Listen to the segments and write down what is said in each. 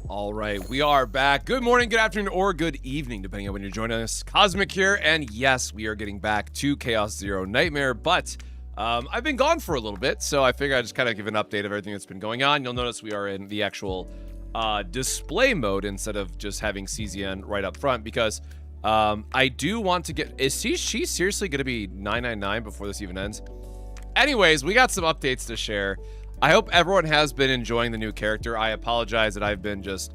All right, we are back. Good morning, good afternoon, or good evening, depending on when you're joining us. Cosmic here, and yes, we are getting back to Chaos Zero Nightmare, but I've been gone for a little bit, so I figured I'd just kind of give an update of everything that's been going on. You'll notice we are in the actual display mode instead of just having CZN right up front, because I do want to get... Is she seriously going to be 999 before this even ends? Anyways, we got some updates to share. I hope everyone has been enjoying the new character. I apologize that I've been just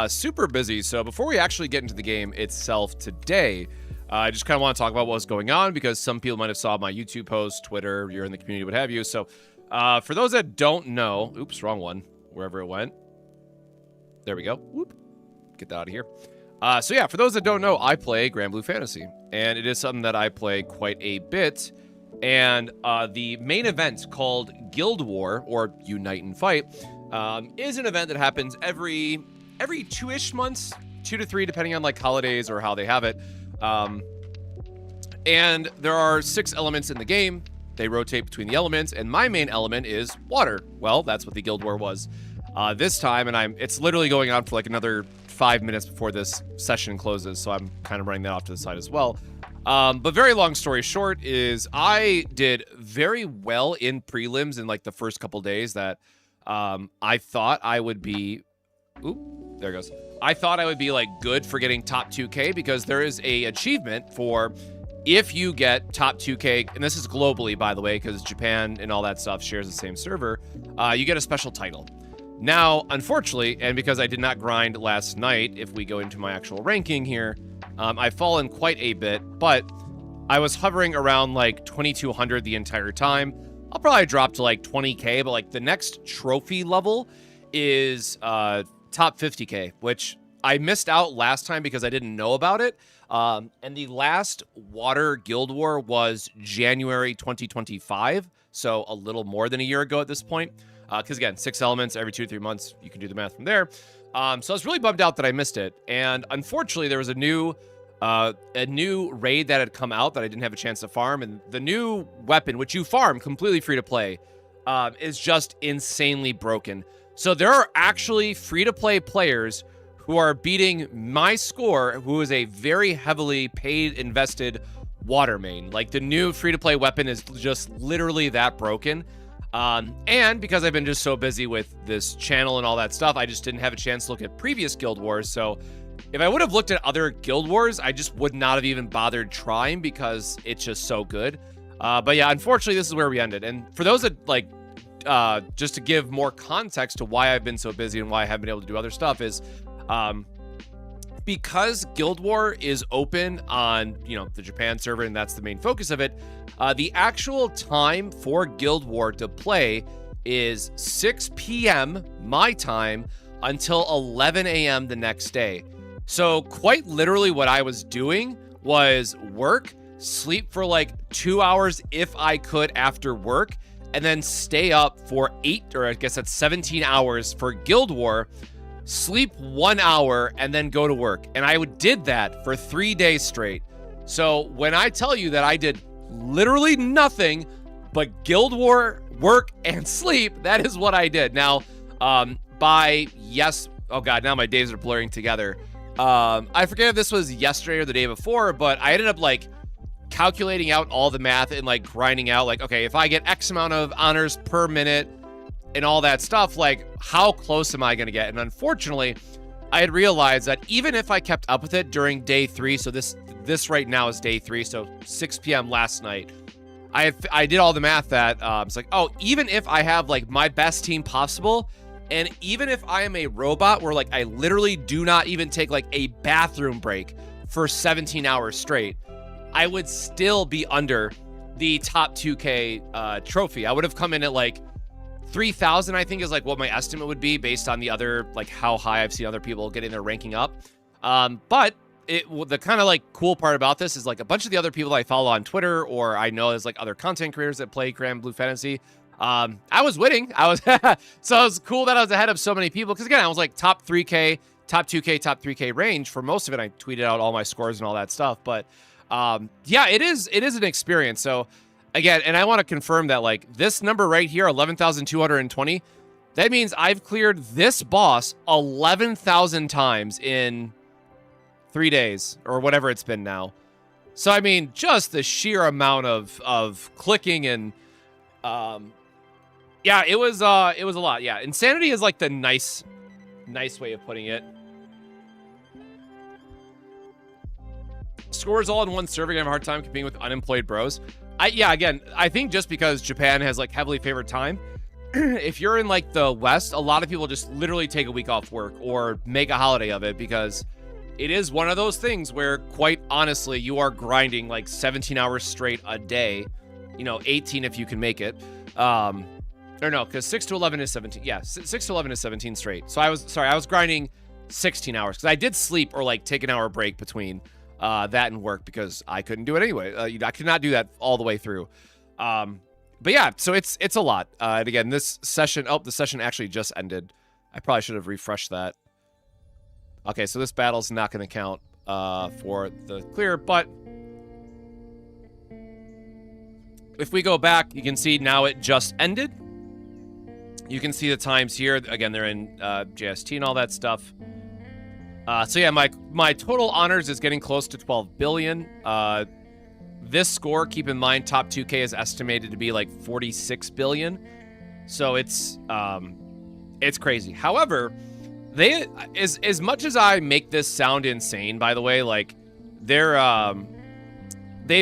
super busy. So before we actually get into the game itself today, I just kind of want to talk about what's going on, because some people might have saw my YouTube post, Twitter, you're in the community, what have you. So for those that don't know, oops, wrong one, wherever it went. There we go. Whoop. Get that out of here. So yeah, for those that don't know, I play Grand Blue Fantasy, and it is something that I play quite a bit. And the main event called Guild War, or Unite and Fight, is an event that happens every 2-ish months, 2 to 3, depending on like holidays or how they have it. And there are 6 elements in the game. They rotate between the elements, and my main element is water. Well, that's what the Guild War was this time, and it's literally going on for like another 5 minutes before this session closes, so I'm kind of running that off to the side as well. But very long story short is I did very well in prelims in like the first couple days that I thought I would be... Oop, there it goes. I thought I would be like good for getting top 2K, because there is a achievement for if you get top 2K, and this is globally, by the way, because Japan and all that stuff shares the same server, you get a special title. Now, unfortunately, and because I did not grind last night, if we go into my actual ranking here, I've fallen quite a bit, but I was hovering around like 2200 the entire time. I'll probably drop to like 20K, but like the next trophy level is top 50K, which I missed out last time because I didn't know about it. And the last Water Guild War was January 2025, so a little more than a year ago at this point. Because again, 6 elements every 2 to 3 months. You can do the math from there. So I was really bummed out that I missed it. And unfortunately, there was a new raid that had come out that I didn't have a chance to farm. And the new weapon, which you farm completely free to play, is just insanely broken. So there are actually free to play players who are beating my score, who is a very heavily paid, invested water main. Like, the new free to play weapon is just literally that broken. And because I've been just so busy with this channel and all that stuff, I just didn't have a chance to look at previous Guild Wars. So if I would have looked at other Guild Wars, I just would not have even bothered trying, because it's just so good. But yeah, unfortunately, this is where we ended. And for those that like, just to give more context to why I've been so busy and why I haven't been able to do other stuff is, because Guild War is open on, the Japan server, and that's the main focus of it, the actual time for Guild War to play is 6 p.m. my time until 11 a.m. the next day. So quite literally what I was doing was work, sleep for like 2 hours if I could after work, and then stay up for 8, or I guess that's 17 hours for Guild War, sleep 1 hour, and then go to work. And I did that for 3 days straight. So when I tell you that I did literally nothing but Guild War, work, and sleep, that is what I did. Now, oh god, now my days are blurring together. I forget if this was yesterday or the day before, but I ended up like calculating out all the math and like grinding out like, okay, if I get X amount of honors per minute and all that stuff, like how close am I going to get? And unfortunately, I had realized that even if I kept up with it during day 3, so this right now is day 3, so 6 p.m. last night, I did all the math that it's like, oh, even if I have like my best team possible, and even if I am a robot where like I literally do not even take like a bathroom break for 17 hours straight, I would still be under the top 2K trophy. I would have come in at like 3,000, I think, is like what my estimate would be based on the other, like how high I've seen other people getting their ranking up. But the kind of like cool part about this is like a bunch of the other people I follow on Twitter, or I know there's like other content creators that play Grand Blue Fantasy. I was winning. So it was cool that I was ahead of so many people. Cause again, I was like top 3K, top 2K, top 3K range for most of it. I tweeted out all my scores and all that stuff, but yeah, it is an experience. So again, and I want to confirm that like this number right here, 11,220, That means I've cleared this boss 11,000 times in 3 days or whatever it's been now. So, I mean, just the sheer amount of clicking and, yeah, it was a lot. Yeah, insanity is like the nice way of putting it. Scores all in one server, gonna have a hard time competing with unemployed bros. Yeah, again, I think just because Japan has like heavily favored time, if you're in like the West, a lot of people just literally take a week off work or make a holiday of it because it is one of those things where, quite honestly, you are grinding like 17 hours straight a day, 18 if you can make it. Or no, because 6 to 11 is 17. Yeah, 6 to 11 is 17 straight. So I was grinding 16 hours because I did sleep or like take an hour break between that and work because I couldn't do it anyway. I could not do that all the way through. But yeah, so it's a lot. And again, this session, the session actually just ended. I probably should have refreshed that. Okay, so this battle's not going to count for the clear, but if we go back, you can see now it just ended. You can see the times here. Again, they're in JST and all that stuff. So yeah, my total honors is getting close to 12 billion. This score, keep in mind, top 2K is estimated to be like 46 billion. So it's crazy. However, they as much as I make this sound insane, by the way, like they've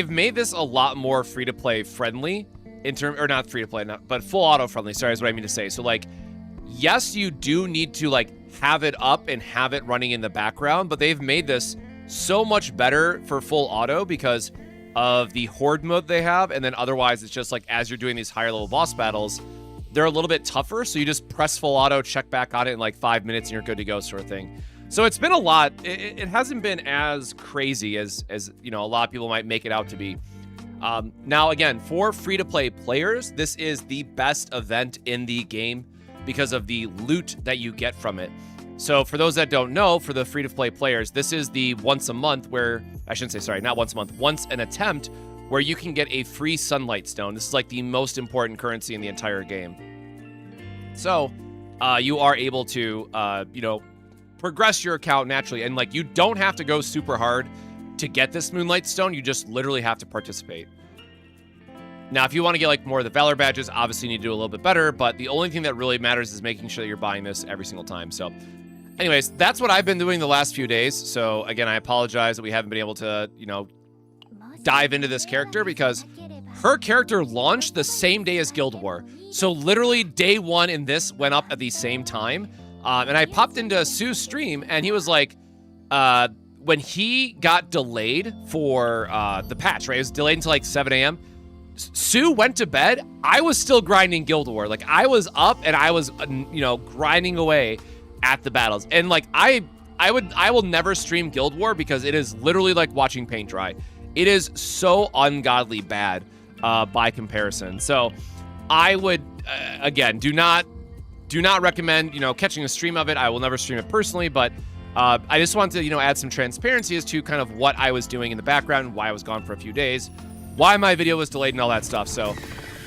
made this a lot more free-to-play friendly or not free-to-play, but full auto friendly. Sorry, is what I mean to say. So like, yes, you do need to like have it up and have it running in the background, but they've made this so much better for full auto because of the horde mode they have, and then otherwise it's just like as you're doing these higher level boss battles, they're a little bit tougher, so you just press full auto, check back on it in like 5 minutes and you're good to go, sort of thing. So it's been a lot. It hasn't been as crazy as a lot of people might make it out to be. Now again, for free-to-play players, this is the best event in the game because of the loot that you get from it. So for those that don't know, for the free-to-play players, this is the once a month where, I shouldn't say, sorry, not once a month, once an attempt where you can get a free sunlight stone. This is like the most important currency in the entire game. So you are able to, progress your account naturally. And like, you don't have to go super hard to get this moonlight stone. You just literally have to participate. Now, if you want to get like more of the Valor badges, obviously you need to do a little bit better, but the only thing that really matters is making sure that you're buying this every single time. So anyways, that's what I've been doing the last few days. So again, I apologize that we haven't been able to, dive into this character because her character launched the same day as Guild War. So literally day one in this went up at the same time. And I popped into Sue's stream and he was like, when he got delayed for the patch, right? It was delayed until like 7 a.m. Sue went to bed. I was still grinding Guild War. Like I was up and I was, grinding away at the battles. And like I will never stream Guild War because it is literally like watching paint dry. It is so ungodly bad by comparison. So I would again do not recommend catching a stream of it. I will never stream it personally, but I just want to add some transparency as to kind of what I was doing in the background, why I was gone for a few days, why my video was delayed and all that stuff. So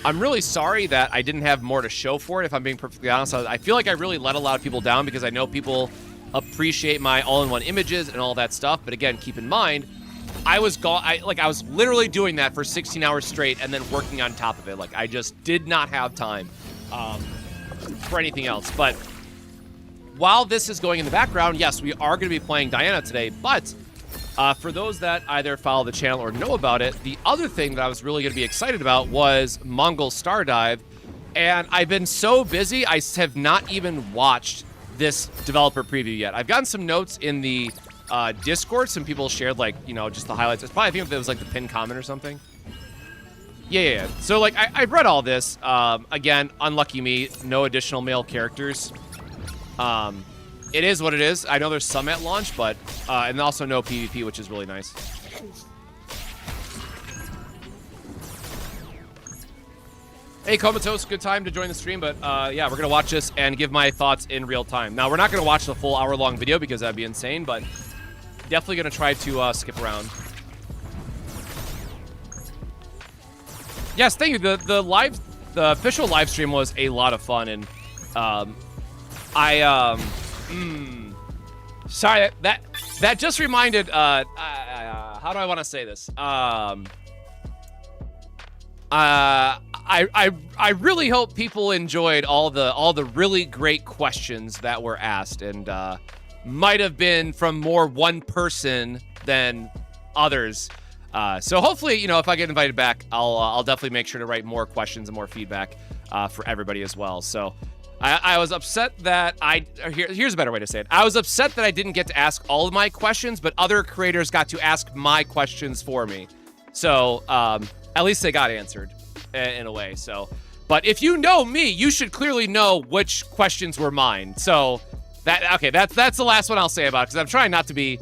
I'm really sorry that I didn't have more to show for it, if I'm being perfectly honest. I feel like I really let a lot of people down because I know people appreciate my all-in-one images and all that stuff. But again, keep in mind, I was literally doing that for 16 hours straight and then working on top of it. Like I just did not have time for anything else. But while this is going in the background, yes, we are going to be playing Diana today. But for those that either follow the channel or know about it, the other thing that I was really going to be excited about was Mongol Stardive. And I've been so busy, I have not even watched this developer preview yet. I've gotten some notes in the Discord. Some people shared like, just the highlights. It's probably, I think it was like the pinned comment or something. Yeah. So like, I've read all this. Again, unlucky me, no additional male characters. It is what it is. I know there's some at launch, but, and also no PvP, which is really nice. Hey, Comatose, good time to join the stream, but yeah, we're going to watch this and give my thoughts in real time. Now, we're not going to watch the full hour-long video because that'd be insane, but definitely going to try to skip around. Yes, thank you. The official live stream was a lot of fun, and Sorry, that just reminded, how do I want to say this? I really hope people enjoyed all the really great questions that were asked, and might have been from more one person than others. So hopefully, you know, if I get invited back, I'll definitely make sure to write more questions and more feedback for everybody as well. So I was upset that here's a better way to say it. I was upset that I didn't get to ask all of my questions, but other creators got to ask my questions for me. So at least they got answered in a way. So, but if you know me, you should clearly know which questions were mine. So that's the last one I'll say about it, because I'm trying not to be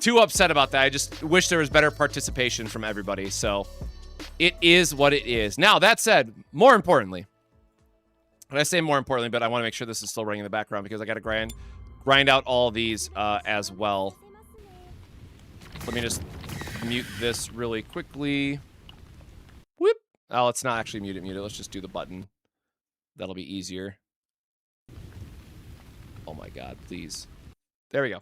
too upset about that. I just wish there was better participation from everybody. So it is what it is. Now, that said, more importantly, and I say more importantly, but I want to make sure this is still running in the background because I got to grind out all these as well. Let me just mute this really quickly. Whoop. Oh, let's not actually mute it. Let's just do the button. That'll be easier. Oh my God, please. There we go.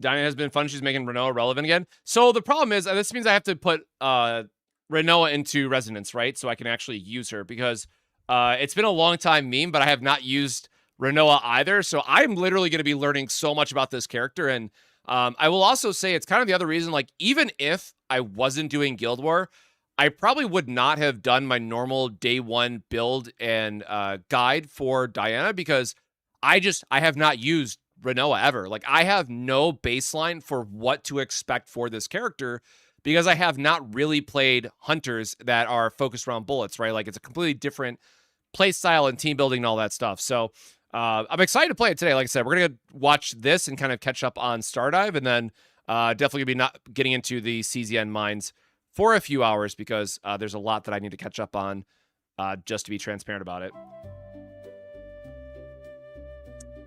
Diana has been fun. She's making Renoa relevant again. So the problem is, this means I have to put Renoa into Resonance, right? So I can actually use her, because it's been a long time meme, but I have not used Renoa either. So I'm literally going to be learning so much about this character. And I will also say it's kind of the other reason, like, even if I wasn't doing Guild War, I probably would not have done my normal day one build and guide for Diana, because I have not used Renoa ever. Like, I have no baseline for what to expect for this character, because I have not really played hunters that are focused around bullets, right? Like, it's a completely different play style and team building and all that stuff. So I'm excited to play it today. Like I said, we're going to watch this and kind of catch up on Stardive, and then definitely be not getting into the CZN mines for a few hours, because there's a lot that I need to catch up on, just to be transparent about it.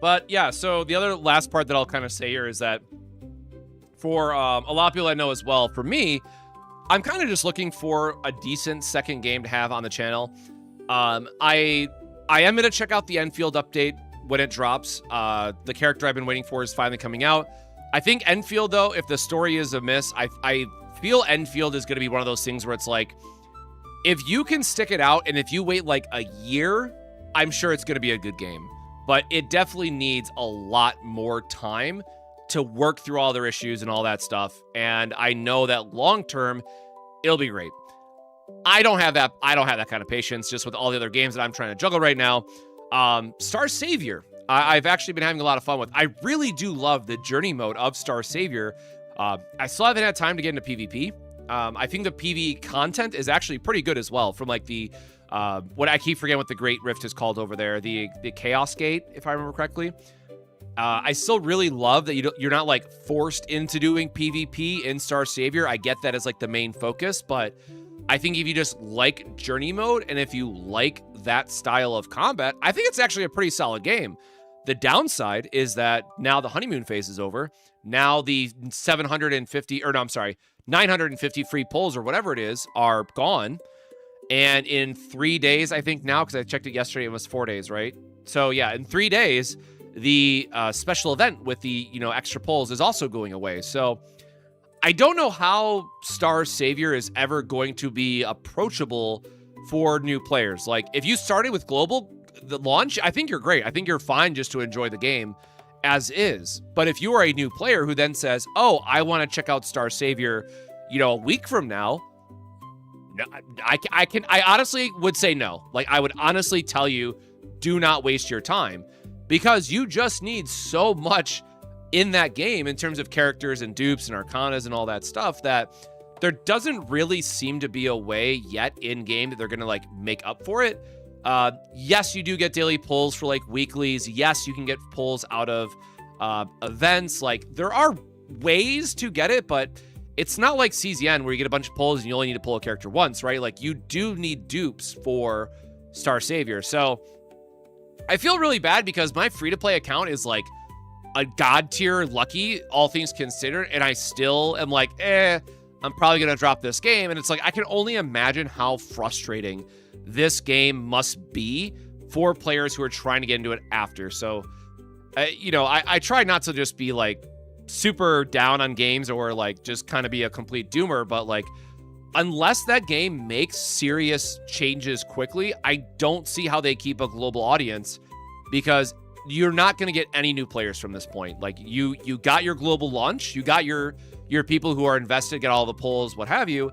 But yeah, so the other last part that I'll kind of say here is that for a lot of people I know as well, for me, I'm kind of just looking for a decent second game to have on the channel. I am going to check out the Enfield update when it drops. The character I've been waiting for is finally coming out. I think Enfield, though, if the story is a miss, I feel Enfield is going to be one of those things where it's like, if you can stick it out and if you wait like a year, I'm sure it's going to be a good game. But it definitely needs a lot more time to work through all their issues and all that stuff. And I know that long term, it'll be great. I don't have that kind of patience just with all the other games that I'm trying to juggle right now. Star Savior, I've actually been having a lot of fun with. I really do love the journey mode of Star Savior. I still haven't had time to get into PvP. I think the PvE content is actually pretty good as well, from like the what I keep forgetting what the Great Rift is called over there, the Chaos Gate, if I remember correctly. I still really love that you're not like forced into doing PvP in Star Savior. I get that as like the main focus, but I think if you just like journey mode and if you like that style of combat, I think it's actually a pretty solid game. The downside is that now the honeymoon phase is over. Now the 950 free pulls or whatever it is are gone. And in 3 days, I think now, because I checked it yesterday, it was 4 days, right? So yeah, in 3 days, the special event with the, extra pulls is also going away. So I don't know how Star Savior is ever going to be approachable for new players. Like, if you started with global, the launch, I think you're great. I think you're fine just to enjoy the game as is. But if you are a new player who then says, oh, I want to check out Star Savior, a week from now, no, I honestly would say no. Like, I would honestly tell you, do not waste your time, because you just need so much in that game in terms of characters and dupes and arcanas and all that stuff, that there doesn't really seem to be a way yet in game that they're going to like make up for it. Yes, you do get daily pulls for like weeklies. Yes, you can get pulls out of events. Like, there are ways to get it, but it's not like CZN where you get a bunch of pulls and you only need to pull a character once, right? Like, you do need dupes for Star Savior. So I feel really bad because my free-to-play account is like a god tier lucky, all things considered, and I still am like, I'm probably going to drop this game. And it's like, I can only imagine how frustrating this game must be for players who are trying to get into it after. So, you know, I try not to just be like super down on games or like just kind of be a complete doomer, but like, unless that game makes serious changes quickly, I don't see how they keep a global audience, because you're not going to get any new players from this point. Like you got your global launch, you got your people who are invested, get all the polls, what have you,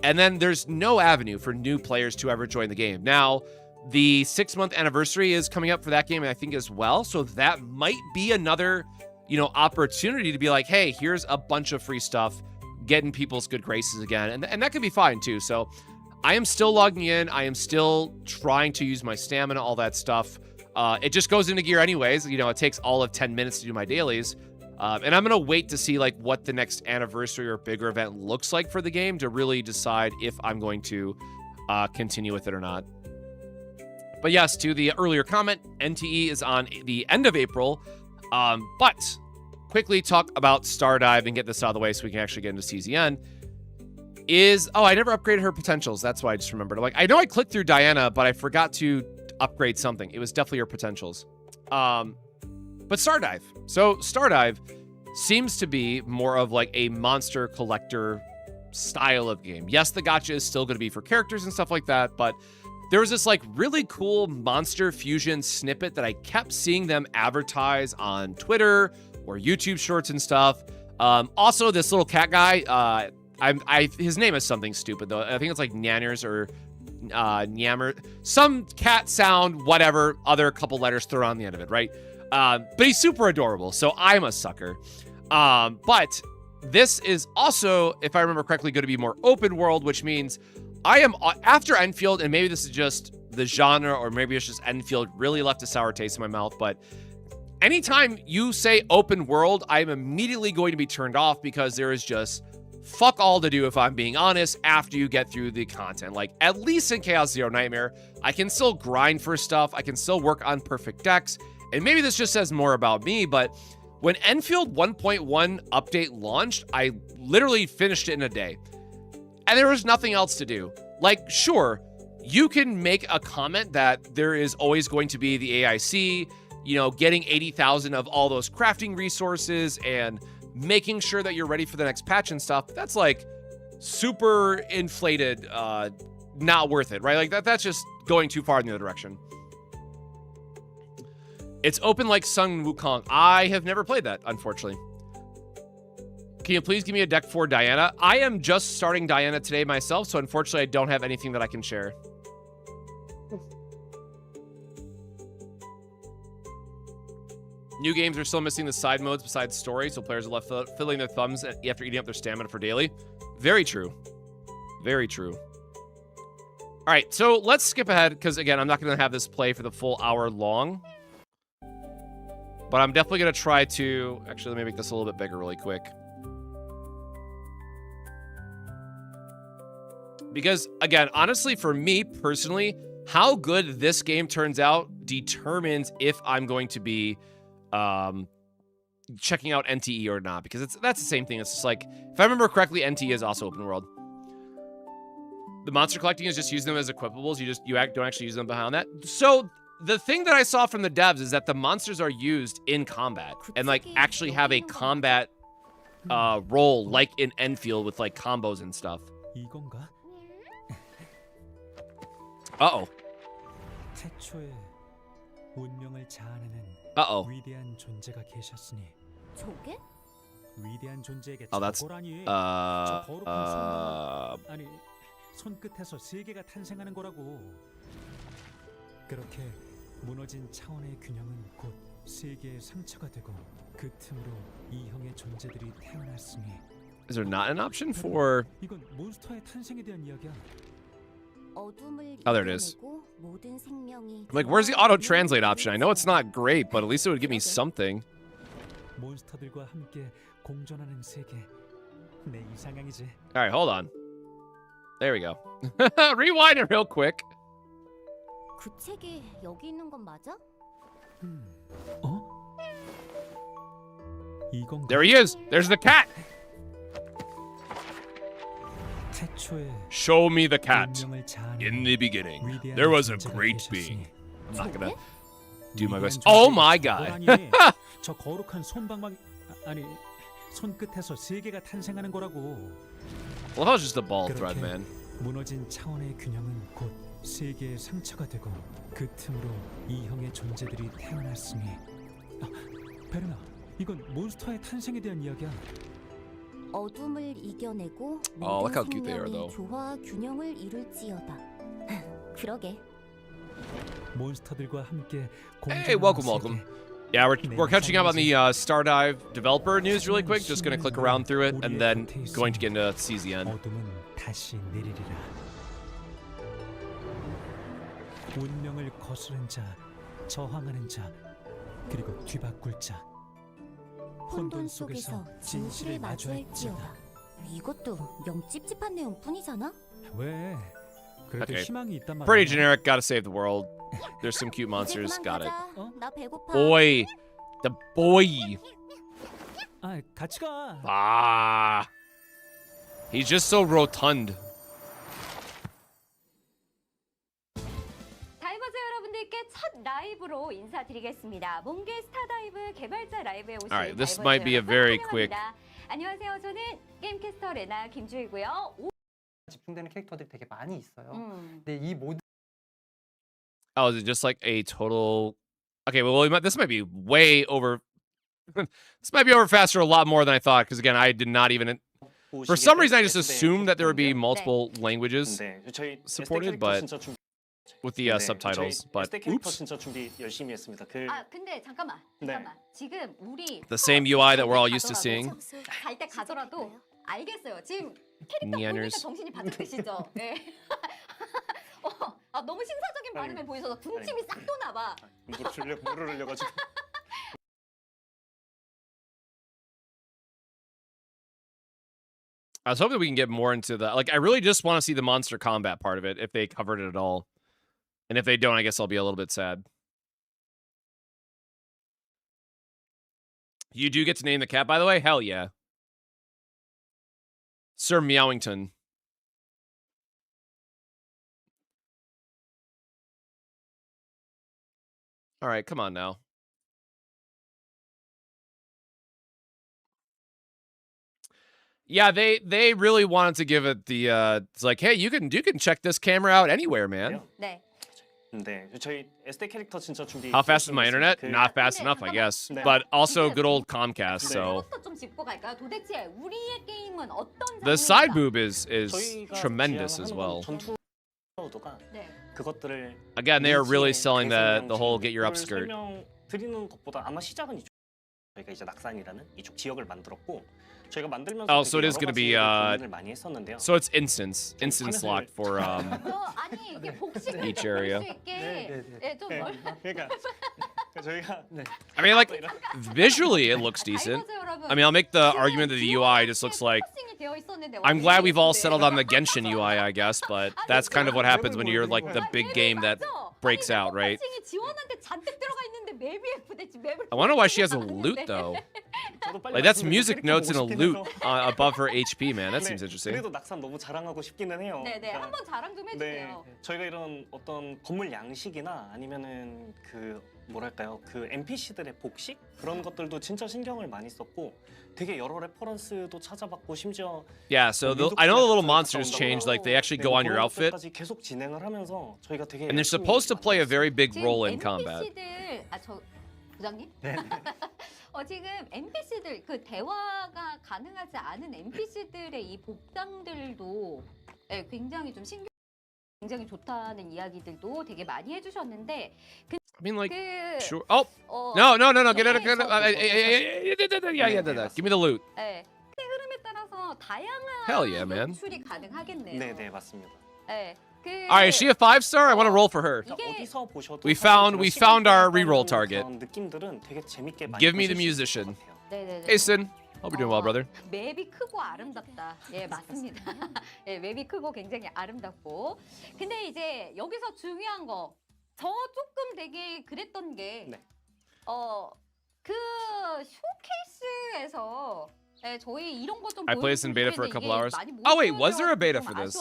and then there's no avenue for new players to ever join the game. Now, the 6-month anniversary is coming up for that game, I think, as well. So that might be another, you know, opportunity to be like, hey, here's a bunch of free stuff, get in people's good graces again. And that could be fine too. So I am still logging in. I am still trying to use my stamina, all that stuff. It just goes into gear anyways. You know, it takes all of 10 minutes to do my dailies. And I'm going to wait to see like what the next anniversary or bigger event looks like for the game to really decide if I'm going to continue with it or not. But yes, to the earlier comment, NTE is on the end of April. But quickly talk about Stardive and get this out of the way so we can actually get into CZN. I never upgraded her potentials. That's why I just remembered. Like, I know I clicked through Diana, but I forgot to upgrade something. It was definitely her potentials. But Stardive. So Stardive seems to be more of like a monster collector style of game. Yes, the gacha is still going to be for characters and stuff like that, but there was this like really cool monster fusion snippet that I kept seeing them advertise on Twitter or YouTube shorts and stuff. Also, this little cat guy, his name is something stupid though. I think it's like Nanners or Nyammer, some cat sound, whatever, other couple letters thrown on the end of it, right? But he's super adorable, so I'm a sucker. But this is also, if I remember correctly, going to be more open world, which means I am, after Enfield, and maybe this is just the genre, or maybe it's just Enfield really left a sour taste in my mouth, but anytime you say open world, I'm immediately going to be turned off, because there is just fuck all to do, if I'm being honest, after you get through the content. Like, at least in Chaos Zero Nightmare, I can still grind for stuff, I can still work on perfect decks, and maybe this just says more about me, but when Enfield 1.1 update launched, I literally finished it in a day. And there was nothing else to do. Like, sure, you can make a comment that there is always going to be the AIC, you know, getting 80,000 of all those crafting resources and making sure that you're ready for the next patch and stuff. That's like super inflated, not worth it, right? Like that's just going too far in the other direction. It's open like Sun Wukong. I have never played that, unfortunately. Can you please give me a deck for Diana? I am just starting Diana today myself, so unfortunately I don't have anything that I can share. New games are still missing the side modes besides story, so players are left filling their thumbs after eating up their stamina for daily. Very true. Very true. All right, so let's skip ahead, because again, I'm not going to have this play for the full hour long. But I'm definitely going to try to... Actually, let me make this a little bit bigger really quick. Because, again, honestly, for me personally, how good this game turns out determines if I'm going to be checking out NTE or not. Because that's the same thing. It's just like, if I remember correctly, NTE is also open world. The monster collecting is just using them as equipables. You don't actually use them behind that. So the thing that I saw from the devs is that the monsters are used in combat and like actually have a combat role, like in Enfield with like combos and stuff. Uh-oh. Uh-oh. Oh, that's 손끝에서 세계가 탄생하는 거라고. 그렇게 무너진 차원의 균형은 곧 세계의 상처가 되고 그 틈으로 이 형의 존재들이 태어났으니. Is there not an option for? 이건 몬스터의 탄생에 대한 이야기야. Oh, there it is. Like, where's the auto-translate option? I know it's not great, but at least it would give me something. 몬스터들과 함께 공존하는 세계. 내 이상향이지. All right, hold on. There we go. Rewind it real quick. 그 책이 여기 있는 건 맞아? 어? 이건 There he is. There's the cat. 태초에 Show me the cat. 운명을 자아내는 In the beginning, 위대한 there was a 존재가 great 계셨으니 being. I'm not gonna do my 위대한 best. 존재가 Oh my god. 저거라니. 저 거룩한 손방망이 아니 손끝에서 세계가 탄생하는 거라고. Well, that was just a ball thread, 그렇게 man. 무너진 차원의 균형은 곧 세계의 상처가 되고 그 틈으로 이형의 존재들이 태어났으니. 베르나, 이건 몬스터의 탄생에 대한 이야기야. 어둠을 이겨내고 Oh, look how 모든 cute they are, 생명이 though. 조화와 균형을 이룰지어다. 그러게. 몬스터들과 함께 Hey, welcome, welcome. Yeah, we're catching up on the Stardive developer news really quick. Just gonna click around through it and then going to get into CZN. 어둠은 다시 내리리라. 운명을 거스른 자, 저항하는 자, 그리고 뒤바꿀 자. 혼돈 속에서 진실을 마주할지어다. 이것도 영 찝찝한 내용뿐이잖아. 왜? 그래도 Okay. 희망이 있단 말이야. Pretty generic. Gotta save the world. There's some cute monsters. 이제 Got 그만 it. 가자. 나 배고파. Boy, the boy. 아, 같이 가. Ah, he's just so rotund. 다이버즈 여러분들께 첫 라이브로 인사드리겠습니다. 몽개 스타다이브 개발자 라이브에 오신 Alright, this 다이버즈 might be a 여러분 very 환영합니다. 안녕하세요. 저는 게임캐스터 레나 김주희고요. 집중되는 캐릭터들이 되게 많이 있어요. 음. 근데 이 모든 Oh, is it just like a total? Okay, well, this might be way over. This might be over faster a lot more than I thought. Because again, I did not even. For some reason, I just assumed that there would be multiple languages supported, but with the subtitles. But oops, 진짜 준비 열심히 했습니다. 아 근데 잠깐만. 지금 우리 the same UI that we're all used to seeing. 갈 때 가더라도 알겠어요. 지금 캐릭터 보니까 Nianners. 정신이 바짝 드시죠. 네. 너무 신사적인 발음을 보이셔서 군침이 싹 도나 봐. 물을 흘려가지고. I was hoping we can get more into the. Like, I really just want to see the monster combat part of it if they covered it at all. And if they don't, I guess I'll be a little bit sad. You do get to name the cat, by the way? Hell yeah. Sir Meowington. All right, come on now. Yeah, they really wanted to give it the it's like, hey, you can check this camera out anywhere, man. 네. 네, 저희 SD 캐릭터 진짜 준비. How fast is my internet? 그- Not fast enough, I guess. But also good old Comcast, so 부터 좀 짚고 갈까요? 도대체 우리의 게임은 어떤 the side 장르인가? boob is 저희가 tremendous as 지향하는 well. 건 전투 모드가 네. 그것들을 Again, they are really selling the 대성 whole 방식, get your up 이걸 skirt. 설명드리는 것보다 아마 시작은 이쪽. 저희가 이제 낙산이라는 이쪽 지역을 만들었고 저희가 만들면서 Oh, so it 되게 is 여러 gonna be, 가지 고민을 많이 했었는데요. So it's instance locked for 아니 이게 복식을 Each 볼 area. 수 있게 예, 좀 넓. 그러니까 저희가 I mean, like visually it looks decent. I mean, I'll make the argument that the UI just looks like. I'm glad we've all settled on the Genshin UI, I guess, but that's kind of what happens when you're like the big game that breaks out, right? I wonder why she has a lute though. Like that's music notes and a lute above her HP, man. That seems interesting. 그래도 낙산 너무 자랑하고 싶기는 해요. 네네 그러니까 한번 자랑 좀 해주세요. 저희가 이런 어떤 건물 양식이나 아니면은 그 뭐랄까요 그 NPC들의 복식 그런 것들도 진짜 신경을 많이 썼고 되게 여러 레퍼런스도 찾아봤고 심지어 Yeah, so I know the little monsters change, like they actually go on your outfit, 계속 진행을 하면서 저희가 되게 and they're supposed to play a very big role in combat. NPC들 저 부장님? 지금 NPC들 그 대화가 가능하지 않은 NPC들의 이 복장들도 굉장히 좀 굉장히 좋다는 이야기들도 되게 많이 해주셨는데 I mean, like, 그 sure. Oh, no, get it. Yeah. Give me the loot. 네, 그 흐름에 따라서 다양한 Hell yeah, man. 연출이 가능하겠네요. 네네 맞습니다. 네, 그 All right, is she a 5-star? I want to roll for her. 이게 어디서 보셔도 We found our reroll target. 느낌들은 되게 재밌게 많이 Give me the 보실 수 있을 musician. 것 같아요. 네네네. Hey, Sin. Hope you're doing well, brother. 맵이 크고 아름답다. 예, 맞습니다. 예, 맵이 크고 굉장히 아름답고. 근데 이제 여기서 중요한 거, 저 조금 되게 그랬던 게, 네. 그 쇼케이스에서 네, 저희 이런 거좀 I played this in beta for a couple hours. Oh wait, was there a beta for this?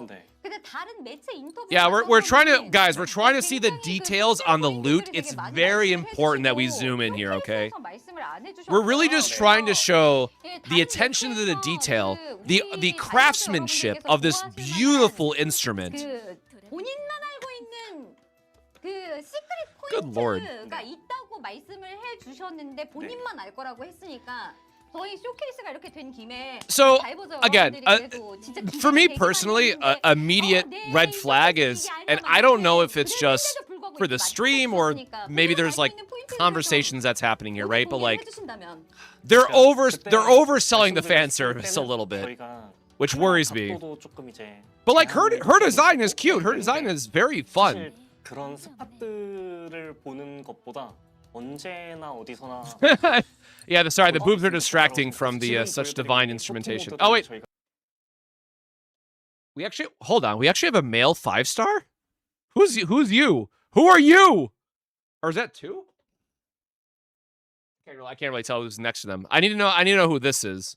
네. 근데 다른 매체 인터뷰 Yeah, we're trying to guys, we're trying to see the details on the loot. It's very important that we zoom in here, okay? We're really just trying to show the attention to the detail, the craftsmanship of this beautiful instrument. 본인만 알고 있는 그 시크릿 Good lord. 포인트가 있다고 말씀을 해 주셨는데 본인만 알 거라고 했으니까 저희 쇼케이스가 이렇게 된 김에 So, 다이버즈 again, 여러분들이 진짜 For me 기대가 되게 personally, 많이 a 했는데, immediate 네, red 이 flag 쇼케이스 is, 얘기 and 알고 I don't know if 있는데 it's just 그랬는데도 불구하고 for the 이렇게 stream or 맞춰주셨으니까 maybe 본인 there's 알고 like 있는 포인트를 conversations that's happening here, 좀 right? But 공개를 like 해주신다면. they're 그때 overselling the fan 말씀드렸을 service a 때는 little bit, 저희가 which worries me. 각도도 조금 이제 But like her 제한을 design is 했고, cute. Her design is very fun. 사실 그런 스팟들을 보는 것보다 언제나 어디서나 Yeah, sorry, the boobs are distracting from the such divine instrumentation. Oh wait, we actually hold on. We actually have a male 5-star. Who's you? Who are you? Or is that 2? I can't really tell who's next to them. I need to know who this is.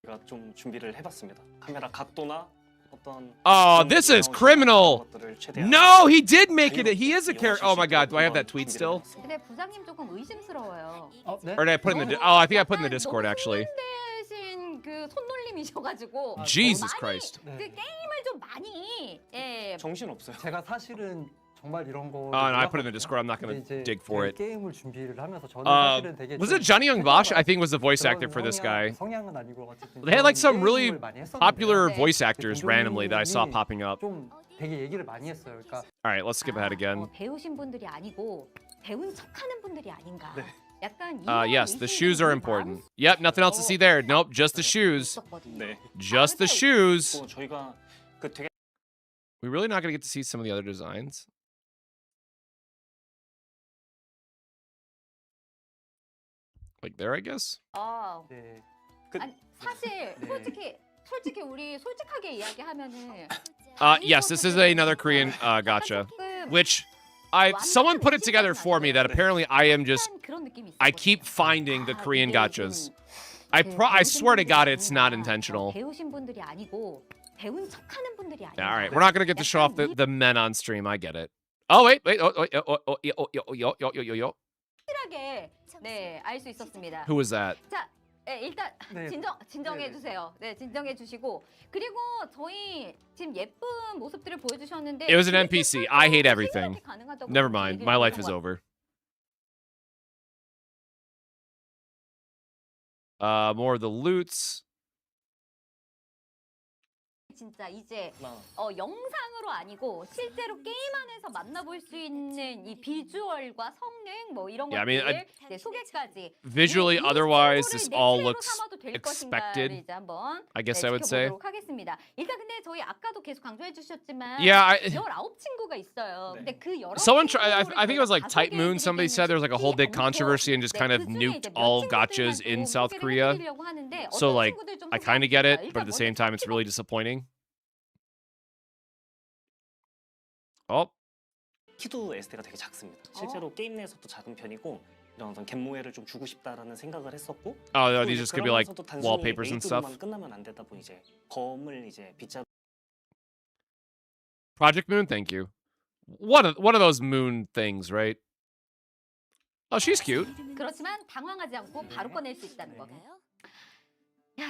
제가 좀 준비를 해봤습니다. 카메라 각도나 어떤 Oh, this is criminal. 것들을 최대한 No, he did make it. He is a character. Oh my god, do I have that tweet still? 근데 부장님 조금 의심스러워요. 네? Or did I put it in the? Oh, I think I put it in the Discord actually. 대신 그 손놀림이셔가지고 Jesus 많이 Christ. 그 게임을 좀 많이 예 정신 없어요. 제가 사실은 정말 이런 거. Oh, no, I put it in the Discord. I'm not gonna dig for it. 게임을 준비를 하면서 저는 Uh, 사실은 되게 was it Johnny Young Bosch? I think was the voice actor for this guy. 성향은 아니고 어쨌든 They had like some 그런 really 게임을 많이 했었는데요. popular 네. voice actors randomly that I saw popping up. 좀 되게 얘기를 많이 했어요. 그러니까 All right, let's skip ahead again. 배우신 분들이 아니고 배운 척하는 분들이 아닌가. 네. 약간 Yes, the shoes are important. Yep, nothing else to see there. Nope, just the shoes. 네. Just the shoes. 또 저희가 그 되게 We really not gonna get to see some of the other designs. Like there, I guess. 네. 그 아니 사실 네. 솔직히 우리 솔직하게 이야기하면은 Yes, this is another Korean gotcha, which someone put it together for me that apparently I keep finding the Korean gotchas. I swear to God, it's not intentional. 배우신 분들이 아니고 배운 척하는 분들이 아니고. Yeah, all right, we're not gonna get to show off the men on stream. I get it. Oh wait. 확실하게 네, 알 수 있었습니다. Who was that? 자, 네, 일단 네. 진정해 주세요. 네, 진정해 주시고 그리고 저희 지금 예쁜 모습들을 보여주셨는데 It was an NPC. I hate everything. 가능하다고 Never mind. My life is over. More of the loots. 진짜 이제 나 영상으로 아니고 실제로 게임 안에서 만나볼 수 있는 이 비주얼과 성능 뭐 이런 Yeah, I mean, 것들 네, 소개까지 Visually, 이 otherwise, 친구를 this 내 all 최애로 looks 삼아도 될 expected. 것인가를 이제 한번 I guess I would say. 지켜보도록 하겠습니다. 일단 근데 저희 아까도 계속 강조해 주셨지만 Yeah, 19친구가 있어요. 근데 그 someone I think it was like Type Moon. Somebody said there was like a whole big controversy and just kind of nuked all gotchas in South Korea. So like, I kind of get it, but at the same time, it's really disappointing. Oh, 키도 에스테가 되게 작습니다. 실제로 게임 내에서도 작은 편이고 이런 어떤 갯모해를 좀 주고 싶다라는 생각을 했었고. oh, no, 또 these 이제 just could be like 그러면서도 단순히 wallpapers and stuff. 메이크업만 끝나면 안 되다 보니 이제 검을 이제 빗자루 Project Moon, thank you. One of those moon things, right? Oh, she's cute. 그렇지만 당황하지 않고 바로 꺼낼 수 있다는 거. 야,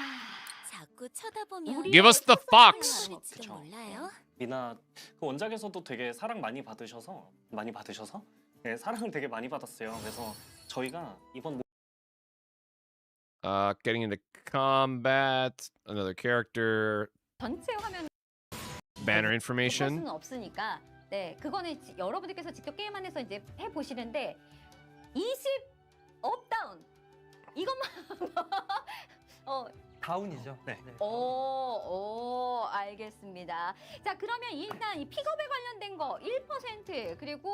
자꾸 쳐다보면 Give us the fox. 그쵸. 몰라요? 미나 그 원작에서도 되게 사랑 많이 받으셔서 네, 사랑을 되게 많이 받았어요. 그래서 저희가 이번 Getting into combat. Another character. 전체 화면 Banner 볼 information. 수는 없으니까 네 그거는 여러분들께서 직접 게임 안에서 이제 해 보시는데 20 업다운 이것만 다운이죠. 네. 오, 알겠습니다. 자, 그러면 일단 이 픽업에 관련된 거 1% 그리고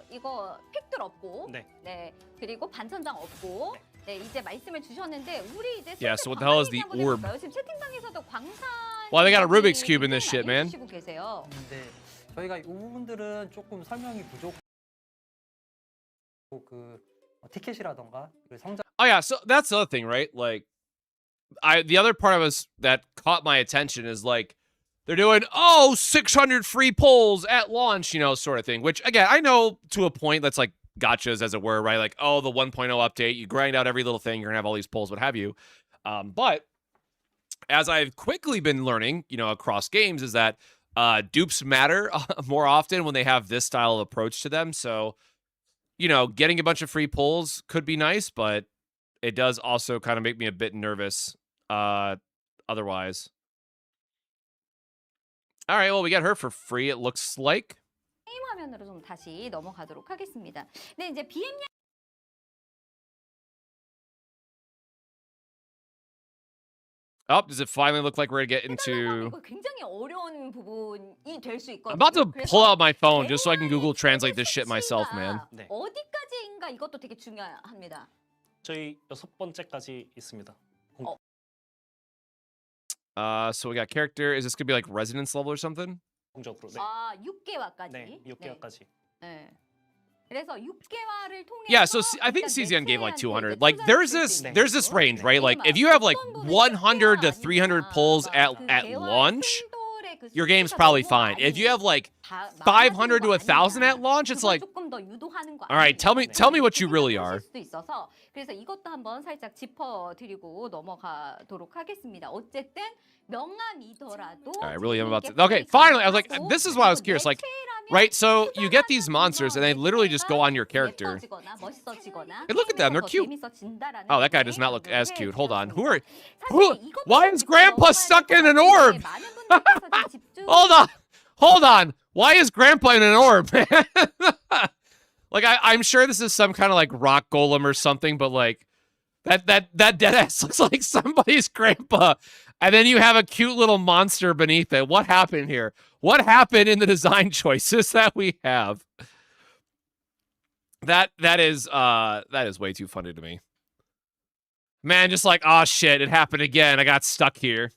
이거 픽들 없고, 네. 그리고 반천장 없고, 네, 이제 말씀을 주셨는데 우리 이제 Yeah, so what the hell is the orb? 지금 채팅방에서도 광산. Well, they got a Rubik's Cube in this shit, man. 주시고 계세요. 네. 저희가 이 부분들은 조금 설명이 부족하고 그 티켓이라던가 그 성장 Oh yeah, so that's the other thing, right? Like, the other part of us that caught my attention is like they're doing 600 free polls at launch, sort of thing. Which again, I know to a point that's like gotchas, as it were, right? Like, the 1.0 update, you grind out every little thing, you're gonna have all these polls, what have you. But as I've quickly been learning, across games, is that dupes matter more often when they have this style of approach to them. So, getting a bunch of free polls could be nice, but it does also kind of make me a bit nervous otherwise. All right, well, we got her for free, it looks like. 게임 화면으로 좀 다시 넘어가도록 하겠습니다. 근데 이제 BM Oh, does it finally look like we're going to get into... 이거 굉장히 어려운 부분이 될 수 있거든요. I'm about to 그래서 pull out my phone just so I can Google Translate this shit myself, man. 네. 어디까지인가 이것도 되게 중요합니다. 저희 6번째까지 있습니다. So we got character. Is this going to be like resonance level or something? 공적으로. 네. 6개화까지. 네, 6개월까지. 네. 그래서 6개화를 통해서 Yeah, so I think CZN gave like 200. Like there's this range, right? Like if you have like 100 to 300 pulls at launch, your game's probably fine. If you have like 500 to 1,000 at launch, it's like, all right, tell me what you really are. 그래서 이것도 한번 살짝 짚어드리고 넘어가도록 하겠습니다. 어쨌든 명함이더라도 I really am about to. Okay, finally, I was like, this is why I was curious. Like, right? So you get these monsters, and they literally just go on your character. Hey, look at them, they're cute. Oh, that guy does not look as cute. Hold on. Why is Grandpa stuck in an orb? Hold on. Why is Grandpa in an orb, man? Like, I'm sure this is some kind of like rock golem or something, but like that deadass looks like somebody's grandpa. And then you have a cute little monster beneath it. What happened here? What happened in the design choices that we have? That is way too funny to me. Man, just like, oh shit, it happened again. I got stuck here.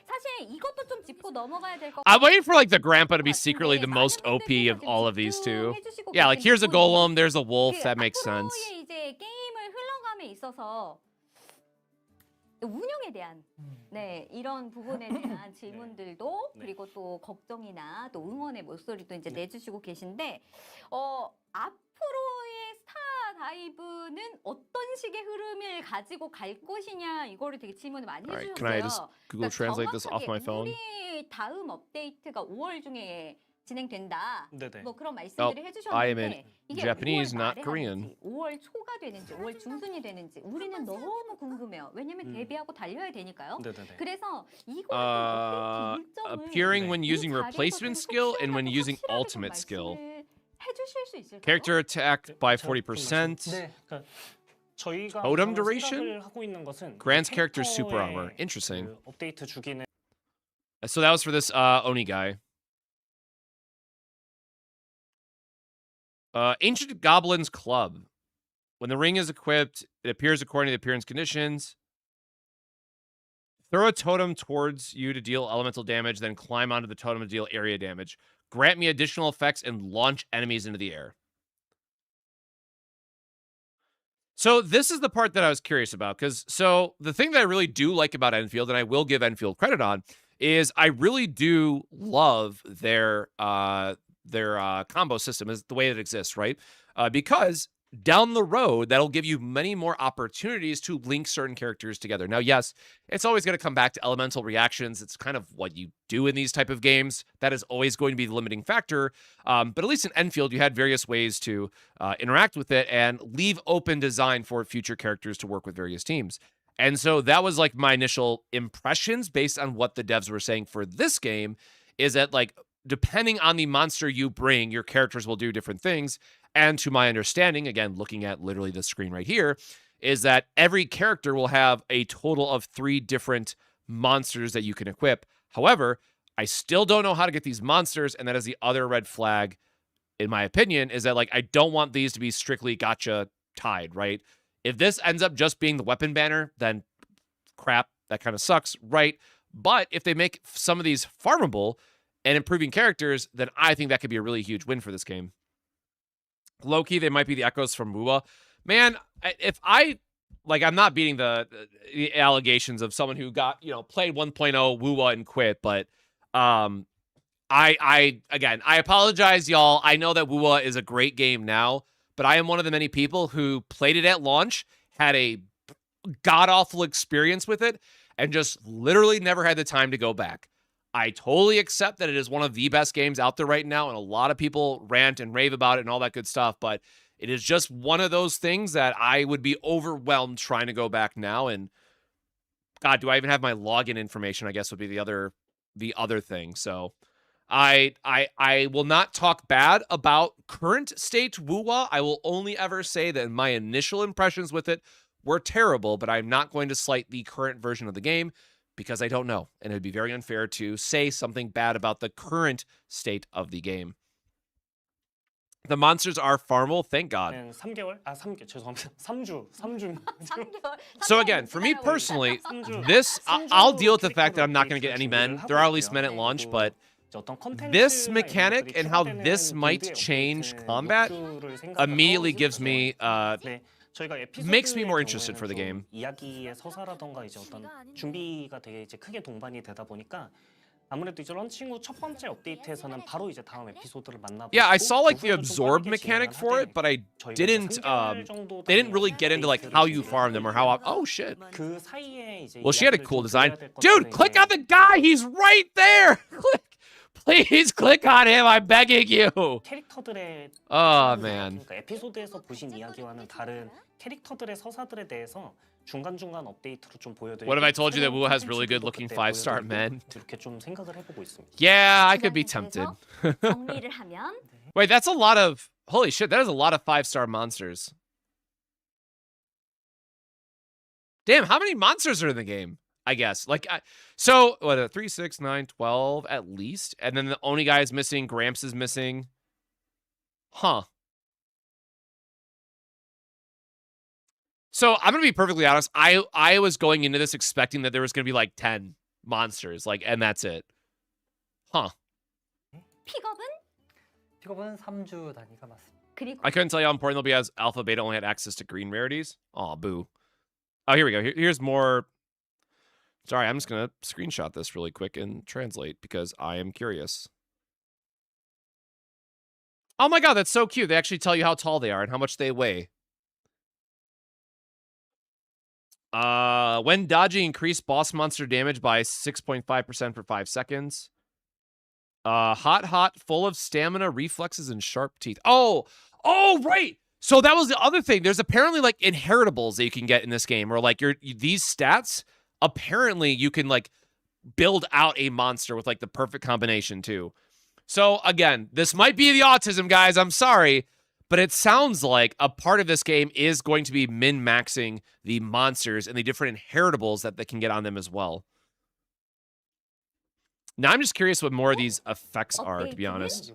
사실 이것도 좀 짚고 넘어가야 될 것 I'm waiting for like the grandpa to be secretly the most OP of all of these two. Yeah, like here's a golem, there's a wolf. That makes sense. 앞으로의 이제 게임을 흘러감에 있어서 운영에 대한 이런 부분에 대한 질문들도 그리고 또 걱정이나 또 응원의 목소리도 이제 내주시고 계신데 앞으로의 스타 다이브는 어떤 식의 흐름을 가지고 갈 것이냐 이거를 되게 질문을 많이 Alright, can I just 해주셨어요. Google Translate this off my phone? 우리 다음 업데이트가 5월 중에 진행된다. 네네. 뭐 그런 말씀들을 I am in 해주셨는데 이게 Japanese, 5월 not 말에 Korean. 하는지 5월 초가 되는지 5월 중순이 되는지 우리는 너무 궁금해요. 왜냐면 데뷔하고 달려야 되니까요. 네네네. 그래서 이거 appearing when using replacement skill and when using ultimate skill. Character attack by 40%. 네. 그러니까 저희가 Totem 지금 duration? 생각을 하고 있는 것은 Grants character super 캐릭터의 armor. Interesting. 그 업데이트 주기는 So that was for this Oni guy. Ancient Goblins Club. When the ring is equipped, it appears according to the appearance conditions. Throw a totem towards you to deal elemental damage, then climb onto the totem to deal area damage. Grant me additional effects and launch enemies into the air. So this is the part that I was curious about, because the thing that I really do like about Enfield, and I will give Enfield credit on, is I really do love their combo system, is the way it exists, right? Because down the road, that'll give you many more opportunities to link certain characters together. Now, yes, it's always going to come back to elemental reactions. It's kind of what you do in these type of games. That is always going to be the limiting factor. But at least in Enfield, you had various ways to interact with it and leave open design for future characters to work with various teams. And so that was like my initial impressions based on what the devs were saying for this game, is that like, depending on the monster you bring, your characters will do different things. And to my understanding, again, looking at literally the screen right here, is that every character will have a total of 3 different monsters that you can equip. However, I still don't know how to get these monsters, and that is the other red flag, in my opinion, is that like I don't want these to be strictly gacha tied, right? If this ends up just being the weapon banner, then crap, that kind of sucks, right? But if they make some of these farmable and improving characters, then I think that could be a really huge win for this game. Low-key, they might be the echoes from Mua. Man, if I... Like, I'm not beating the allegations of someone who got, played 1.0 Wua and quit, but again, I apologize, y'all. I know that Wua is a great game now, but I am one of the many people who played it at launch, had a god-awful experience with it, and just literally never had the time to go back. I totally accept that it is one of the best games out there right now, and a lot of people rant and rave about it and all that good stuff, but it is just one of those things that I would be overwhelmed trying to go back now. And God, do I even have my login information? I guess would be the other thing. So I will not talk bad about current state Wua. I will only ever say that my initial impressions with it were terrible, but I'm not going to slight the current version of the game because I don't know. And it would be very unfair to say something bad about the current state of the game. The monsters are farmable, thank God. 3개월? 3개 죄송합니다. 3주. 3개월. So again, for me personally, this I'll deal with the fact that I'm not going to get any men. There are at least men at launch, but this mechanic and how this might change combat immediately gives me makes me more interested for the game. 이야기의 서사라던가 이제 어떤 준비가 되게 이제 크게 동반이 되다 보니까 아무래도 이제 런칭 후 첫 번째 업데이트에서는 바로 이제 다음 에피소드를 만나보고 Yeah, I saw like the absorb mechanic for it, but I didn't they didn't really get into like how you farm them or how oh shit. 그 사이에 이제 Well, she had a cool design. Dude, click on the guy. He's right there. Click. Please click on him. I'm begging you. 캐릭터들의 Oh, man. 그러니까 에피소드에서 보신 이야기와는 다른 캐릭터들의 서사들에 대해서 중간중간 업데이트로 좀 보여드리고 What if I told you that Wu has really good looking 5-star men? 이렇게 좀 생각을 해보고 있습니다. Yeah, I could be tempted. 정리를 하면 Wait, that's a lot of holy shit, that is a lot of 5-star monsters. Damn, how many monsters are in the game? I guess. Like so what 3, 6, 9, 12 at least. And then the Oni guy is missing, Gramps is missing. Huh. So I'm gonna be perfectly honest. I was going into this expecting that there was gonna be like 10 monsters, like, and that's it. Huh. 픽업은 3주 단위가 맞습니다. 그리고 I couldn't tell you how important they'll be as Alpha Beta only had access to green rarities. Aw, boo. Oh, here we go. Here's more. Sorry, I'm just gonna screenshot this really quick and translate because I am curious. Oh my god, that's so cute. They actually tell you how tall they are and how much they weigh. When dodging, increase boss monster damage by 6.5% for 5 seconds. Hot, full of stamina, reflexes, and sharp teeth. Oh, right. So that was the other thing. There's apparently like inheritables that you can get in this game, or like these stats. Apparently, you can like build out a monster with like the perfect combination too. So again, this might be the autism, guys. I'm sorry. But it sounds like a part of this game is going to be min-maxing the monsters and the different inheritables that they can get on them as well. Now I'm just curious what more of these effects are, to be honest.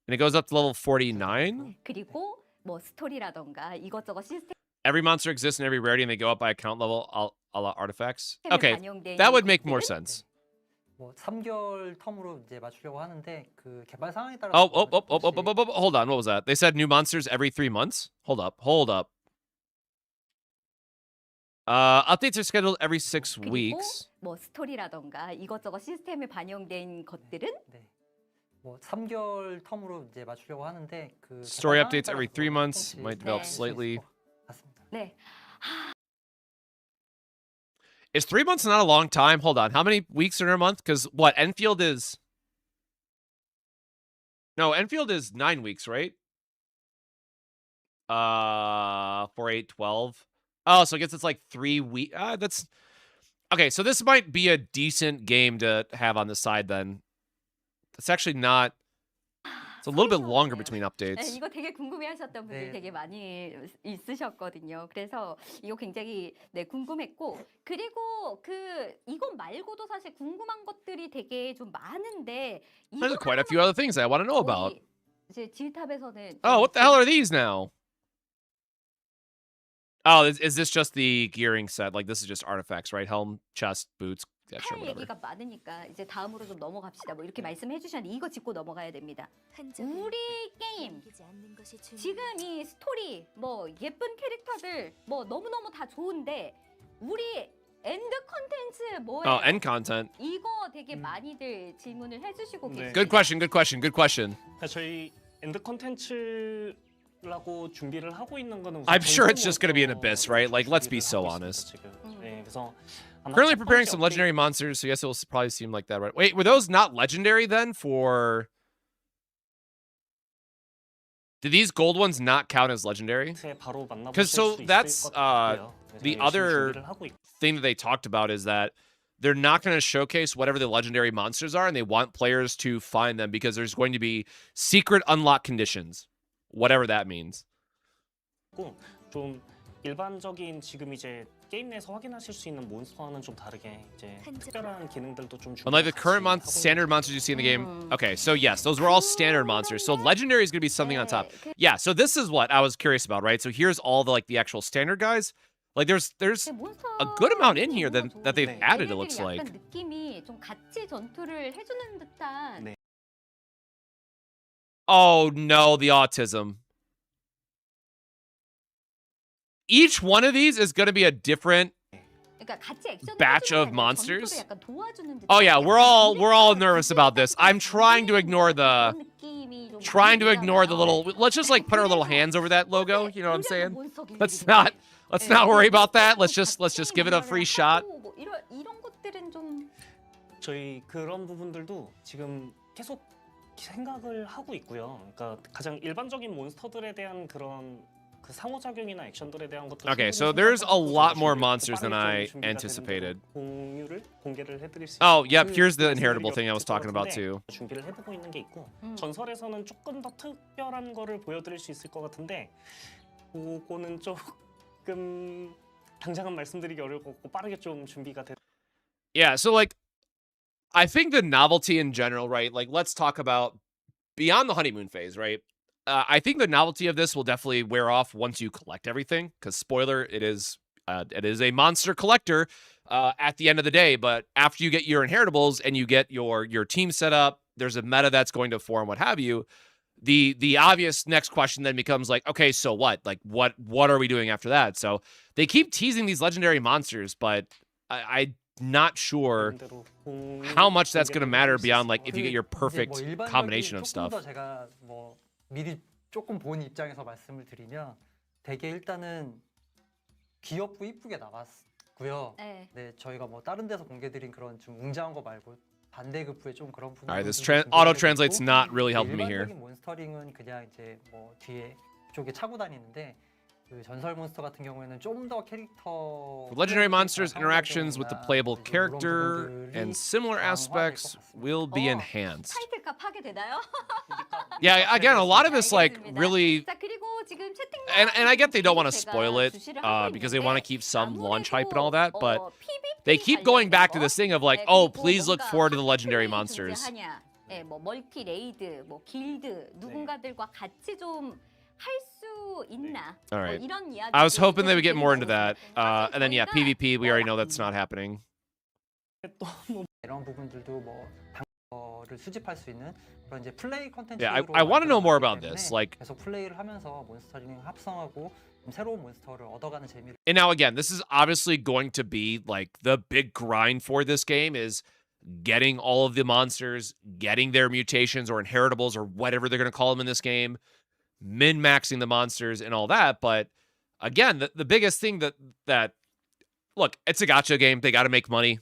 And it goes up to level 49. 그리고 뭐 스토리라던가 이것저것 시스템 Every monster exists in every rarity and they go up by account level a la artifacts. Okay, that would make more sense. 뭐 3개월 텀으로 이제 맞추려고 하는데 그 개발 상황에 따라 Hold on, what was that? They said new monsters every 3 months? Hold up. Updates are scheduled every 6 weeks. 뭐 스토리라던가 이것저것 시스템에 반영된 것들은 네. 뭐 3개월 텀으로 이제 맞추려고 하는데 그 Story updates every 3 months, might develop slightly. 맞습니다. 네. Is 3 months not a long time? Hold on. How many weeks are in a month? Because what? Enfield is... No, Enfield is 9 weeks, right? 4, 8, 12. Oh, so I guess it's like 3 weeks. That's... Okay, so this might be a decent game to have on the side then. It's actually not... It's a little bit longer between updates. 이거 되게 궁금해하셨던 분들이 네. 되게 많이 있으셨거든요. 그래서 이거 굉장히 궁금했고 그리고 이것 말고도 사실 궁금한 것들이 되게 좀 많은데 There's quite a few other things I want to know about. 이제 지탑에서는 Oh, what the hell are these now? Oh, is this just the gearing set? Like, this is just artifacts, right? Helm, chest, boots, Yeah, sure, 할 whatever. 얘기가 많으니까 이제 다음으로 좀 넘어갑시다. 뭐 이렇게 말씀해 주셨는데 이거 짚고 넘어가야 됩니다. 우리 게임 지금 이 스토리 뭐 예쁜 캐릭터들 뭐 너무너무 다 좋은데 우리 엔드 컨텐츠 뭐예요? Oh, end content. 이거 되게 많이들 질문을 해주시고 네. 계십니다. Good question. Good question. Good question. 저희 엔드 컨텐츠라고 준비를 하고 있는 거는 I'm sure it's just gonna be an abyss, right? Like, let's be so honest. 네, 그래서 아마 Currently 첫 preparing 번째 some legendary monsters, so yes, it will probably seem like that, right? Wait, were those not legendary then? Did these gold ones not count as legendary? 업데이트에 바로 만나보실 'Cause so 수 있을 that's, 것 같고요. 그래서 the 열심히 other 준비를 하고 있고. Thing that they talked about is that they're not going to showcase whatever the legendary monsters are, and they want players to find them because there's going to be secret unlock conditions, whatever that means. 좀 일반적인 지금 이제 게임 내에서 확인하실 수 있는 몬스터와는 좀 다르게 이제 특별한 기능들도 좀 Unlike the current standard monsters you see in the game. Okay, so yes, those were all standard monsters. So legendary is going to be something on top. Yeah, so this is what I was curious about, right? So here's all the the actual standard guys. Like there's a good amount in here that they've added. It looks like. 약간 느낌이 좀 같이 전투를 해주는 듯한. 네. Oh no, the autism. Each one of these is going to be a different batch of monsters. Oh yeah, we're all nervous about this. I'm trying to ignore the little. Let's just like put our little hands over that logo. You know what I'm saying? Let's not worry about that. Let's just give it a free shot. 이런 것들은 좀. 저희 그런 부분들도 지금 계속 생각을 하고 있고요. 그러니까 가장 일반적인 몬스터들에 대한 그런 그 상호작용이나 액션들에 대한 것도. Okay, so there's a lot more monsters than I anticipated. 공유를 공개를 해드릴 수. Oh, yep. Here's the inheritable thing I was talking about too. 준비를 해보고 있는 게 있고 전설에서는 조금 더 특별한 거를 보여드릴 수 있을 것 같은데 그거는 조금 당장은 말씀드리기 어려울 것 같고 빠르게 좀 준비가 돼. Yeah, so like, I think the novelty in general, right? Like, let's talk about beyond the honeymoon phase, right? I think the novelty of this will definitely wear off once you collect everything. Because spoiler, it is a monster collector at the end of the day. But after you get your inheritables and you get your team set up, there's a meta that's going to form, what have you. The obvious next question then becomes like, okay, so what? Like, what are we doing after that? So they keep teasing these legendary monsters, but I'm not sure how much that's going to matter beyond like if you get your perfect combination of stuff. 제가 뭐 미리 조금 본 입장에서 말씀을 드리면 되게 일단은 귀엽고 이쁘게 나왔고요. 네, 저희가 뭐 다른 데서 공개드린 그런 좀 웅장한 거 말고 반대급부의 좀 그런 부분. Alright, this auto translate's not really helping me here. 일반적인 몬스터링은 그냥 이제 뭐 뒤에 쪽에 차고 다니는데 그 전설 몬스터 같은 경우에는 좀 더 캐릭터. Legendary monsters' interactions with the playable character and similar aspects will be enhanced. 타이틀값 하게 되나요? Yeah, again, a lot of this like really, 자, 그리고 지금 채팅 and I get they don't want to 제가 spoil it 주시를 하고 because they want to 있는데 keep some launch hype and 아무래도, all that, but PVP they keep going back to 관련된 this thing of like, 거, oh, 그리고 please look 뭔가 forward to the legendary 플레이 monsters. 존재하냐, 뭐 멀티 레이드, 뭐 길드 누군가들과 같이 좀 할 수 있나? All right. 이런 이야기. I was hoping they would get more into that, and then yeah, PvP, we already know that's not happening. 이런 부분들도 뭐 를 수집할 수 있는 그런 이제 플레이 컨텐츠. Yeah, I want to know more about this. Like, 계속 플레이를 하면서 몬스터링 합성하고 새로운 몬스터를 얻어가는 재미를. and now again, this is obviously going to be like the big grind for this game is getting all of the monsters, getting their mutations or inheritables or whatever they're going to call them in this game, min-maxing the monsters and all that. But again, the biggest thing that look, it's a gacha game. They got to make money.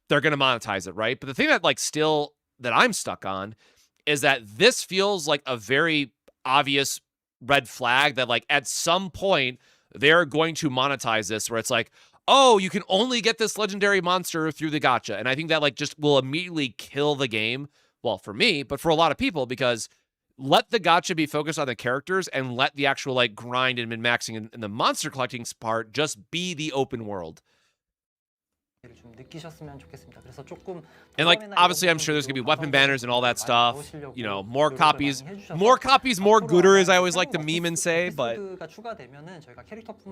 They're going to monetize it, right? But the thing that like still that I'm stuck on is that this feels like a very obvious red flag that like at some point they're going to monetize this where it's like, oh, you can only get this legendary monster through the gacha. And I think that like just will immediately kill the game. Well, for me, but for a lot of people, because let the gacha be focused on the characters and let the actual like grind and min-maxing and the monster collecting part just be the open world. 좀 느끼셨으면 좋겠습니다. 그래서 조금 And like obviously I'm sure there's gonna be weapon banners and all that stuff. You know, more copies, more gooder, as I always like to meme and say. But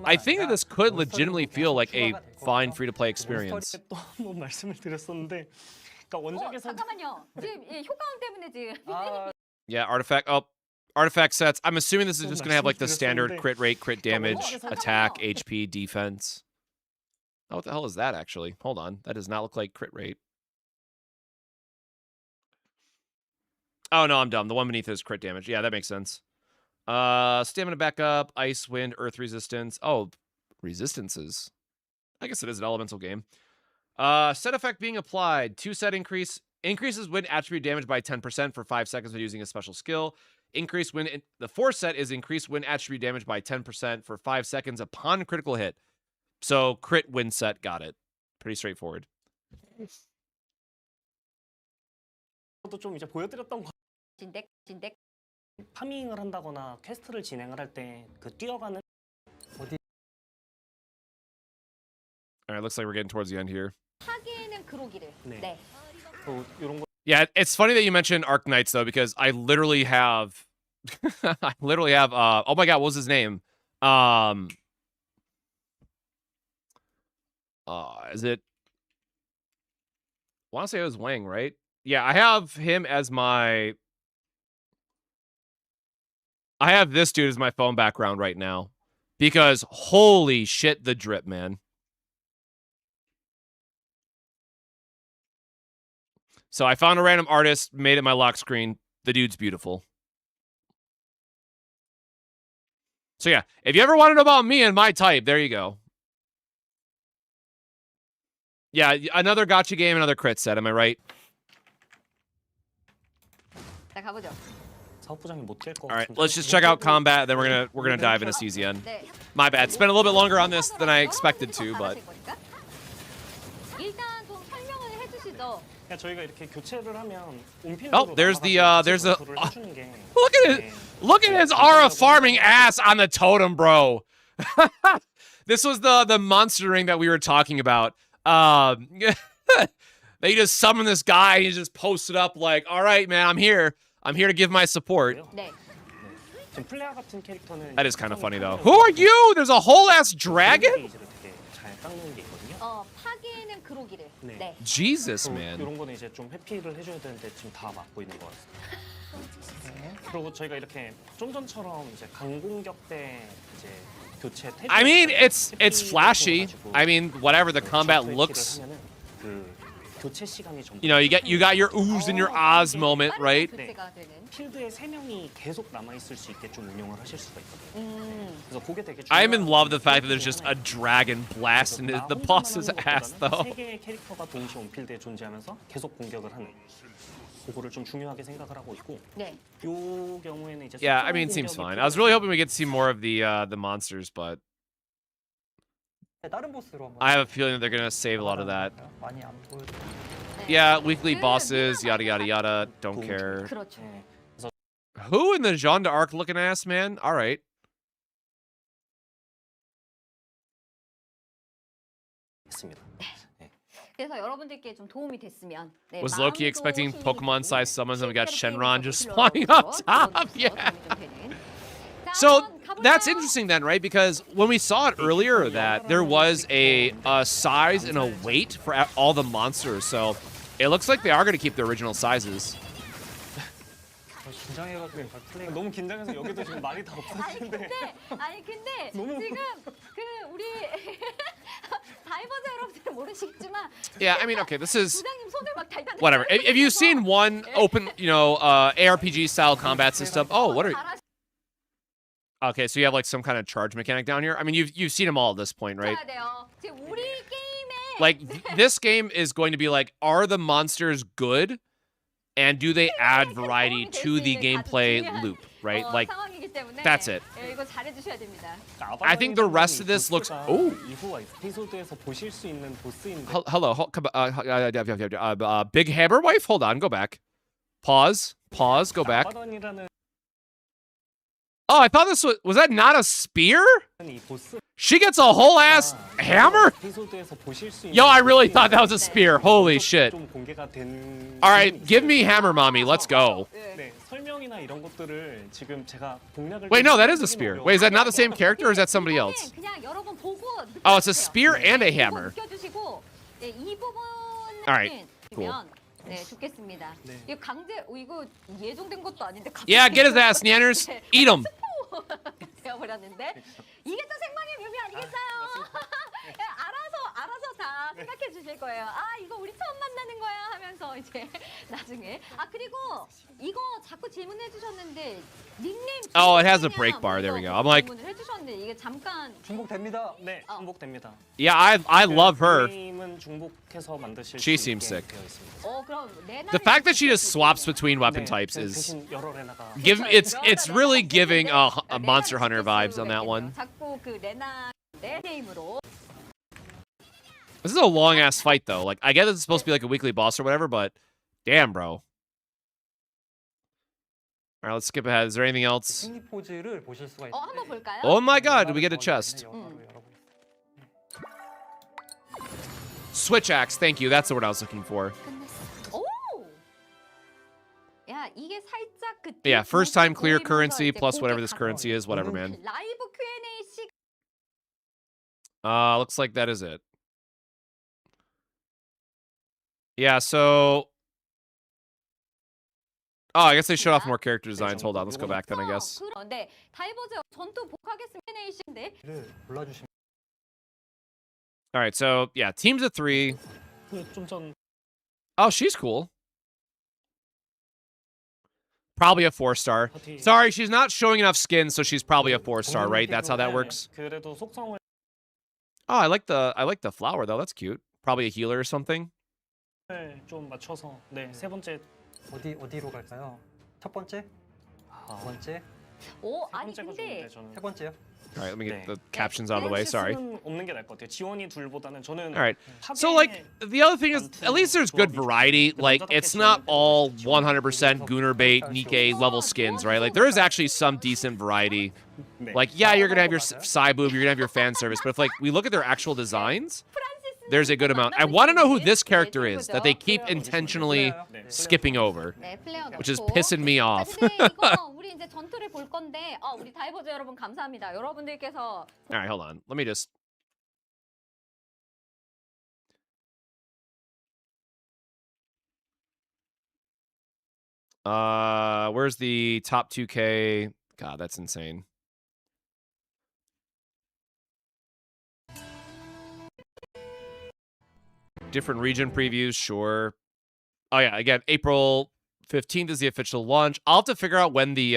I think that this could legitimately feel like a fine free-to-play experience. 또 한번 말씀을 드렸었는데, 그러니까 원작에서 잠깐만요. 지금 효과음 때문에 지금. Yeah, artifact sets. I'm assuming this is just gonna have like the standard crit rate, crit damage, attack, HP, defense. Oh, what the hell is that actually? Hold on. That does not look like crit rate. Oh, no, I'm dumb. The one beneath is crit damage. Yeah, that makes sense. Stamina backup, ice, wind, earth resistance. Oh, resistances. I guess it is an elemental game. Set effect being applied. 2 set increase. Increases wind attribute damage by 10% for 5 seconds when using a special skill. Increase wind. The 4th set is increased wind attribute damage by 10% for 5 seconds upon critical hit. So crit win set, got it. Pretty straightforward. 저도 좀 이제 보여드렸던 거. 진덱. 파밍을 한다거나 퀘스트를 진행을 할 때 그 뛰어가는. All right, looks like we're getting towards the end here. 파괴는 그로기를. 네. 또 이런 거. Yeah, it's funny that you mentioned Arc Knights though, because I literally have, oh my god, what was his name? Is it? I want to say it was Wang, right? Yeah, I have him as my. I have this dude as my phone background right now, because holy shit, the drip, man. So I found a random artist, made it my lock screen. The dude's beautiful. So yeah, if you ever want to know about me and my type, there you go. Yeah, another gotcha game, another crit set. Am I right? 자, 가보죠. 사업부장이 못 깰 것 같은데. All right, let's just check out combat. Then we're gonna dive into CZN. 네. My bad. Spent a little bit longer on this than I expected to, but 일단 좀 설명을 해주시죠. 그냥 저희가 이렇게 교체를 하면 Oh, there's a 해주는 게. look at his aura farming ass on the totem, bro. This was the monster ring that we were talking about. They just summon this guy and he just posted up like, all right, man, I'm here to give my support. 네. 지금 플레이어 같은 캐릭터는 That is kind of funny though. Who are you? There's a whole ass dragon? 게이지를 되게 잘 깎는 게 있거든요. 파괴는 그로기를. 네. 네. Jesus, man. 이런 거는 이제 좀 회피를 해줘야 되는데 지금 다 막고 있는 것 같습니다. 그리고 저희가 이렇게 좀 전처럼 이제 강공격 때 이제 교체. I mean, it's flashy. I mean, whatever the combat looks. 교체 시간이 좀. You know, you got your oohs and your ahs moment, right? 네. 필드에 3명이 계속 남아 있을 수 있게 좀 운영을 하실 수가 있거든요. 그래서 그게 되게 I'm in love with the fact that there's just a dragon blasting the boss's ass, though. 3개의 캐릭터가 동시에 온 필드에 존재하면서 계속 공격을 하는. 그거를 좀 중요하게 생각을 하고 있고. 네. 요 경우에는 이제. Yeah, I mean, it seems fine. I was really hoping we get to see more of the monsters, but I have a feeling that they're gonna save a lot of that. Yeah, weekly bosses, yada yada yada. Don't care. 그렇죠. Who in the Jean d'Arc looking ass, man? All right. 있습니다. 그래서 여러분들께 좀 도움이 됐으면. 네, Was Loki expecting 마음도 Pokemon-sized summons and we got 실제로 Shenron just 게임에서 flying 불러 up top? 들어오는 Yeah. 도움이 좀 되는. 자, So 한번 가볼까요? that's interesting then, right? Because when we saw it earlier, that there was a size and a weight for all the monsters. So it looks like they are going to keep the original sizes. 너무 긴장해서 여기도 지금 말이 다 없어지는데. 아니 근데 지금 그 우리 다이버즈 여러분들 모르시겠지만. Yeah, I mean, okay, this is 부장님 손을 막 달달. whatever. If you've seen one open, ARPG style combat system, oh, what are? Okay, so you have like some kind of charge mechanic down here. I mean, you've seen them all at this point, right? 지금 우리 게임에. Like this game is going to be like, are the monsters good? And do they add variety to the gameplay loop, right? Like, that's it. 이거 잘해주셔야 됩니다. I think the rest of this looks. Oh. 이후 에피소드에서 보실 수 있는 보스인데. Hello. Big Hammer Wife? Hold on. Go back. Pause. Go back. Oh, I thought this was that not a spear? 이 보스 She gets a whole ass hammer? 에피소드에서 보실 수 있는 Yo, I really thought that was a spear. Holy shit. 좀 공개가 된 All right, give me hammer, mommy. Let's go. 네, 설명이나 이런 것들을 지금 제가 공략을 Wait, no, that is a spear. Wait, is that not the same character or is that somebody else? 그냥 여러분 보고 Oh, it's a spear and a hammer. 느껴주시고 네, 이 부분은 Alright, cool. 네, 좋겠습니다. 네. 이거 강제 이거 예정된 것도 아닌데 갑자기 Yeah, get his ass, Nanners. Eat him. 되어버렸는데 이게 또 생방의 묘미 아니겠어요? 알아서 다 생각해 주실 거예요. 아 이거 우리 처음 만나는 거야 하면서 이제 나중에 그리고 이거 자꾸 질문해 주셨는데 닉네임 Oh, it has a break bar. There we go. I'm like, 질문을 해주셨는데 이게 잠깐 중복됩니다. 네, 중복됩니다. yeah, I love her. 게임은 중복해서 만드실 She 수 seems 있게 sick. 되어 있습니다. 그럼 레나 The fact that she just swaps between weapon 네, types is 대신 여러 레나가 it's really giving a Monster Hunter vibes on that one. 자꾸 그 레나 내 게임으로 This is a long ass fight though. Like I get it's supposed to be like a weekly boss or whatever, but damn, bro. All right, let's skip ahead. Is there anything else? 승리 포즈를 보실 수가 있는데. 한번 볼까요? Oh my god, did we get a chest? Switch axe, thank you. That's the word I was looking for. 오! 야, 이게 살짝 그 Yeah, first time clear 보이면서 currency 이제 plus whatever 고개 this 가까워요. currency is, whatever, man. 라이브 Q&A 시 Looks like that is it. Yeah, so oh, I guess they showed off more character designs. Hold on, let's go back then, I guess. 그런데 다이버즈 전투 복하겠습니다. Q&A 시인데 를 골라주시면 All right, so yeah, teams of 3. 좀전 Oh, she's cool. Probably a 4-star. Sorry, she's not showing enough skin, so she's probably a 4-star, right? That's how that works. 그래도 속성을 Oh, I like the flower though. That's cute. Probably a healer or something. 좀 맞춰서 네, 세 번째 어디로 갈까요? 첫 번째, 두 번째, 오, 세 아니 번째가 근데 좋은데 저는 세 번째요. All right, let me get 네. the captions out of the way. Sorry. 없는 게 나을 것 같아요. 지원이 둘보다는 저는 All right. 파괴 So like the other thing is at least there's good variety. Like it's not all 100% Gunnar bait, Nikkei level skins, right? Like there is actually some decent variety. 네. Like yeah, you're gonna have your side boob, you're gonna have your fan service, but if like we look at their actual designs, there's a good amount. I want to know who this character is that they keep intentionally skipping over, 네, 플레이어가 which is 없고. pissing me off. 근데 이거 우리 이제 전투를 볼 건데 우리 다이버즈 여러분 감사합니다. 여러분들께서 All right, hold on. Let me just. Where's the top 2K? God, that's insane. Different region previews, sure. Oh yeah, again, April 15th is the official launch. I'll have to figure out when the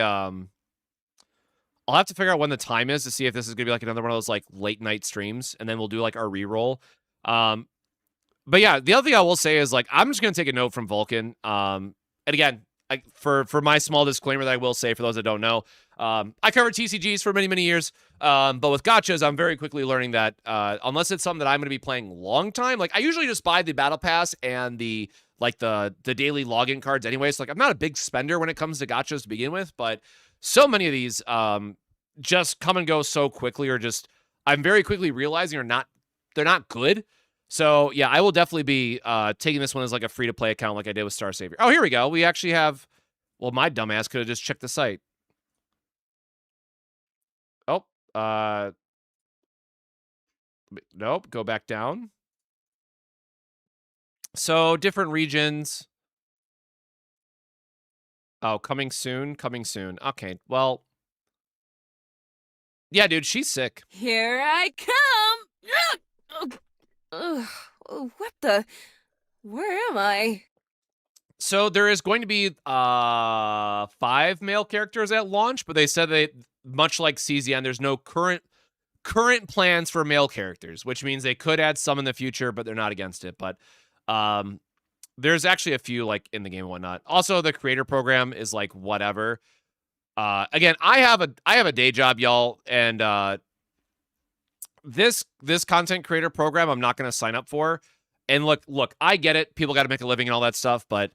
time is to see if this is gonna be like another one of those like late night streams, and then we'll do like our reroll. But yeah, the other thing I will say is like I'm just gonna take a note from Vulcan. And again, for my small disclaimer that I will say for those that don't know, I covered TCGs for many years. But with gachas, I'm very quickly learning that unless it's something that I'm gonna be playing long time, like I usually just buy the battle pass and the daily login cards anyway. So like I'm not a big spender when it comes to gachas to begin with, but so many of these just come and go so quickly, or just I'm very quickly realizing they're not good. So yeah, I will definitely be taking this one as like a free to play account, like I did with Star Savior. Oh, here we go. We actually have. Well, my dumbass could have just checked the site. Oh, nope. Go back down. So different regions. Oh, coming soon. Coming soon. Okay. Well. Yeah, dude, she's sick. Here I come! What the? Where am I? So there is going to be 5 male characters at launch, but they said that much like CZN, there's no current plans for male characters, which means they could add some in the future, but they're not against it. But there's actually a few like in the game and whatnot. Also, the creator program is like whatever. Again, I have a day job, y'all, and this content creator program I'm not going to sign up for. And look, I get it. People got to make a living and all that stuff, but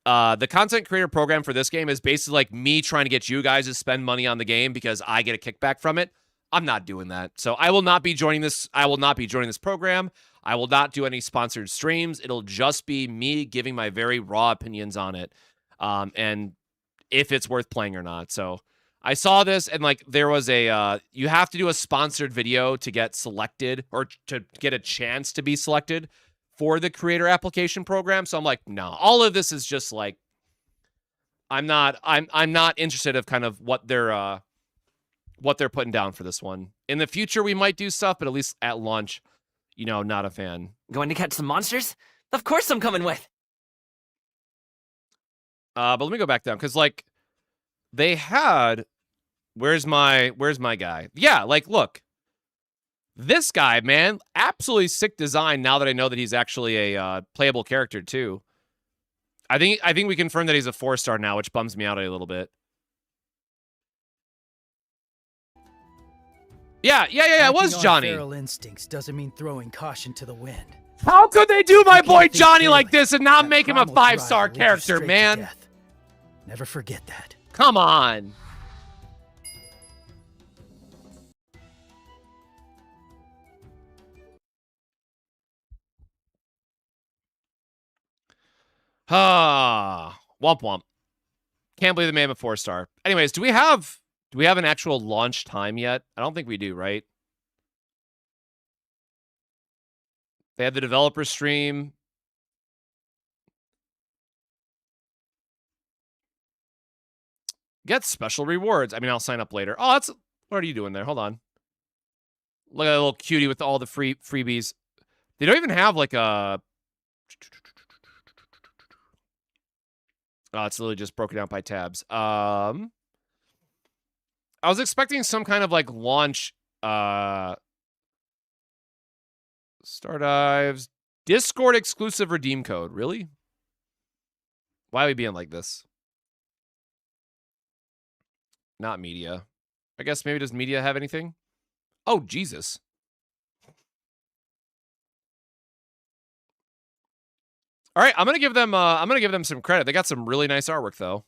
the content creator program for this game is basically like me trying to get you guys to spend money on the game because I get a kickback from it. I'm not doing that. So I will not be joining this. I will not be joining this program. I will not do any sponsored streams. It'll just be me giving my very raw opinions on it. And if it's worth playing or not. So I saw this and like there was a, you have to do a sponsored video to get selected or to get a chance to be selected for the creator application program. So I'm like, no, all of this is just like, I'm not interested of kind of what they're putting down for this one. In the future, we might do stuff, but at least at launch, you know, not a fan. Going to catch some monsters? Of course I'm coming with. But let me go back down because like they had, where's my guy? Yeah, like look, this guy, man, absolutely sick design. Now that I know that he's actually a playable character too. I think we confirmed that he's a 4-star now, which bums me out a little bit. Yeah, it was Johnny. Feral instincts doesn't mean throwing caution to the wind. How could they do my boy Johnny feel like it. this and not That make him a primal drive 5-star will lead you character, straight to man? death. Never forget that. Come on. Ah, womp womp. Can't believe they made him a 4-star. Anyways, do we have an actual launch time yet? I don't think we do, right? They had the developer stream. Get special rewards. I mean, I'll sign up later. Oh, that's what are you doing there? Hold on. Look at that little cutie with all the freebies. They don't even have like a. Oh, it's literally just broken out by tabs. I was expecting some kind of like launch. Star Dives. Discord exclusive redeem code. Really? Why are we being like this? Not media. I guess maybe does media have anything? Oh, Jesus. All right, I'm gonna give them some credit. They got some really nice artwork though.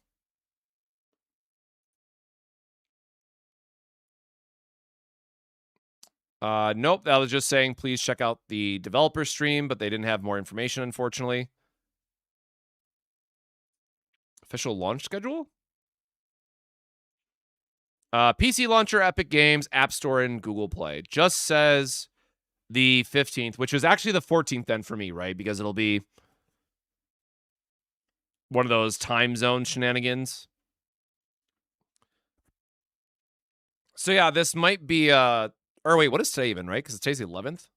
Nope, that was just saying please check out the developer stream, but they didn't have more information, unfortunately. Official launch schedule? PC launcher, Epic Games, App Store, and Google Play. Just says the 15th, which is actually the 14th then for me, right? Because it'll be one of those time zone shenanigans. So yeah, this might be or wait, what is today even, right? Because today's the 11th.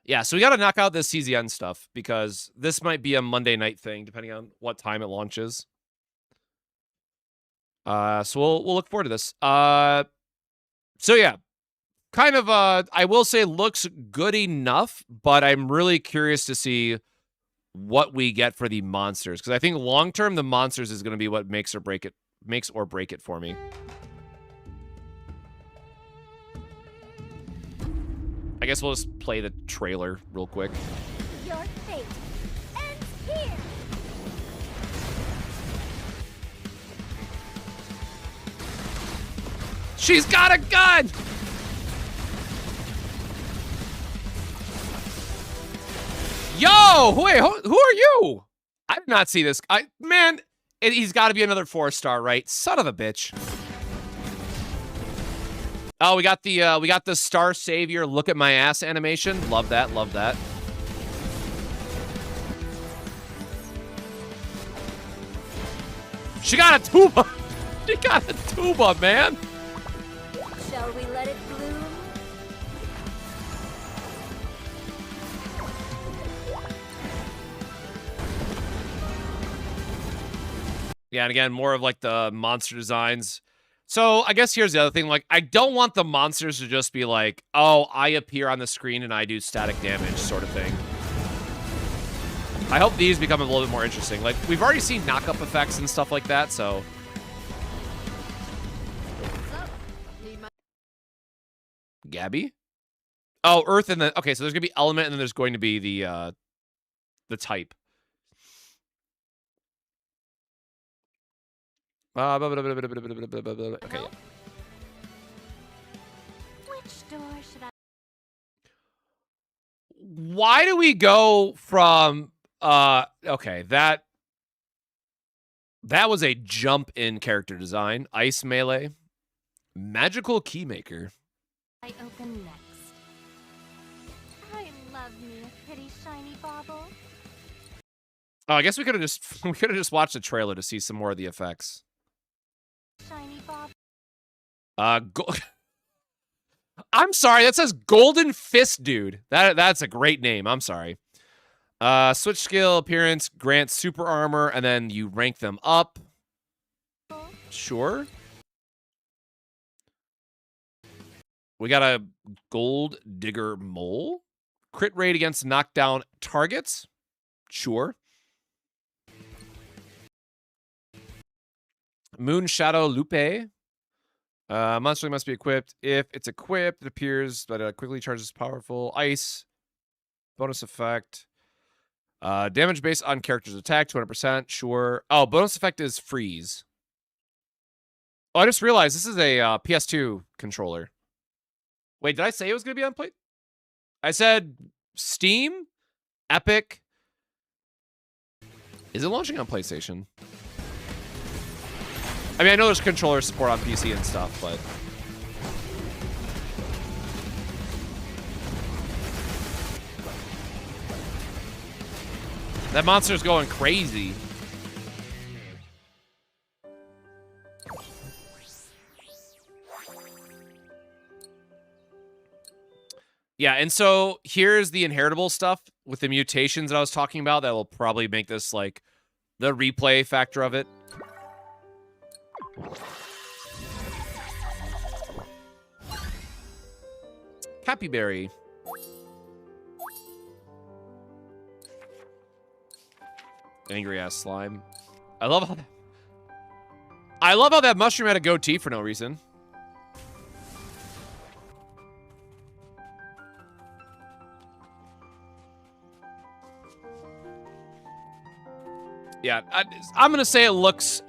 Yeah, so we got to knock out this CZN stuff because this might be a Monday night thing, depending on what time it launches. So we'll look forward to this. So yeah, kind of I will say looks good enough, but I'm really curious to see what we get for the monsters because I think long term the monsters is going to be what makes or break it for me. I guess we'll just play the trailer real quick. Your fate ends here. She's got a gun! Yo! Wait, who are you? I did not see this. Man, he's got to be another 4-star, right? Son of a bitch. Oh, we got the Star Savior look at my ass animation. Love that, love that. She got a tuba. She got a tuba, man. Shall we let it bloom? Yeah, and again, more of like the monster designs. So I guess here's the other thing. Like, I don't want the monsters to just be like, oh, I appear on the screen and I do static damage sort of thing. I hope these become a little bit more interesting. Like, we've already seen knock-up effects and stuff like that, so. Gabby? Oh, Earth and then, okay, so there's going to be element and then there's going to be the type. Okay, yeah. Which door should I? Why do we go from okay, that was a jump in character design. Ice melee. Magical keymaker. I open next. I love me a pretty shiny bauble. Oh, I guess we could have just watched the trailer to see some more of the effects. Shiny bauble. I'm sorry, that says Golden Fist Dude. That's a great name. I'm sorry. Switch skill, appearance, grants super armor, and then you rank them up. Sure. We got a Gold Digger Mole. Crit rate against knockdown targets. Sure. Moon Shadow Lupe. Monster must be equipped. If it's equipped, it appears that it quickly charges powerful. Ice. Bonus effect. Damage based on character's attack, 200%. Sure. Oh, bonus effect is freeze. Oh, I just realized this is a PS2 controller. Wait, did I say it was going to be on play? I said Steam, Epic. Is it launching on PlayStation? I mean, I know there's controller support on PC and stuff, but... That monster's going crazy. Yeah, and so here's the inheritable stuff with the mutations that I was talking about that will probably make this, like, the replay factor of it. Capyberry. Angry ass slime. I love how that mushroom had a goatee for no reason. Yeah, I'm gonna say it looks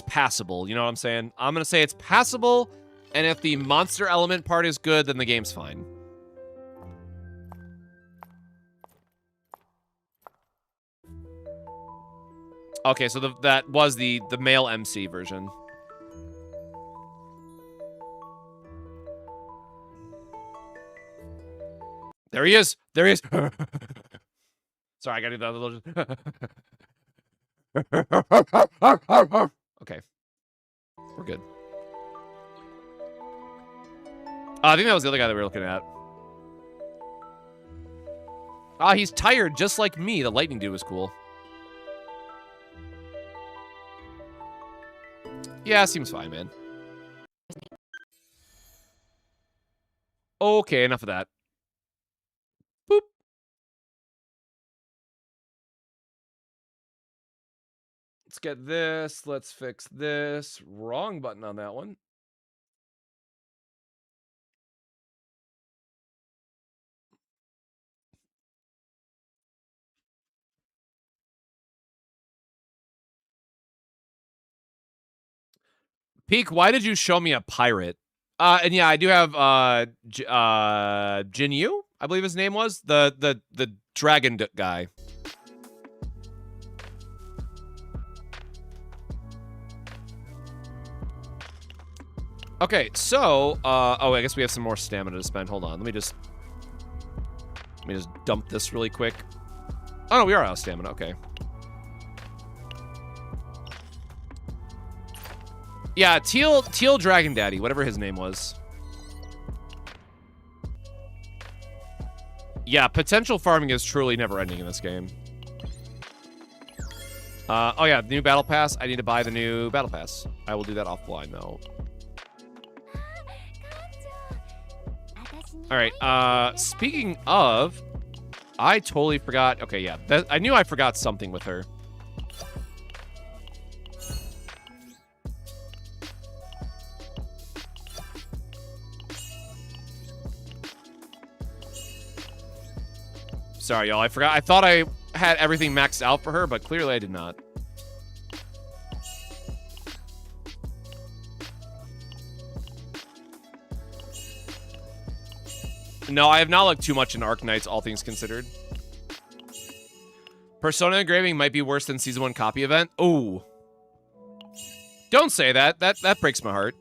passable. You know what I'm saying? I'm gonna say it's passable, and if the monster element part is good, then the game's fine. Okay, so that was the male MC version. There he is. There he is. Sorry, I gotta do that little. Okay. We're good. I think that was the other guy that we were looking at. Ah, he's tired just like me. The lightning dude was cool. Yeah, seems fine, man. Okay, enough of that. Boop. Let's get this. Let's fix this. Wrong button on that one. Peak, why did you show me a pirate? And yeah, I do have Jinyu, I believe his name was. The dragon guy. Okay, so oh, I guess we have some more stamina to spend. Hold on. Let me just dump this really quick. Oh no, we are out of stamina. Okay. Yeah, Teal Dragon Daddy, whatever his name was. Yeah, potential farming is truly never ending in this game. Oh yeah, the new battle pass. I need to buy the new battle pass. I will do that offline though. All right. Speaking of, I totally forgot. Okay, yeah, I knew I forgot something with her. Sorry, y'all. I forgot. I thought I had everything maxed out for her, but clearly I did not. No, I have not looked too much in Arknights, all things considered. Persona engraving might be worse than Season 1 copy event. Ooh. Don't say that. That breaks my heart.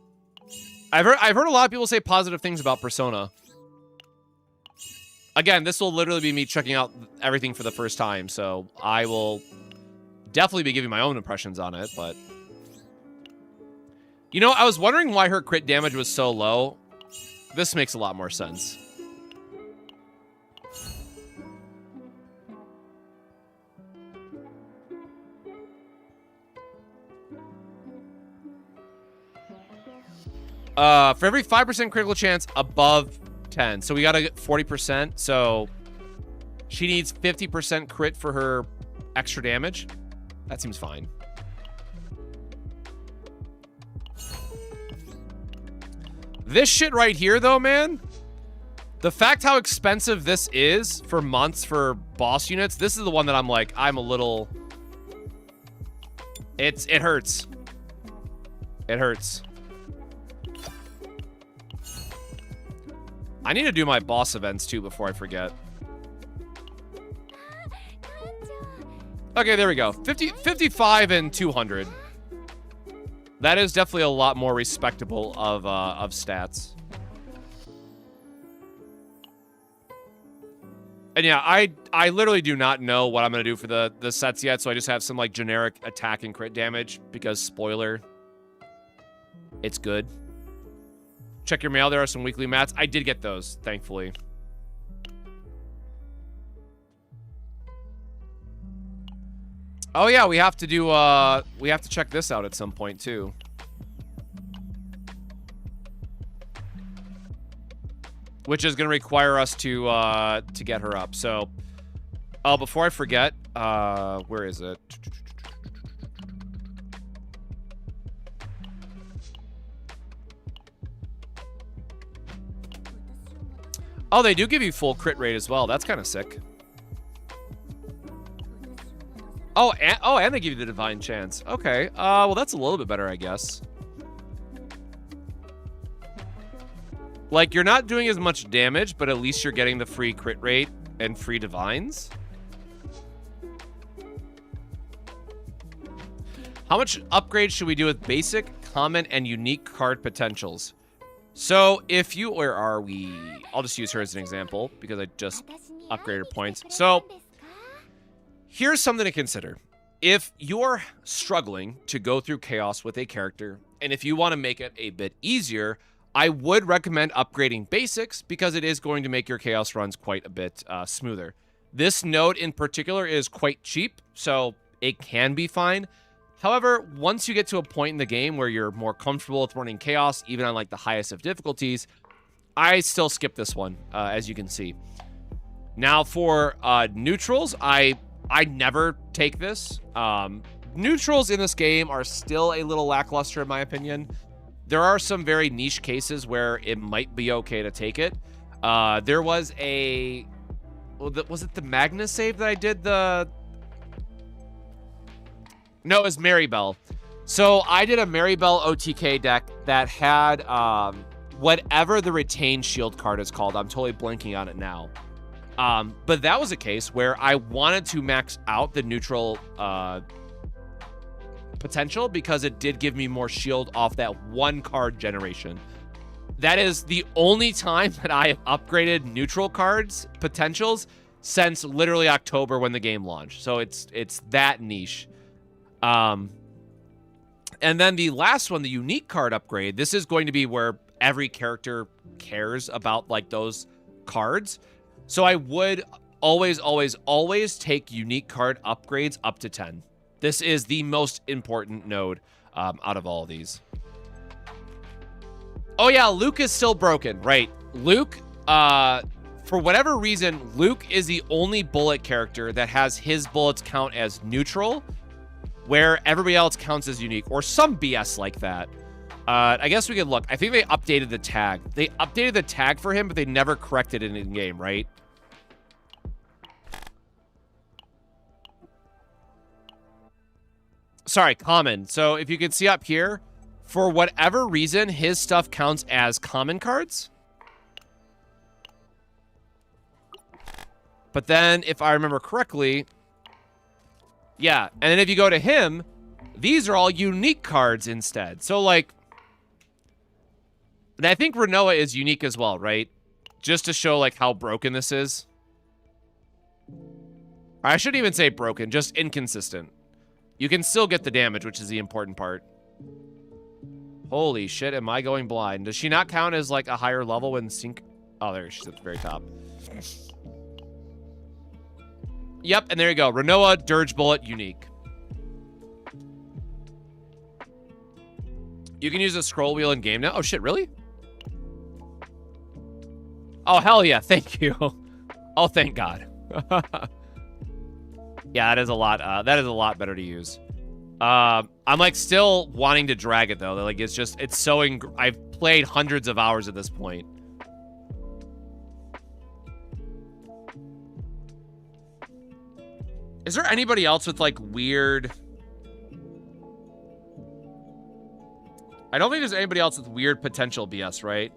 I've heard a lot of people say positive things about Persona. Again, this will literally be me checking out everything for the first time, so I will definitely be giving my own impressions on it, but... You know, I was wondering why her crit damage was so low. This makes a lot more sense. For every 5% critical chance above 10. So we gotta get 40%. So she needs 50% crit for her extra damage. That seems fine. This shit right here, though, man. The fact how expensive this is for months for boss units, this is the one that I'm like, I'm a little... It hurts. It hurts. I need to do my boss events, too, before I forget. Okay, there we go. 55 and 200. That is definitely a lot more respectable of stats. And yeah, I literally do not know what I'm going to do for the sets yet, so I just have some, like, generic attack and crit damage, because, spoiler, it's good. Check your mail, there are some weekly mats. I did get those, thankfully. Oh yeah, we have to do, we have to check this out at some point, too. Which is gonna require us to get her up, so... Oh, before I forget, where is it? Oh, they do give you full crit rate as well. That's kind of sick. Oh, and they give you the divine chance. Okay. Well, that's a little bit better, I guess. Like, you're not doing as much damage, but at least you're getting the free crit rate and free divines. How much upgrades should we do with basic, common, and unique card potentials? So, if you... Where are we? I'll just use her as an example, because I just upgraded points. So, here's something to consider. If you're struggling to go through chaos with a character, and if you want to make it a bit easier, I would recommend upgrading basics, because it is going to make your chaos runs quite a bit smoother. This node in particular is quite cheap, so it can be fine. However, once you get to a point in the game where you're more comfortable with running chaos, even on like the highest of difficulties, I still skip this one, as you can see. Now for neutrals, I never take this. Neutrals in this game are still a little lackluster in my opinion. There are some very niche cases where it might be okay to take it. There was a... Was it the Magnus save that I did the... No, it was Maribel. So I did a Maribel OTK deck that had whatever the Retained Shield card is called. I'm totally blanking on it now. But that was a case where I wanted to max out the neutral potential because it did give me more shield off that one card generation. That is the only time that I have upgraded neutral cards potentials since literally October when the game launched. So it's that niche. And then the last one, the unique card upgrade, this is going to be where every character cares about like those cards. So I would always take unique card upgrades up to 10. This is the most important node out of all of these. Oh yeah, Luke is still broken, right? Luke, for whatever reason, Luke is the only bullet character that has his bullets count as neutral, where everybody else counts as unique, or some BS like that. I guess we could look. I think they updated the tag. They updated the tag for him, but they never corrected it in-game, right? Sorry, common. So if you can see up here, for whatever reason, his stuff counts as common cards. But then, if I remember correctly, yeah. And then if you go to him, these are all unique cards instead. So, like, and I think Renoa is unique as well, right? Just to show, like, how broken this is. I shouldn't even say broken, just inconsistent. You can still get the damage, which is the important part. Holy shit, am I going blind? Does she not count as, like, a higher level when sync... Oh, there, she's at the very top. Yep, and there you go. Renoa, Dirge Bullet, unique. You can use a scroll wheel in game now? Oh, shit, really? Oh, hell yeah, thank you. Oh, thank God. Yeah, that is a lot better to use. I'm, like, still wanting to drag it, though. Like, it's just, it's so... I've played hundreds of hours at this point. Is there anybody else with, like, weird... I don't think there's anybody else with weird potential BS, right?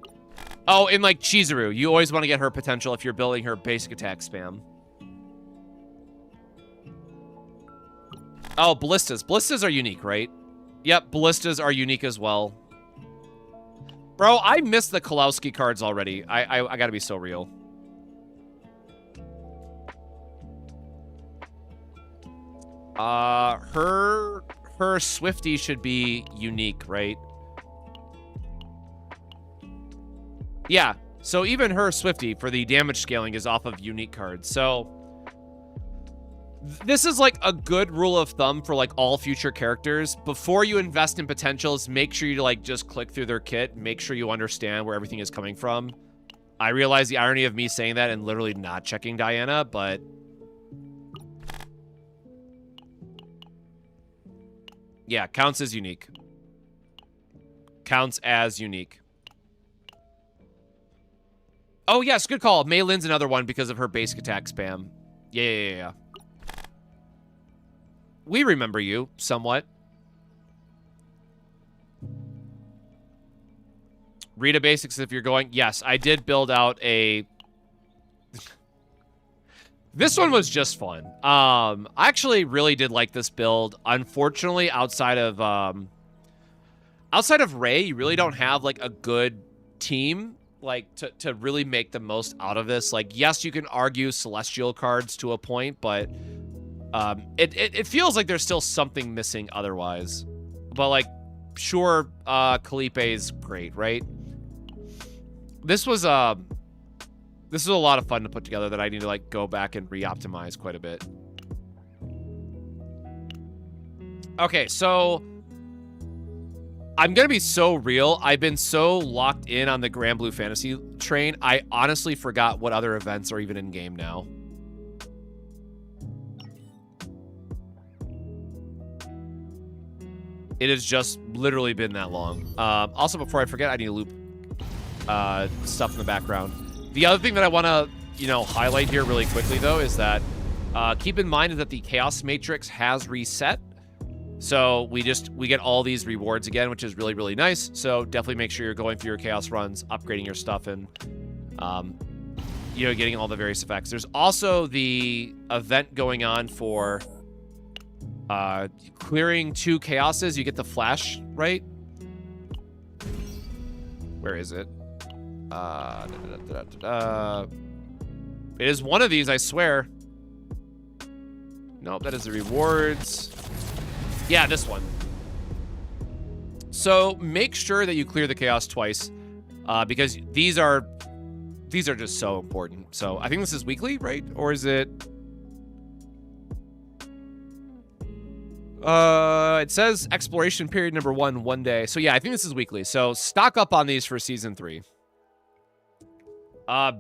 Oh, in, like, Chizuru. You always want to get her potential if you're building her basic attack spam. Oh, ballistas. Ballistas are unique, right? Yep, ballistas are unique as well. Bro, I missed the Kalowski cards already. I gotta be so real. Her Swifty should be unique, right? Yeah, so even her Swifty for the damage scaling is off of unique cards. So this is like a good rule of thumb for like all future characters. Before you invest in potentials, make sure you like just click through their kit. Make sure you understand where everything is coming from. I realize the irony of me saying that and literally not checking Diana, but... yeah, counts as unique. Counts as unique. Oh, yes, good call. Mei Lin's another one because of her basic attack spam. Yeah. We remember you, somewhat. Rita basics if you're going. Yes, I did build out a... This one was just fun. I actually really did like this build. Unfortunately, outside of Ray, you really don't have like a good team like to really make the most out of this. Like, yes, you can argue Celestial cards to a point, but it feels like there's still something missing otherwise. But like, sure, Kalipe's great, right? This was a lot of fun to put together that I need to like go back and re-optimize quite a bit. Okay, so I'm gonna be so real. I've been so locked in on the Grand Blue Fantasy train, I honestly forgot what other events are even in game now. It has just literally been that long. Also, before I forget, I need to loop stuff in the background. The other thing that I want to, highlight here really quickly, though, is that keep in mind that the Chaos Matrix has reset. So we get all these rewards again, which is really, really nice. So definitely make sure you're going through your Chaos runs, upgrading your stuff, and, getting all the various effects. There's also the event going on for clearing 2 Chaoses. You get the Flash, right? Where is it? It is one of these, I swear. Nope, that is the rewards. Yeah, this one. So make sure that you clear the chaos twice, because these are just so important. So I think this is weekly, right? Or is it? It says exploration period number 1 day. So yeah, I think this is weekly. So stock up on these for season 3.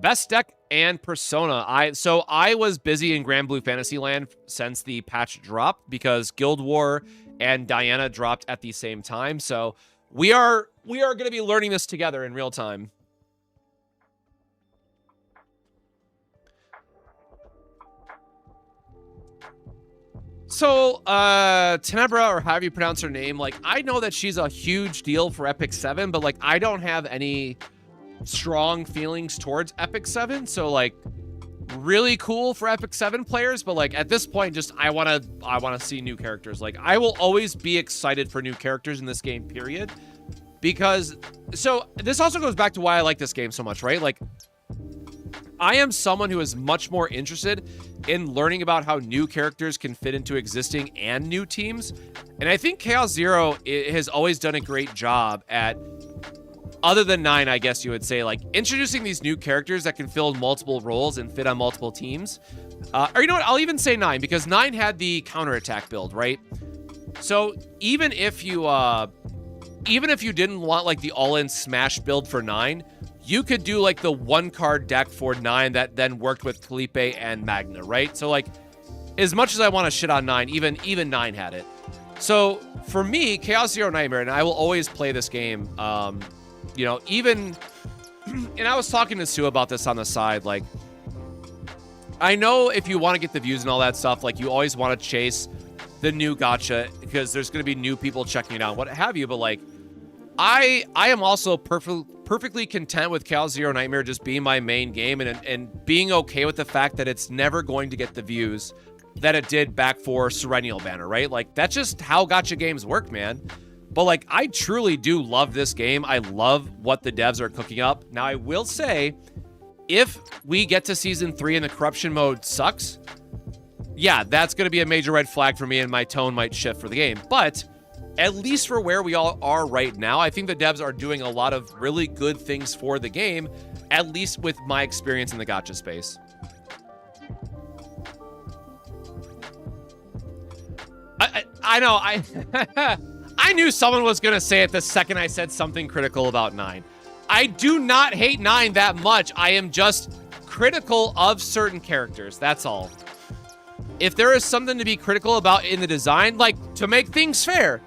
Best deck and persona. I was busy in Grand Blue Fantasyland since the patch dropped because Guild War and Diana dropped at the same time. So we are going to be learning this together in real time. So, Tenebra, or however you pronounce her name, like, I know that she's a huge deal for Epic 7, but, like, I don't have any strong feelings towards Epic 7, so, like, really cool for Epic 7 players, but like at this point, just I wanna see new characters. Like I will always be excited for new characters in this game, period. Because so this also goes back to why I like this game so much, right? Like I am someone who is much more interested in learning about how new characters can fit into existing and new teams. And I think Chaos Zero has always done a great job at, other than 9, I guess you would say, like introducing these new characters that can fill multiple roles and fit on multiple teams. Or you know what? I'll even say 9 because 9 had the counterattack build, right? So even if you didn't want like the all-in smash build for 9, you could do like the 1-card deck for 9 that then worked with Felipe and Magna, right? So like, as much as I want to shit on 9, even 9 had it. So for me, Chaos Zero Nightmare, and I will always play this game, you know, even, and I was talking to Sue about this on the side, like, I know if you want to get the views and all that stuff, like you always want to chase the new gacha because there's going to be new people checking it out, what have you, but like, I am also perfectly content with Chaos Zero Nightmare just being my main game and being okay with the fact that it's never going to get the views that it did back for Serennial Banner, right? Like, that's just how gacha games work, man. But, like, I truly do love this game. I love what the devs are cooking up. Now, I will say, if we get to Season 3 and the corruption mode sucks, yeah, that's going to be a major red flag for me and my tone might shift for the game. But at least for where we all are right now, I think the devs are doing a lot of really good things for the game, at least with my experience in the gacha space. I know, I knew someone was going to say it the second I said something critical about 9. I do not hate 9 that much. I am just critical of certain characters. That's all. If there is something to be critical about in the design, like, to make things fair,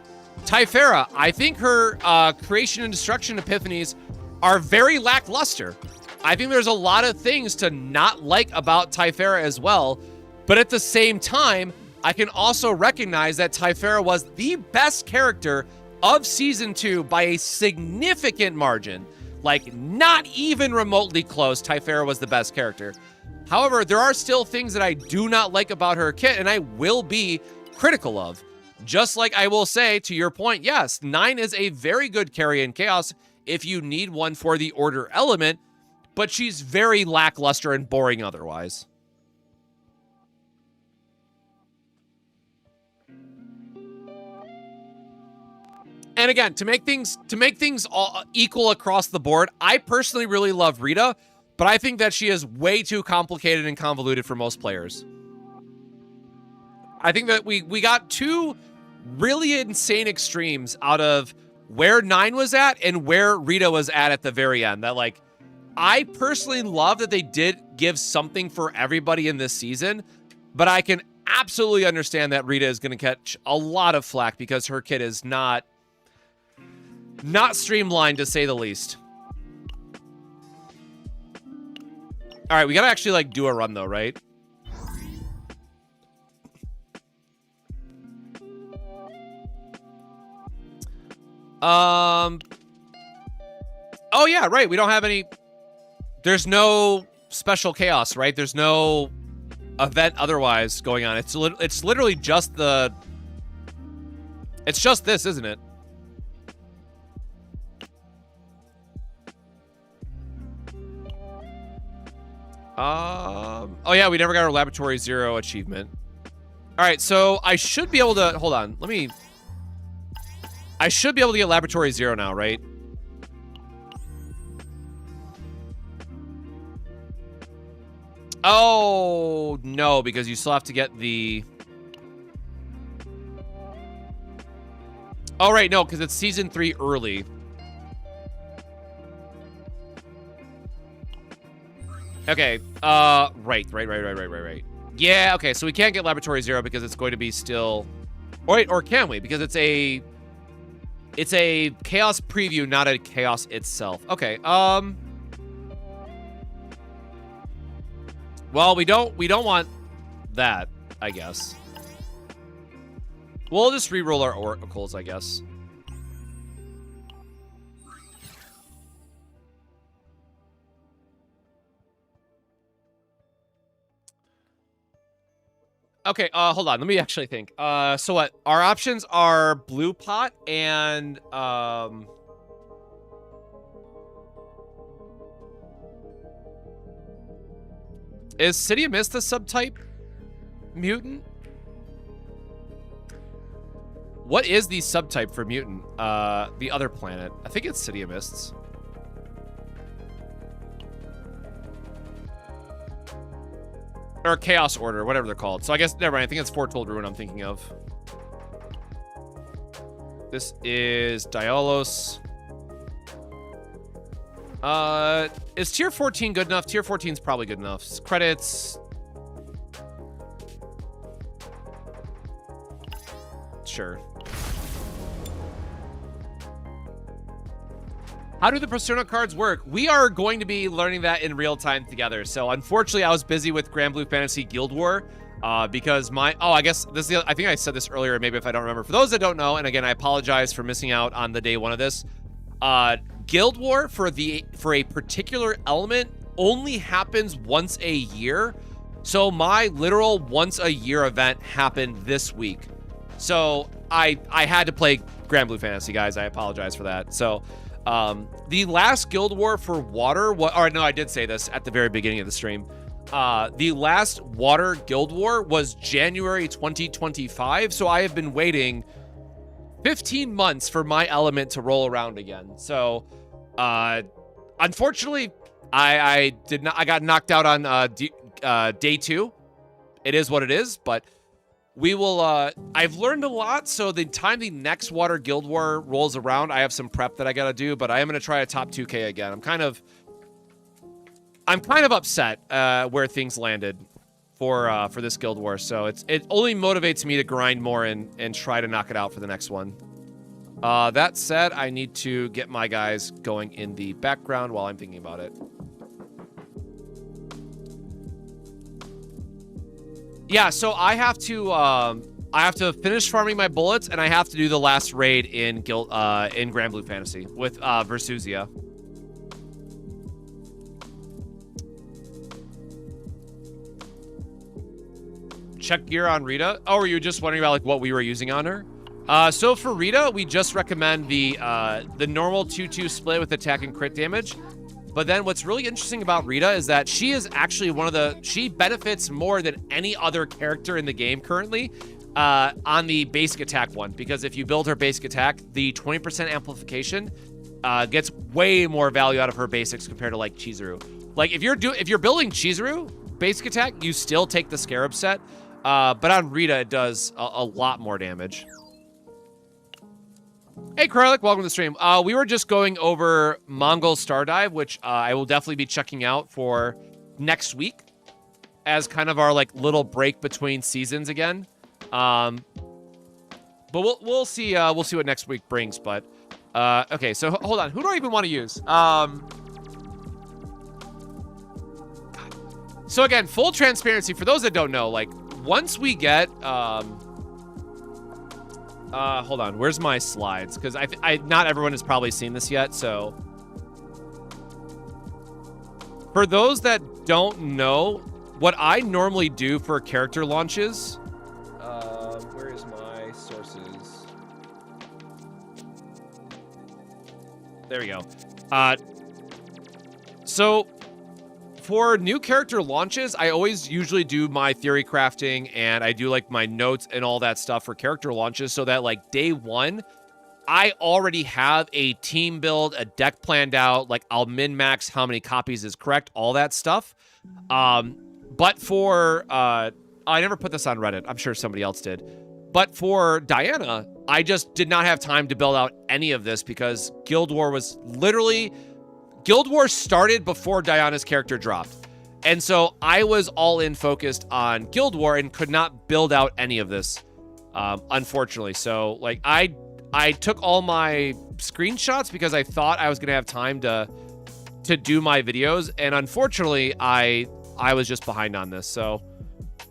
Typhera, I think her creation and destruction epiphanies are very lackluster. I think there's a lot of things to not like about Typhera as well, but at the same time, I can also recognize that Typhera was the best character of Season 2 by a significant margin. Like, not even remotely close, Typhera was the best character. However, there are still things that I do not like about her kit, and I will be critical of. Just like I will say, to your point, yes, 9 is a very good carry in Chaos if you need one for the order element, but she's very lackluster and boring otherwise. And again, to make things all equal across the board, I personally really love Rita, but I think that she is way too complicated and convoluted for most players. I think that we got two really insane extremes out of where 9 was at and where Rita was at the very end. That, like, I personally love that they did give something for everybody in this season, but I can absolutely understand that Rita is going to catch a lot of flack because her kit is not streamlined, to say the least. All right, we gotta actually, like, do a run, though, right? Oh, yeah, right. We don't have any... There's no special chaos, right? There's no event otherwise going on. It's literally just the... It's just this, isn't it? Oh yeah, we never got our Laboratory 0 achievement. All right, so I should be able to... Hold on, I should be able to get Laboratory 0 now, right? Oh, no, because you still have to get the... Oh, right, no, because it's Season 3 early. Okay, right. Yeah, okay, so we can't get Laboratory 0 because it's going to be still... Wait, or can we? Because it's a Chaos preview, not a Chaos itself. Okay, well, we don't want that, I guess. We'll just re-roll our oracles, I guess. Okay, hold on. Let me actually think. So what? Our options are blue pot and is City of Mist the subtype mutant? What is the subtype for mutant? The other planet. I think it's City of Mists. Or Chaos Order, whatever they're called. So I guess, never mind. I think it's Foretold Ruin I'm thinking of. This is Diolos. Is tier 14 good enough? Tier 14 is probably good enough. Credits. Sure. How do the Persona cards work? We are going to be learning that in real time together. So unfortunately, I was busy with Grand Blue Fantasy Guild War because my... Oh, I guess this is I think I said this earlier, maybe if I don't remember. For those that don't know, and again, I apologize for missing out on the day one of this. Guild War for a particular element only happens once a year. So my literal once a year event happened this week. So I had to play Grand Blue Fantasy, guys. I apologize for that. So the last Guild War for water, or no, I did say this at the very beginning of the stream. The last water Guild War was January 2025. So I have been waiting 15 months for my element to roll around again. So unfortunately, I got knocked out on day 2. It is what it is, but we will, I've learned a lot, so the time the next Water Guild War rolls around, I have some prep that I gotta do, but I am gonna try a top 2K again. I'm kind of upset where things landed for this Guild War, so it only motivates me to grind more and try to knock it out for the next one. That said, I need to get my guys going in the background while I'm thinking about it. Yeah, so I have to finish farming my bullets, and I have to do the last raid in Grand Blue Fantasy with Versusia. Check gear on Rita. Oh, were you just wondering about like what we were using on her? So for Rita, we just recommend the normal 2-2 split with attack and crit damage. But then what's really interesting about Rita is that she is actually she benefits more than any other character in the game currently on the basic attack one. Because if you build her basic attack, the 20% amplification gets way more value out of her basics compared to like Chizuru. Like if you're building Chizuru basic attack, you still take the Scarab set. But on Rita, it does a lot more damage. Hey, Kralik, welcome to the stream. We were just going over Mongol Stardive, which I will definitely be checking out for next week as kind of our like little break between seasons again. But we'll see what next week brings. But okay, so hold on. Who do I even want to use? So again, full transparency for those that don't know, like once we get hold on, where's my slides? Because not everyone has probably seen this yet, so. For those that don't know, what I normally do for character launches, where is my sources? There we go. So, for new character launches, I always usually do my theory crafting and I do like my notes and all that stuff for character launches so that like day one, I already have a team build, a deck planned out, like I'll min-max how many copies is correct, all that stuff. But for, I never put this on Reddit. I'm sure somebody else did. But for Diana, I just did not have time to build out any of this because Guild War was literally... Guild War started before Diana's character dropped. And so I was all in focused on Guild War and could not build out any of this, unfortunately. So like I took all my screenshots because I thought I was going to have time to do my videos. And unfortunately, I was just behind on this. So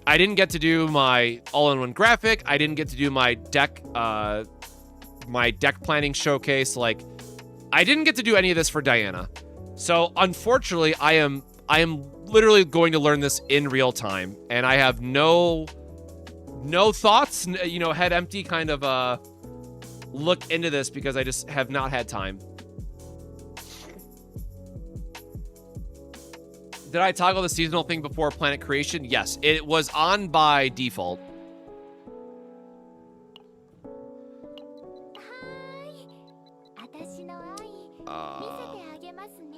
I didn't get to do my all-in-one graphic. I didn't get to do my deck planning showcase. Like I didn't get to do any of this for Diana. So unfortunately, I am literally going to learn this in real time, and I have no no thoughts, you know, head empty kind of look into this because I just have not had time. Did I toggle the seasonal thing before planet creation? Yes, it was on by default.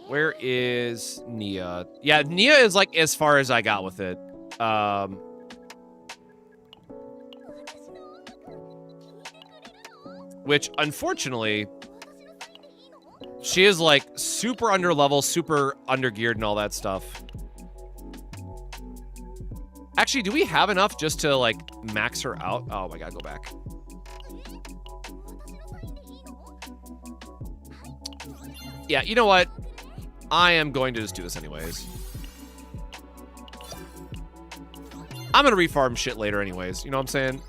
Where is Nia? Yeah, Nia is like as far as I got with it. Which, unfortunately, she is like super under level, super under geared and all that stuff. Actually, do we have enough just to like max her out? Oh my god, go back. Yeah, you know what? I am going to just do this anyways. I'm gonna refarm shit later anyways. You know what I'm saying?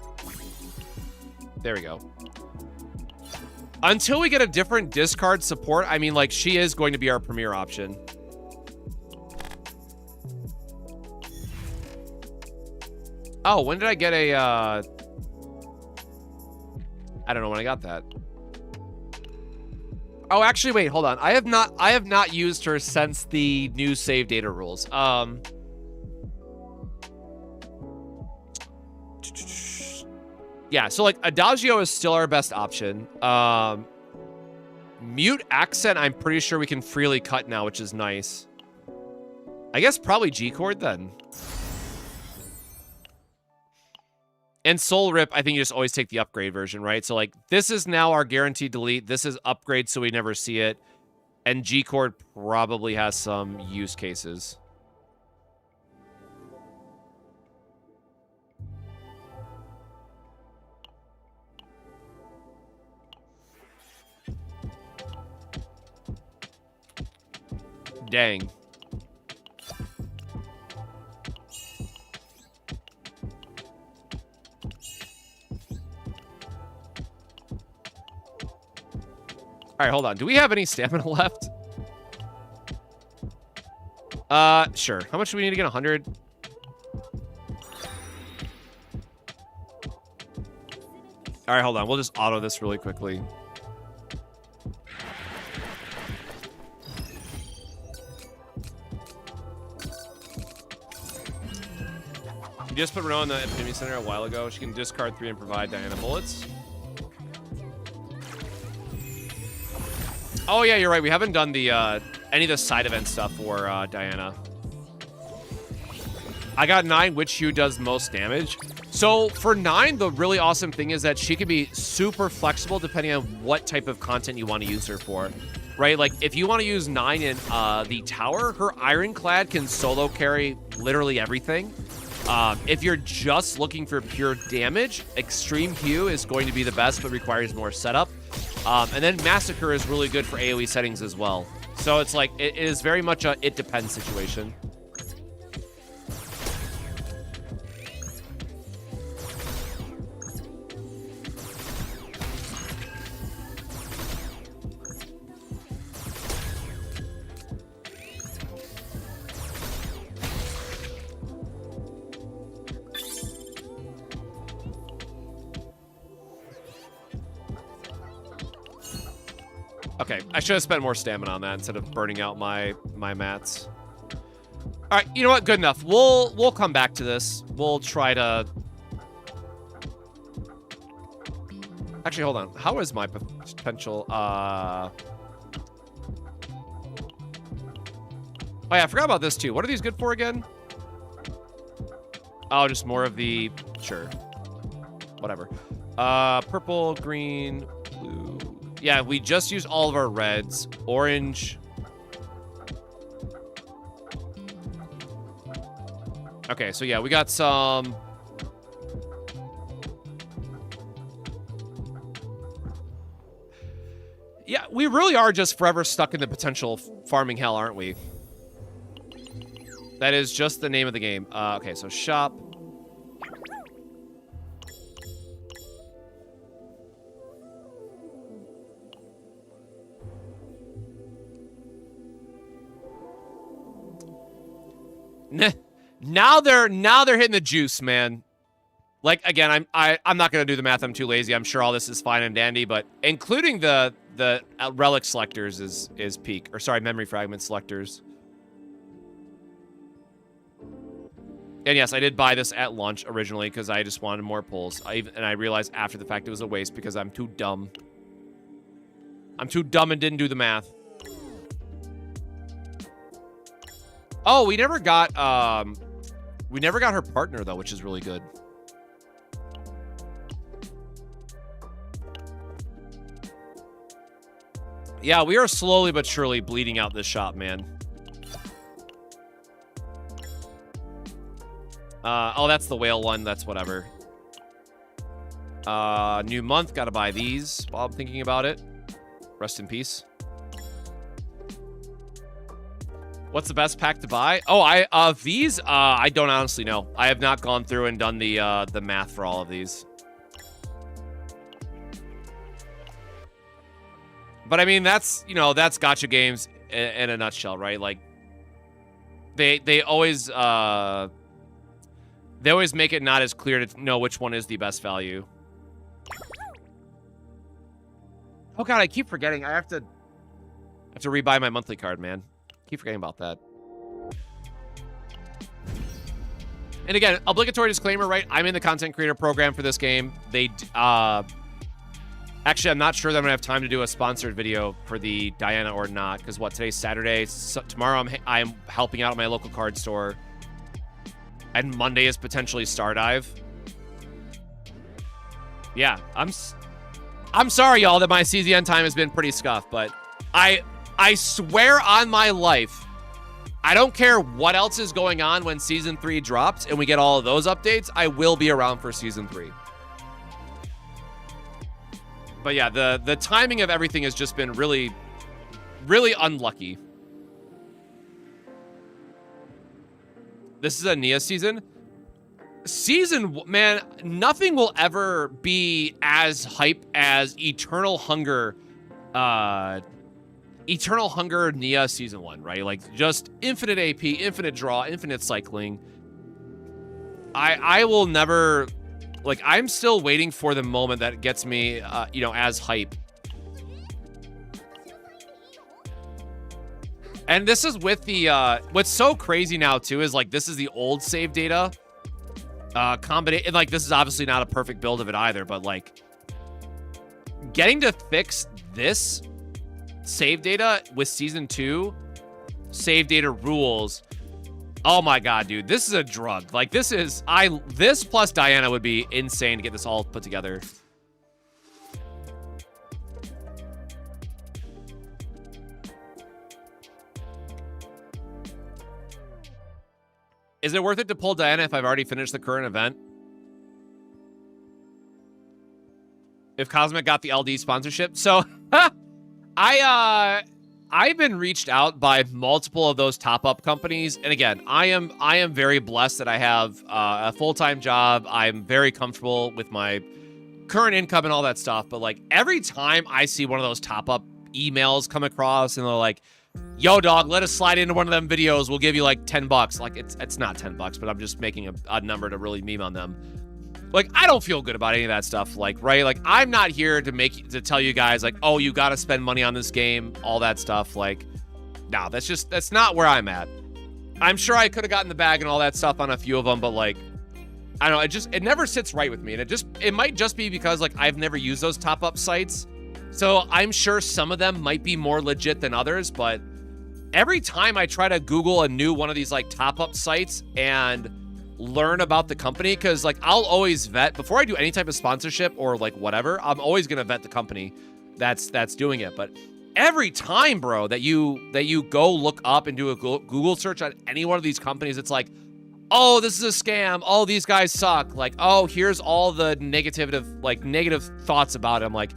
There we go. Until we get a different discard support, I mean, like, she is going to be our premier option. Oh, when did I get a, I don't know when I got that. Oh, actually, wait, hold on. I have not used her since the new save data rules. Yeah, so, like, Adagio is still our best option. Mute Accent, I'm pretty sure we can freely cut now, which is nice. I guess probably G-Chord, then. And Soul Rip, I think you just always take the upgrade version, right? So, like, this is now our guaranteed delete. This is upgrade, so we never see it. And G-Chord probably has some use cases. Dang. All right, hold on. Do we have any stamina left? Sure. How much do we need to get? 100? All right, hold on. We'll just auto this really quickly. You just put Renault in the Epidemic Center a while ago. She can discard 3 and provide Diana bullets. Oh, yeah, you're right. We haven't done the any of the side event stuff for Diana. I got 9, which hue does most damage. So for 9, the really awesome thing is that she can be super flexible depending on what type of content you want to use her for. Right? Like, if you want to use 9 in the tower, her Ironclad can solo carry literally everything. If you're just looking for pure damage, Extreme Hue is going to be the best, but requires more setup. And then Massacre is really good for AoE settings as well. So it's like, it is very much a it depends situation. Okay, I should have spent more stamina on that instead of burning out my mats. All right, you know what? Good enough. We'll come back to this. We'll try to. Actually, hold on. How is my potential? Oh yeah, I forgot about this too. What are these good for again? Oh, just more of the. Sure. Whatever. Purple, green, blue. Yeah, we just used all of our reds. Orange. Okay, so yeah, we got some. Yeah, we really are just forever stuck in the potential farming hell, aren't we? That is just the name of the game. Okay, so shop. Now they're hitting the juice, man. Like, again, I'm not going to do the math. I'm too lazy. I'm sure all this is fine and dandy, but including the relic selectors is peak. Or sorry, memory fragment selectors. And yes, I did buy this at lunch originally because I just wanted more pulls. And I realized after the fact it was a waste because I'm too dumb. I'm too dumb and didn't do the math. Oh, we never got her partner though, which is really good. Yeah, we are slowly but surely bleeding out this shop, man. Oh, that's the whale one. That's whatever. New month. Gotta buy these while I'm thinking about it. Rest in peace. What's the best pack to buy? Oh, these, I don't honestly know. I have not gone through and done the math for all of these. But I mean, that's, you know, that's gacha games in a nutshell, right? Like, they always make it not as clear to know which one is the best value. Oh god, I keep forgetting. I have to rebuy my monthly card, man. Keep forgetting about that. And again, obligatory disclaimer, right? I'm in the content creator program for this game. They, actually, I'm not sure that I'm gonna have time to do a sponsored video for the Diana or not, because what, today's Saturday. So tomorrow I'm helping out at my local card store, and Monday is potentially Stardive. Yeah, I'm sorry, y'all, that my CZN time has been pretty scuffed, but I swear on my life, I don't care what else is going on when Season 3 drops and we get all of those updates, I will be around for Season 3. But yeah, the timing of everything has just been really, really unlucky. This is a Nia season. Man, nothing will ever be as hype as Eternal Hunger Nia Season 1, right? Like, just infinite AP, infinite draw, infinite cycling. I will never... Like, I'm still waiting for the moment that gets me, you know, as hype. And this is with the, what's so crazy now, too, is, like, this is the old save data. And, like, this is obviously not a perfect build of it either, but, like, getting to fix this save data with Season 2 save data rules. Oh my god, dude. This is a drug. Like, this plus Diana would be insane to get this all put together. Is it worth it to pull Diana if I've already finished the current event? If Cosmic got the LD sponsorship? So, I've been reached out by multiple of those top-up companies, and again, I am very blessed that I have a full-time job. I'm very comfortable with my current income and all that stuff, but like every time I see one of those top-up emails come across and they're like, yo, dog, let us slide into one of them videos. We'll give you like $10. Like, it's not $10, but I'm just making a number to really meme on them. Like, I don't feel good about any of that stuff, like, right? Like, I'm not here to tell you guys, like, oh, you gotta spend money on this game, all that stuff. Like, no, that's not where I'm at. I'm sure I could have gotten the bag and all that stuff on a few of them, but, like, I don't know, it never sits right with me. And it might just be because, like, I've never used those top-up sites. So I'm sure some of them might be more legit than others, but every time I try to Google a new one of these, like, top-up sites and learn about the company, because like I'll always vet before I do any type of sponsorship or like whatever. I'm always gonna vet the company that's doing it. But every time, bro, that you go look up and do a Google search on any one of these companies, it's like, oh, this is a scam. Oh, these guys suck. Like, oh, here's all the negative thoughts about him. Like,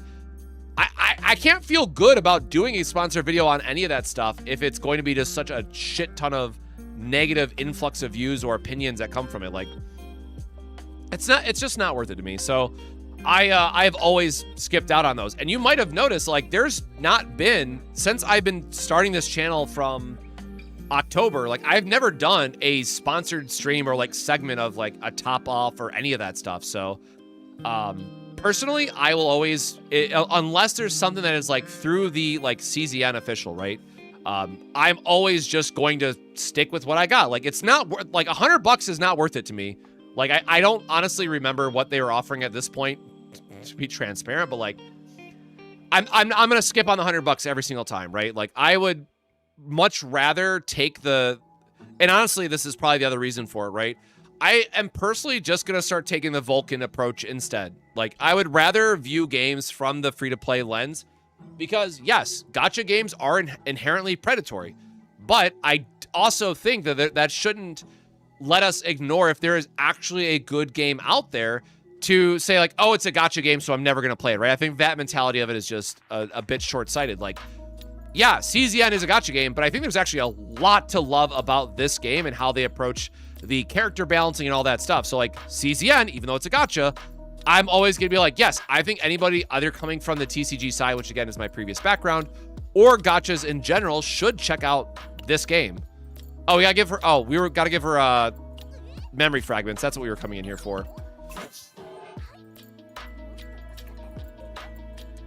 I can't feel good about doing a sponsored video on any of that stuff if it's going to be just such a shit ton of negative influx of views or opinions that come from it. Like, it's just not worth it to me. So I've always skipped out on those. And you might have noticed, like, there's not been, since I've been starting this channel from October. Like, I've never done a sponsored stream or like segment of like a top off or any of that stuff. So, personally, I will always, unless there's something that is like through the like CZN official, right? I'm always just going to stick with what I got. Like, it's not worth, like $100 is not worth it to me. Like, I don't honestly remember what they were offering at this point, to be transparent, but like, I'm gonna skip on the $100 every single time, right? Like, I would much rather take the, and honestly, this is probably the other reason for it, right? I am personally just gonna start taking the Vulcan approach instead. Like, I would rather view games from the free-to-play lens, because yes, gacha games are inherently predatory, but I also think that that shouldn't let us ignore if there is actually a good game out there to say like, oh, it's a gacha game, so I'm never going to play it, right? I think that mentality of it is just a bit short-sighted. Like, yeah, CZN is a gacha game, but I think there's actually a lot to love about this game and how they approach the character balancing and all that stuff. So like, CZN, even though it's a gacha, I'm always going to be like, yes, I think anybody either coming from the TCG side, which again is my previous background, or gachas in general should check out this game. Oh, we gotta give her, gotta give her memory fragments. That's what we were coming in here for.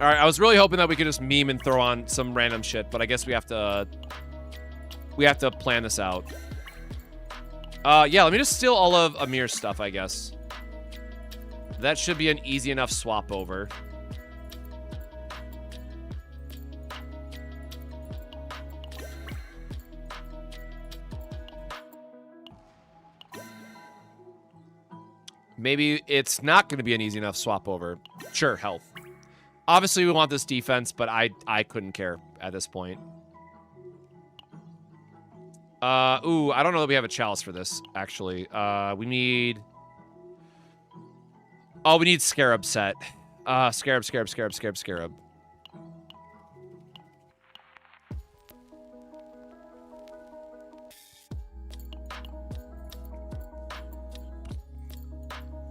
All right, I was really hoping that we could just meme and throw on some random shit, but I guess we have to plan this out. Yeah, let me just steal all of Amir's stuff, I guess. That should be an easy enough swap over. Maybe it's not going to be an easy enough swap over. Sure, health. Obviously, we want this defense, but I couldn't care at this point. Ooh, I don't know that we have a chalice for this, actually. We need... Oh, we need Scarab set. Scarab.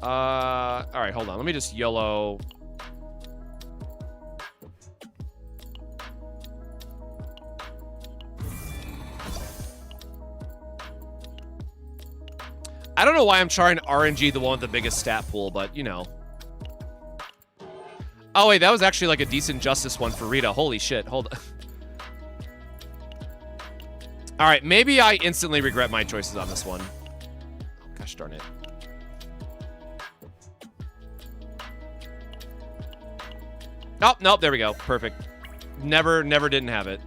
All right, hold on. Let me just YOLO. I don't know why I'm trying to RNG the one with the biggest stat pool, but, you know. Oh, wait, that was actually like a decent justice one for Rita. Holy shit, hold on. All right, maybe I instantly regret my choices on this one. Gosh darn it. Oh, nope, there we go. Perfect. Never didn't have it.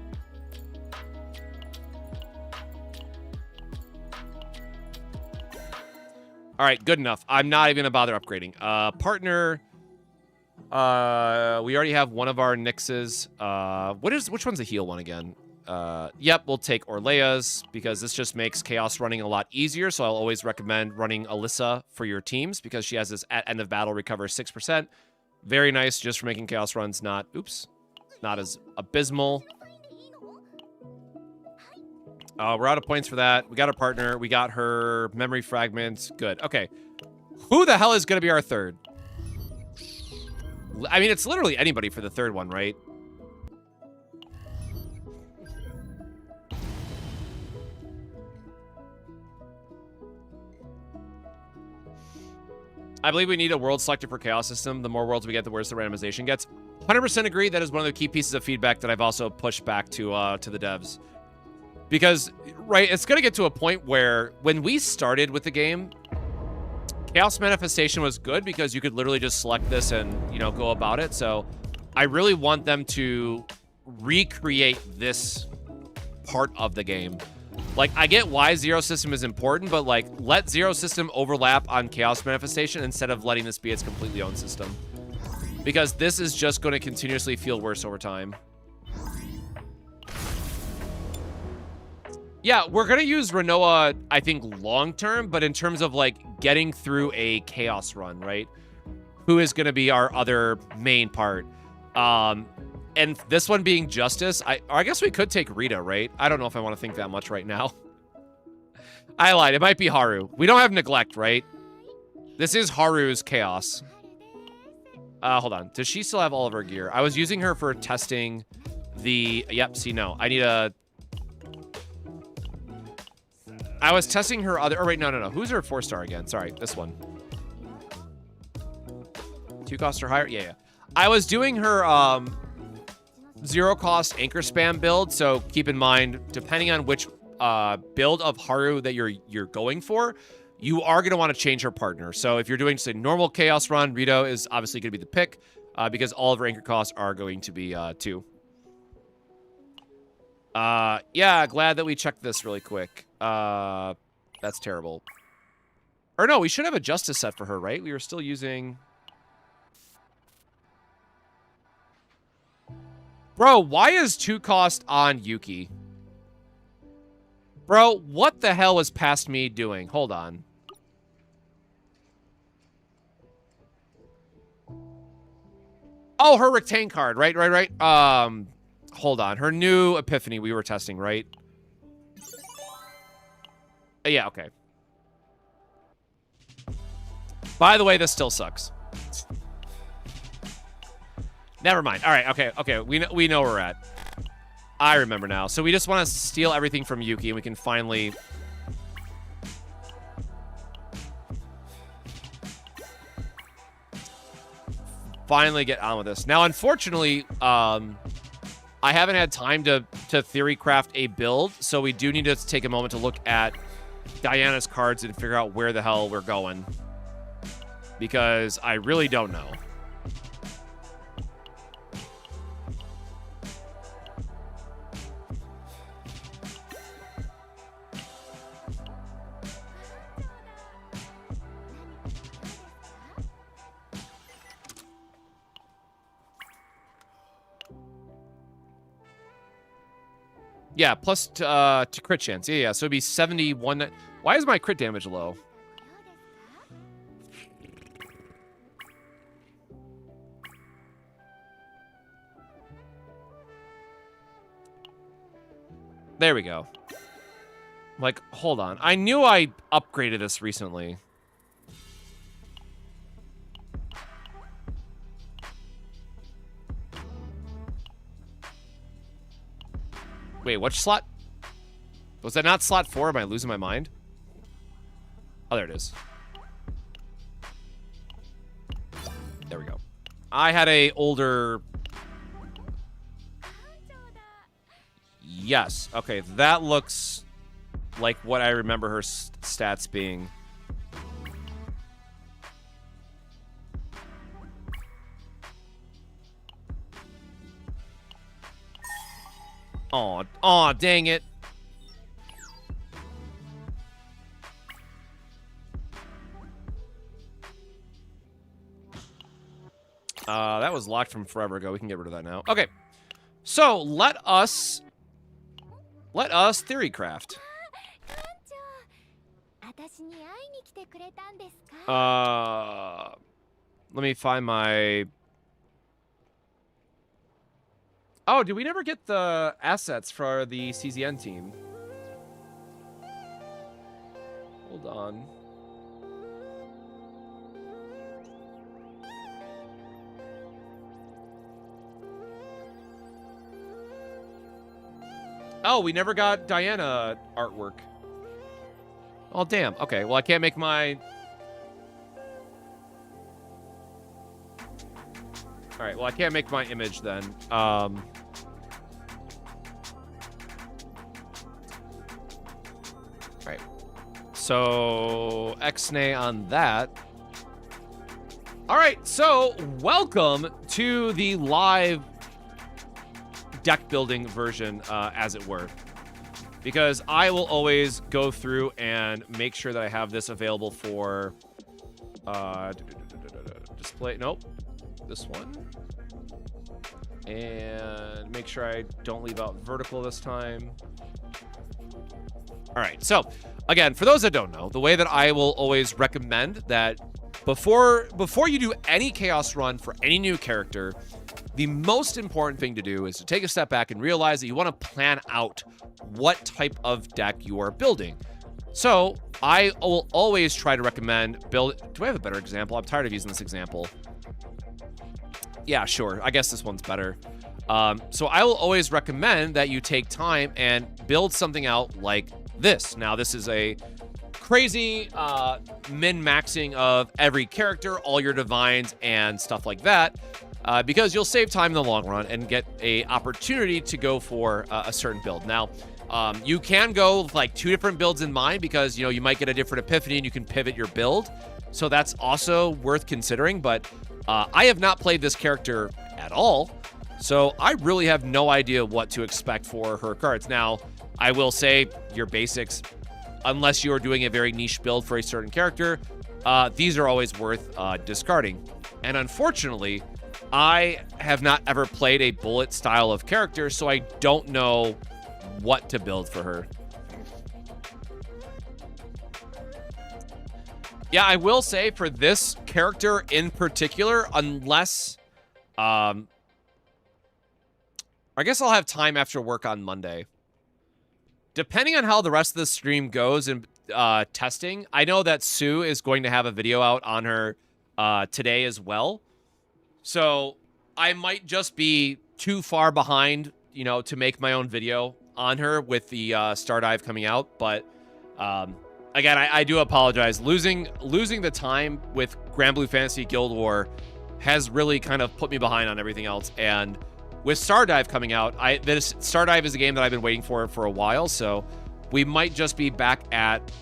All right, good enough. I'm not even gonna bother upgrading. Partner. We already have one of our Nyxes. Which one's the heal one again? Yep, we'll take Orlea's because this just makes Chaos running a lot easier. So I'll always recommend running Alyssa for your teams because she has this at end of battle recover 6%. Very nice just for making Chaos runs not as abysmal. We're out of points for that. We got our partner. We got her memory fragments. Good. Okay. Who the hell is going to be our third? I mean, it's literally anybody for the third one, right? I believe we need a world selector for Chaos System. The more worlds we get, the worse the randomization gets. 100% agree. That is one of the key pieces of feedback that I've also pushed back to the devs. Because, right, it's going to get to a point where when we started with the game, Chaos Manifestation was good because you could literally just select this and, you know, go about it. So I really want them to recreate this part of the game. Like, I get why Zero System is important, but, like, let Zero System overlap on Chaos Manifestation instead of letting this be its completely own system. Because this is just going to continuously feel worse over time. Yeah, we're going to use Renoa, I think, long-term, but in terms of, like, getting through a Chaos run, right? Who is going to be our other main part? And this one being Justice, I guess we could take Rita, right? I don't know if I want to think that much right now. I lied. It might be Haru. We don't have Neglect, right? This is Haru's Chaos. Hold on. Does she still have all of her gear? I was using her for testing the... Yep, see, no. I need a... I was testing her other... Oh, wait, no. Who's her 4-star again? Sorry, this one. 2 cost or higher? Yeah. I was doing her 0-cost anchor spam build, so keep in mind, depending on which build of Haru that you're going for, you are going to want to change her partner. So if you're doing just a normal Chaos run, Rito is obviously going to be the pick because all of her anchor costs are going to be 2. Yeah, glad that we checked this really quick. That's terrible. Or no, we should have a justice set for her, right? We were still using... Bro, why is 2 cost on Yuki? Bro, what the hell was past me doing? Hold on. Oh, her retain card. Right. Hold on. Her new epiphany we were testing, right? Yeah, okay. By the way, this still sucks. Never mind. All right, okay. We know where we're at. I remember now. So we just want to steal everything from Yuki, and we can finally... get on with this. Now, unfortunately, I haven't had time to theory craft a build, so we do need to take a moment to look at Diana's cards and figure out where the hell we're going. Because I really don't know. Yeah, plus to crit chance. Yeah. So it'd be 71. Why is my crit damage low? There we go. Like, hold on. I knew I upgraded this recently. Wait, which slot? Was that not slot 4? Am I losing my mind? Oh, there it is. There we go. I had a older... Yes. Okay, that looks like what I remember her stats being. Aw, dang it. That was locked from forever ago. We can get rid of that now. Okay. So, let us theory craft. Let me find my... Oh, did we never get the assets for the CZN team? Hold on. Oh, we never got Diana artwork. Oh, damn. Okay, well, I can't make my... All right, well, I can't make my image then. All right. So, X-nay on that. All right, so welcome to the live deck building version, as it were. Because I will always go through and make sure that I have this available for display. Nope. This one. And make sure I don't leave out vertical this time. All right, so again, for those that don't know, the way that I will always recommend that before you do any chaos run for any new character, the most important thing to do is to take a step back and realize that you want to plan out what type of deck you are building. So I will always try to recommend build. Do I have a better example? I'm tired of using this example. Yeah, sure. I guess this one's better. So I will always recommend that you take time and build something out like this. Now, this is a crazy min-maxing of every character, all your divines, and stuff like that, because you'll save time in the long run and get a opportunity to go for a certain build. Now, you can go with like 2 different builds in mind because, you know, you might get a different epiphany and you can pivot your build. So that's also worth considering, but I have not played this character at all, so I really have no idea what to expect for her cards. Now, I will say your basics, unless you're doing a very niche build for a certain character, these are always worth discarding. And unfortunately, I have not ever played a bullet style of character, so I don't know what to build for her. Yeah, I will say for this character in particular, unless, I guess I'll have time after work on Monday. Depending on how the rest of the stream goes in testing, I know that Sue is going to have a video out on her today as well. So I might just be too far behind, you know, to make my own video on her with the Stardive coming out. But again, I do apologize. Losing the time with Grand Blue Fantasy Guild War has really kind of put me behind on everything else. And with Stardive coming out, this Stardive is a game that I've been waiting for a while, so we might just be back at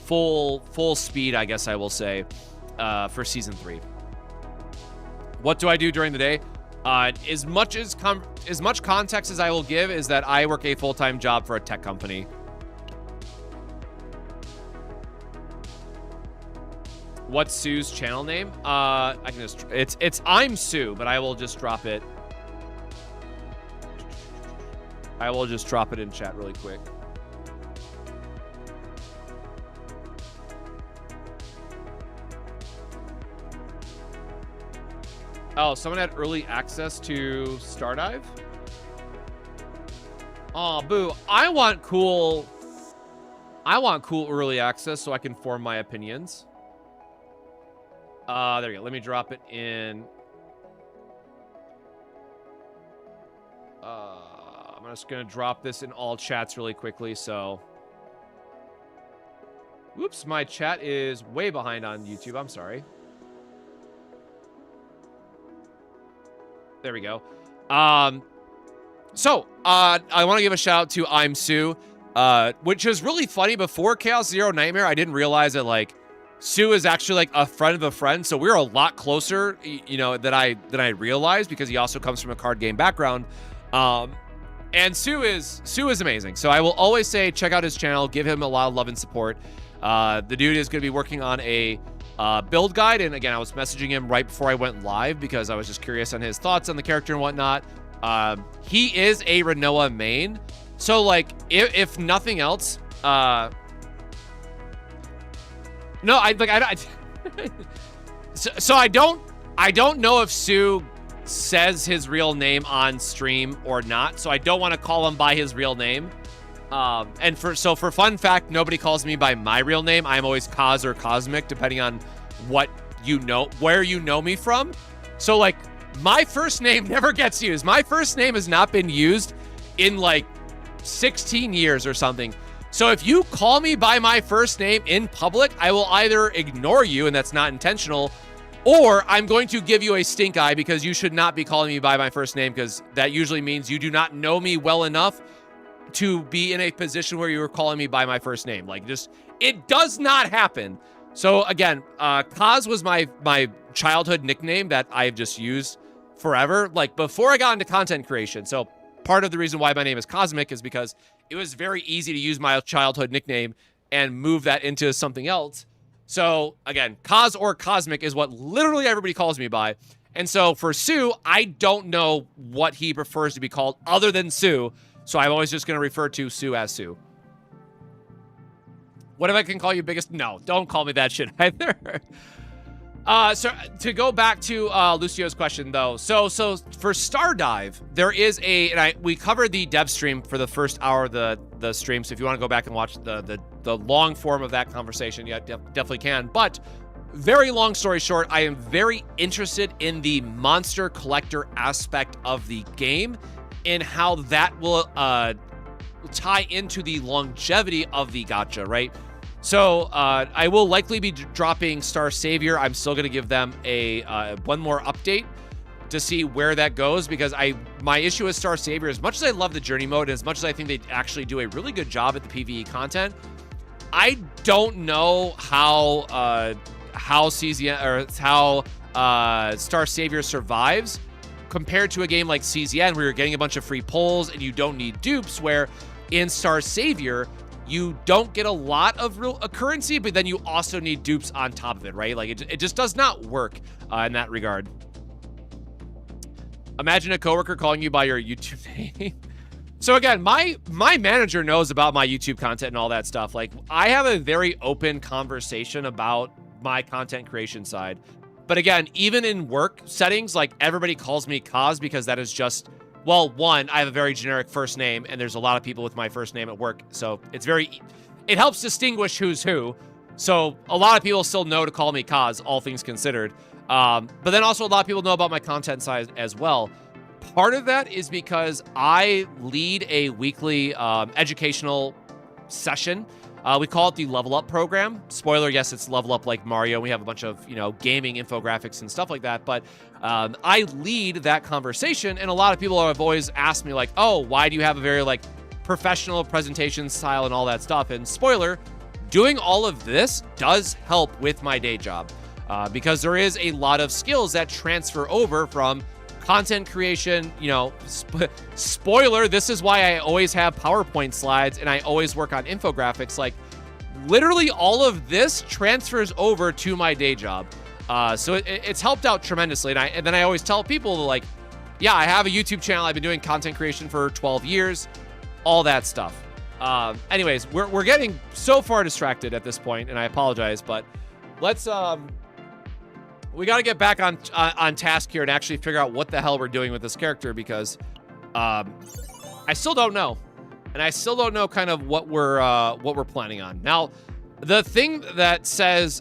full speed, I guess I will say, for Season 3. What do I do during the day? As much context as I will give is that I work a full-time job for a tech company. What's Sue's channel name? I can just, it's I'm Sue, but I will just drop it. I will just drop it in chat really quick. Oh, someone had early access to Stardive? Oh, boo. I want cool early access so I can form my opinions. There you go. Let me drop it in. I'm just going to drop this in all chats really quickly, so... Whoops, my chat is way behind on YouTube. I'm sorry. There we go. I want to give a shout out to I'm Sue, which is really funny. Before Chaos Zero Nightmare, I didn't realize that, like, Sue is actually, like, a friend of a friend, so we're a lot closer, you know, than I realized, because he also comes from a card game background. And Sue is amazing. So I will always say, check out his channel, give him a lot of love and support. The dude is going to be working on a build guide, and again, I was messaging him right before I went live because I was just curious on his thoughts on the character and whatnot. He is a Renoa main, so like if nothing else, no, so I don't know if Sue says his real name on stream or not, so I don't want to call him by his real name. And for fun fact, nobody calls me by my real name. I'm always Kaz or Cosmic, depending on what you know, where you know me from. So like, my first name never gets used. My first name has not been used in like 16 years or something. So if you call me by my first name in public, I will either ignore you, and that's not intentional, or I'm going to give you a stink eye because you should not be calling me by my first name, because that usually means you do not know me well enough to be in a position where you were calling me by my first name. Like, just, it does not happen. So again, Kaz was my childhood nickname that I've just used forever, like before I got into content creation. So part of the reason why my name is Cosmic is because it was very easy to use my childhood nickname and move that into something else. So again, Kaz or Cosmic is what literally everybody calls me by. And so for Sue, I don't know what he prefers to be called other than Sue. So I'm always just going to refer to Sue as Sue. What if I can call you biggest? No, don't call me that shit either. So to go back to Lucio's question though. So for Stardive, there is we covered the dev stream for the first hour of the stream. So if you want to go back and watch the long form of that conversation, yeah, definitely can. But very long story short, I am very interested in the monster collector aspect of the game, in how that will tie into the longevity of the gacha, right? So I will likely be dropping Star Savior. I'm still going to give them a one more update to see where that goes, because my issue with Star Savior, as much as I love the journey mode, and as much as I think they actually do a really good job at the PvE content, I don't know how CZN or how Star Savior survives compared to a game like CZN, where you're getting a bunch of free pulls and you don't need dupes, where in Star Savior you don't get a lot of real currency, but then you also need dupes on top of it, right? Like it just does not work in that regard. Imagine a coworker calling you by your YouTube name. So again, my manager knows about my YouTube content and all that stuff. Like, I have a very open conversation about my content creation side. But again, even in work settings, like, everybody calls me Kaz because that is just, well, one, I have a very generic first name, and there's a lot of people with my first name at work. So it helps distinguish who's who. So a lot of people still know to call me Kaz, all things considered. But then also a lot of people know about my content side as well. Part of that is because I lead a weekly educational session. We call it the Level Up program. Spoiler, yes, it's Level Up like Mario. We have a bunch of, gaming infographics and stuff like that. But I lead that conversation, and a lot of people have always asked me, like, oh, why do you have a very, like, professional presentation style and all that stuff? And spoiler, doing all of this does help with my day job. Because there is a lot of skills that transfer over from content creation. Spoiler, this is why I always have PowerPoint slides and I always work on infographics. Like, literally all of this transfers over to my day job. So it's helped out tremendously. And then I always tell people, like, yeah, I have a YouTube channel. I've been doing content creation for 12 years, all that stuff. Anyways, we're getting so far distracted at this point, and I apologize, but let's, we got to get back on task here and actually figure out what the hell we're doing with this character, because I still don't know, and I still don't know kind of what we're planning on. Now, the thing that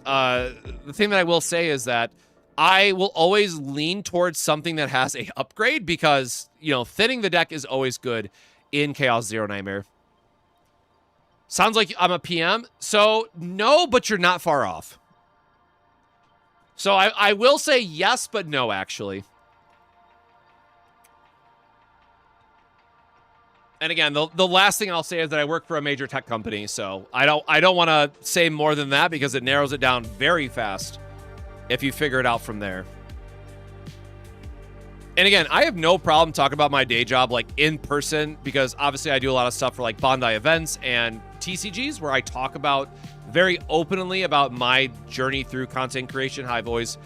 I will say is that I will always lean towards something that has a upgrade, because thinning the deck is always good in Chaos Zero Nightmare. Sounds like I'm a PM, so no, but you're not far off. So I will say yes, but no, actually. And again, the last thing I'll say is that I work for a major tech company, so I don't want to say more than that, because it narrows it down very fast if you figure it out from there. And again, I have no problem talking about my day job, like, in person, because obviously I do a lot of stuff for, like, Bondi events and TCGs, where I talk about very openly about my journey through content creation, how I've always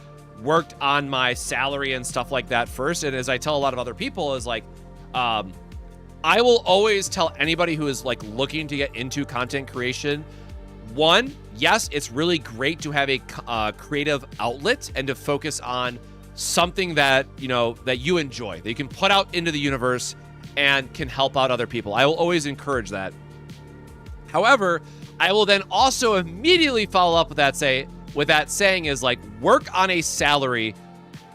worked on my salary and stuff like that first. And as I tell a lot of other people, is like, I will always tell anybody who is, like, looking to get into content creation, one, yes, it's really great to have a creative outlet and to focus on something that that you enjoy, that you can put out into the universe and can help out other people. I will always encourage that. However, I will then also immediately follow up with that saying is, like, work on a salary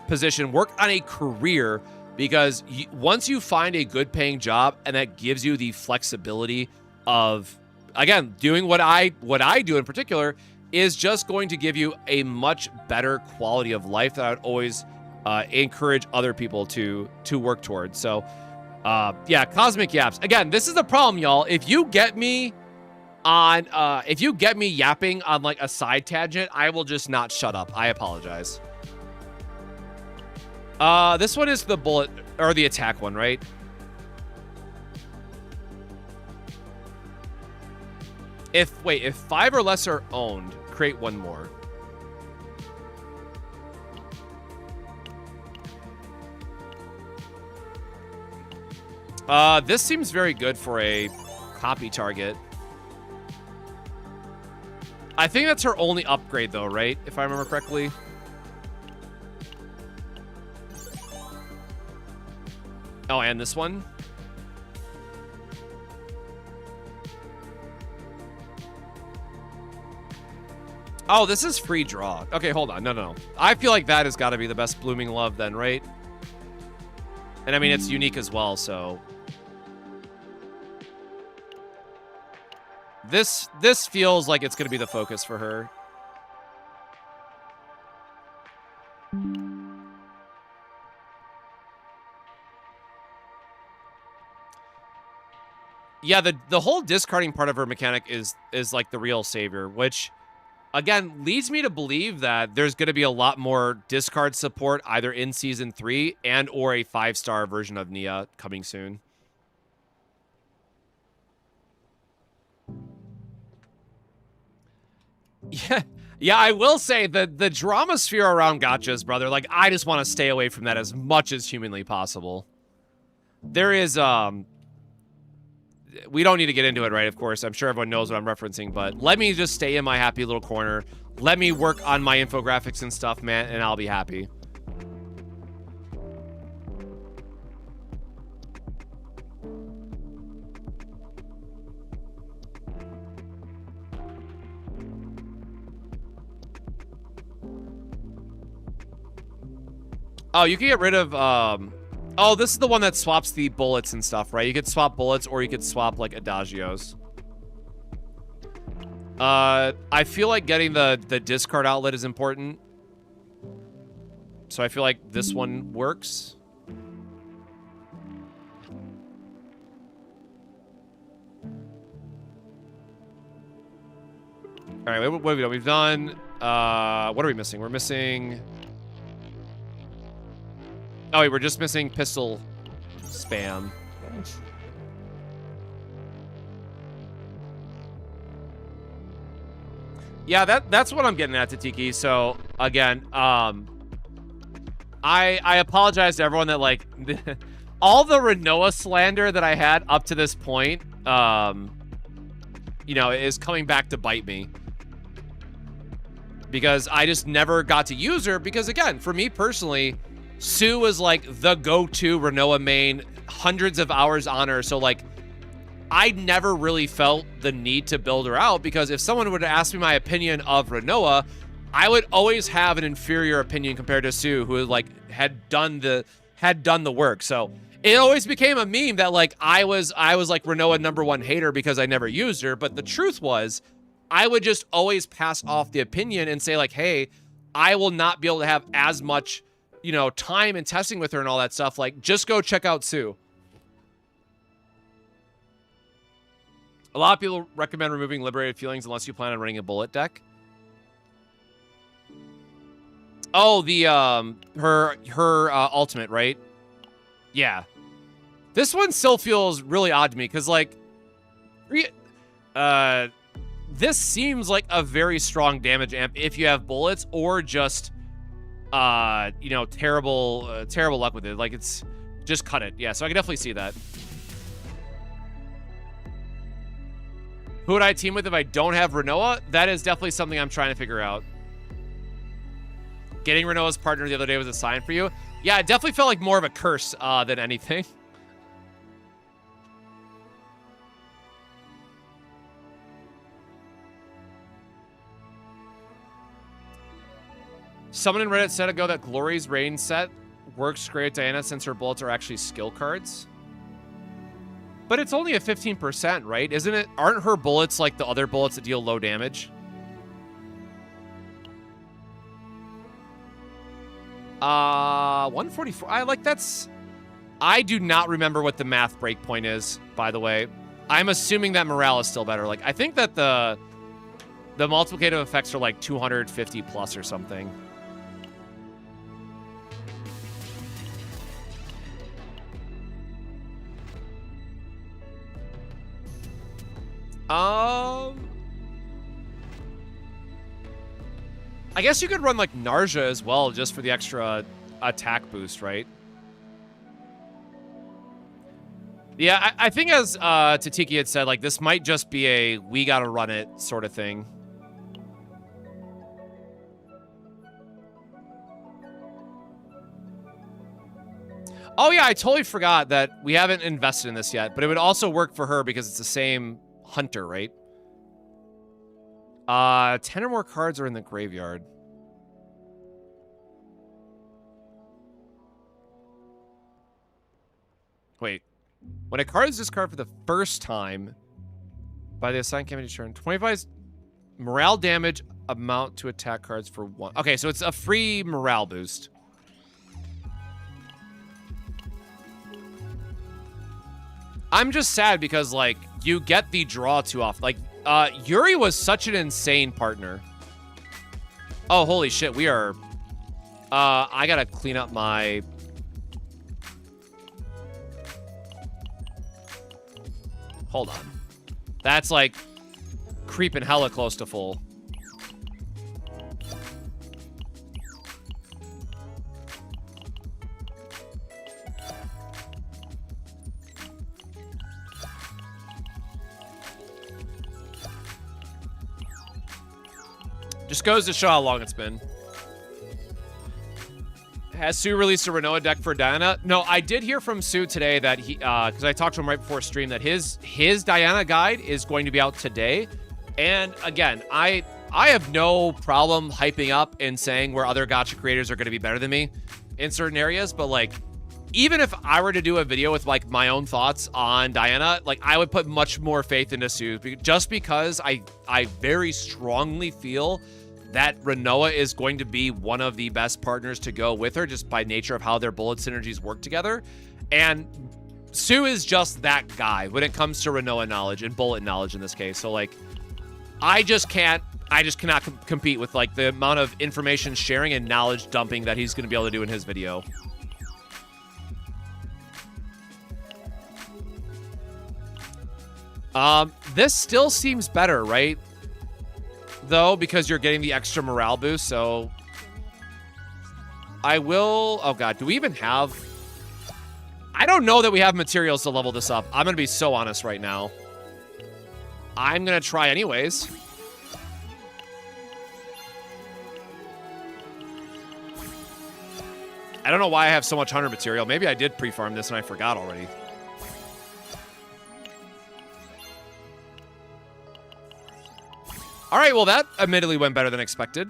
position, work on a career, because once you find a good paying job, and that gives you the flexibility of, again, doing what I do in particular, is just going to give you a much better quality of life that I would always encourage other people to work towards. So yeah, Cosmic Yaps. Again, this is the problem, y'all. If you get me yapping on, like, a side tangent, I will just not shut up. I apologize. This one is the bullet or the attack one, right? If 5 or less are owned, create one more. This seems very good for a copy target. I think that's her only upgrade, though, right? If I remember correctly. Oh, and this one? Oh, this is free draw. Okay, hold on. No. I feel like that has got to be the best Blooming Love then, right? And I mean, it's unique as well, so... This feels like it's going to be the focus for her. Yeah, the whole discarding part of her mechanic is like the real savior, which again leads me to believe that there's going to be a lot more discard support either in season 3 and or a 5-star version of Nia coming soon. Yeah, I will say that the drama sphere around gachas, brother, like I just want to stay away from that as much as humanly possible. There is we don't need to get into it, right? Of course, I'm sure everyone knows what I'm referencing, but let me just stay in my happy little corner. Let me work on my infographics and stuff, man, and I'll be happy. Oh, you can get rid of, oh, this is the one that swaps the bullets and stuff, right? You could swap bullets or you could swap, like, adagios. I feel like getting the discard outlet is important. So I feel like this one works. All right, what have we done? We've done, what are we missing? We're missing... Oh, wait, we're just missing pistol spam. Yeah, that's what I'm getting at, Tatiki. So, again, I apologize to everyone that, like, all the Renoa slander that I had up to this point, you know, is coming back to bite me. Because I just never got to use her, because, again, for me personally... Sue was like the go-to Renoa main, hundreds of hours on her. So like, I never really felt the need to build her out because if someone would ask me my opinion of Renoa, I would always have an inferior opinion compared to Sue, who like had done the work. So it always became a meme that like I was like Renoa #1 hater because I never used her. But the truth was, I would just always pass off the opinion and say like, hey, I will not be able to have as much, you know, time and testing with her and all that stuff. Like, just go check out Sue. A lot of people recommend removing liberated feelings unless you plan on running a bullet deck. Oh, the, her ultimate, right? Yeah. This one still feels really odd to me, because, like, this seems like a very strong damage amp if you have bullets, or just... you know, terrible luck with it. Like, it's just cut it. Yeah, so I can definitely see that. Who would I team with if I don't have Renoa? That is definitely something I'm trying to figure out. Getting Renoa's partner the other day was a sign for you. Yeah, it definitely felt like more of a curse than anything. Someone in Reddit said ago that Glory's Reign set works great at Diana since her bullets are actually skill cards. But it's only a 15%, right? Isn't it? Aren't her bullets like the other bullets that deal low damage? 144. I do not remember what the math breakpoint is, by the way. I'm assuming that morale is still better. Like, I think that the multiplicative effects are like 250 plus or something. I guess you could run like Narja as well, just for the extra attack boost, right? Yeah, I think as Tatiki had said, like, this might just be a we gotta run it sort of thing. Oh yeah, I totally forgot that we haven't invested in this yet, but it would also work for her because it's the same hunter, right? 10 or more cards are in the graveyard. Wait. When a card is discarded for the first time By the assigned campaign turn. 25 morale damage amount to attack cards for 1. Okay, so it's a free morale boost. I'm just sad because, like, you get the draw too often. Like, Yuri was such an insane partner. Oh, holy shit, we are... I gotta clean up my... Hold on. That's, like, creeping hella close to full. Just goes to show how long it's been. Has Sue released a Renoa deck for Diana? No, I did hear from Sue today that he, because I talked to him right before stream, that his Diana guide is going to be out today. And again, I have no problem hyping up and saying where other gacha creators are going to be better than me in certain areas, but like, even if I were to do a video with like my own thoughts on Diana, like I would put much more faith into Sue, just because I very strongly feel that Renoa is going to be one of the best partners to go with her, just by nature of how their bullet synergies work together. And Sue is just that guy when it comes to Renoa knowledge and bullet knowledge in this case. So like, I just cannot compete with like the amount of information sharing and knowledge dumping that he's going to be able to do in his video. This still seems better, right? Though, because you're getting the extra morale boost, so I will... Oh god, do we even have... I don't know that we have materials to level this up. I'm gonna be so honest right now. I'm gonna try anyways. I don't know why I have so much hunter material. Maybe I did pre-farm this and I forgot already. All right, well, that admittedly went better than expected.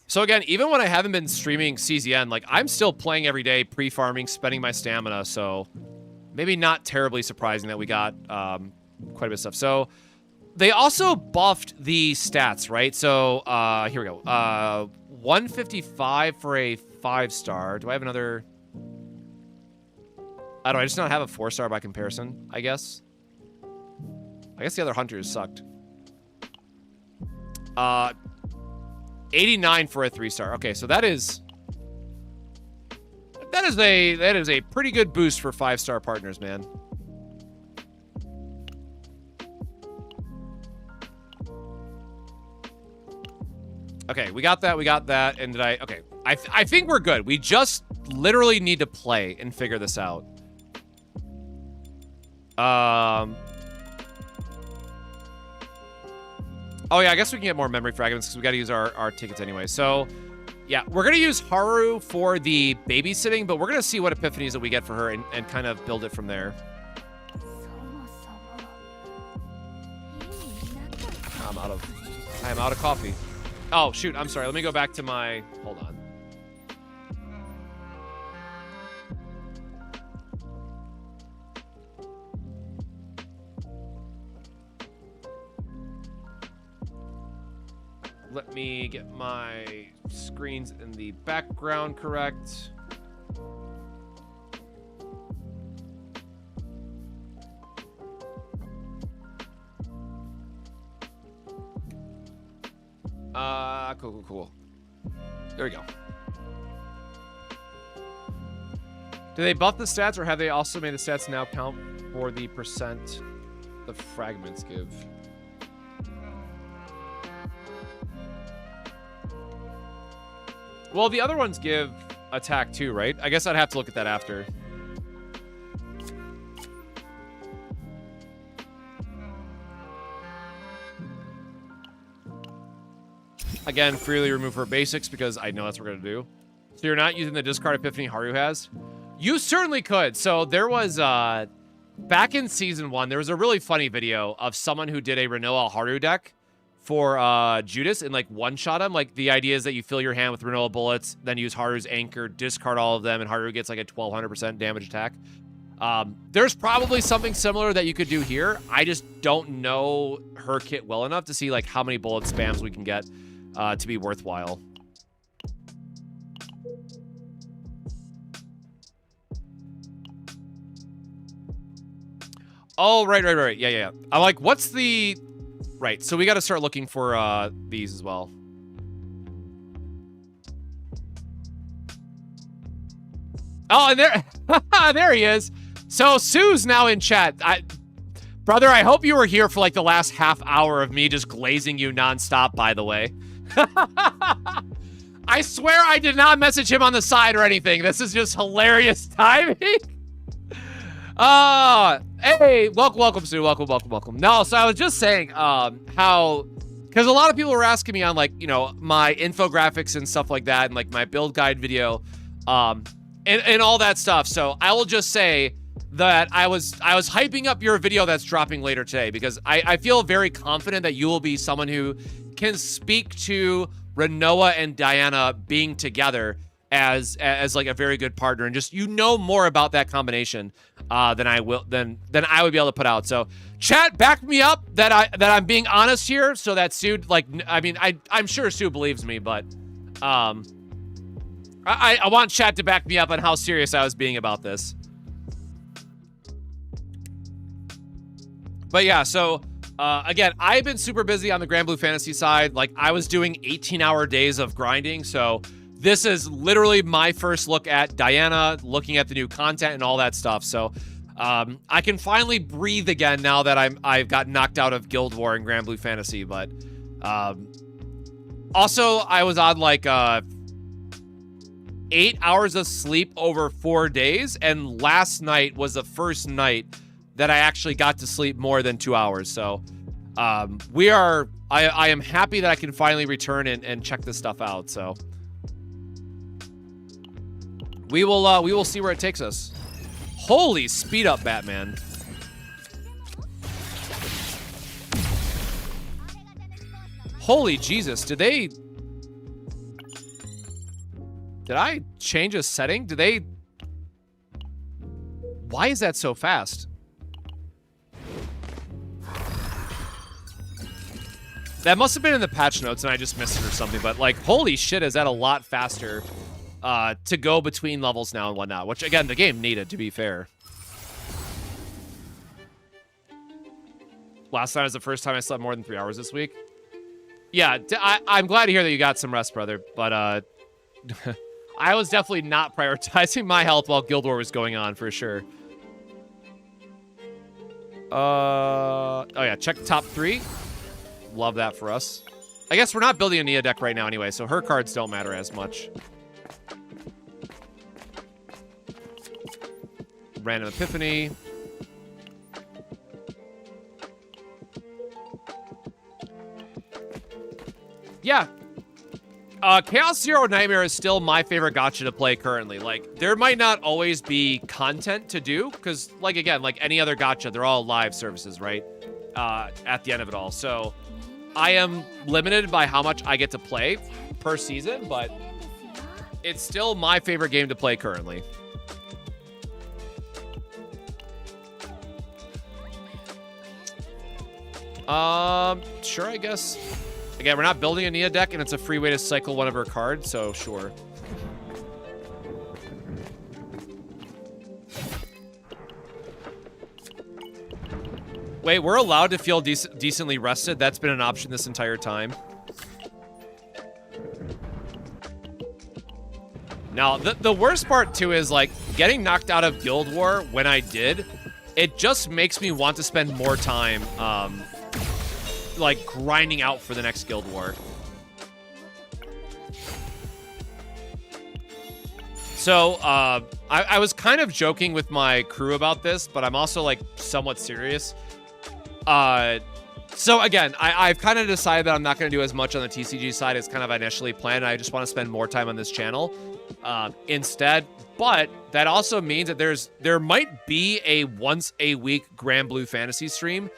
So again, even when I haven't been streaming CZN, like, I'm still playing every day, pre-farming, spending my stamina, so maybe not terribly surprising that we got quite a bit of stuff. So they also buffed the stats, right? So here we go. 155 for a 5-star. Do I have another... I don't know, I just not have a 4-star by comparison, I guess. I guess the other hunters sucked. 89 for a 3-star. Okay, so that is a pretty good boost for 5-star partners, man. Okay, we got that, and okay. I think we're good. We just literally need to play and figure this out. Oh yeah, I guess we can get more memory fragments because we got to use our tickets anyway. So yeah, we're going to use Haru for the babysitting, but we're going to see what epiphanies that we get for her and kind of build it from there. I'm out of coffee. Oh shoot, I'm sorry. Let me go back to my, hold on. Let me get my screens in the background correct. Cool. There we go. Do they buff the stats, or have they also made the stats now count for the percent the fragments give? Well, the other ones give attack too, right? I guess I'd have to look at that after. Again, freely remove her basics because I know that's what we're going to do. So you're not using the discard epiphany Haru has? You certainly could. So there was, back in Season 1, there was a really funny video of someone who did a Renoa Haru deck for Judas and like one-shot him. Like the idea is that you fill your hand with Renoa bullets, then use Haru's anchor, discard all of them, and Haru gets like a 1200% damage attack. There's probably something similar that you could do here. I just don't know her kit well enough to see like how many bullet spams we can get to be worthwhile. Oh, right. Yeah. I'm like, what's the... Right, so we got to start looking for these as well. Oh, and there, there he is. So Sue's now in chat. Brother, I hope you were here for like the last half hour of me just glazing you nonstop, by the way. I swear I did not message him on the side or anything. This is just hilarious timing. Hey, welcome, Sue. Welcome. No, so I was just saying, how, because a lot of people were asking me on like, you know, my infographics and stuff like that, and like my build guide video, and all that stuff. So I will just say that I was hyping up your video that's dropping later today because I feel very confident that you will be someone who can speak to Renoa and Diana being together as like a very good partner, and just, you know, more about that combination than I would be able to put out. So chat, back me up that I'm being honest here, so that Sue, like, I mean, I'm sure Sue believes me, but I want chat to back me up on how serious I was being about this. But yeah, so again, I've been super busy on the Grand Blue Fantasy side. Like, I was doing 18-hour days of grinding, so this is literally my first look at Diana, looking at the new content and all that stuff. So I can finally breathe again now that I've got knocked out of Guild War and Grand Blue Fantasy. But also, I was on like 8 hours of sleep over 4 days, and last night was the first night that I actually got to sleep more than 2 hours. So I am happy that I can finally return and check this stuff out. So we will see where it takes us. Holy speed up, Batman. Holy Jesus, did I change a setting? Why is that so fast? That must have been in the patch notes and I just missed it or something, but like, holy shit, is that a lot faster to go between levels now and whatnot, which again, the game needed, to be fair. Last night was the first time I slept more than 3 hours this week. Yeah, I'm glad to hear that you got some rest, brother, but I was definitely not prioritizing my health while Guild War was going on, for sure. Oh yeah, check top 3. Love that for us. I guess we're not building a Nia deck right now anyway, so her cards don't matter as much. Random Epiphany. Yeah. Chaos Zero Nightmare is still my favorite gacha to play currently. Like, there might not always be content to do, because, like, again, like any other gacha, they're all live services, right? At the end of it all. So I am limited by how much I get to play per season, but it's still my favorite game to play currently. Sure, I guess. Again, we're not building a Nia deck, and it's a free way to cycle one of her cards, so sure. Wait, we're allowed to feel decently rested? That's been an option this entire time. Now, the worst part, too, is, like, getting knocked out of Guild War when I did, it just makes me want to spend more time, like, grinding out for the next Guild War. So, I was kind of joking with my crew about this, but I'm also, like, somewhat serious. So, again, I've kind of decided that I'm not going to do as much on the TCG side as kind of initially planned. I just want to spend more time on this channel instead. But that also means that there might be a once-a-week Grand Blue Fantasy stream,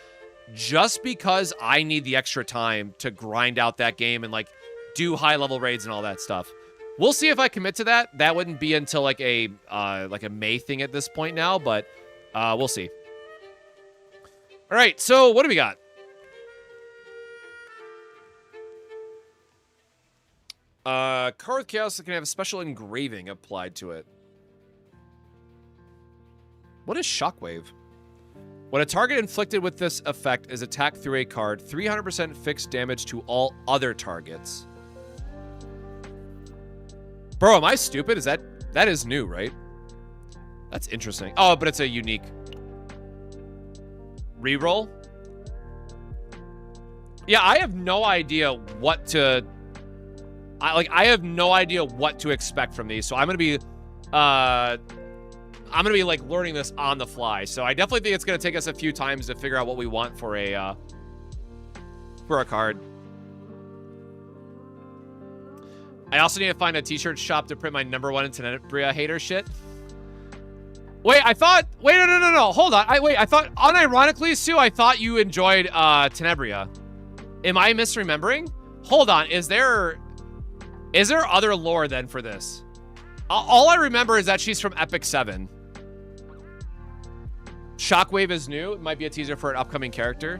just because I need the extra time to grind out that game and, like, do high-level raids and all that stuff. We'll see if I commit to that. That wouldn't be until, like a May thing at this point now, but We'll see. All right, so what do we got? Card with Chaos can have a special engraving applied to it. What is Shockwave? When a target inflicted with this effect is attacked through a card, 300% fixed damage to all other targets. Bro, am I stupid? That is new, right? That's interesting. Oh, but it's a unique reroll. Yeah, I have no idea what to. I have no idea what to expect from these, so I'm gonna be like learning this on the fly. So I definitely think it's gonna take us a few times to figure out what we want for a card. I also need to find a t-shirt shop to print my #1 Tenebria hater shit. Wait, no, hold on. I thought, unironically, Sue, I thought you enjoyed Tenebria. Am I misremembering? Hold on, is there other lore then for this? All I remember is that she's from Epic 7. Shockwave is new. It might be a teaser for an upcoming character.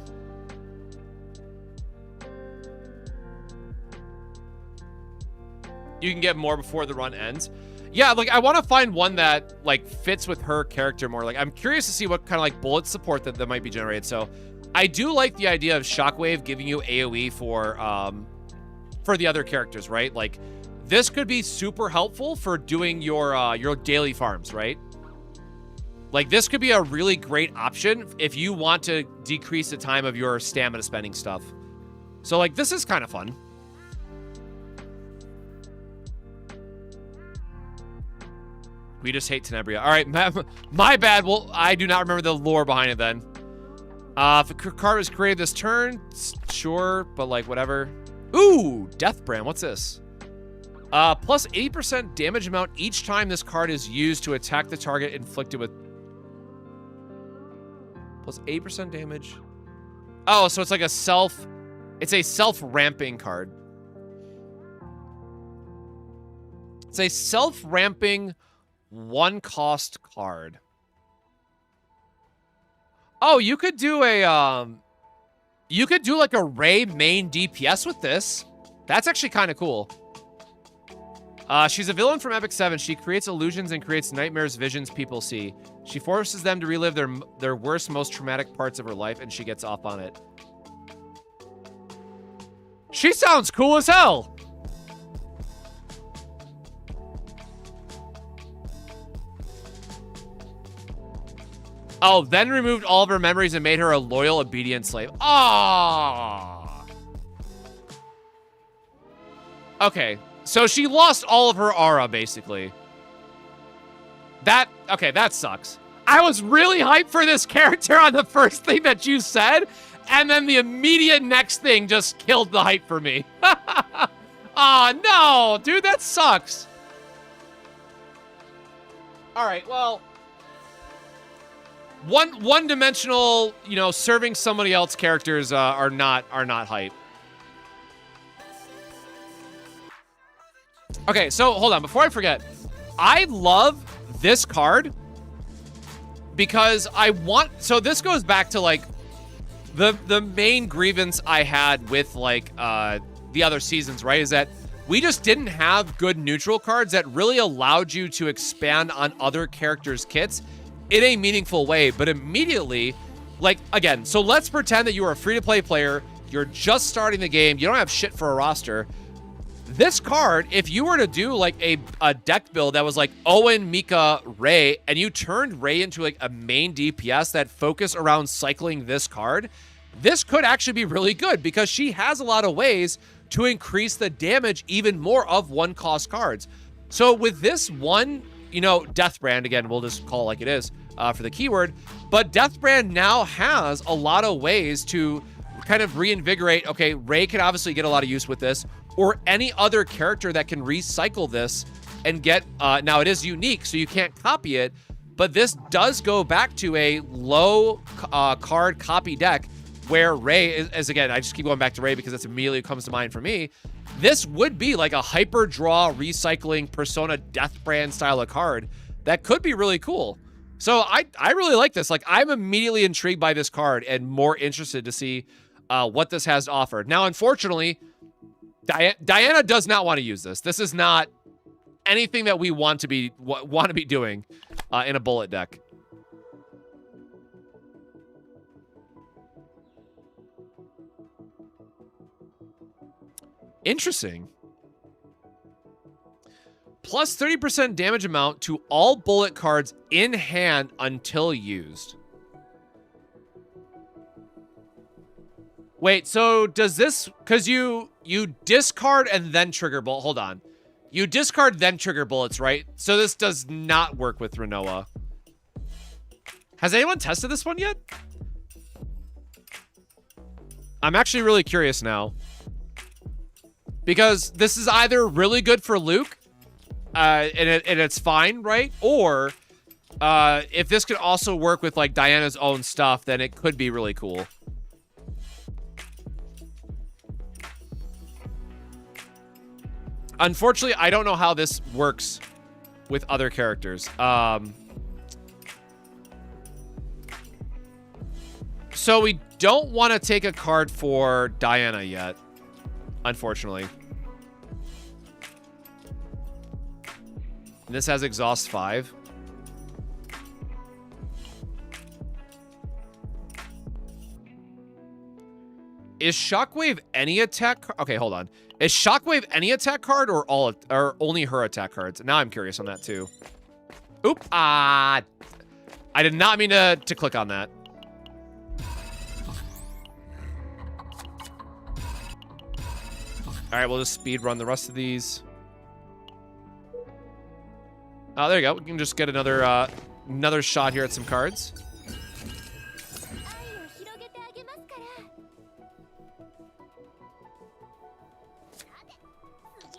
You can get more before the run ends. Yeah, like, I want to find one that, like, fits with her character more. Like, I'm curious to see what kind of, like, bullet support that might be generated. So, I do like the idea of Shockwave giving you AoE for the other characters, right? Like, this could be super helpful for doing your daily farms, right? Like, this could be a really great option if you want to decrease the time of your stamina spending stuff. So, like, this is kind of fun. We just hate Tenebria. All right, my bad. Well, I do not remember the lore behind it then. If a card was created this turn, sure, but like whatever. Ooh, Deathbrand. What's this? Plus 80% damage amount each time this card is used to attack the target inflicted with. Plus 8% damage. Oh, so it's like a self-ramping card. It's a self-ramping 1-cost card. Oh, you could do a like a Ray main DPS with this. That's actually kind of cool. She's a villain from Epic 7. She creates illusions and creates nightmares, visions people see. She forces them to relive their worst, most traumatic parts of her life, and she gets off on it. She sounds cool as hell. Oh, then removed all of her memories and made her a loyal, obedient slave. Ah. Okay, so she lost all of her aura, basically. Okay, that sucks. I was really hyped for this character on the first thing that you said, and then the immediate next thing just killed the hype for me. Aw, no, dude, that sucks. All right, well, one-dimensional, you know, serving somebody else characters are not hype. Okay, so hold on, before I forget, I love this card because so this goes back to like the main grievance I had with like the other seasons, right? Is that we just didn't have good neutral cards that really allowed you to expand on other characters' kits in a meaningful way. But immediately, like, again, so let's pretend that you are a free-to-play player, you're just starting the game, you don't have shit for a roster. This card, if you were to do like a deck build that was like Owen, Mika, Ray, and you turned Ray into like a main DPS that focused around cycling this card, this could actually be really good because she has a lot of ways to increase the damage even more of 1-cost cards. So with this one, you know, Deathbrand, again, we'll just call it like it is for the keyword, but Deathbrand now has a lot of ways to kind of reinvigorate. Okay, Ray can obviously get a lot of use with this, or any other character that can recycle this and get, now it is unique, so you can't copy it, but this does go back to a low card copy deck where Ray is, again, I just keep going back to Ray because that's immediately what comes to mind for me. This would be like a hyper draw recycling Persona Deathbrand style of card that could be really cool. So I really like this. Like, I'm immediately intrigued by this card and more interested to see what this has to offer. Now, unfortunately, Diana does not want to use this. This is not anything that we want to be doing in a bullet deck. Interesting. Plus 30% damage amount to all bullet cards in hand until used. Wait, so does this, because you discard and then trigger bullet, hold on. You discard then trigger bullets, right? So this does not work with Renoa. Has anyone tested this one yet? I'm actually really curious now. Because this is either really good for Luke, and it's fine, right? Or if this could also work with like Diana's own stuff, then it could be really cool. Unfortunately, I don't know how this works with other characters. So we don't want to take a card for Diana yet, unfortunately. And this has exhaust 5. Is Shockwave any attack? Okay, hold on. Is Shockwave any attack card or only her attack cards? Now I'm curious on that too. Oop! I did not mean to click on that. All right, we'll just speed run the rest of these. Oh, there you go. We can just get another shot here at some cards.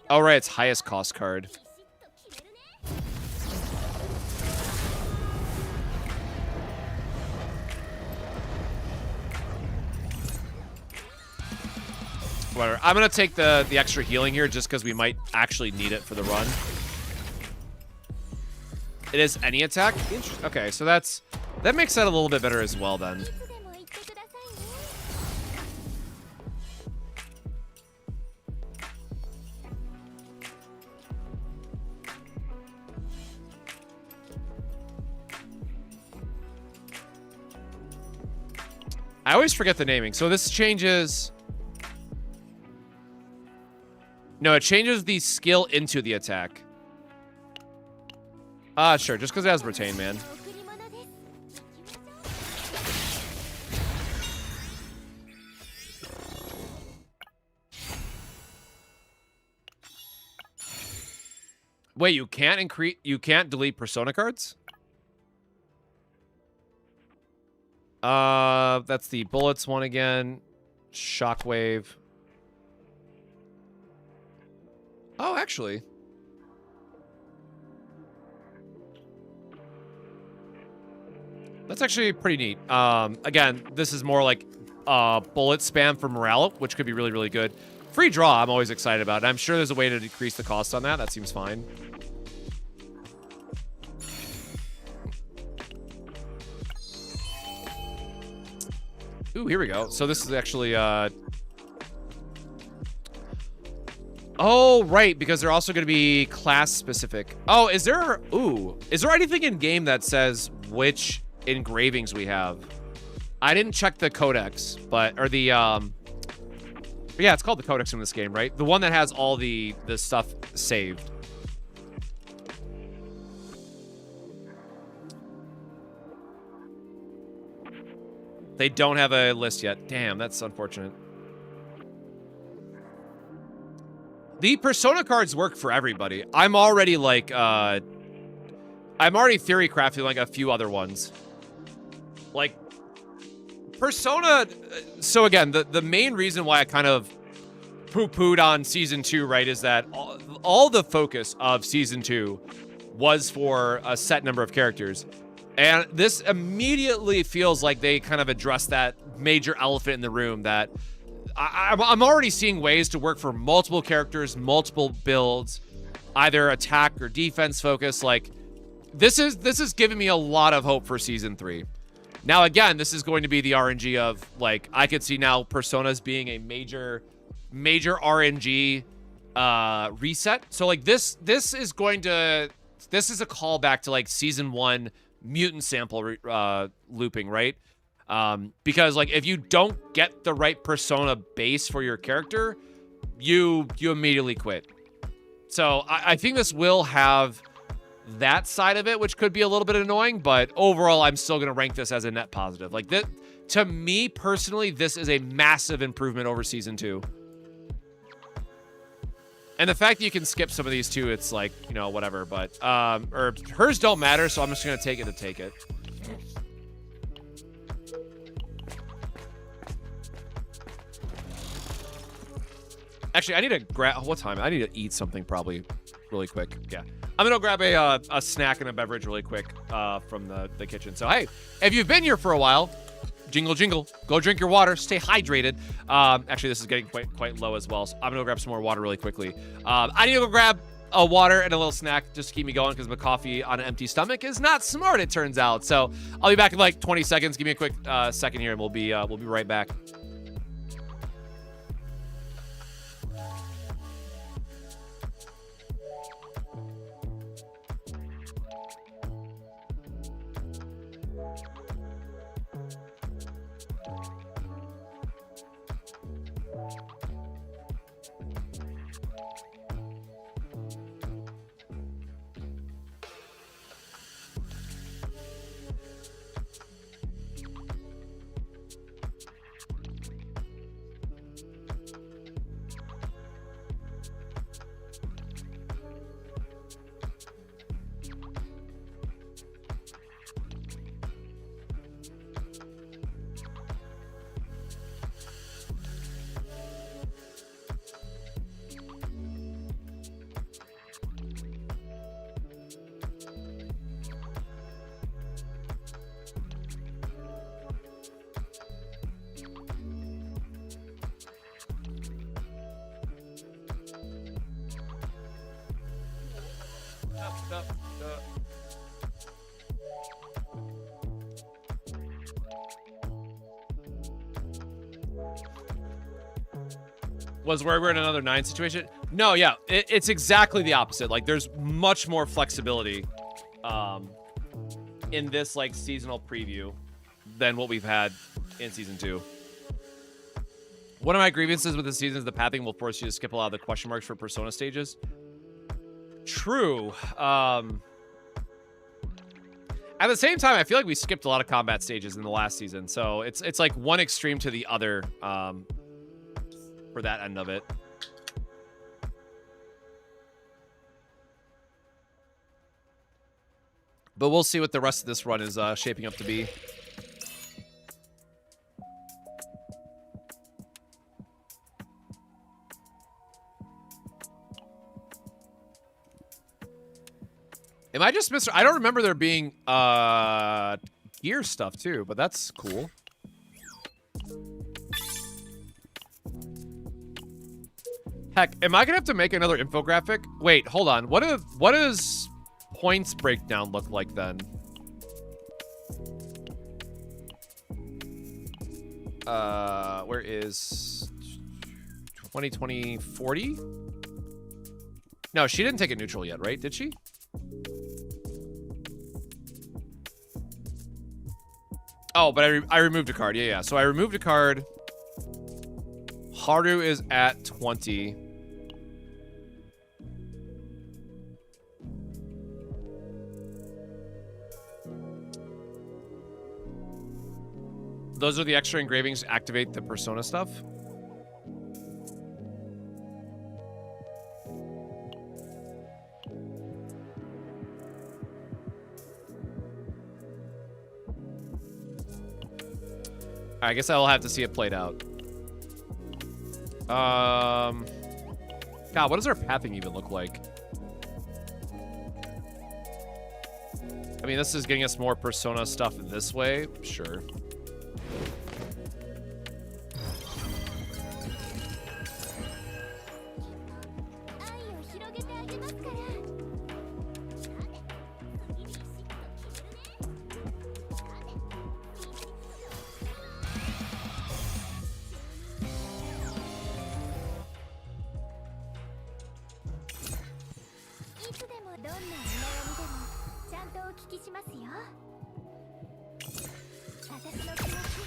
Oh, right, it's highest cost card. Whatever. I'm gonna take the extra healing here just because we might actually need it for the run. It is any attack? Okay, so that makes that a little bit better as well then. I always forget the naming. So this changes... No, it changes the skill into the attack. Sure, just because it has retain, man. Wait, you can't delete persona cards? That's the bullets one again. Shockwave. Oh, actually. That's actually pretty neat. Again, this is more like bullet spam for morale, which could be really, really good. Free draw, I'm always excited about. And I'm sure there's a way to decrease the cost on that. That seems fine. Ooh, here we go. So this is actually... Oh, right, because they're also going to be class-specific. Oh, is there... Ooh. Is there anything in-game that says which engravings we have? I didn't check the codex, but... Or the, Yeah, it's called the codex in this game, right? The one that has all the stuff saved. They don't have a list yet. Damn, that's unfortunate. The persona cards work for everybody. I'm already like, I'm already theory crafting like a few other ones. Like, Persona, so again, the main reason why I kind of poo-pooed on Season 2, right, is that all the focus of Season 2 was for a set number of characters. And this immediately feels like they kind of addressed that major elephant in the room that I'm already seeing ways to work for multiple characters, multiple builds, either attack or defense focus. Like, this is giving me a lot of hope for season 3. Now, again, this is going to be the RNG of, like, I could see now Personas being a major RNG reset. So, like, this is a callback to, like, season 1 mutant sample looping, right? Because, like, if you don't get the right Persona base for your character, you immediately quit. So, I think this will have that side of it, which could be a little bit annoying, but overall, I'm still going to rank this as a net positive. Like, to me, personally, this is a massive improvement over Season 2. And the fact that you can skip some of these, too, it's like, you know, whatever, but, or hers don't matter, so I'm just going to take it to take it. Actually, I need to grab, what time? I need to eat something probably really quick. Yeah. I'm going to grab a snack and a beverage really quick from the kitchen. So, hey, if you've been here for a while, jingle, jingle, go drink your water, stay hydrated. Actually, this is getting quite low as well, so I'm going to grab some more water really quickly. I need to go grab a water and a little snack just to keep me going because my coffee on an empty stomach is not smart, it turns out. So, I'll be back in like 20 seconds. Give me a quick second here and we'll be right back. Was where we're in another 9 situation? No, yeah, it's exactly the opposite. Like, there's much more flexibility in this, like, seasonal preview than what we've had in Season 2. One of my grievances with this season is the pathing will force you to skip a lot of the question marks for Persona stages. True. At the same time, I feel like we skipped a lot of combat stages in the last season, so it's like one extreme to the other for that end of it. But we'll see what the rest of this run is shaping up to be. Am I just I don't remember there being gear stuff too, but that's cool. Heck, am I gonna have to make another infographic? Wait, hold on. What does points breakdown look like then? Where is 2020 40? No, she didn't take it neutral yet, right? Did she? Oh, but I removed a card. Yeah. So I removed a card. Haru is at 20. Those are the extra engravings to activate the Persona stuff. I guess I'll have to see it played out. God, what does our pathing even look like? I mean, this is getting us more Persona stuff this way. Sure.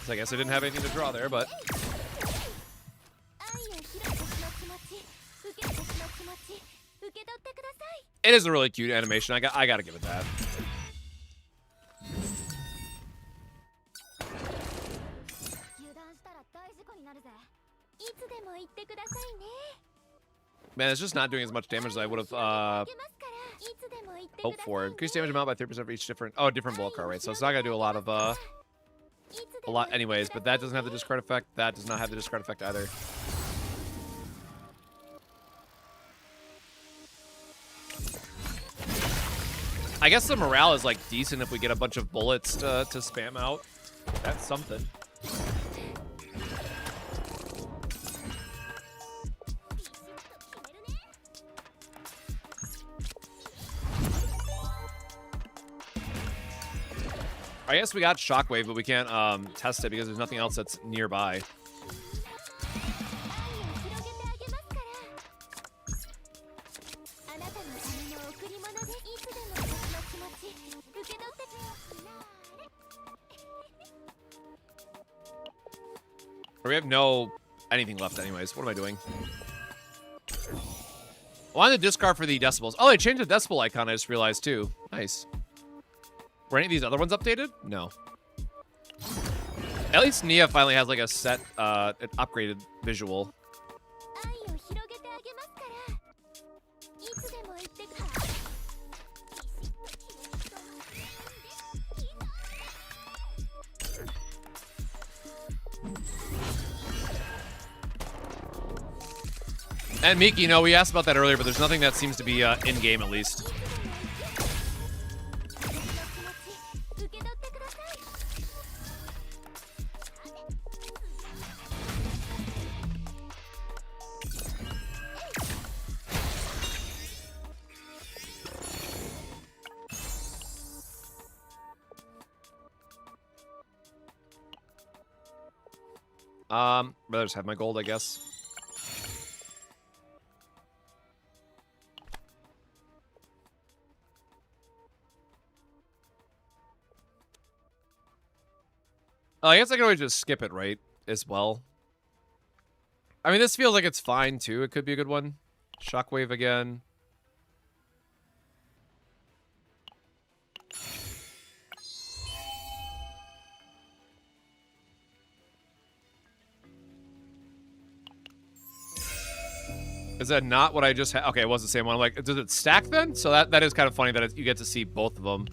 So I guess I didn't have anything to draw there, but it is a really cute animation. I gotta give it that. Man, it's just not doing as much damage as I would have hoped for. Increased damage amount by 3% for each different bullet card, right? So it's not gonna do a lot anyways, but that doesn't have the discard effect. That does not have the discard effect either. I guess the morale is like decent if we get a bunch of bullets to spam out. That's something. I guess we got Shockwave, but we can't test it because there's nothing else that's nearby. We have no anything left anyways. What am I doing? I wanted to discard for the decibels. Oh, they changed the decibel icon, I just realized too. Nice. Were any of these other ones updated? No. At least Nia finally has like a set, an upgraded visual. And Miki, we asked about that earlier, but there's nothing that seems to be in-game at least. Rather just have my gold, I guess. I guess I can always just skip it, right? As well. I mean, this feels like it's fine, too. It could be a good one. Shockwave again. Is that not what I just had? Okay, it was the same one. I'm like, does it stack then? So that is kind of funny that you get to see both of them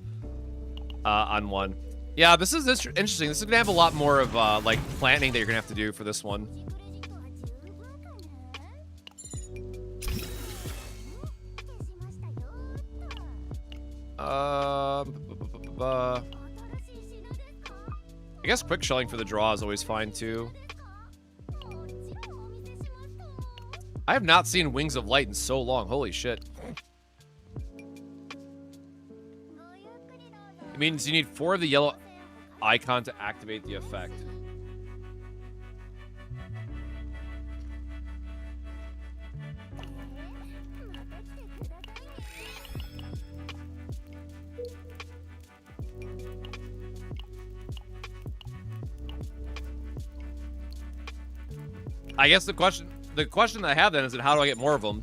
on one. Yeah, this is interesting. This is gonna have a lot more of like planning that you're gonna have to do for this one. I guess quick shelling for the draw is always fine too. I have not seen Wings of Light in so long. Holy shit. It means you need 4 of the yellow icon to activate the effect. I guess the question I have then is that how do I get more of them?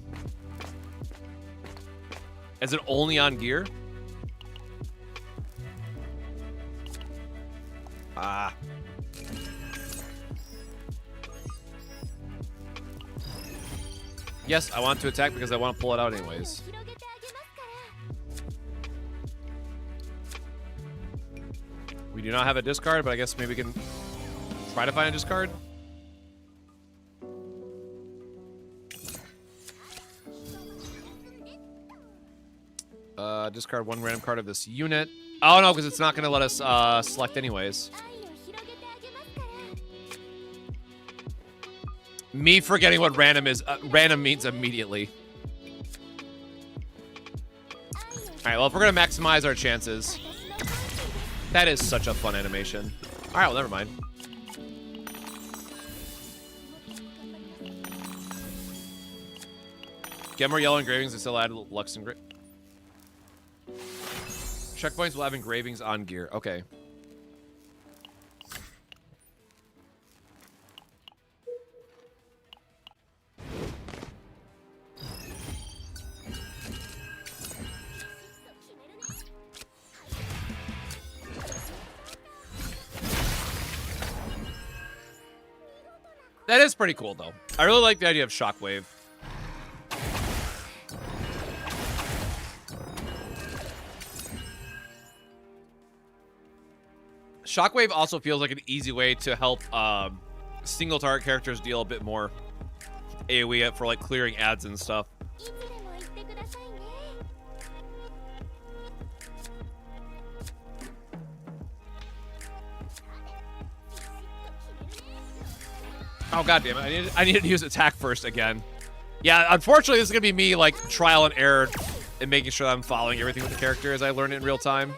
Is it only on gear? Ah. Yes, I want to attack because I want to pull it out anyways. We do not have a discard, but I guess maybe we can try to find a discard. Discard 1 random card of this unit. Oh no, because it's not going to let us select anyways. Me forgetting what random is. Random means immediately. Alright, well, if we're going to maximize our chances. That is such a fun animation. Alright, well, never mind. Get more yellow engravings and still add Lux engravings. Checkpoints will have engravings on gear. Okay. That is pretty cool, though. I really like the idea of Shockwave. Shockwave also feels like an easy way to help single target characters deal a bit more AoE for like clearing ads and stuff. Oh god damn it! I needed to use attack first again. Yeah, unfortunately, this is gonna be me like trial and error and making sure that I'm following everything with the character as I learn it in real time.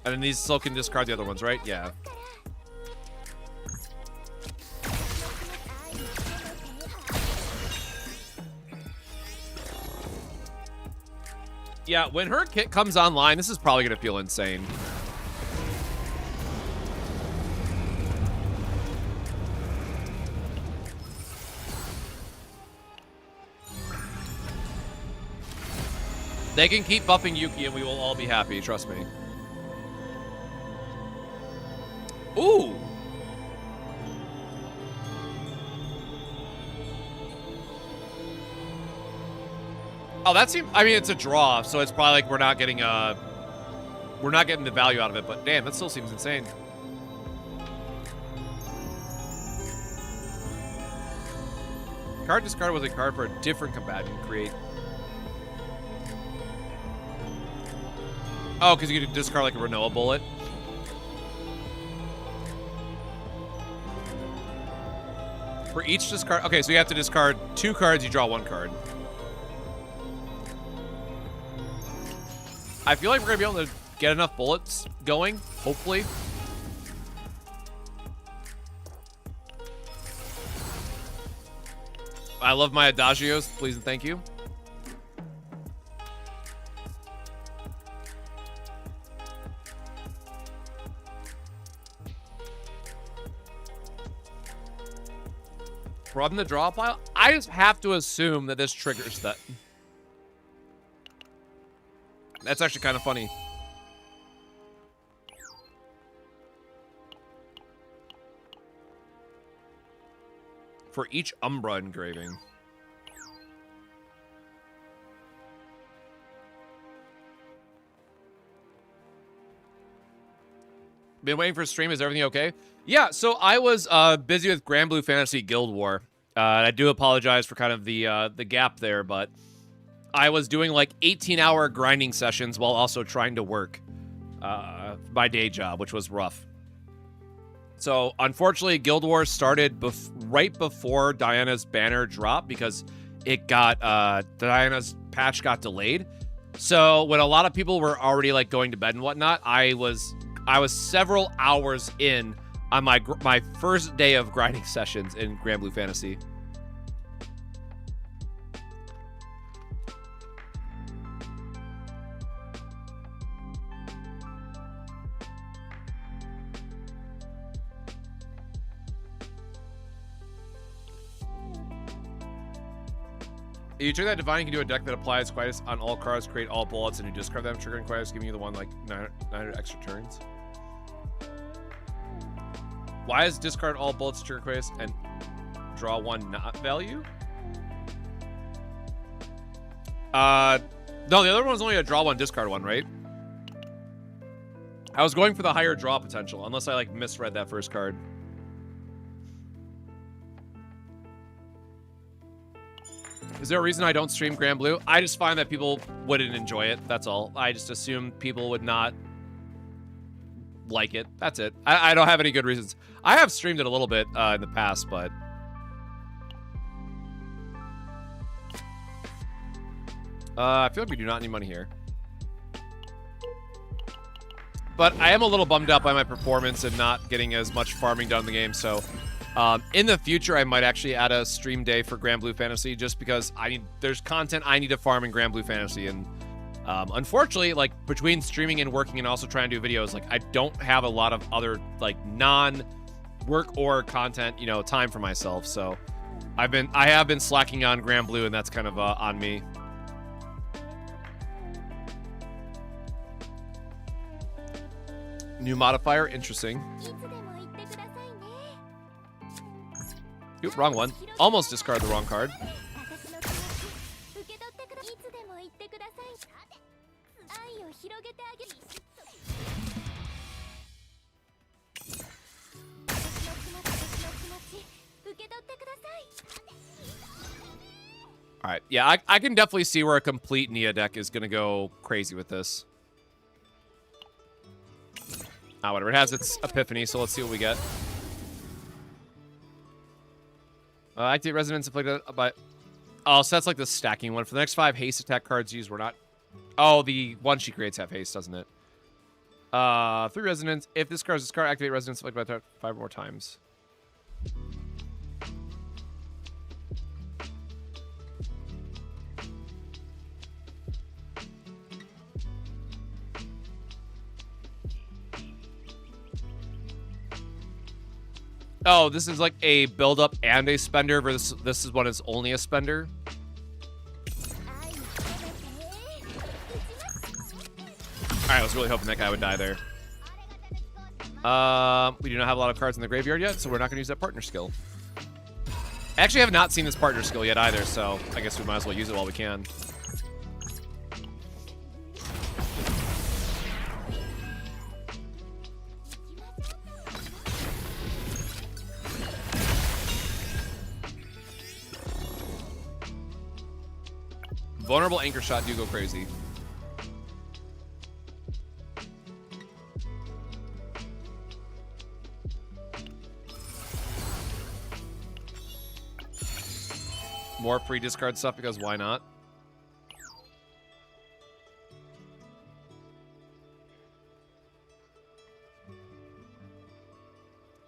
And then these still can discard the other ones, right? Yeah. Yeah, when her kit comes online, this is probably gonna feel insane. They can keep buffing Yuki and we will all be happy, trust me. Ooh! Oh, that seems, I mean, it's a draw, so it's probably like we're not getting the value out of it, but damn, that still seems insane. Card discard was a card for a different combatant create. Oh, because you could discard like a Renoa bullet. For each discard, okay, so you have to discard 2 cards, you draw 1 card. I feel like we're gonna be able to get enough bullets going, hopefully. I love my adagios, please and thank you. From the draw pile, I just have to assume that this triggers that. That's actually kind of funny. For each Umbra engraving. Been waiting for a stream. Is everything okay? Yeah, so I was busy with Grand Blue Fantasy Guild War. I do apologize for kind of the gap there, but I was doing like 18-hour grinding sessions while also trying to work my day job, which was rough. So unfortunately, Guild War started right before Diana's banner dropped because it got Diana's patch got delayed. So when a lot of people were already like going to bed and whatnot, I was several hours in on my first day of grinding sessions in Grand Blue Fantasy. You trigger that divine, you can do a deck that applies Quietus on all cards, create all bullets, and you discard them, triggering Quietus, giving you the one like 900 extra turns. Why is discard all bullets, trigger Quietus, and draw 1 not value? No, the other one's only a draw 1, discard 1, right? I was going for the higher draw potential, unless I like misread that first card. Is there a reason I don't stream Grand Blue? I just find that people wouldn't enjoy it. That's all. I just assume people would not like it. That's it. I don't have any good reasons. I have streamed it a little bit in the past, but... I feel like we do not need money here. But I am a little bummed out by my performance and not getting as much farming done in the game, so... in the future, I might actually add a stream day for Grand Blue Fantasy just because there's content I need to farm in Grand Blue Fantasy, and Unfortunately, like between streaming and working and also trying to do videos, like I don't have a lot of other like non-work or content, you know, time for myself. So I have been slacking on Grand Blue, and that's kind of on me. New modifier, interesting. Oop, wrong one. Almost discard the wrong card. All right, yeah, I can definitely see where a complete Nia deck is going to go crazy with this. Ah, whatever. It has its Epiphany, so let's see what we get. Activate Resonance inflicted by... Oh, so that's like the stacking one. For the next 5 haste attack cards used, we're not... Oh, the one she creates have haste, doesn't it? 3 Resonance. If this card is discarded, activate Resonance inflicted by 5 more times. Oh, this is like a build-up and a spender versus this is one is only a spender. Alright, I was really hoping that guy would die there. We do not have a lot of cards in the graveyard yet, so we're not going to use that partner skill. Actually, I have not seen this partner skill yet either, so I guess we might as well use it while we can. Vulnerable Anchor Shot do go crazy. More free discard stuff because why not?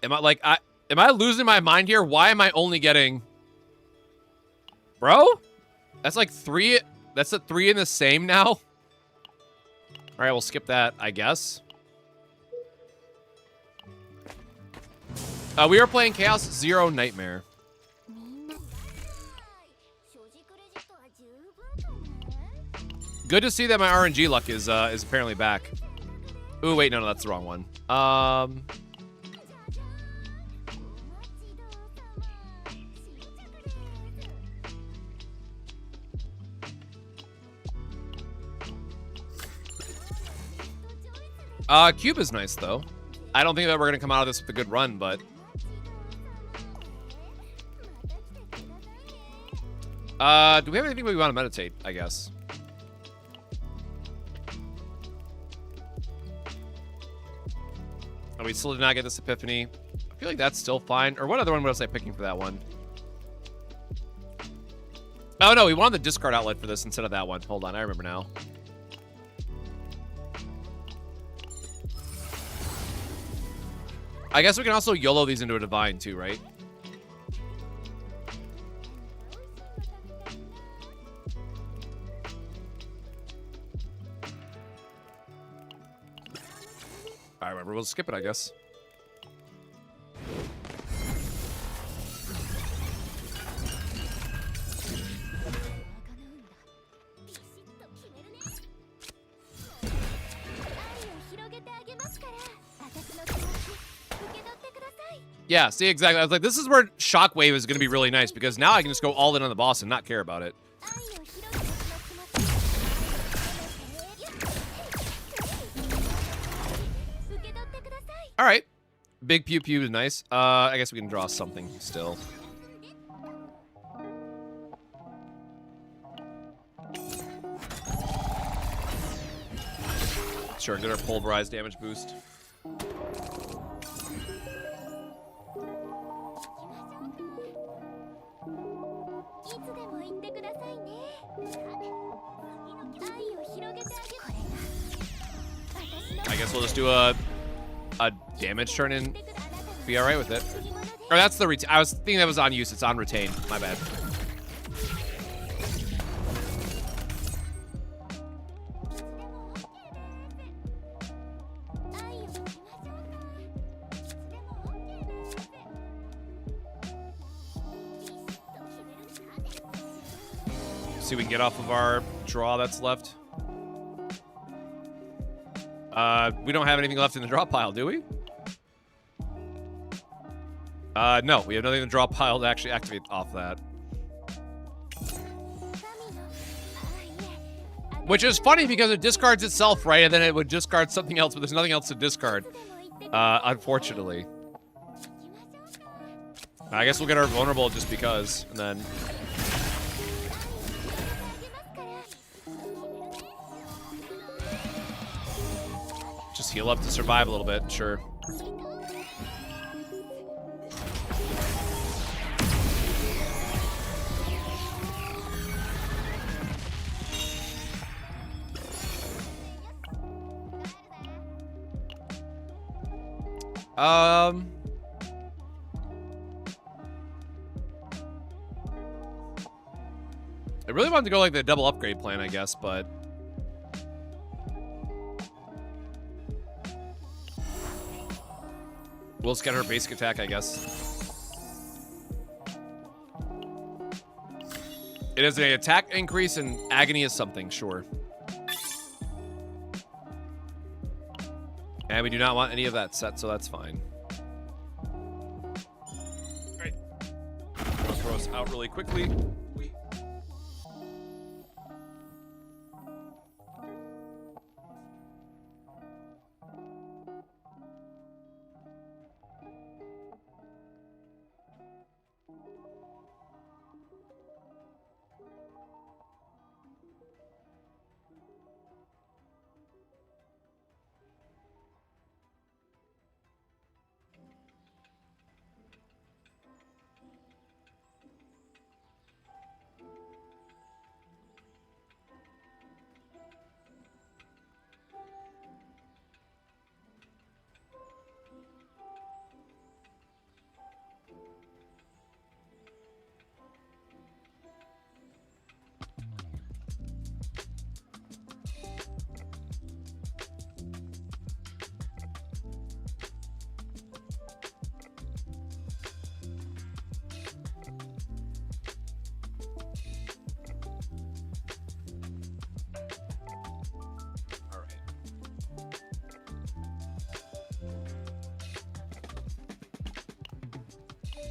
Am I losing my mind here? Why am I only getting... Bro? That's like 3... That's a 3 in the same now? Alright, we'll skip that, I guess. We are playing Chaos Zero Nightmare. Good to see that my RNG luck is apparently back. Ooh, wait, no, that's the wrong one. Cube is nice, though. I don't think that we're going to come out of this with a good run, but... do we have anything we want to meditate, I guess? Oh, we still did not get this Epiphany. I feel like that's still fine. Or what other one was I picking for that one? Oh, no, we wanted the discard outlet for this instead of that one. Hold on, I remember now. I guess we can also YOLO these into a Divine, too, right? Alright, whatever. We'll skip it, I guess. Yeah, see, exactly. I was like, this is where Shockwave is going to be really nice, because now I can just go all in on the boss and not care about it. All right. Big Pew Pew is nice. I guess we can draw something still. Sure, get our pulverized damage boost. I guess we'll just do a damage turn and be all right with it. Or that's the retain. I was thinking that was on use. It's on retain. My bad. see what we can get off of our draw that's left. We don't have anything left in the draw pile, do we? No, we have nothing in the draw pile to actually activate off that. Which is funny because it discards itself, right? And then it would discard something else, but there's nothing else to discard. Unfortunately. I guess we'll get our vulnerable just because, and then... just heal up to survive a little bit, sure. I really wanted to go like the double upgrade plan, I guess, but... we'll just get her basic attack, I guess. It is an attack increase and agony is something, sure. And we do not want any of that set, so that's fine. Great. I'll throw us out really quickly.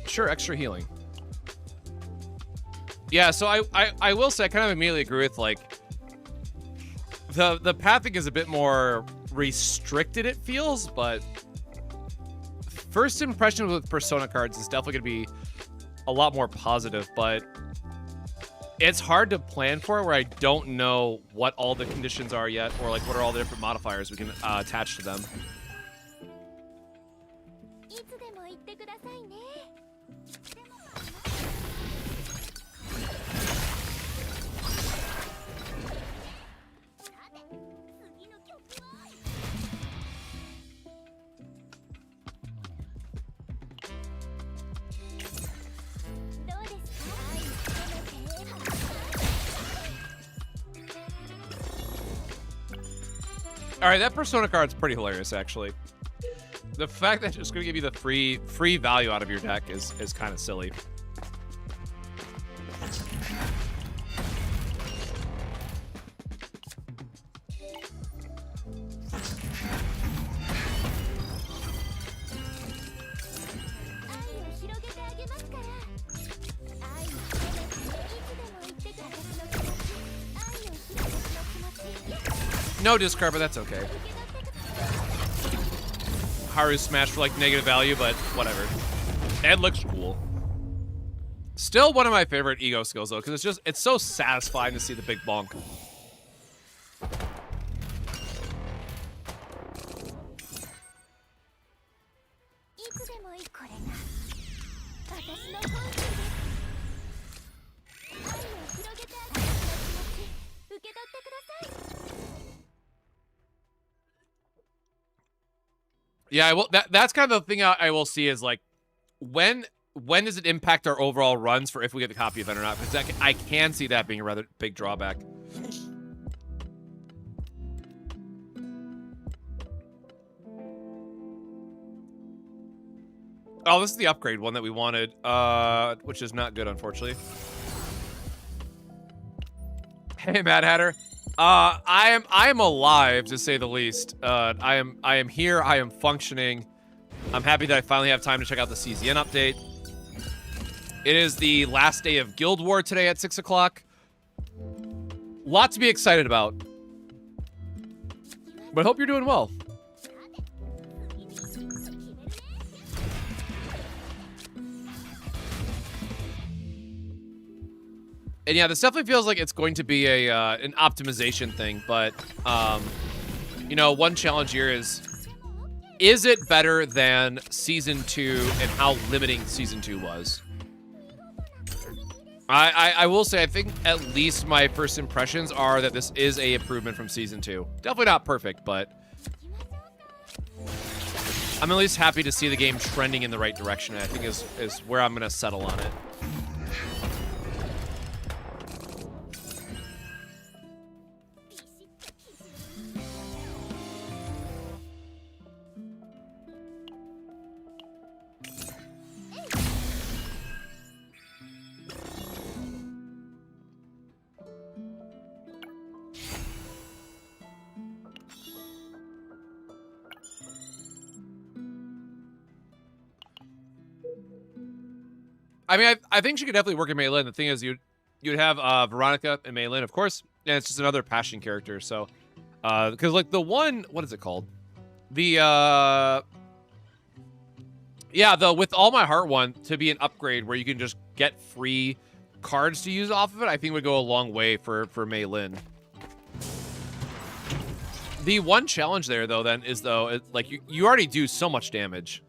Sure, extra healing. Yeah, so I will say I kind of immediately agree with like the pathing is a bit more restricted, it feels, but first impression with Persona cards is definitely gonna be a lot more positive, but it's hard to plan for where I don't know what all the conditions are yet, or like what are all the different modifiers we can attach to them. All right, that Persona card's pretty hilarious, actually. The fact that it's going to give you the free value out of your deck is kind of silly. No discard, but that's okay. Haru smash for like negative value, but whatever. It looks cool. Still one of my favorite ego skills though, because it's so satisfying to see the big bonk. Yeah, that's kind of the thing I will see is like when does it impact our overall runs for if we get the copy event or not? Because I can see that being a rather big drawback. Oh, this is the upgrade one that we wanted, which is not good, unfortunately. Hey, Mad Hatter. I am alive, to say the least. I am here. I am functioning. I'm happy that I finally have time to check out the CZN update. It is the last day of Guild War today at 6 o'clock. Lot to be excited about. But hope you're doing well. And yeah, this definitely feels like it's going to be a an optimization thing, but you know, one challenge here is it better than Season 2 and how limiting Season 2 was? I will say, I think at least my first impressions are that this is a improvement from Season 2. Definitely not perfect, but I'm at least happy to see the game trending in the right direction, I think is where I'm going to settle on it. I mean, I think she could definitely work in Mei Lin. The thing is, you'd have Veronica and Mei Lin, of course, and it's just another passion character. So, because like the one, what is it called? The yeah, the With All My Heart one to be an upgrade where you can just get free cards to use off of it, I think would go a long way for Mei Lin. The one challenge there, though, then is like you already do so much damage.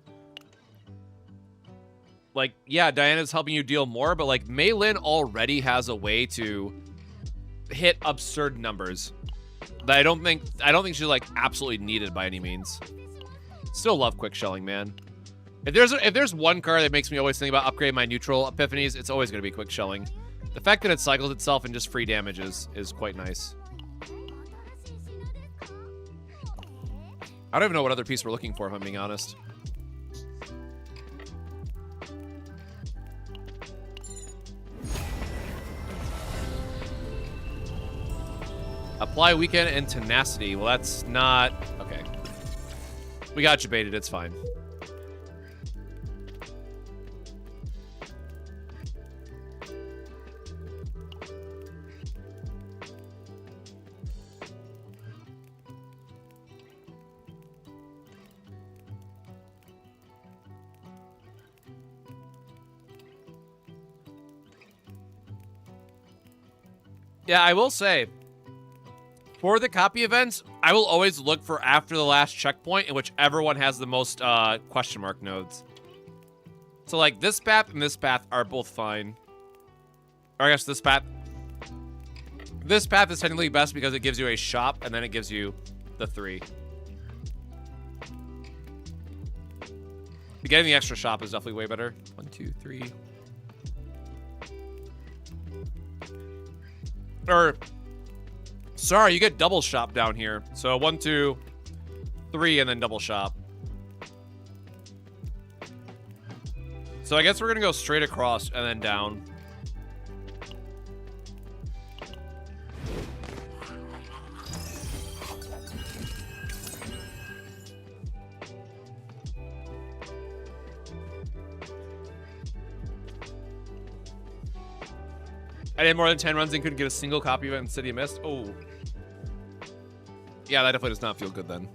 Like, yeah, Diana's helping you deal more, but like Mei Lin already has a way to hit absurd numbers that I don't think she's like absolutely needed by any means. Still love quick shelling, man. If there's one card that makes me always think about upgrading my neutral epiphanies, it's always gonna be quick shelling. The fact that it cycles itself and just free damage is quite nice. I don't even know what other piece we're looking for, if I'm being honest. Apply Weekend and Tenacity. Well, that's not... Okay. We got you baited. It's fine. Yeah, I will say... For the copy events, I will always look for after the last checkpoint in whichever one has the most question mark nodes. So like this path and this path are both fine. Or I guess this path is technically best because it gives you a shop and then it gives you the 3. Getting the extra shop is definitely way better. 1, 2, 3. Or... Sorry, you get double shop down here. So 1, 2, 3, and then double shop. So I guess we're gonna go straight across and then down. I did more than 10 runs and couldn't get a single copy of it in City of Mist. Oh. Yeah, that definitely does not feel good then.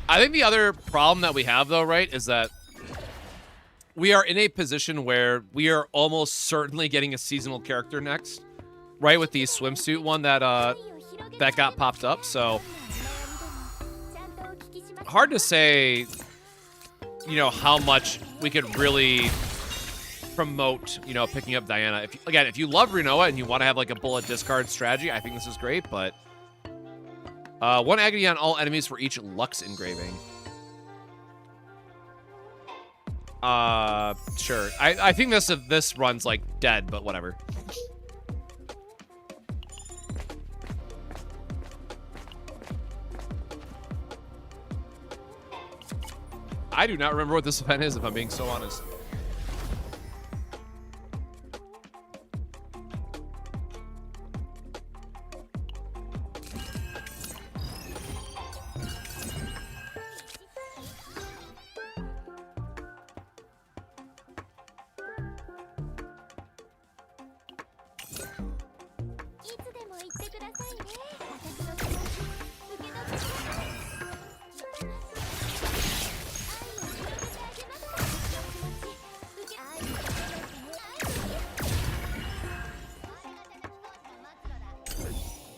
I think the other problem that we have, though, right, is that we are in a position where we are almost certainly getting a seasonal character next, right, with the swimsuit one that that got popped up. So hard to say, you know, how much we could really promote, you know, picking up Diana. If you love Renoa and you want to have like a bullet discard strategy, I think this is great, but 1 agony on all enemies for each Lux engraving. Sure. I think this run's like dead, but whatever. I do not remember what this event is, if I'm being so honest.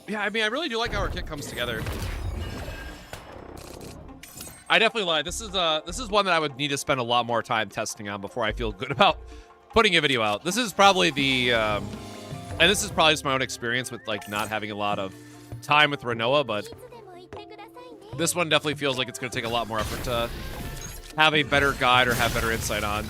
Yeah, I mean, I really do like how our kit comes together. I definitely lied. This is one that I would need to spend a lot more time testing on before I feel good about putting a video out. This is probably the, and this is probably just my own experience with like not having a lot of time with Renoa, but this one definitely feels like it's going to take a lot more effort to have a better guide or have better insight on.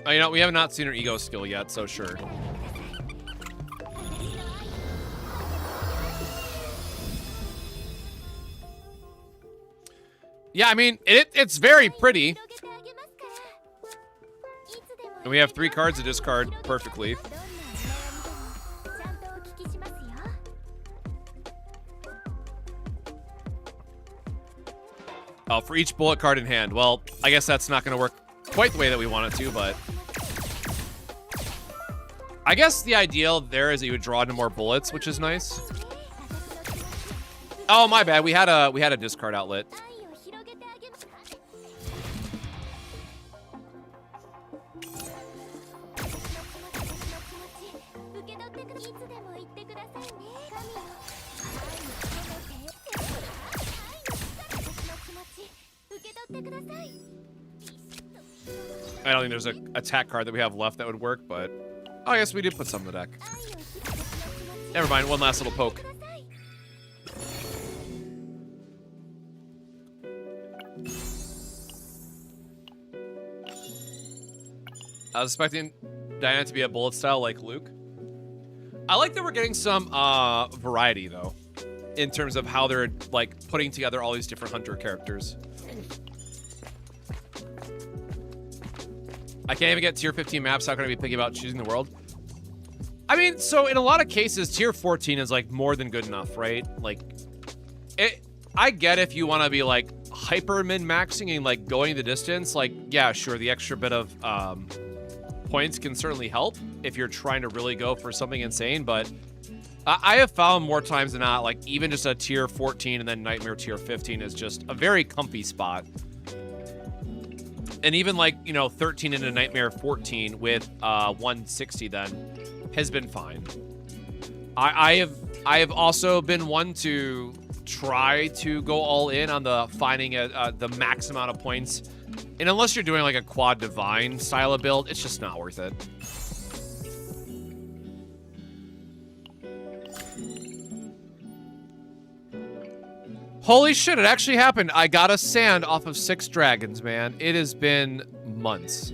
You know, we have not seen her ego skill yet, so sure. Yeah, I mean, it's very pretty. And we have 3 cards to discard perfectly. Oh, for each bullet card in hand. Well, I guess that's not going to work quite the way that we want it to, but I guess the ideal there is that you would draw into more bullets, which is nice. Oh, my bad. We had a discard outlet. I don't think there's an attack card that we have left that would work, but oh, yes, we did put some in the deck. Never mind, one last little poke. I was expecting Diana to be a bullet style like Luke. I like that we're getting some variety, though, in terms of how they're like putting together all these different hunter characters. I can't even get tier 15 maps. How can I be picky about choosing the world? I mean, so in a lot of cases, tier 14 is like more than good enough, right? Like, I get if you want to be like hyper min-maxing and like going the distance. Like, yeah, sure, the extra bit of points can certainly help if you're trying to really go for something insane. But I have found more times than not, like even just a tier 14 and then Nightmare tier 15 is just a very comfy spot. And even like, you know, 13 into Nightmare 14 with 160 then has been fine. I have also been one to try to go all in on the finding the max amount of points. And unless you're doing like a quad divine style of build, it's just not worth it. Holy shit, it actually happened. I got a sand off of 6 dragons, man. It has been months.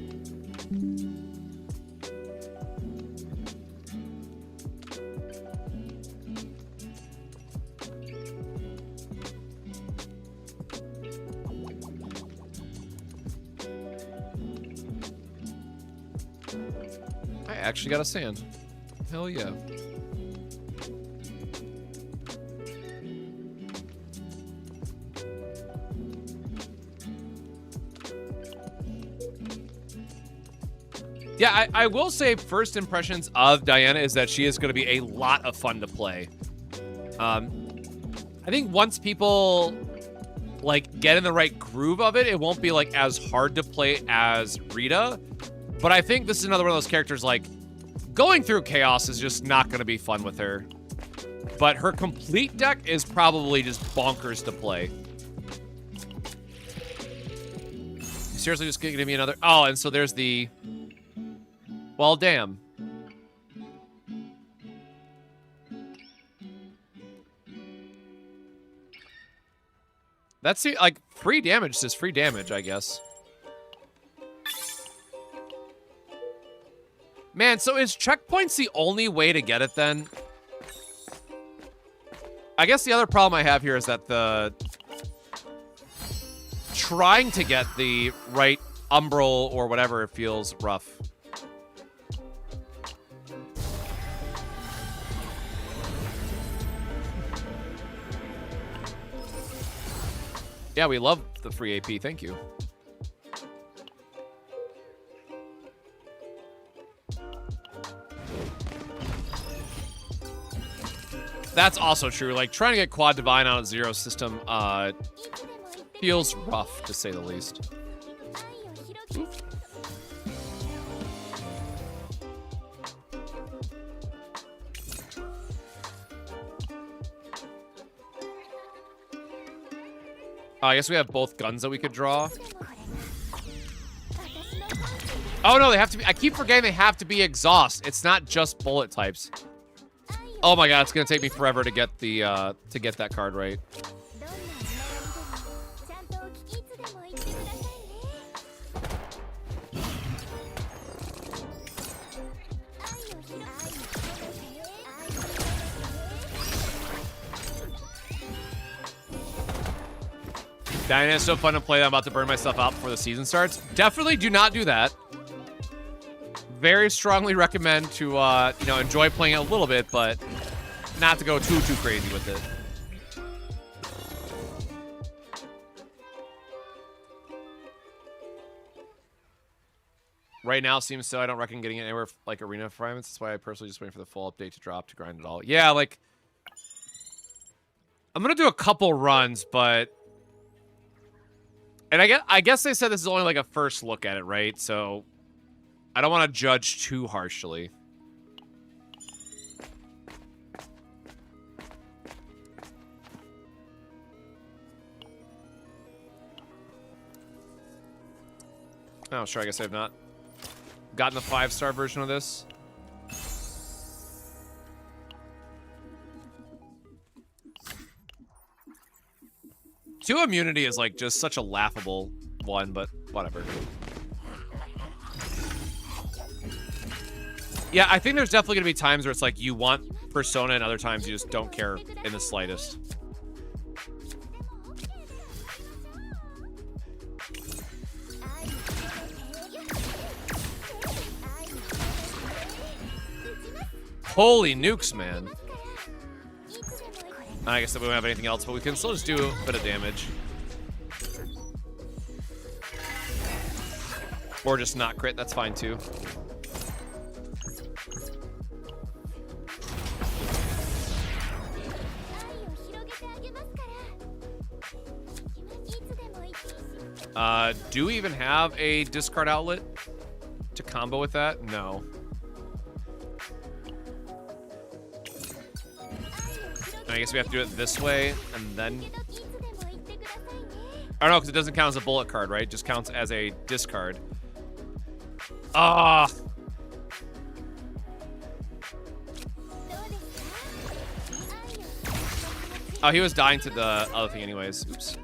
I actually got a sand. Hell yeah. Yeah, I will say first impressions of Diana is that she is going to be a lot of fun to play. I think once people like, get in the right groove of it, it won't be, like, as hard to play as Rita. But I think this is another one of those characters, like, going through Chaos is just not going to be fun with her. But her complete deck is probably just bonkers to play. Seriously, just gonna give me another... Oh, and so there's the... Well, damn. That's, like, free damage is free damage, I guess. Man, so is checkpoints the only way to get it, then? I guess the other problem I have here is that the... Trying to get the right umbral or whatever feels rough. Yeah, we love the free AP. Thank you. That's also true. Like, trying to get Quad Divine on a zero system feels rough, to say the least. I guess we have both guns that we could draw. Oh no, they have to be... I keep forgetting they have to be exhaust. It's not just bullet types. Oh my god, it's gonna take me forever to get the to get that card right. Diana, it's so fun to play. I'm about to burn myself out before the season starts. Definitely do not do that. Very strongly recommend to, you know, enjoy playing it a little bit, but not to go too crazy with it. Right now seems so. I don't reckon getting it anywhere like arena fragments. That's why I personally just waiting for the full update to drop to grind it all. Yeah, like, I'm gonna do a couple runs, but... And I guess they said this is only like a first look at it, right? So I don't want to judge too harshly. Oh, sure, I guess I've not gotten the 5-star version of this. Two immunity is like just such a laughable one, but whatever. Yeah, I think there's definitely gonna be times where it's like you want Persona and other times you just don't care in the slightest. Holy nukes, man. I guess that we don't have anything else, but we can still just do a bit of damage. Or just not crit, that's fine too. Do we even have a discard outlet to combo with that? No. I guess we have to do it this way, and then... I don't know, because it doesn't count as a bullet card, right? It just counts as a discard. Ah! Oh, he was dying to the other thing anyways. Oops.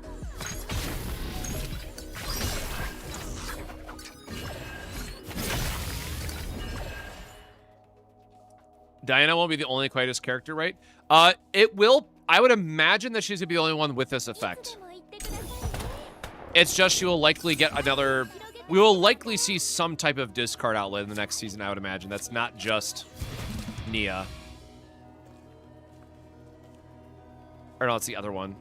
Diana won't be the only Quietus character, right? It will. I would imagine that she's gonna be the only one with this effect. It's just she will likely get another... We will likely see some type of discard outlet in the next season, I would imagine. That's not just Nia. Or no, it's the other one.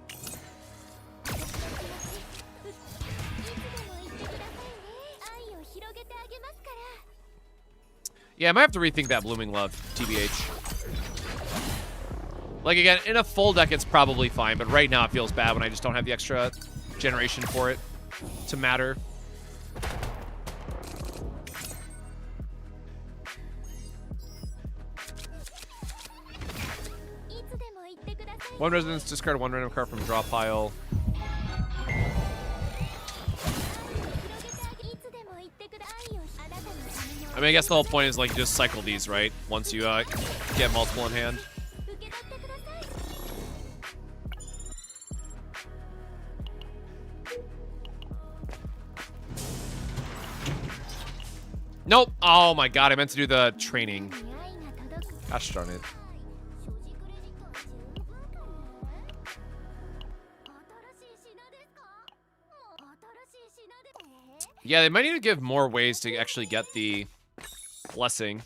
Yeah, I might have to rethink that Blooming Love, TBH. Like, again, in a full deck, it's probably fine, but right now it feels bad when I just don't have the extra generation for it to matter. One residence discard one random card from draw pile. I mean, I guess the whole point is like just cycle these, right? Once you get multiple in hand. Nope. Oh my god, I meant to do the training. Gosh darn it. Yeah, they might need to give more ways to actually get the blessing.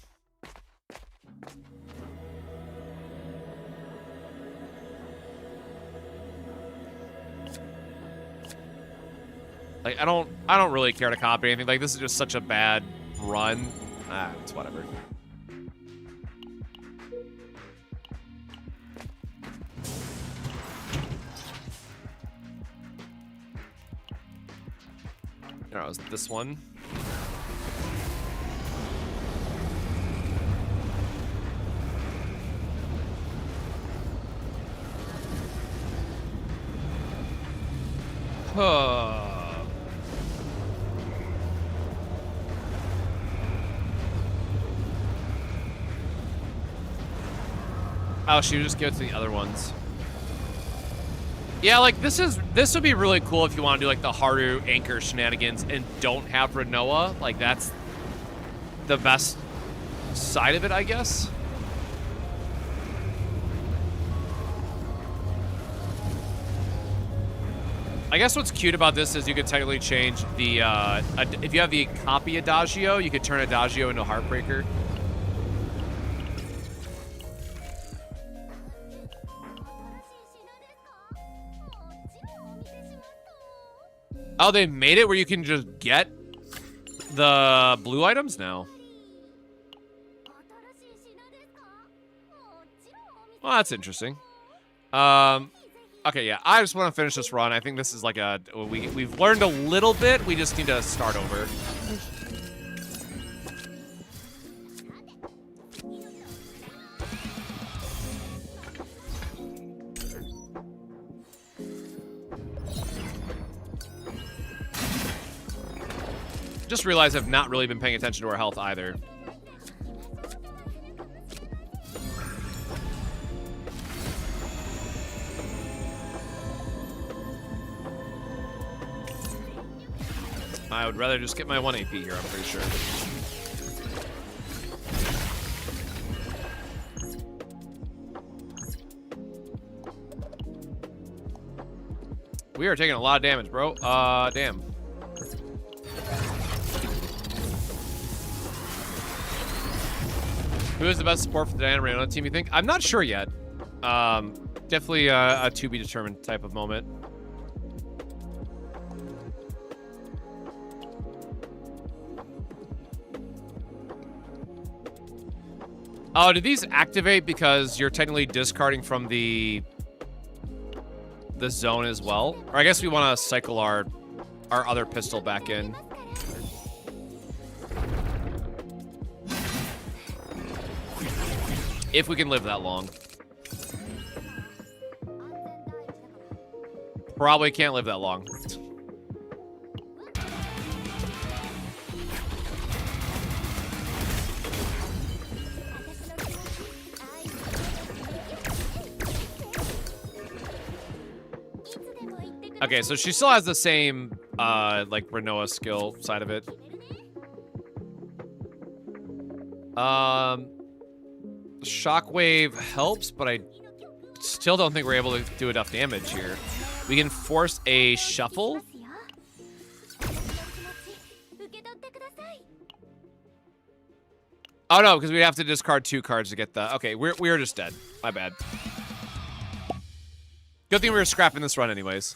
Like, I don't really care to copy anything. Like, this is just such a bad run. Ah, it's whatever. No, it's this one. Oh, she would just give it to the other ones. Yeah, like this would be really cool if you want to do like the Haru anchor shenanigans and don't have Renoa. Like that's the best side of it, I guess. I guess what's cute about this is you could technically change the if you have the copy Adagio, you could turn Adagio into Heartbreaker. Oh, they made it where you can just get the blue items now. Well, that's interesting. Okay, yeah, I just want to finish this run. I think this is like a we've learned a little bit. We just need to start over. Just realized I've not really been paying attention to our health either. I would rather just get my 1 AP here, I'm pretty sure. We are taking a lot of damage, bro. Damn. Who is the best support for the Diana Reno team, you think? I'm not sure yet. Definitely a to-be-determined type of moment. Oh, did these activate because you're technically discarding from the zone as well? Or I guess we want to cycle our other pistol back in. If we can live that long. Probably can't live that long. Okay, so she still has the same, like, Renoa skill side of it. Shockwave helps, but I still don't think we're able to do enough damage here. We can force a shuffle. Oh no, because we have to discard 2 cards to get the... Okay, we're just dead. My bad. Good thing we were scrapping this run anyways.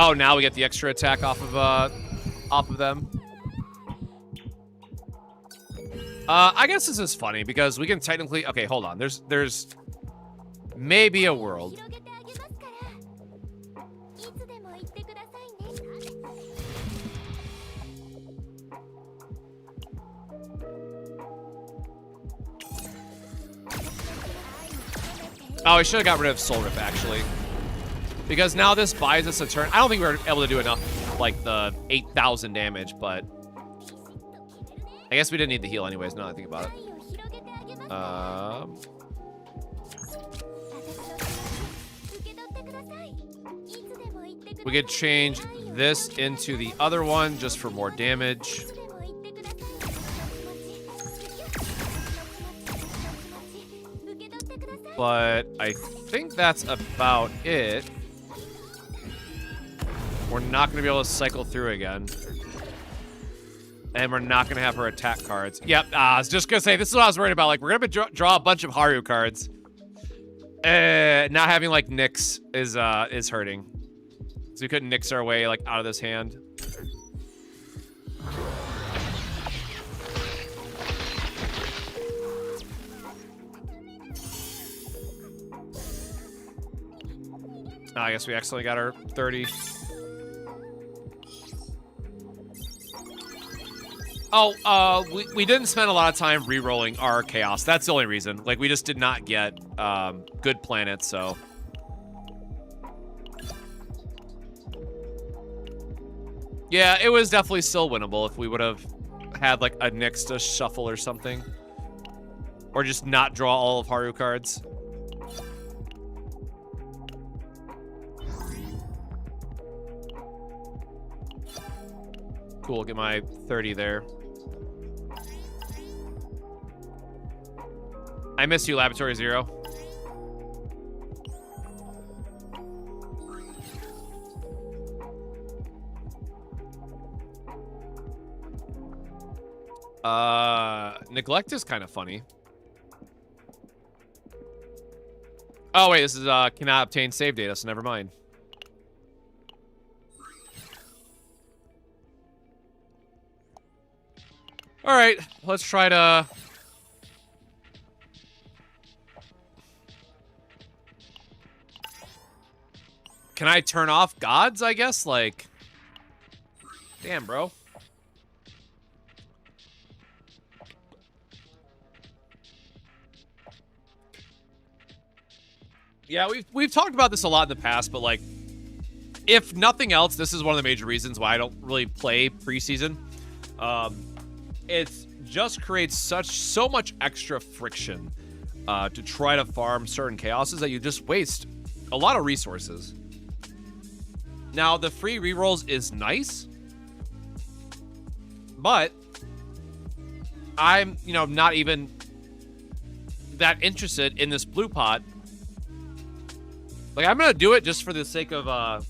Oh, now we get the extra attack off of them. I guess this is funny because we can technically... Okay, hold on. There's maybe a world. Oh, I should have got rid of Soul Rip, actually. Because now this buys us a turn. I don't think we were able to do enough, like, the 8,000 damage, but... I guess we didn't need the heal anyways, now that I think about it. We could change this into the other one just for more damage. But I think that's about it. We're not going to be able to cycle through again. And we're not going to have her attack cards. Yep, I was just going to say, this is what I was worried about. Like, we're going to draw a bunch of Haru cards. Not having, like, Nyx is hurting. So we couldn't Nyx our way, like, out of this hand. Oh, I guess we accidentally got our 30. Oh, we didn't spend a lot of time re-rolling our chaos. That's the only reason. Like, we just did not get good planets, so. Yeah, it was definitely still winnable if we would have had, like, a Nyx to shuffle or something. Or just not draw all of Haru cards. Cool, get my 30 there. I miss you, Laboratory Zero. Neglect is kind of funny. Oh, wait, this is, cannot obtain save data, so never mind. All right, let's try to... Can I turn off gods, I guess? Like... Damn, bro. Yeah, we've talked about this a lot in the past, but, like, if nothing else, this is one of the major reasons why I don't really play preseason. It just creates so much extra friction to try to farm certain chaoses that you just waste a lot of resources. Now, the free rerolls is nice, but I'm, not even that interested in this blue pot. Like, I'm going to do it just for the sake of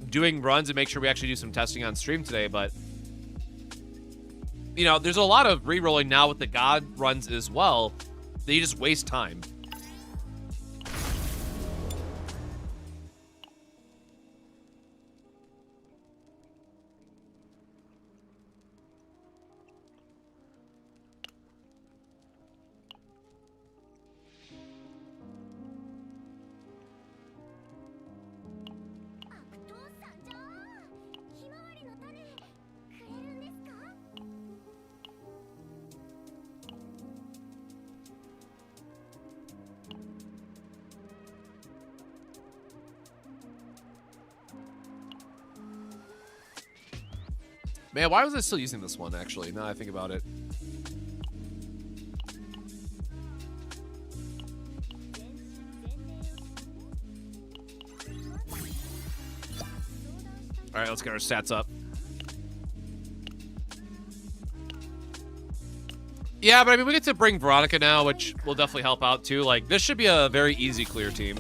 doing runs and make sure we actually do some testing on stream today, but... there's a lot of re-rolling now with the god runs as well that you just waste time. Man, why was I still using this one, actually, now I think about it? All right, let's get our stats up. Yeah, but I mean, we get to bring Veronica now, which will definitely help out, too. Like, this should be a very easy clear team.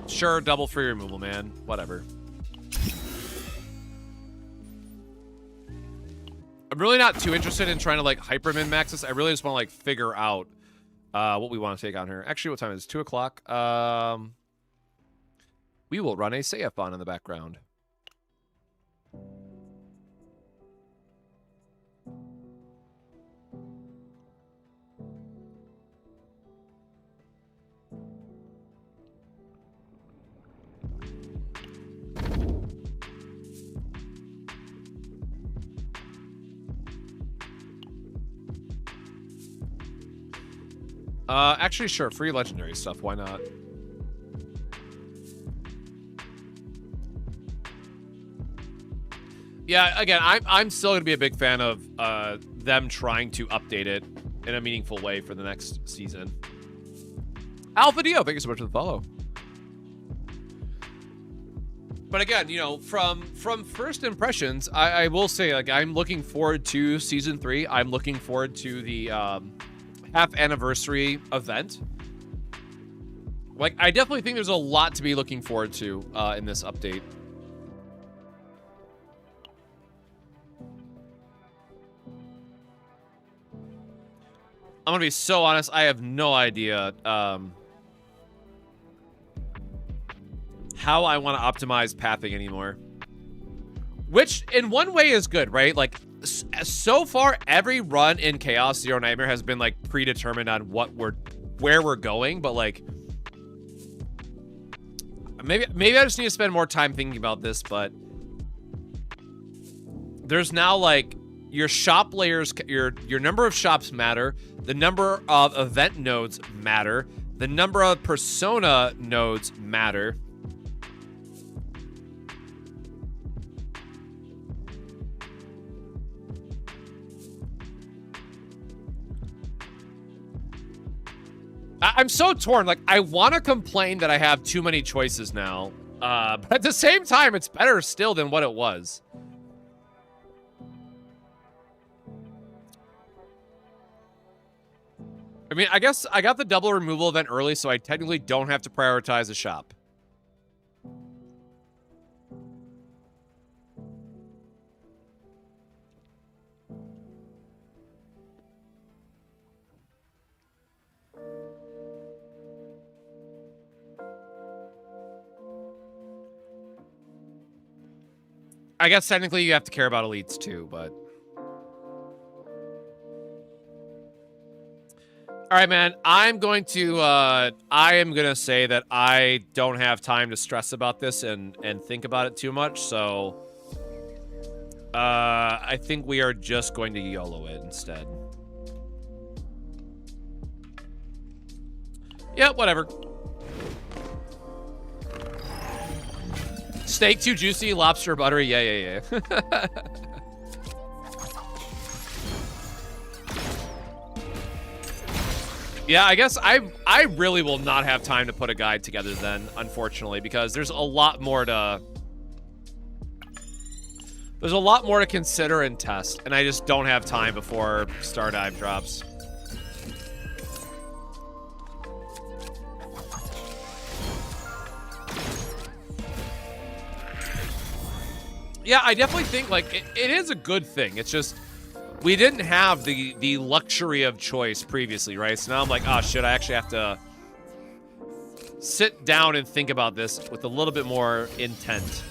Sure, double free removal, man. Whatever. really not too interested in trying to like hyper min max this. I really just want to like figure out what we want to take on here. Actually, what time is it? 2 o'clock. We will run a Seiya-thon in the background. Actually, sure. Free legendary stuff. Why not? Yeah, again, I'm still going to be a big fan of them trying to update it in a meaningful way for the next season. Alpha Dio, thank you so much for the follow. But again, you know, from first impressions, I will say, like, I'm looking forward to Season 3. I'm looking forward to the half anniversary event. Like, I definitely think there's a lot to be looking forward to in this update. I'm gonna be so honest, I have no idea how I want to optimize pathing anymore. Which, in one way, is good, right? Like, so far, every run in Chaos Zero Nightmare has been, like, predetermined on where we're going, but, like, maybe I just need to spend more time thinking about this, but there's now, like, your shop layers, your number of shops matter, the number of event nodes matter, the number of persona nodes matter. I'm so torn. Like, I want to complain that I have too many choices now, but at the same time, it's better still than what it was. I mean, I guess I got the double removal event early, so I technically don't have to prioritize a shop. I guess technically you have to care about elites too, but... All right, man. I am going to say that I don't have time to stress about this and think about it too much, so... I think we are just going to YOLO it instead. Yeah, whatever. Steak too juicy, lobster buttery, yeah. Yeah, I guess I really will not have time to put a guide together then, unfortunately, because there's a lot more to consider and test, and I just don't have time before Star Dive drops. Yeah, I definitely think, like, it is a good thing. It's just, we didn't have the luxury of choice previously, right? So now I'm like, oh, shit, I actually have to sit down and think about this with a little bit more intent.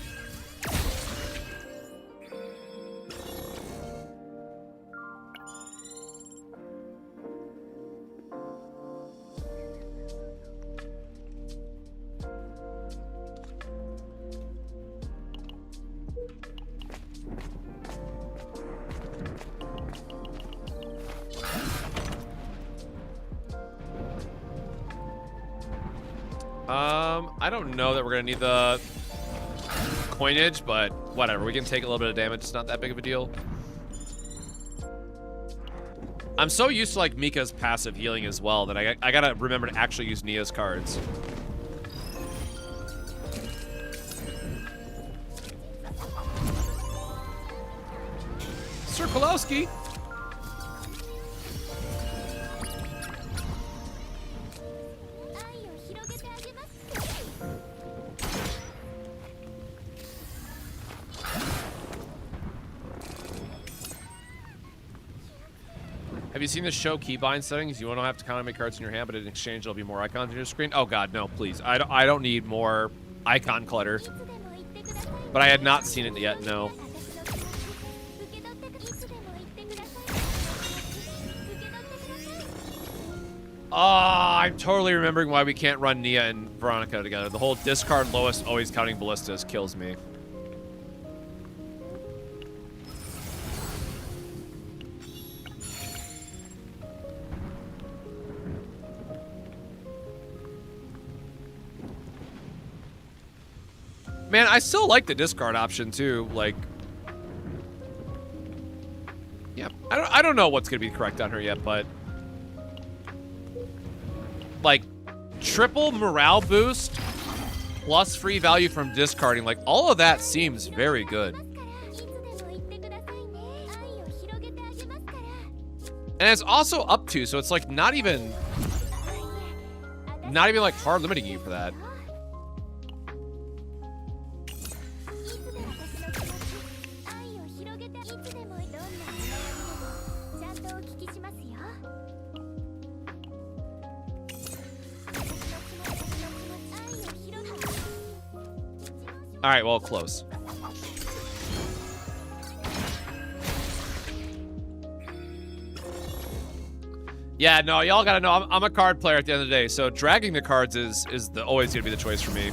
I don't know that we're gonna need the coinage, but whatever. We can take a little bit of damage. It's not that big of a deal. I'm so used to, like, Mika's passive healing as well that I gotta remember to actually use Nia's cards. Sir Kolowski. Have you seen the show keybind settings? You won't have to count how many cards in your hand, but in exchange, there'll be more icons on your screen. Oh God, no, please. I don't need more icon clutter. But I had not seen it yet, no. Oh, I'm totally remembering why we can't run Nia and Veronica together. The whole discard lowest, always counting ballistas kills me. Man, I still like the discard option too. Like, yeah, I don't know what's gonna be correct on her yet, but like triple morale boost plus free value from discarding, like all of that seems very good. And it's also up to, so it's like not even like hard limiting you for that. All right, well, close. Yeah, no, y'all gotta know I'm a card player at the end of the day, so dragging the cards is always gonna be the choice for me.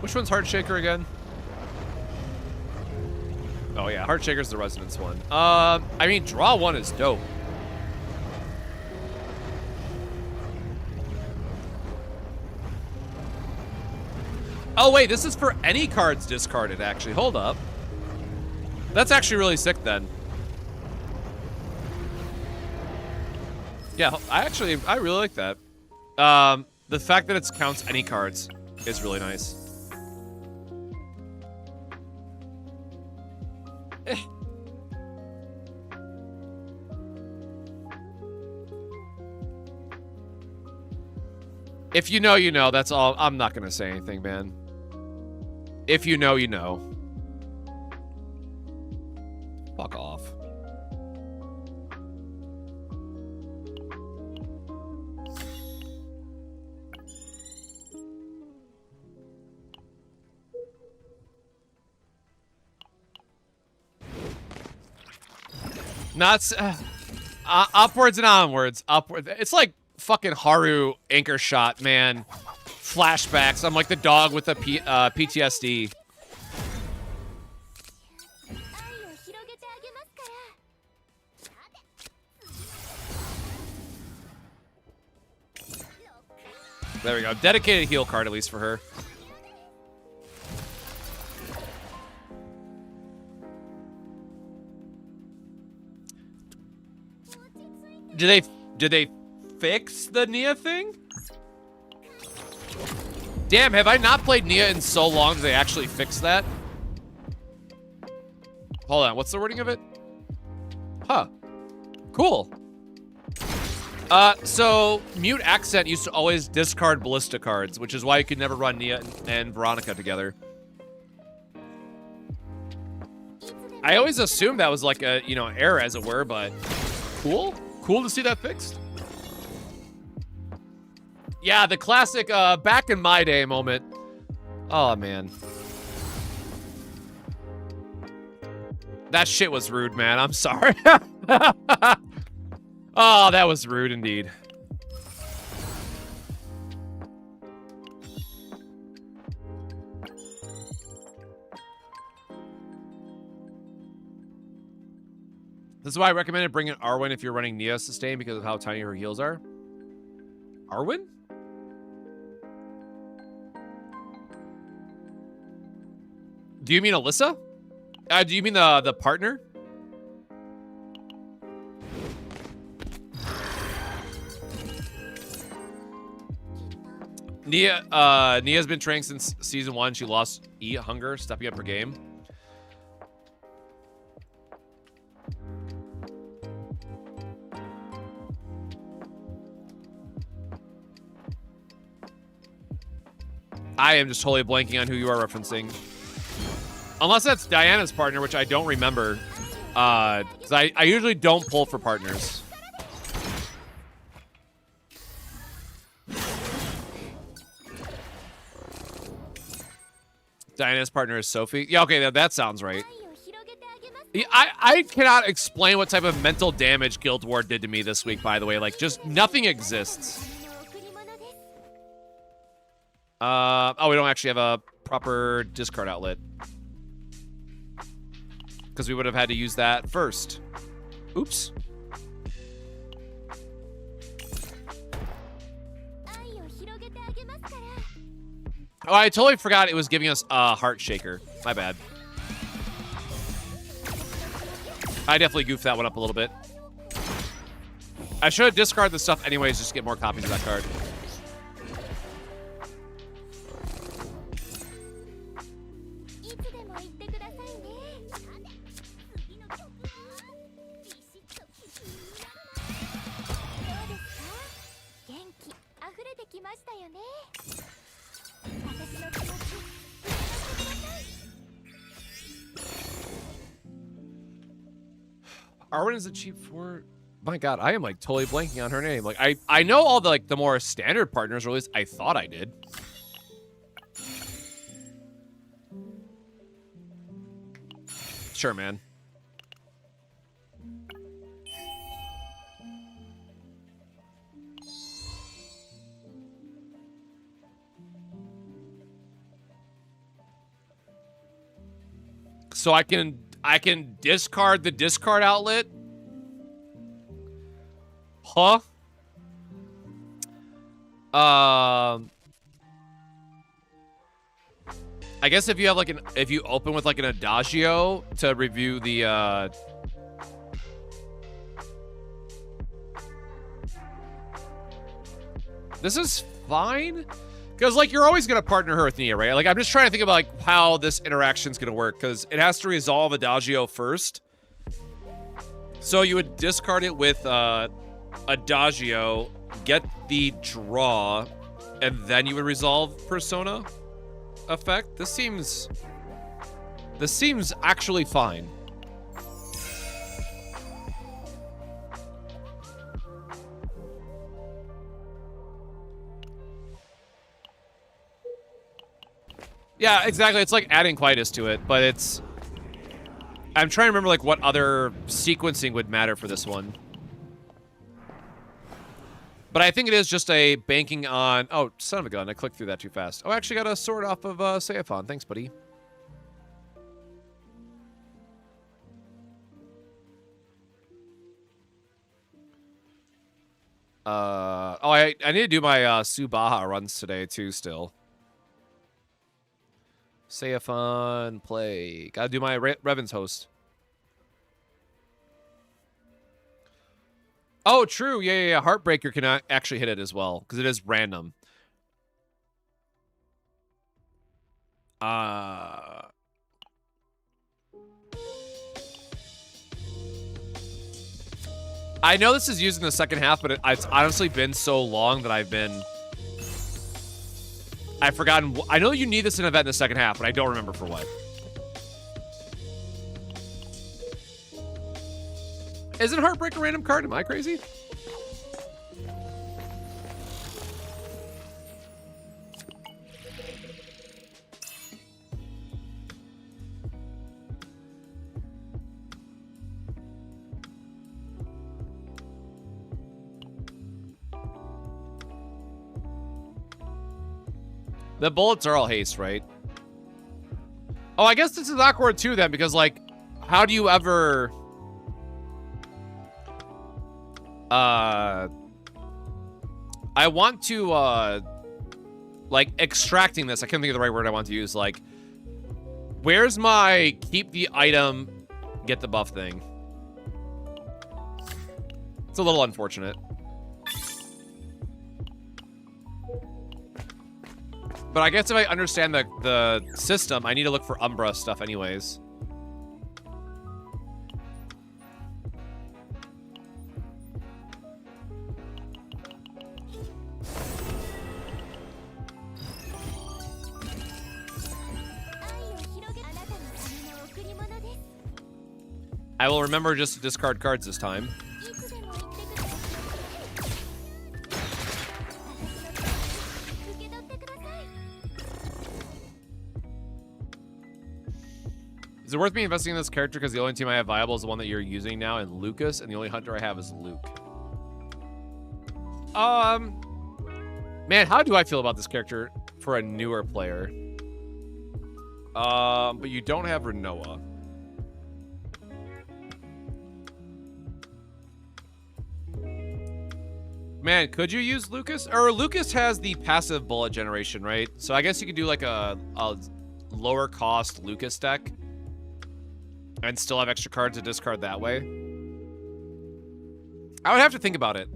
Which one's Heartshaker again? Oh yeah, Heartshaker's the Resonance one. I mean, draw one is dope. Oh wait, this is for any cards discarded, actually. Hold up. That's actually really sick then. Yeah, I really like that. The fact that it counts any cards is really nice. If you know, you know. That's all. I'm not gonna say anything, man. If you know, you know. Fuck off. Nuts. Upwards and onwards. Upward. It's like fucking Haru anchor shot, man. Flashbacks. I'm like the dog with the PTSD. There we go. Dedicated heal card, at least for her. Did they fix the Nia thing? Damn, have I not played Nia in so long that they actually fixed that? Hold on, what's the wording of it? Huh. Cool. So Mute Accent used to always discard Ballista cards, which is why you could never run Nia and Veronica together. I always assumed that was like a, error as it were, but cool. Cool to see that fixed. Yeah, the classic back in my day moment. Oh, man. That shit was rude, man. I'm sorry. Oh, that was rude indeed. This is why I recommended bringing Arwen if you're running Nia Sustain because of how tiny her heals are. Arwen? Do you mean Alyssa? Do you mean the partner? Nia's been training since season 1. She lost hunger, stepping up her game. I am just totally blanking on who you are referencing. Unless that's Diana's partner, which I don't remember. 'Cause I usually don't pull for partners. Diana's partner is Sophie. Yeah, okay, that sounds right. Yeah, I cannot explain what type of mental damage Guild War did to me this week, by the way. Like, just nothing exists. Oh, we don't actually have a proper discard outlet. Because we would have had to use that first. Oops. Oh, I totally forgot it was giving us a heart shaker. My bad. I definitely goofed that one up a little bit. I should have discarded the stuff anyways just to get more copies of that card. Arwen is a cheap for. My God, I am like totally blanking on her name. Like I know all the like the more standard partners, or at least I thought I did. Sure, man. So I can discard the discard outlet? Huh? I guess if you have like if you open with like an adagio to review the this is fine. Because, like, you're always going to partner her with Nia, right? Like, I'm just trying to think about, like, how this interaction's going to work. Because it has to resolve Adagio first. So you would discard it with Adagio, get the draw, and then you would resolve Persona effect. This seems actually fine. Yeah, exactly. It's like adding Quietus to it, but it's... I'm trying to remember, like, what other sequencing would matter for this one. But I think it is just a banking on... Oh, son of a gun. I clicked through that too fast. Oh, I actually got a sword off of Seiphon. Thanks, buddy. Oh, I need to do my Subaha runs today, too, still. Seiphon, play. Gotta do my Revan's host. Oh, true. Yeah. Heartbreaker can actually hit it as well, because it is random. I know this is used in the second half, but it's honestly been so long that I've forgotten. I know you need this in an event in the second half, but I don't remember for what. Isn't Heartbreak a random card? Am I crazy? The bullets are all haste, right? Oh, I guess this is awkward too then, because like, how do you ever... I want to, like, extracting this. I can't think of the right word I want to use. Like, where's my keep the item, get the buff thing? It's a little unfortunate. But I guess if I understand the system, I need to look for Umbra stuff anyways. I will remember just to discard cards this time. Is it worth me investing in this character because the only team I have viable is the one that you're using now, and Lucas, and the only hunter I have is Luke? Man, how do I feel about this character for a newer player? But you don't have Renoa. Man, could you use Lucas? Or Lucas has the passive bullet generation, right? So I guess you could do like a lower cost Lucas deck and still have extra cards to discard that way. I would have to think about it.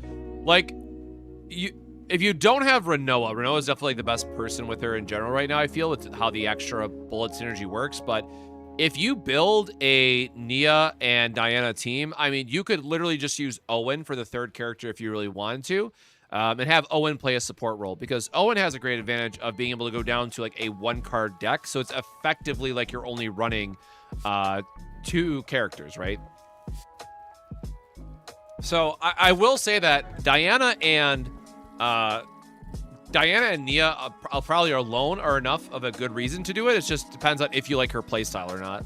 Like, if you don't have Renoa is definitely the best person with her in general right now, I feel, with how the extra bullet synergy works. But if you build a Nia and Diana team, I mean, you could literally just use Owen for the third character if you really wanted to, and have Owen play a support role, because Owen has a great advantage of being able to go down to like a 1-card deck. So it's effectively like you're only running 2 characters, right? So I will say that Diana and Nia probably alone are enough of a good reason to do it. It just depends on if you like her playstyle or not.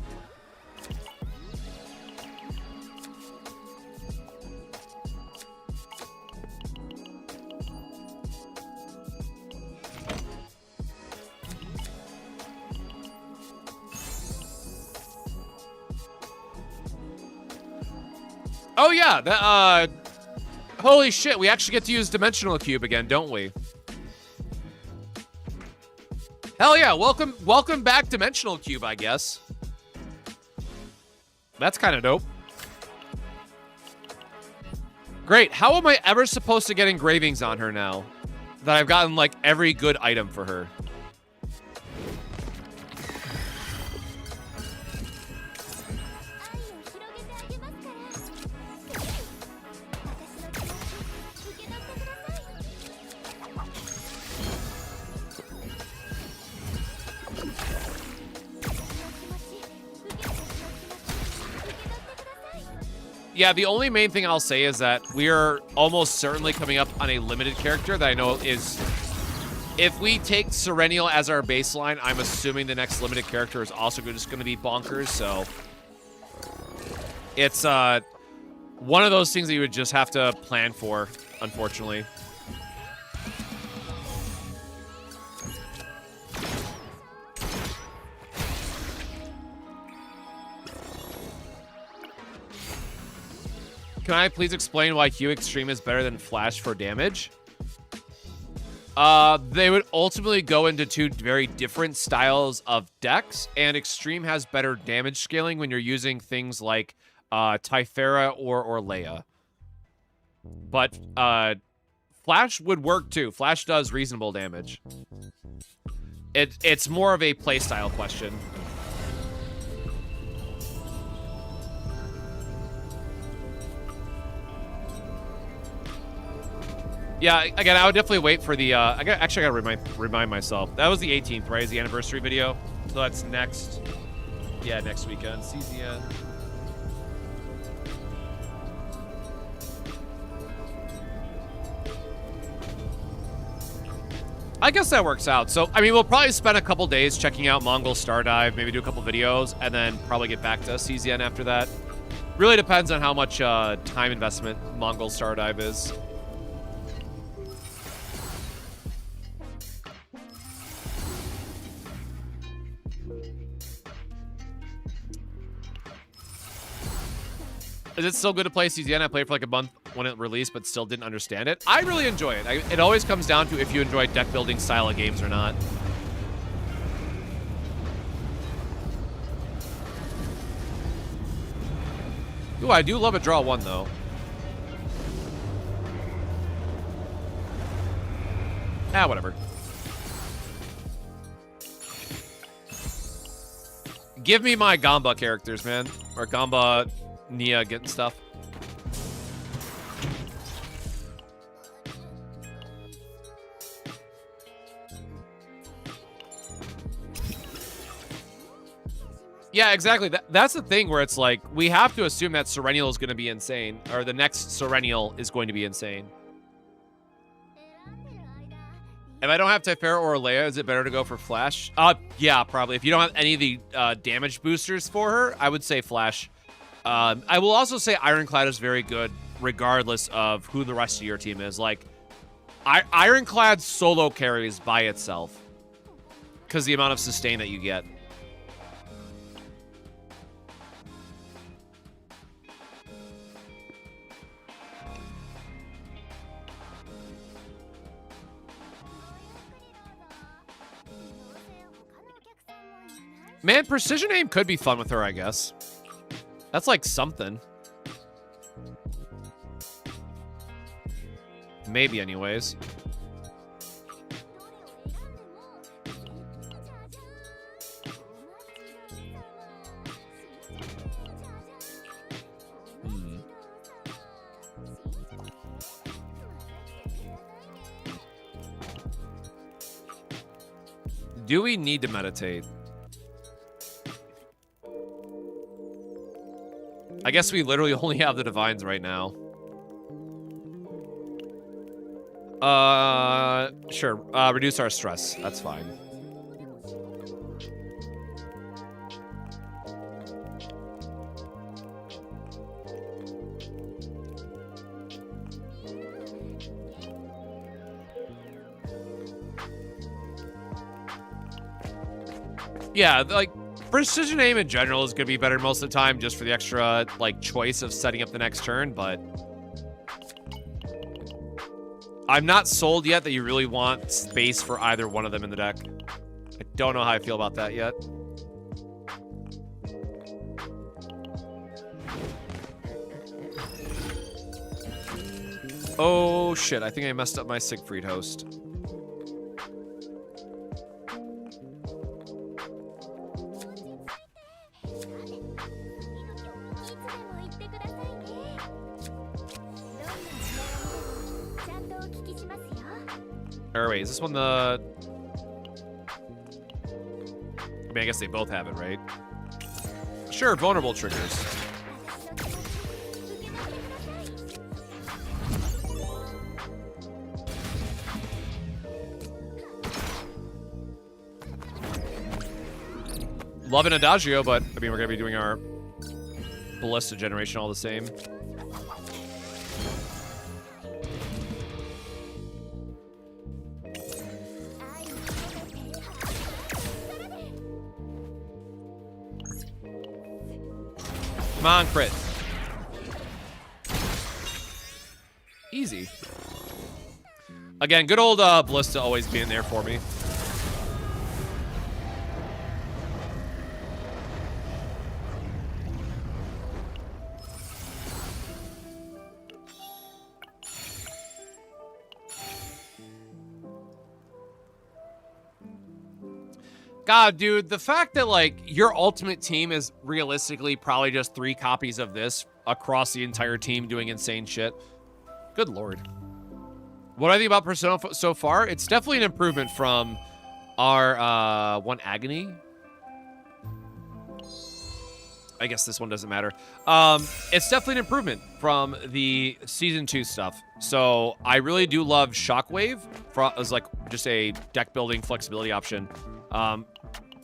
Oh yeah, that, holy shit, we actually get to use Dimensional Cube again, don't we? Hell yeah, welcome back Dimensional Cube, I guess. That's kind of dope. Great, how am I ever supposed to get engravings on her now that I've gotten like every good item for her? Yeah, the only main thing I'll say is that we are almost certainly coming up on a limited character that I know is... If we take Serenial as our baseline, I'm assuming the next limited character is also just going to be bonkers, so... It's one of those things that you would just have to plan for, unfortunately. Can I please explain why Q Extreme is better than Flash for damage? They would ultimately go into 2 very different styles of decks, and Extreme has better damage scaling when you're using things like Typhera or Leia. But Flash would work too. Flash does reasonable damage. It's more of a playstyle question. Yeah, again, I would definitely wait for the, I gotta remind myself. That was the 18th, right? Is the anniversary video? So that's next, yeah, next weekend, CZN. I guess that works out. So, I mean, we'll probably spend a couple days checking out Mongol Stardive, maybe do a couple videos, and then probably get back to CZN after that. Really depends on how much time investment Mongol Stardive is. Is it still good to play CZN? I played for like a month when it released, but still didn't understand it. I really enjoy it. It always comes down to if you enjoy deck building style of games or not. Ooh, I do love a draw 1 though. Ah, whatever. Give me my Gamba characters, man. Or Gamba... Nia getting stuff. Yeah, exactly. That's the thing where it's like, we have to assume that Serennial is going to be insane, or the next Serennial is going to be insane. If I don't have Typhara or Leia, is it better to go for Flash? Yeah, probably. If you don't have any of the damage boosters for her, I would say Flash. I will also say Ironclad is very good, regardless of who the rest of your team is. Like, Ironclad solo carries by itself, because the amount of sustain that you get. Man, precision aim could be fun with her, I guess. That's like something. Maybe, anyways. Do we need to meditate? I guess we literally only have the divines right now. Sure. Reduce our stress. That's fine. Yeah, like, precision aim in general is going to be better most of the time just for the extra, like, choice of setting up the next turn, but I'm not sold yet that you really want space for either one of them in the deck. I don't know how I feel about that yet. Oh, shit. I think I messed up my Siegfried host. Or wait, is this one the... I mean, I guess they both have it, right? Sure, vulnerable triggers. Love an Adagio, but, I mean, we're going to be doing our Ballista generation all the same. Come on, crit. Easy. Again, good old Ballista always being there for me. God, dude, the fact that, like, your ultimate team is realistically probably just 3 copies of this across the entire team doing insane shit. Good lord. What do I think about Persona so far? It's definitely an improvement from our one Agony. I guess this one doesn't matter. It's definitely an improvement from the Season 2 stuff. So I really do love Shockwave as, like, just a deck building flexibility option.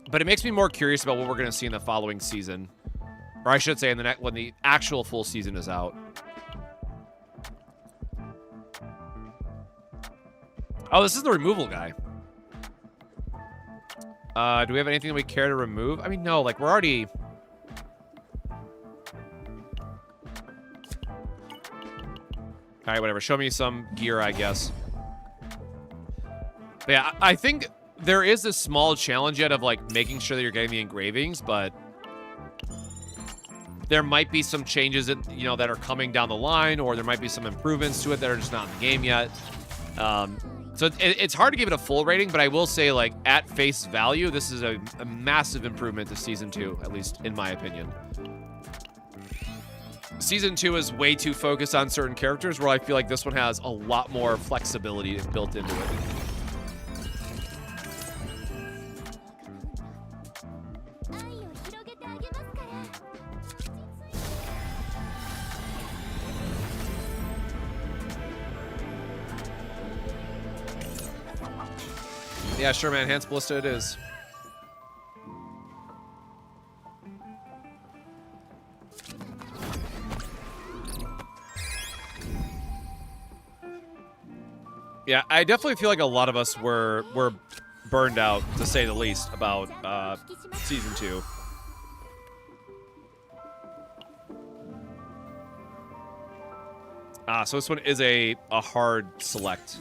But it makes me more curious about what we're going to see in the following season. Or I should say in the when the actual full season is out. Oh, this is the removal guy. Do we have anything that we care to remove? I mean, no, like, we're already... Alright, whatever. Show me some gear, I guess. But yeah, I think there is a small challenge yet of, like, making sure that you're getting the engravings, but there might be some changes that, you know, that are coming down the line, or there might be some improvements to it that are just not in the game yet. So it's hard to give it a full rating, but I will say, like, at face value, this is a massive improvement to Season 2, at least in my opinion. Season 2 is way too focused on certain characters, where I feel like this one has a lot more flexibility built into it. Yeah, sure, man. Enhanced Ballista it is. Yeah, I definitely feel like a lot of us were burned out, to say the least, about Season 2. So this one is a hard select.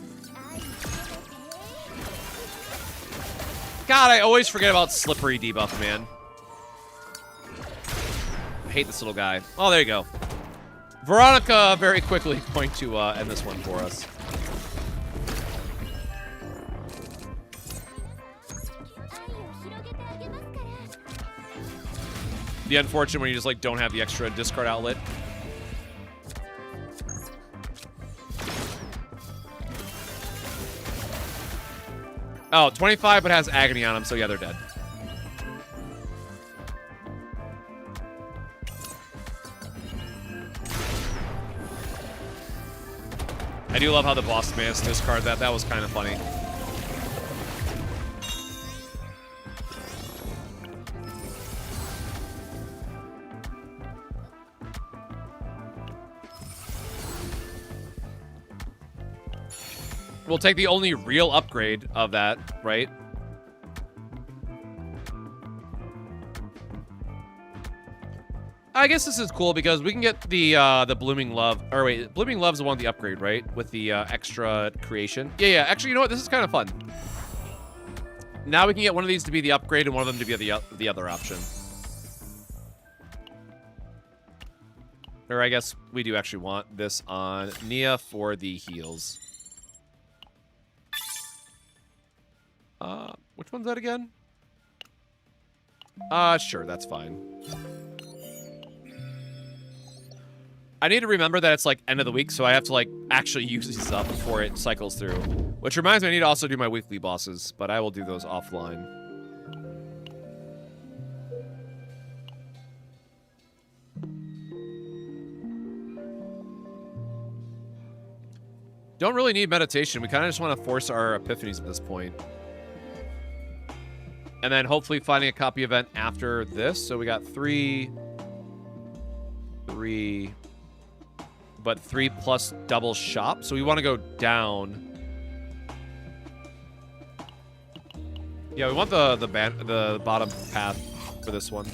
God, I always forget about Slippery debuff, man. I hate this little guy. Oh, there you go. Veronica very quickly going to end this one for us. The unfortunate when you just like don't have the extra discard outlet. Oh, 25 but has agony on him, so yeah, they're dead. I do love how the boss managed to discard that. That was kind of funny. We'll take the only real upgrade of that, right? I guess this is cool because we can get the Blooming Love. Or wait, Blooming Love's the one with the upgrade, right? With the extra creation. Yeah. Actually, you know what? This is kind of fun. Now we can get one of these to be the upgrade and one of them to be the other option. Or I guess we do actually want this on Nia for the heals. Which one's that again? Sure, that's fine. I need to remember that it's like end of the week, so I have to like actually use these up before it cycles through. Which reminds me, I need to also do my weekly bosses, but I will do those offline. Don't really need meditation. We kind of just want to force our epiphanies at this point. And then hopefully finding a copy event after this. So we got 3, but 3 plus double shop. So we want to go down. Yeah, we want the bottom path for this one.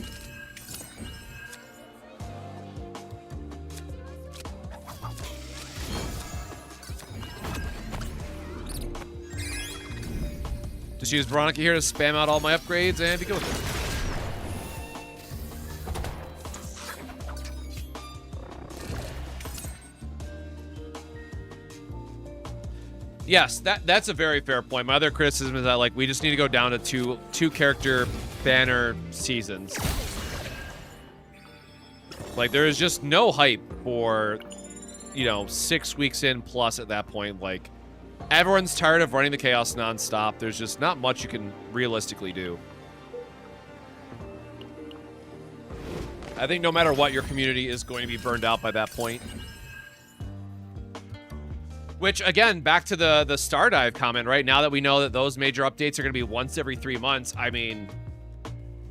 Just use Veronica here to spam out all my upgrades and be good with it. Yes, that's a very fair point. My other criticism is that like we just need to go down to two character banner seasons. Like there is just no hype for, you know, 6 weeks in plus at that point. Like everyone's tired of running the chaos nonstop. There's just not much you can realistically do. I think no matter what, your community is going to be burned out by that point. Which, again, back to the Stardive comment, right? Now that we know that those major updates are going to be once every 3 months, I mean,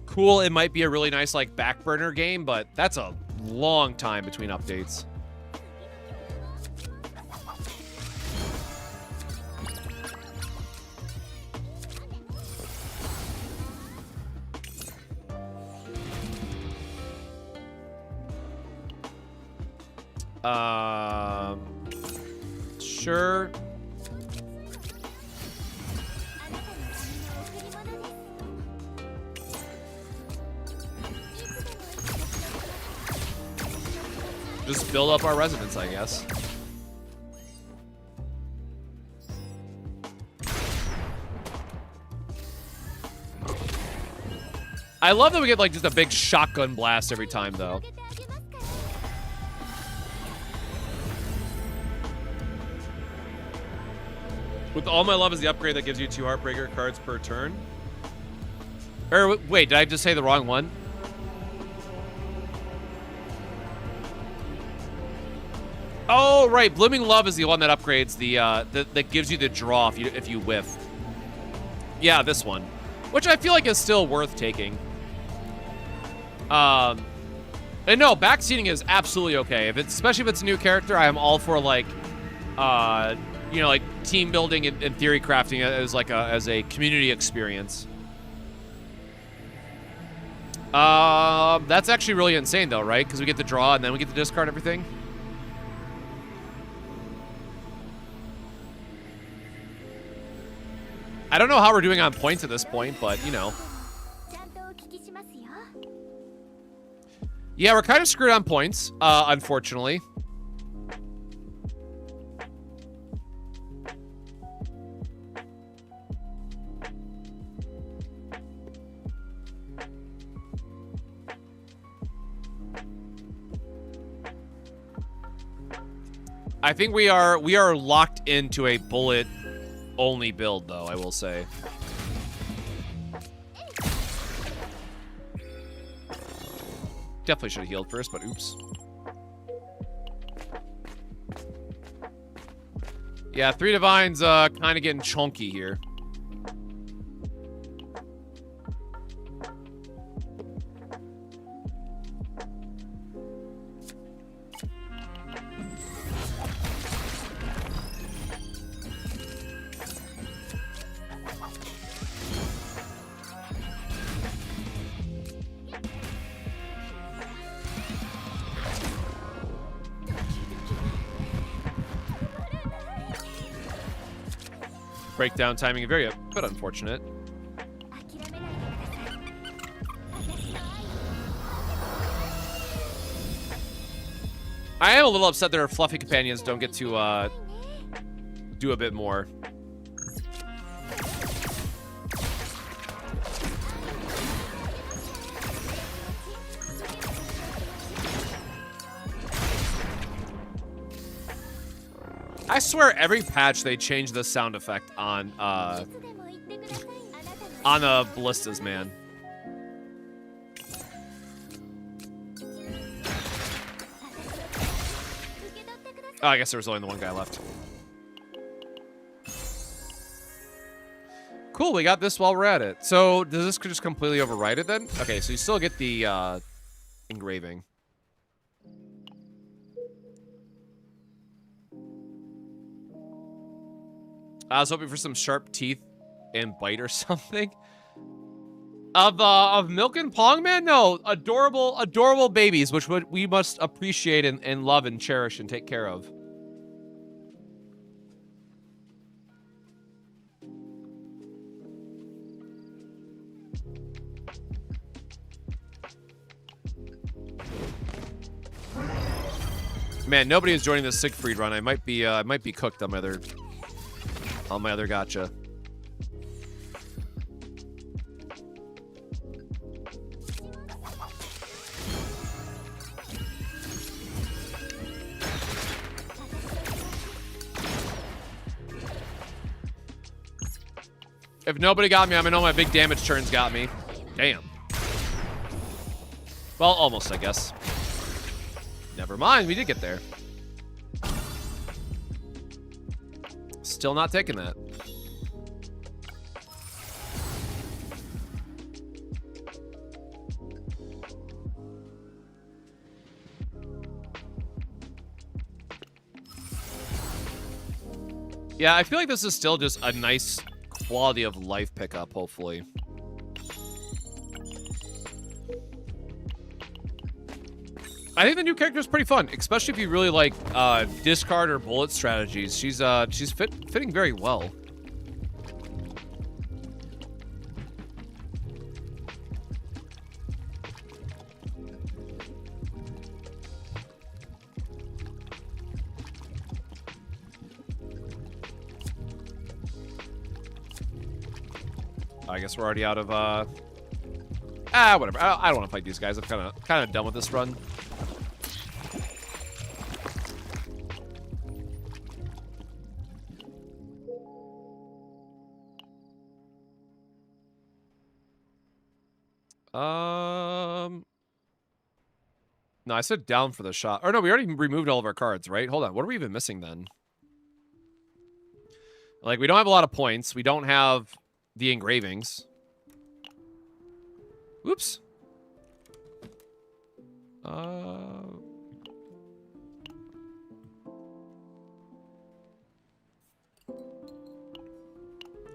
cool, it might be a really nice, like, back burner game, but that's a long time between updates. Sure. Just build up our residents, I guess. I love that we get like just a big shotgun blast every time, though. With All My Love is the upgrade that gives you 2 Heartbreaker cards per turn. Or wait, did I just say the wrong one? Oh, right. Blooming Love is the one that upgrades the that gives you the draw if you whiff. Yeah, this one. Which I feel like is still worth taking. And no, backseating is absolutely okay. Especially if it's a new character, I am all for like, you know, like team building and theory crafting as like as a community experience. That's actually really insane though, right? Because we get to draw and then we get to discard everything. I don't know how we're doing on points at this point, but you know. Yeah, we're kind of screwed on points, unfortunately. I think we are locked into a bullet only build though, I will say. Definitely should have healed first, but oops. Yeah, 3 Divines kind of getting chunky here. Breakdown timing, very a bit unfortunate. I am a little upset that our fluffy companions don't get to do a bit more. I swear every patch they change the sound effect on the ballistas, man. Oh, I guess there was only the one guy left. Cool, we got this while we're at it. So, does this just completely override it then? Okay, so you still get the engraving. I was hoping for some sharp teeth and bite or something. Of Milk and Pong, man? No, adorable babies, which we must appreciate and love and cherish and take care of. Man, nobody is joining the Siegfried run. I might be cooked on my other gacha. If nobody got me, I'm gonna know my big damage turns got me. Damn. Well, almost, I guess. Never mind, we did get there. Still not taking that. Yeah, I feel like this is still just a nice quality of life pickup, hopefully. I think the new character is pretty fun, especially if you really like discard or bullet strategies. She's fitting very well. I guess we're already out of whatever. I don't want to fight these guys. I'm kind of done with this run. No, I said down for the shot. Or no, we already removed all of our cards, right? Hold on. What are we even missing then? Like, we don't have a lot of points. We don't have the engravings. Oops.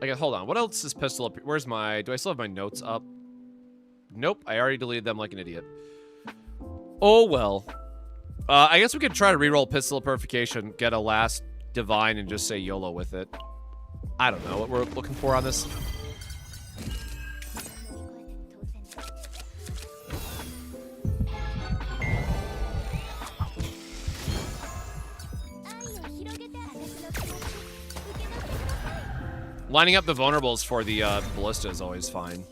Okay, hold on. What else is pistol up? Where's my... Do I still have my notes up? Nope. I already deleted them like an idiot. Oh, well. I guess we could try to reroll Pistol of Purification, get a last Divine, and just say YOLO with it. I don't know what we're looking for on this. Lining up the vulnerables for the ballista is always fine.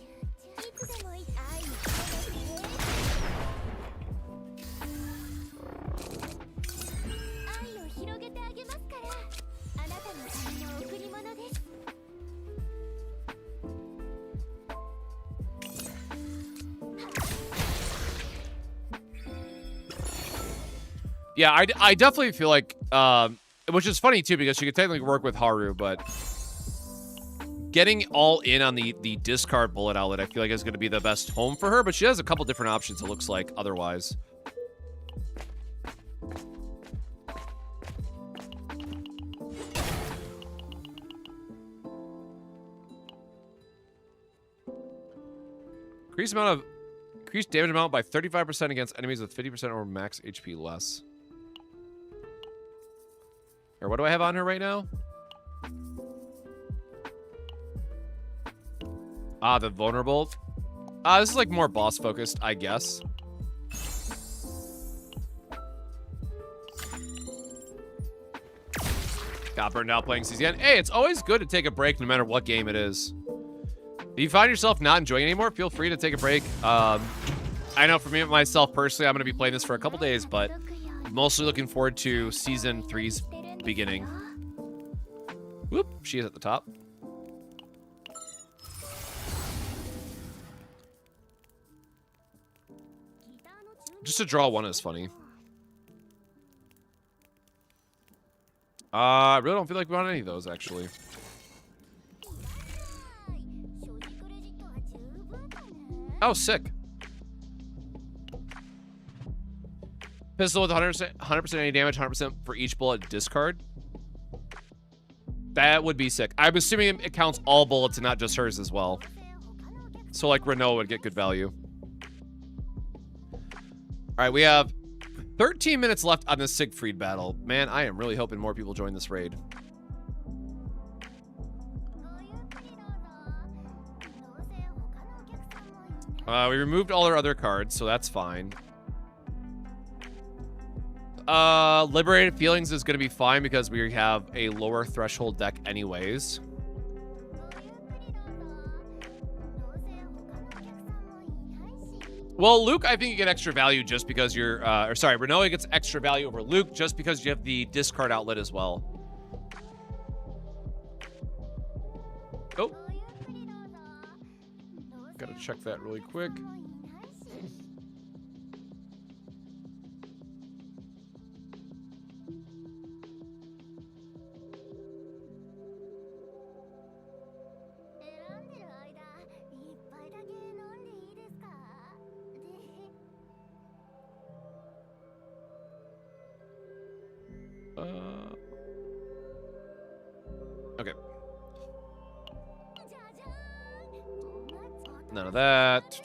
Yeah, I definitely feel like, which is funny too, because she could technically work with Haru, but getting all in on the discard bullet outlet, I feel like is going to be the best home for her, but she has a couple different options, it looks like, otherwise. Increase damage amount by 35% against enemies with 50% or max HP less. Or what do I have on her right now? Ah, the vulnerable. This is like more boss focused, I guess. Got burned out playing CZN. Hey, it's always good to take a break no matter what game it is. If you find yourself not enjoying it anymore, feel free to take a break. I know for me, myself personally, I'm going to be playing this for a couple days, but mostly looking forward to Season 3's beginning. Whoop, she is at the top. Just to draw one is funny. I really don't feel like we want any of those, actually. Oh, sick. Pistol with 100% any damage, 100% for each bullet discard. That would be sick. I'm assuming it counts all bullets and not just hers as well. So, like, Renault would get good value. All right, we have 13 minutes left on this Siegfried battle. Man, I am really hoping more people join this raid. We removed all our other cards, so that's fine. Liberated Feelings is going to be fine because we have a lower threshold deck anyways. Well, Luke, I think you get extra value just because you're, or sorry, Renault gets extra value over Luke just because you have the discard outlet as well. Oh. Gotta check that really quick. Okay. None of that.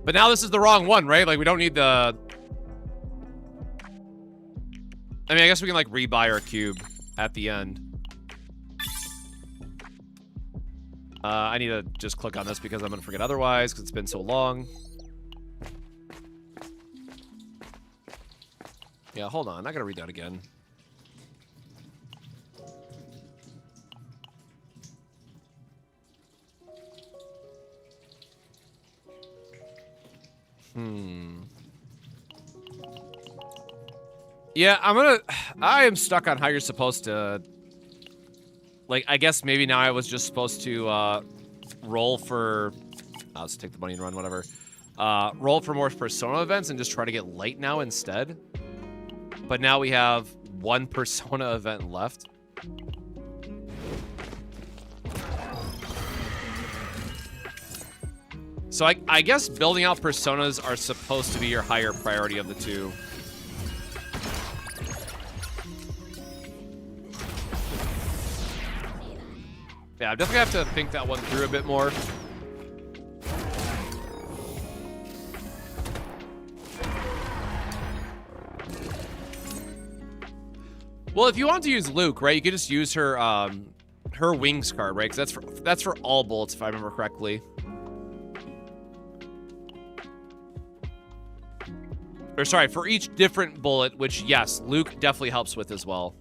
But now this is the wrong one, right? Like, we don't need the... I mean, I guess we can, like, rebuy our cube at the end. I need to just click on this because I'm going to forget otherwise because it's been so long. Yeah, hold on. I got to read that again. Yeah, I am stuck on how you're supposed to... Like, I guess maybe now I was just supposed to, roll for... I'll just take the money and run, whatever. Roll for more Persona events and just try to get light now instead. But now we have one Persona event left. So I guess building out Personas are supposed to be your higher priority of the two. Yeah, I'm definitely have to think that one through a bit more. Well, if you want to use Luke, right, you could just use her her wings card, right? Because that's for all bullets, if I remember correctly. Or sorry, for each different bullet, which yes, Luke definitely helps with as well.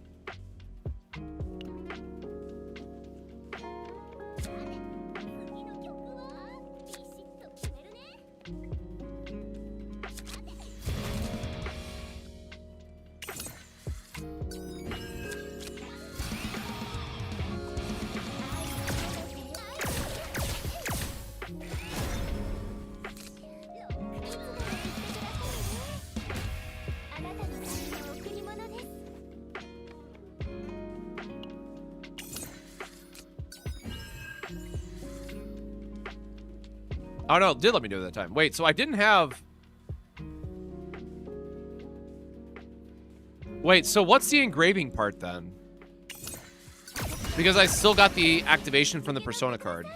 Oh no, it did let me do it that time. Wait, so I didn't have... Wait, so what's the engraving part then? Because I still got the activation from the Persona card.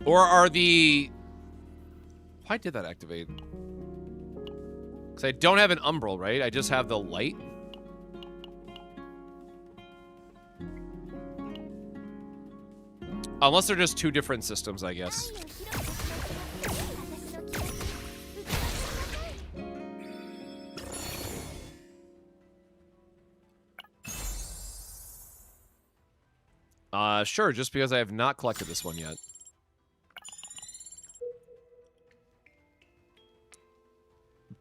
Or are the... Why did that activate? Because I don't have an umbral, right? I just have the light. Unless they're just two different systems, I guess. Sure, just because I have not collected this one yet.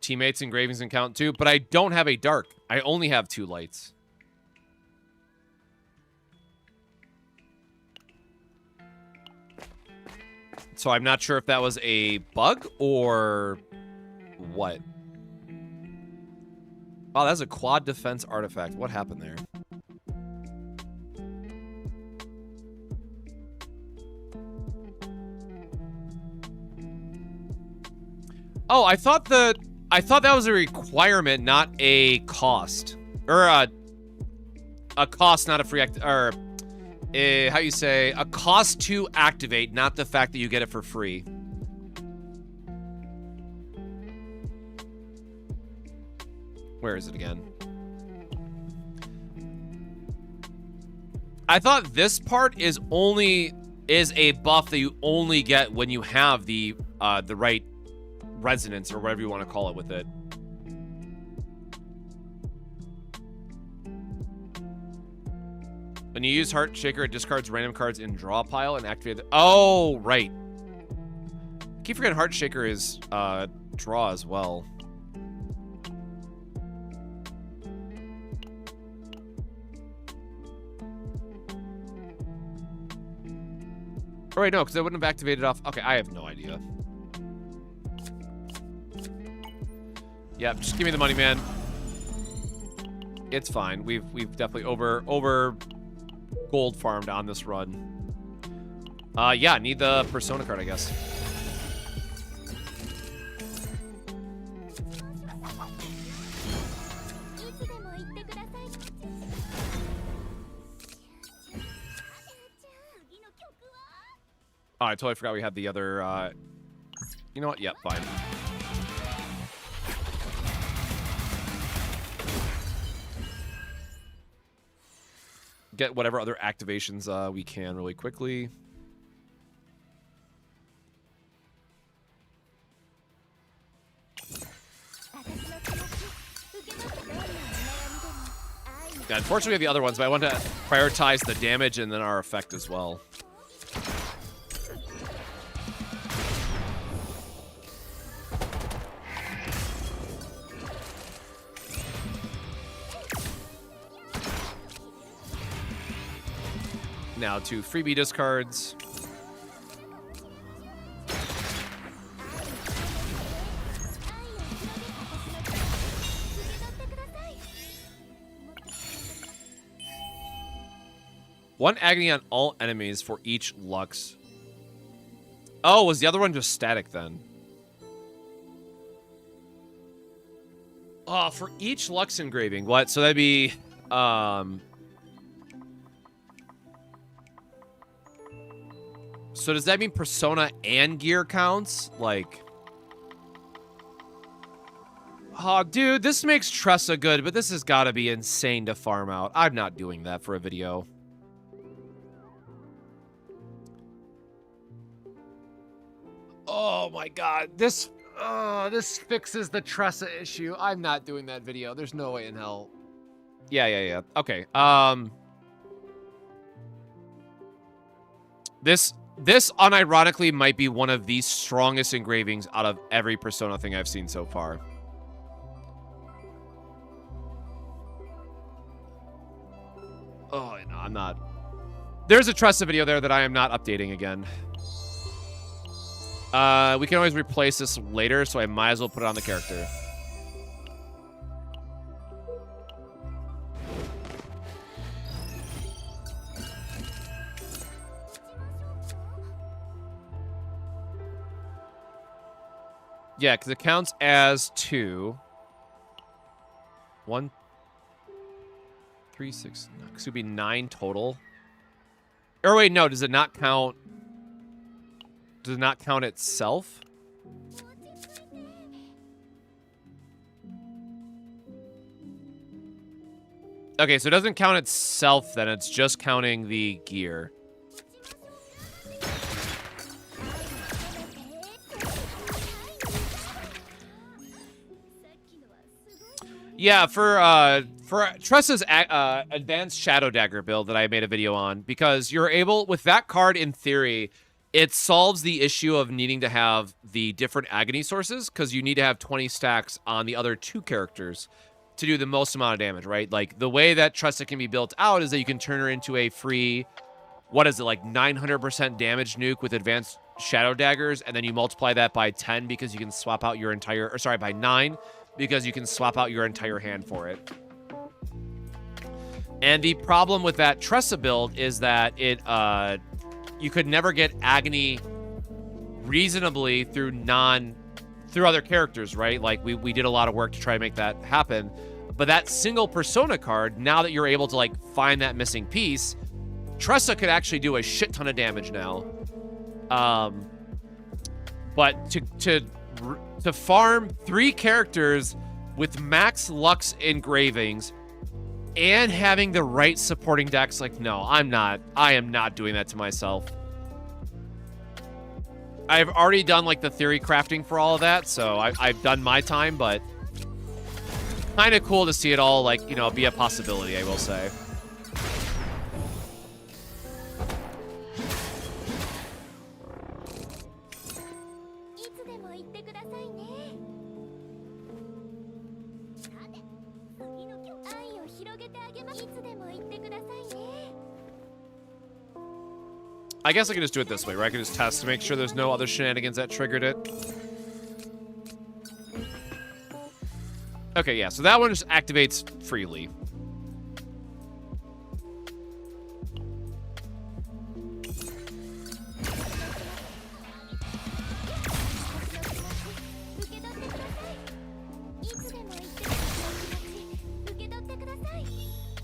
Teammates engravings and count too, but I don't have a dark. I only have 2 lights. So I'm not sure if that was a bug or what. Oh, that's a quad defense artifact. What happened there? Oh, I thought that was a requirement, not a cost. Or a cost, not a free act, or how you say, a cost to activate, not the fact that you get it for free. Where is it again? I thought this part is a buff that you only get when you have the right resonance or whatever you want to call it with it. When you use Heart Shaker, it discards random cards in draw pile and activate the... Oh, right. I keep forgetting Heart Shaker is draw as well. Oh, wait, no, because I wouldn't have activated off... Okay, I have no idea. Yeah, just give me the money, man. It's fine. We've definitely over gold farmed on this run. Yeah, need the Persona card, I guess. Oh, I totally forgot we had the other, you know what? Yep, fine. Get whatever other activations we can really quickly. Yeah, unfortunately, we have the other ones, but I want to prioritize the damage and then our effect as well. Now 2 freebie discards. One agony on all enemies for each Lux. Oh, was the other one just static then? Oh, for each Lux engraving. What? So that'd be, So does that mean persona and gear counts? Like... Oh, dude, this makes Tressa good, but this has got to be insane to farm out. I'm not doing that for a video. Oh my god, this fixes the Tressa issue. I'm not doing that video. There's no way in hell. Yeah. Okay. This unironically might be one of the strongest engravings out of every Persona thing I've seen so far. Oh, no, I'm not. There's a Tressa video there that I am not updating again. We can always replace this later, so I might as well put it on the character. Yeah, because it counts as 2. 1, 3, 6. No, this would be 9 total. Or wait, no, does it not count? Does it not count itself? Okay, so it doesn't count itself then. It's just counting the gear. Yeah, for Tressa's advanced Shadow Dagger build that I made a video on, because you're able, with that card in theory, it solves the issue of needing to have the different agony sources, because you need to have 20 stacks on the other 2 characters to do the most amount of damage, right? Like, the way that Tressa can be built out is that you can turn her into a free, what is it, like 900% damage nuke with advanced Shadow Daggers, and then you multiply that by 10 because you can swap out your entire, or sorry, by 9, because you can swap out your entire hand for it. And the problem with that Tressa build is that it, you could never get agony reasonably through other characters, right? Like, we did a lot of work to try to make that happen. But that single Persona card, now that you're able to, like, find that missing piece, Tressa could actually do a shit ton of damage now. But to farm 3 characters with max Lux engravings and having the right supporting decks, like, no, I am not doing that to myself. I've already done, like, the theory crafting for all of that, so I've done my time, but kind of cool to see it all, like, you know, be a possibility, I will say. I guess I can just do it this way, right? I can just test to make sure there's no other shenanigans that triggered it. Okay, yeah, so that one just activates freely.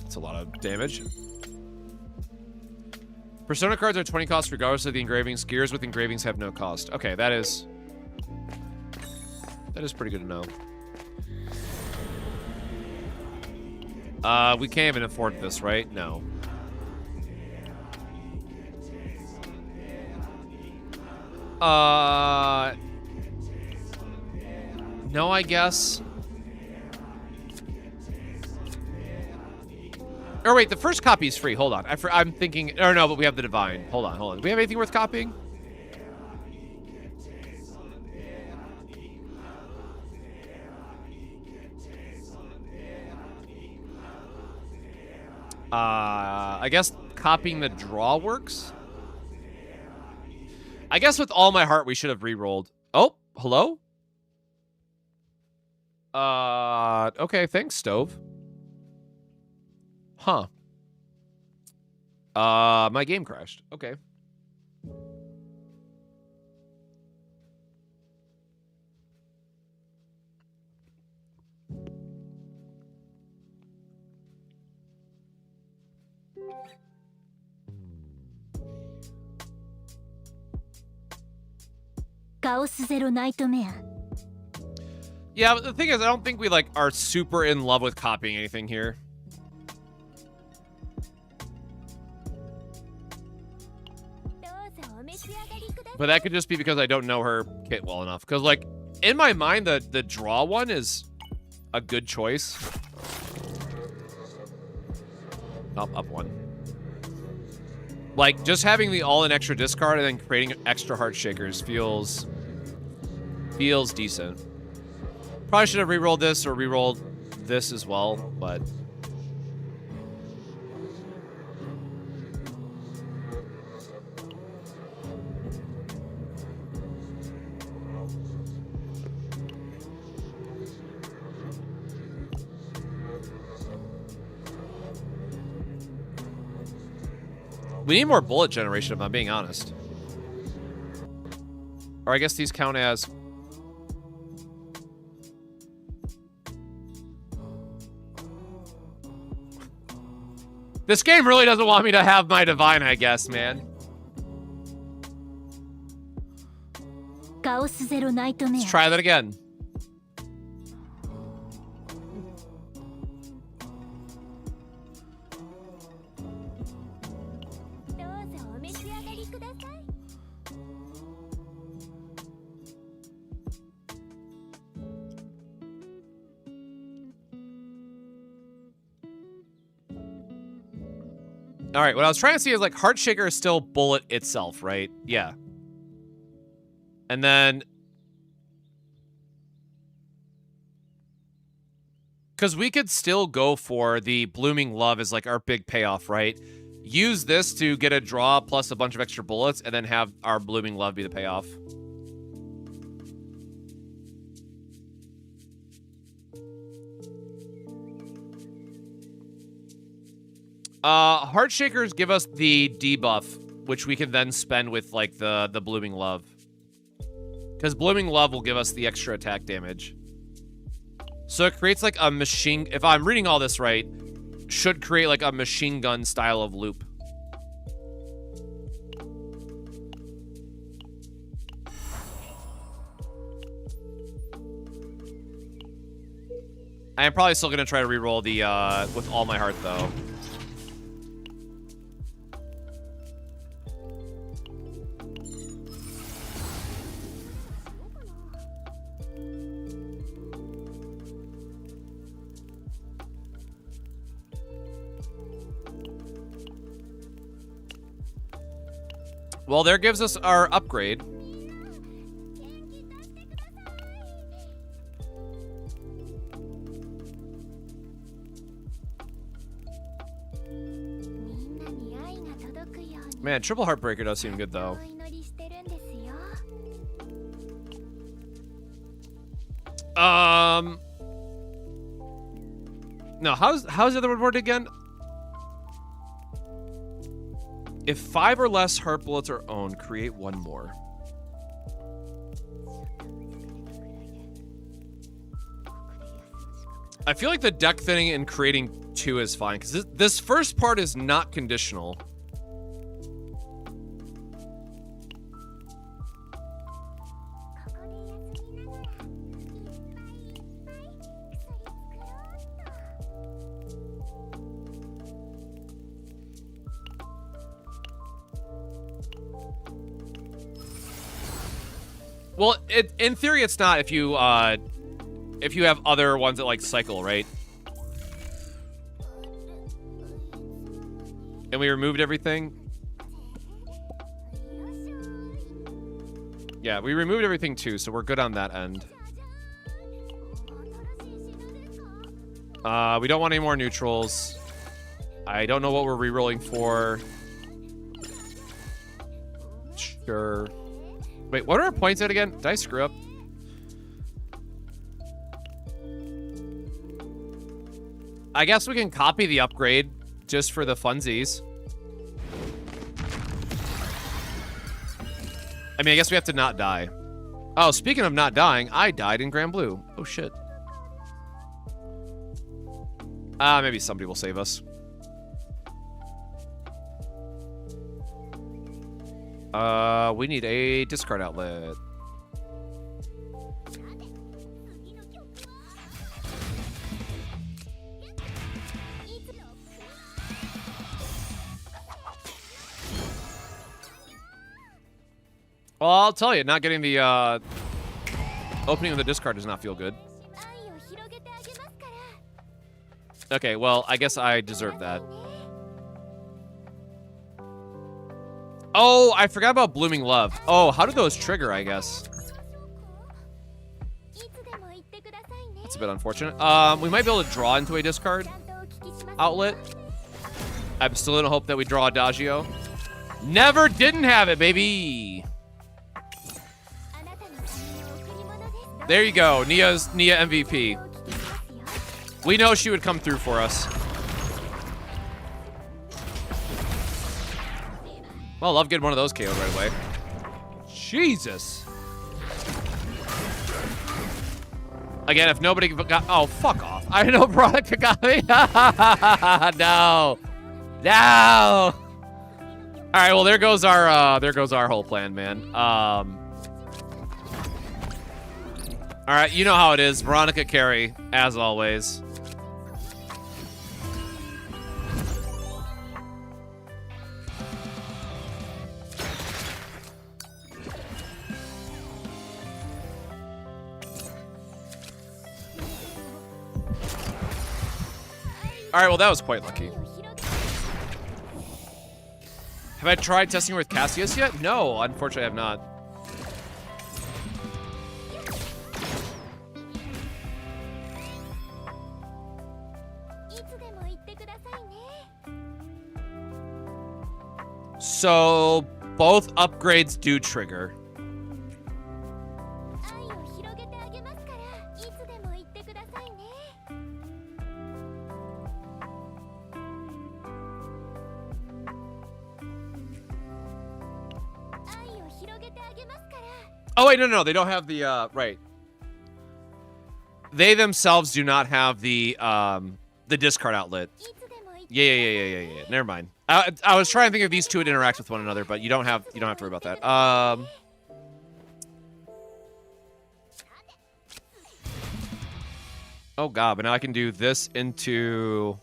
That's a lot of damage. Persona cards are 20 cost regardless of the engravings. Gears with engravings have no cost. Okay, that is pretty good to know. We can't even afford this, right? No. No, I guess. Or wait, the first copy is free. Hold on. I'm thinking... Or no, but we have the Divine. Hold on, hold on. Do we have anything worth copying? I guess copying the draw works? I guess with All My Heart, we should have re-rolled. Oh, hello? Okay, thanks, Stove. Huh. My game crashed. Okay. Yeah, but the thing is, I don't think we, like, are super in love with copying anything here. But that could just be because I don't know her kit well enough. Because, like, in my mind, the draw one is a good choice. Up one. Like, just having the all-in extra discard and then creating extra heart shakers feels decent. Probably should have re-rolled this or re-rolled this as well, but... We need more bullet generation, if I'm being honest. Or I guess these count as... This game really doesn't want me to have my Divine, I guess, man. Let's try that again. All right, what I was trying to see is, like, Heart Shaker is still bullet itself, right? Yeah. And then... Because we could still go for the Blooming Love as, like, our big payoff, right? Use this to get a draw plus a bunch of extra bullets, and then have our Blooming Love be the payoff. Heart Shakers give us the debuff, which we can then spend with, like, the Blooming Love. Because Blooming Love will give us the extra attack damage. So it creates, like, a machine... If I'm reading all this right, should create, like, a machine gun style of loop. I am probably still going to try to reroll the, with All My Heart, though. Well, there gives us our upgrade. Man, Triple Heartbreaker does seem good, though. No, how's the other one worded again? If 5 or less heart bullets are owned, create one more. I feel like the deck thinning and creating 2 is fine, because this first part is not conditional. Well, in theory, it's not if you have other ones that, like, cycle, right? And we removed everything. Yeah, we removed everything too, so we're good on that end. We don't want any more neutrals. I don't know what we're re-rolling for. Sure. Wait, what are our points at again? Did I screw up? I guess we can copy the upgrade just for the funsies. I mean, I guess we have to not die. Oh, speaking of not dying, I died in Grand Blue. Oh, shit. Maybe somebody will save us. We need a discard outlet. Well, I'll tell you, not getting the opening of the discard does not feel good. Okay, well, I guess I deserve that. Oh, I forgot about Blooming Love. Oh, how did those trigger, I guess? That's a bit unfortunate. We might be able to draw into a discard outlet. I'm still in hope that we draw Adagio. Never didn't have it, baby. There you go, Nia MVP. We know she would come through for us. Well, love getting one of those KO'd right away. Jesus. Again, if nobody got... Oh, fuck off. I know Veronica got me. No. No. All right, well, there goes our whole plan, man. All right, you know how it is. Veronica carry, as always. All right, well, that was quite lucky. Have I tried testing with Cassius yet? No, unfortunately, I have not. So, both upgrades do trigger. Oh, wait, no, they don't have the, right. They themselves do not have the discard outlet. Yeah. Never mind. I was trying to think if these two would interact with one another, but you don't have to worry about that. Oh god, but now I can do this into...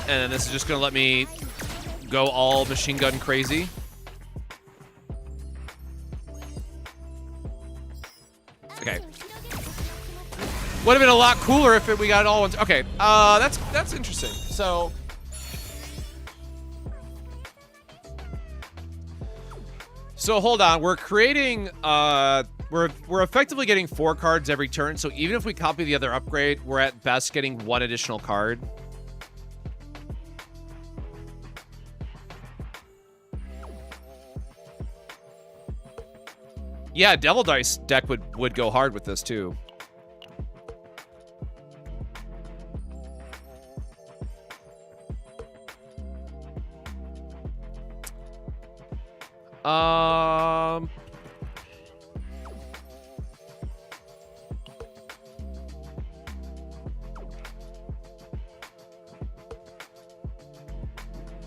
And then this is just gonna let me go all machine gun crazy. Okay. Would have been a lot cooler if we got it all once. Okay, that's interesting. So hold on. We're creating we're effectively getting 4 cards every turn. So even if we copy the other upgrade, we're at best getting 1 additional card. Yeah, Devil Dice deck would go hard with this too. All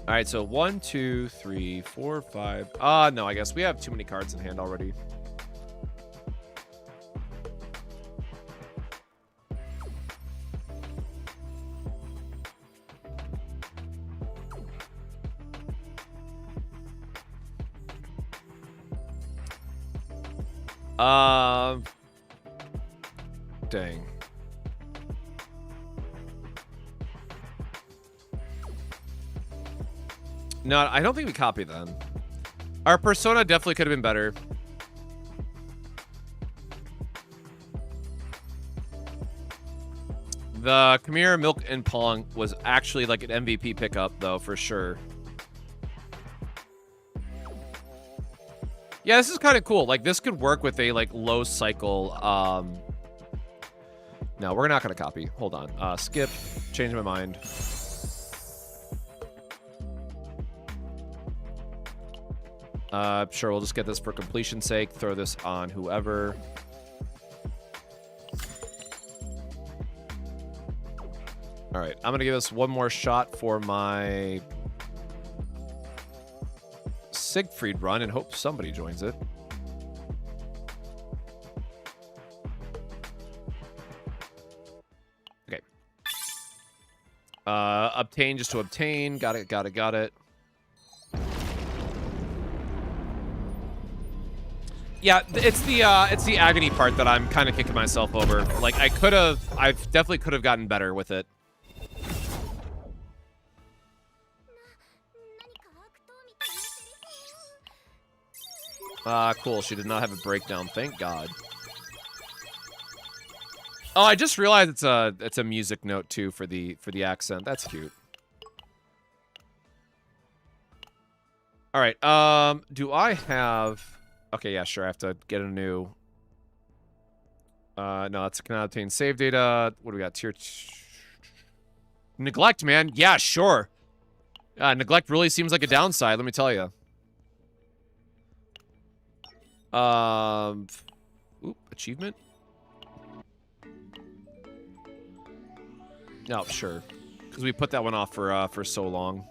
right, so 1, 2, 3, 4, 5. No, I guess we have too many cards in hand already. Dang. No, I don't think we copied them. Our persona definitely could have been better. The Khmer, Milk, and Pong was actually like an MVP pickup, though, for sure. Yeah, this is kind of cool. Like, this could work with a, like, low cycle. No, we're not going to copy. Hold on. Skip. Change my mind. Sure, we'll just get this for completion's sake. Throw this on whoever. All right, I'm going to give this one more shot for my Siegfried run and hope somebody joins it. Okay. Obtain just to obtain. Got it, got it, got it. Yeah, it's the agony part that I'm kind of kicking myself over. Like, I definitely could have gotten better with it. Cool. She did not have a breakdown. Thank God. Oh, I just realized it's a music note too for the accent. That's cute. All right. Do I have? Okay, yeah, sure. I have to get a new. No, it's cannot obtain save data. What do we got? Tier. Neglect, man. Yeah, sure. Neglect really seems like a downside. Let me tell you. Oop, achievement? No, sure. Because we put that one off for so long.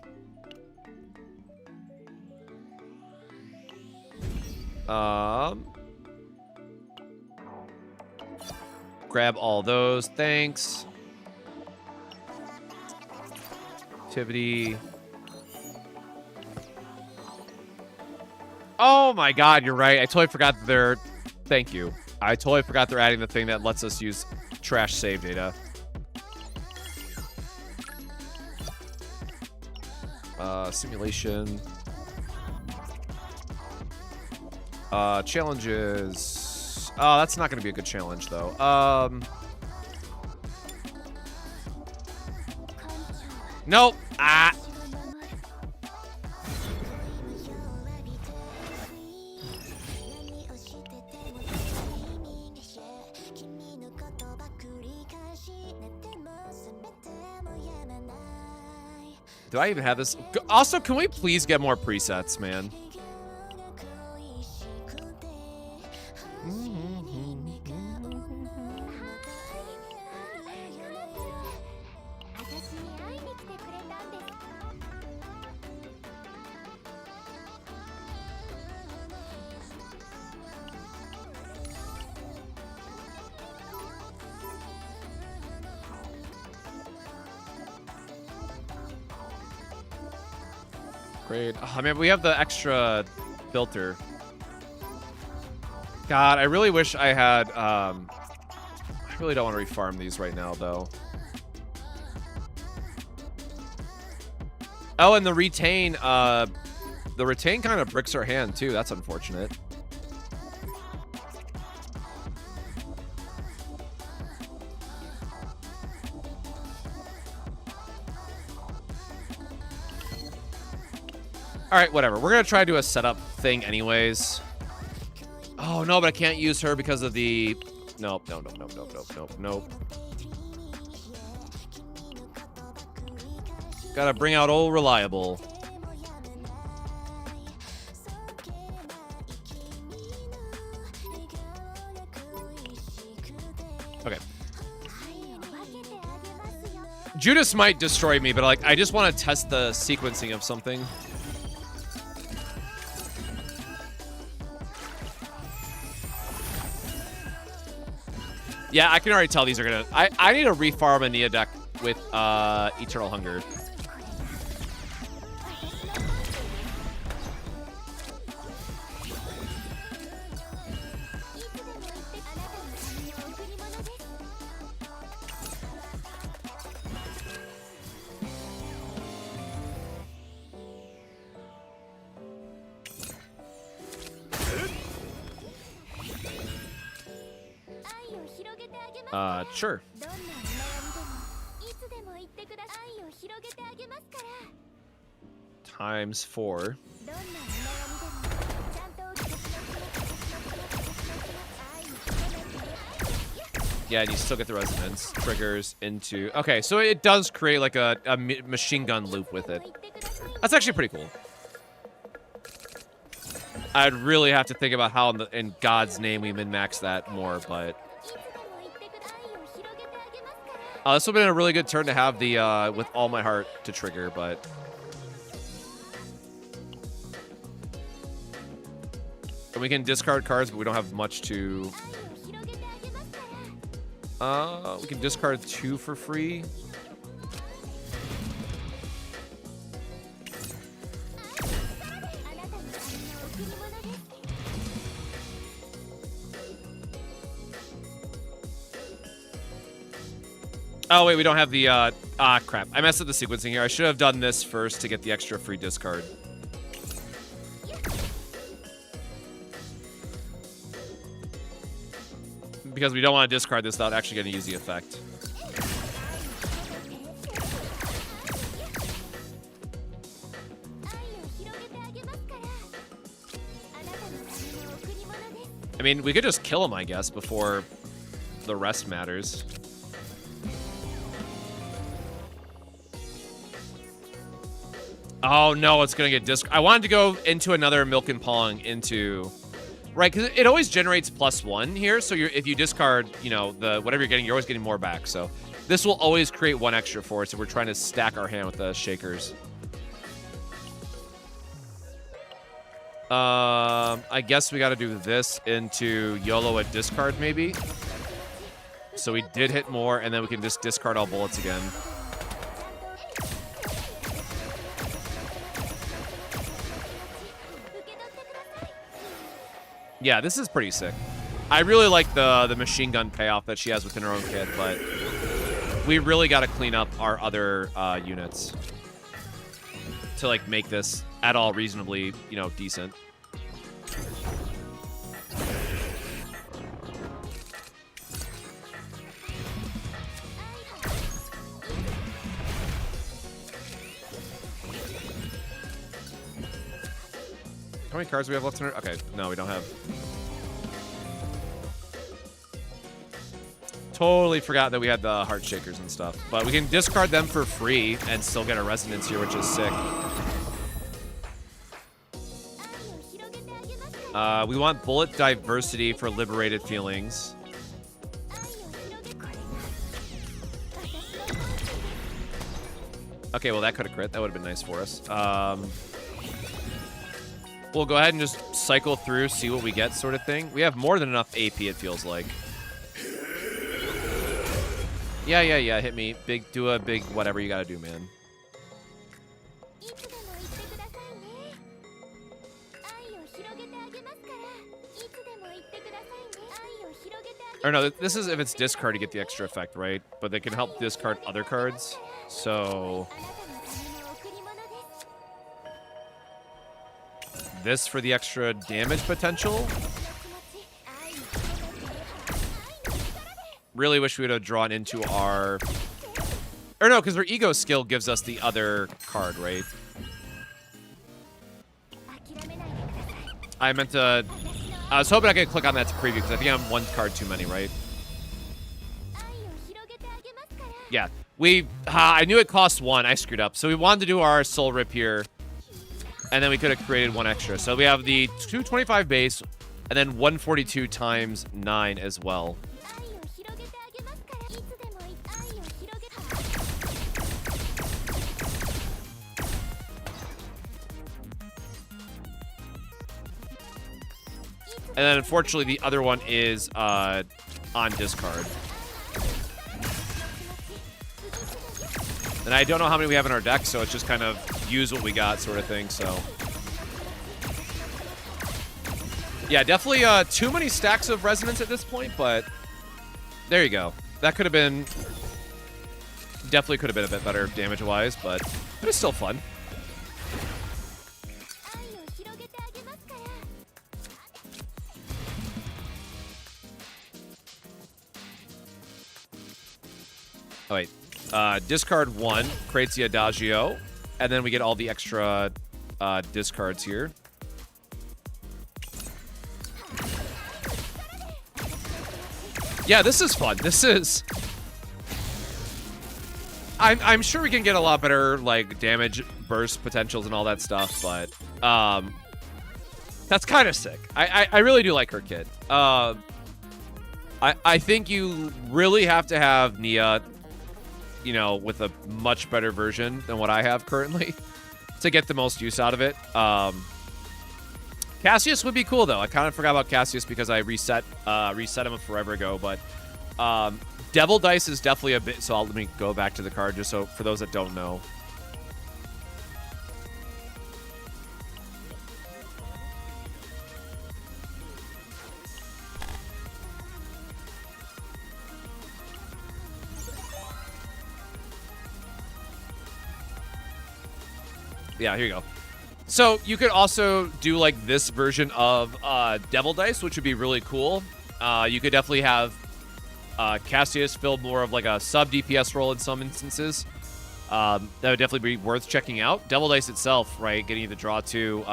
Grab all those. Thanks. Activity. Oh my God, you're right. I totally forgot that they're... Thank you. I totally forgot they're adding the thing that lets us use trash save data. Simulation. Challenges. Oh, that's not going to be a good challenge, though. Nope. Ah. Do I even have this? Also, can we please get more presets, man? Great. Oh, I mean, we have the extra filter. God, I really wish I had... I really don't want to refarm these right now, though. Oh, and the retain kind of bricks our hand, too. That's unfortunate. All right, whatever. We're going to try to do a setup thing anyways. Oh, no, but I can't use her because of the... Nope, nope, nope, nope, nope, nope, nope. Gotta bring out old Reliable. Okay. Judas might destroy me, but like, I just want to test the sequencing of something. Yeah, I can already tell these are gonna... I need to refarm a Nia deck with Eternal Hunger. Sure. Times 4. Yeah, and you still get the resonance. Triggers into... Okay, so it does create like a machine gun loop with it. That's actually pretty cool. I'd really have to think about how in God's name we min-max that more, but... This would have been a really good turn to have the, with all my heart to trigger, but... And we can discard cards, but we don't have much to... We can discard 2 for free. Oh, wait, we don't have the, crap. I messed up the sequencing here. I should have done this first to get the extra free discard. Because we don't want to discard this without actually getting to use the effect. I mean, we could just kill him, I guess, before the rest matters. Oh, no, it's going to get I wanted to go into another Milk and Pong into... Right, because it always generates +1 here, so if you discard, you know, the whatever you're getting, you're always getting more back. So this will always create 1 extra for us if we're trying to stack our hand with the shakers. I guess we got to do this into YOLO a discard, maybe. So we did hit more, and then we can just discard all bullets again. Yeah, this is pretty sick. I really like the machine gun payoff that she has within her own kit, but we really got to clean up our other units to like make this at all reasonably, you know, decent. How many cards do we have left in our... Okay, no, we don't have... Totally forgot that we had the heart shakers and stuff. But we can discard them for free and still get a resonance here, which is sick. We want bullet diversity for liberated feelings. Okay, well, that could have crit. That would have been nice for us. We'll go ahead and just cycle through, see what we get, sort of thing. We have more than enough AP, it feels like. Yeah, hit me. Do a big whatever you gotta do, man. Or no, this is if it's discard, you get the extra effect, right? But they can help discard other cards, so... This for the extra damage potential. Really wish we would have drawn into our... Or no, because our ego skill gives us the other card, right? I meant to... I was hoping I could click on that to preview, because I think I'm 1 card too many, right? Yeah. I knew it cost 1. I screwed up. So we wanted to do our soul rip here. And then we could have created 1 extra. So we have the 225 base, and then 142 times 9 as well. And then unfortunately the other one is on discard. And I don't know how many we have in our deck, so it's just kind of use what we got sort of thing, so. Yeah, definitely too many stacks of resonance at this point, but there you go. That could have been, definitely could have been a bit better damage-wise, but it was still fun. Wait. Discard 1, creates the Adagio, and then we get all the extra discards here. Yeah, this is fun. This is... I'm sure we can get a lot better, like, damage burst potentials and all that stuff, but that's kind of sick. I really do like her kit. I think you really have to have Nia, you know, with a much better version than what I have currently to get the most use out of it. Cassius would be cool, though. I kind of forgot about Cassius because I reset him forever ago, but Devil Dice is definitely a bit... So let me go back to the card just so for those that don't know. Yeah, here you go. So you could also do like this version of Devil Dice, which would be really cool. You could definitely have Cassius fill more of like a sub DPS role in some instances. That would definitely be worth checking out. Devil Dice itself, right, getting you the draw too.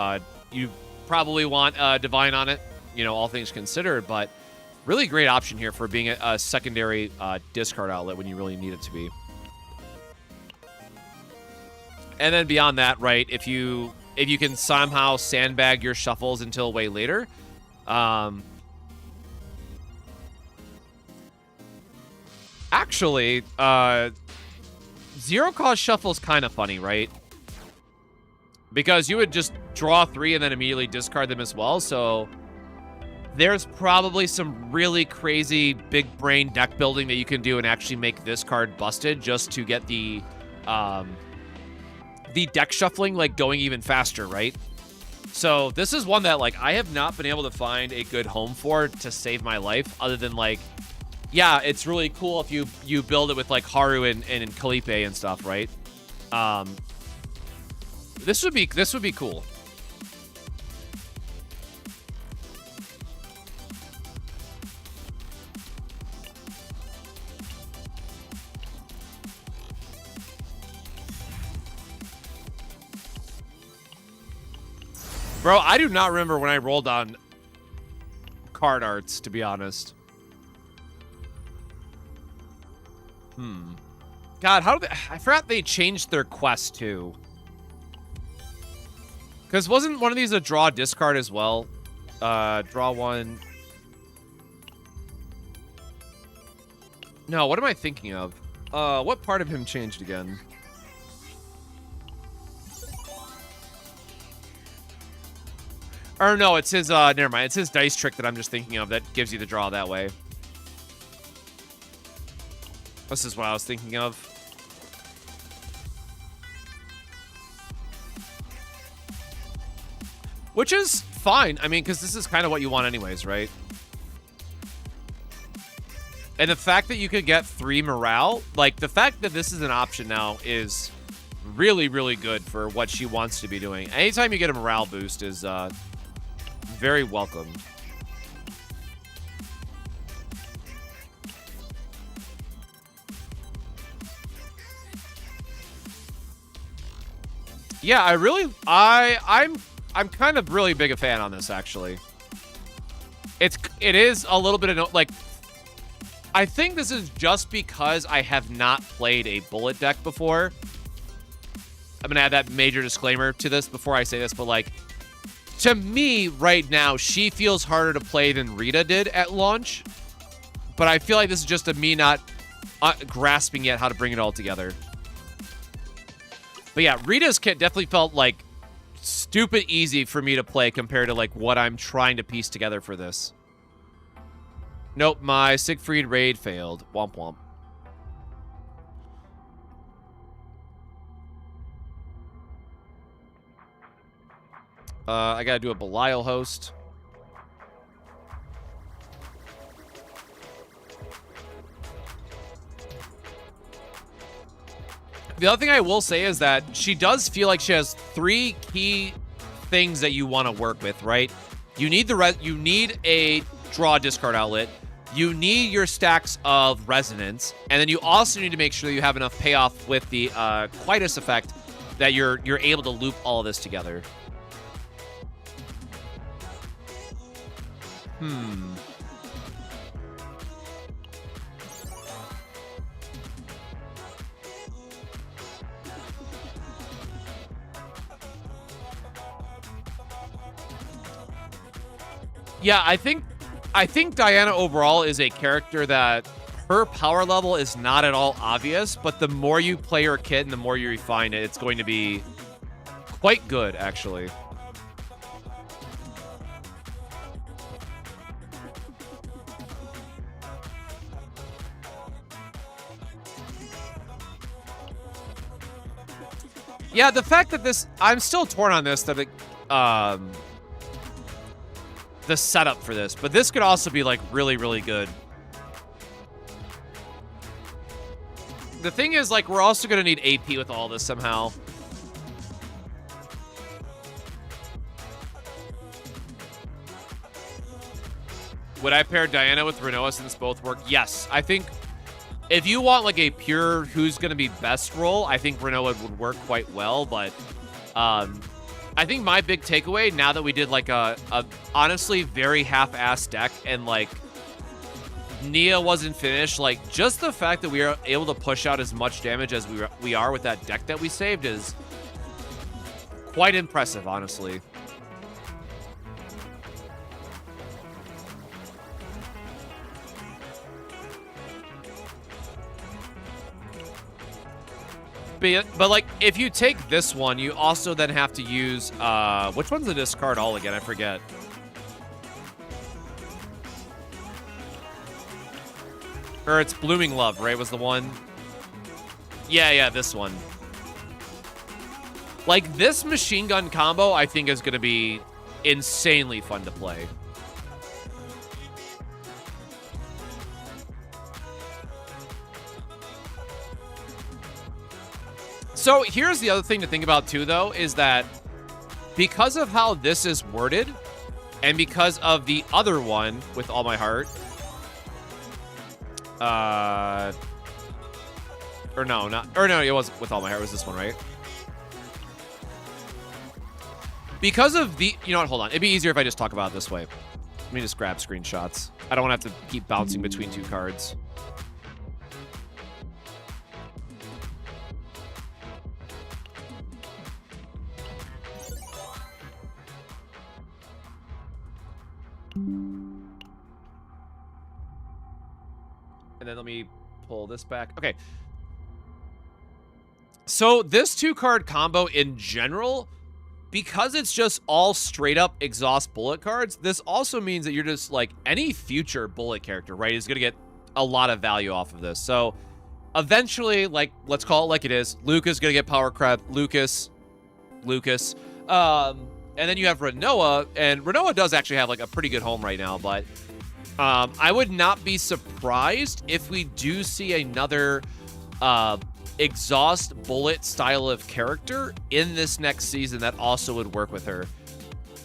You probably want Divine on it, you know, all things considered, but really great option here for being a secondary discard outlet when you really need it to be. And then beyond that, right, if you can somehow sandbag your shuffles until way later, actually, zero-cost shuffle's kind of funny, right? Because you would just draw 3 and then immediately discard them as well, so there's probably some really crazy big-brain deck building that you can do and actually make this card busted just to get the deck shuffling, like, going even faster, right? So this is one that, like, I have not been able to find a good home for to save my life, other than, like, yeah, it's really cool if you build it with, like, Haru and Kalipe and stuff, right? This would be cool. Bro, I do not remember when I rolled on card arts, to be honest. God, how did they... I forgot they changed their quest, too. Because wasn't one of these a draw discard as well? Draw 1. No, what am I thinking of? What part of him changed again? Or no, it's his, never mind. It's his dice trick that I'm just thinking of that gives you the draw that way. This is what I was thinking of. Which is fine. I mean, because this is kind of what you want anyways, right? And the fact that you could get 3 morale, like, the fact that this is an option now is really, really good for what she wants to be doing. Anytime you get a morale boost is, very welcomed. Yeah, I'm kind of really big a fan on this, actually. It is a little bit of, like, I think this is just because I have not played a bullet deck before. I'm gonna add that major disclaimer to this before I say this, but, like, to me, right now, she feels harder to play than Rita did at launch. But I feel like this is just a me not grasping yet how to bring it all together. But yeah, Rita's kit definitely felt, like, stupid easy for me to play compared to, like, what I'm trying to piece together for this. Nope, my Siegfried raid failed. Womp womp. I gotta do a Belial host. The other thing I will say is that she does feel like she has 3 key things that you want to work with, right? You need you need a draw discard outlet. you need your stacks of resonance, and then you also need to make sure that you have enough payoff with the Quietus effect that you're able to loop all of this together. Yeah, I think Diana overall is a character that her power level is not at all obvious, but the more you play her kit and the more you refine it, it's going to be quite good, actually. Yeah, the fact that this... I'm still torn on this, that it, the setup for this, but this could also be, like, really, really good. The thing is, like, we're also going to need AP with all this somehow. Would I pair Diana with Renoa since both work? Yes. I think if you want, like, a pure who's going to be best role, I think Renoa would work quite well, but I think my big takeaway, now that we did, like, a honestly very half-assed deck and, like, Nia wasn't finished, like, just the fact that we are able to push out as much damage as we are with that deck that we saved is quite impressive, honestly. But like, if you take this one, you also then have to use, which one's the discard all again? I forget. Or it's Blooming Love, right? Was the one? Yeah, this one. Like, this machine gun combo, I think, is going to be insanely fun to play. So here's the other thing to think about too, though, is that because of how this is worded and because of the other one with All My Heart, it wasn't with All My Heart, it was this one, right? Because of the, you know what, hold on. It'd be easier if I just talk about it this way. Let me just grab screenshots. I don't want to have to keep bouncing between two cards. And then let me pull this back. Okay. So this 2-card combo in general, because it's just all straight up exhaust bullet cards, this also means that you're just like any future bullet character, right, is going to get a lot of value off of this. So eventually, like, let's call it like it is. Lucas going to get power crab. Lucas. And then you have Renoa, and Renoa does actually have like a pretty good home right now, but I would not be surprised if we do see another exhaust bullet style of character in this next season that also would work with her.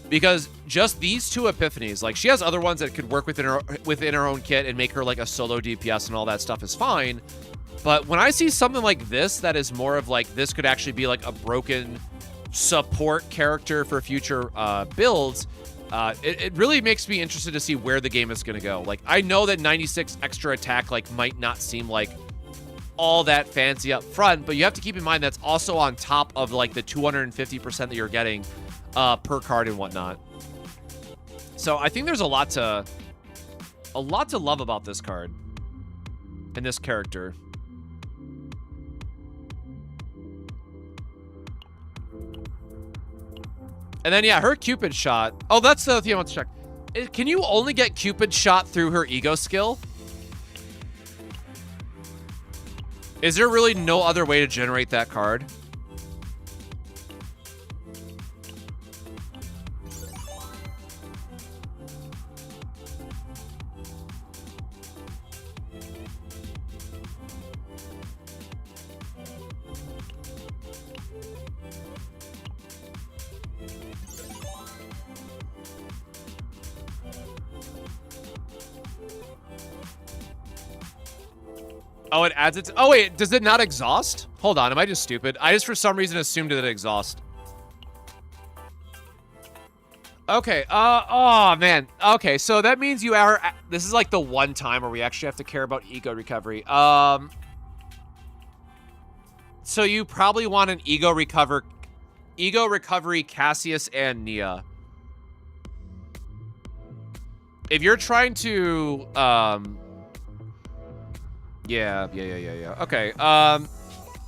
Because just these two epiphanies, like, she has other ones that could work within her own kit and make her like a solo DPS and all that stuff is fine. But when I see something like this that is more of like, this could actually be like a broken support character for future builds, it really makes me interested to see where the game is going to go. Like, I know that 96 extra attack like might not seem like all that fancy up front, but you have to keep in mind that's also on top of like the 250% that you're getting per card and whatnot. So I think there's a lot to love about this card and this character. And then, yeah, her Cupid shot. Oh, that's the thing I want to check. Can you only get Cupid shot through her ego skill? Is there really no other way to generate that card? Oh, it adds it. Oh, wait. Does it not exhaust? Hold on. Am I just stupid? I just for some reason assumed that it exhaust. Okay. Oh, man. Okay. So that means you are. This is like the one time where we actually have to care about ego recovery. So you probably want an ego recovery Cassius and Nia. If you're trying to, yeah. Okay,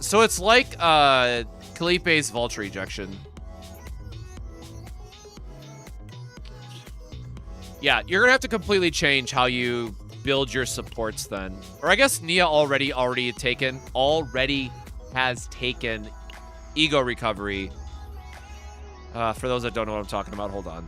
so it's like, Kalipe's Vulture Ejection. Yeah, you're gonna have to completely change how you build your supports then. Or I guess Nia already has taken ego recovery. For those that don't know what I'm talking about, hold on.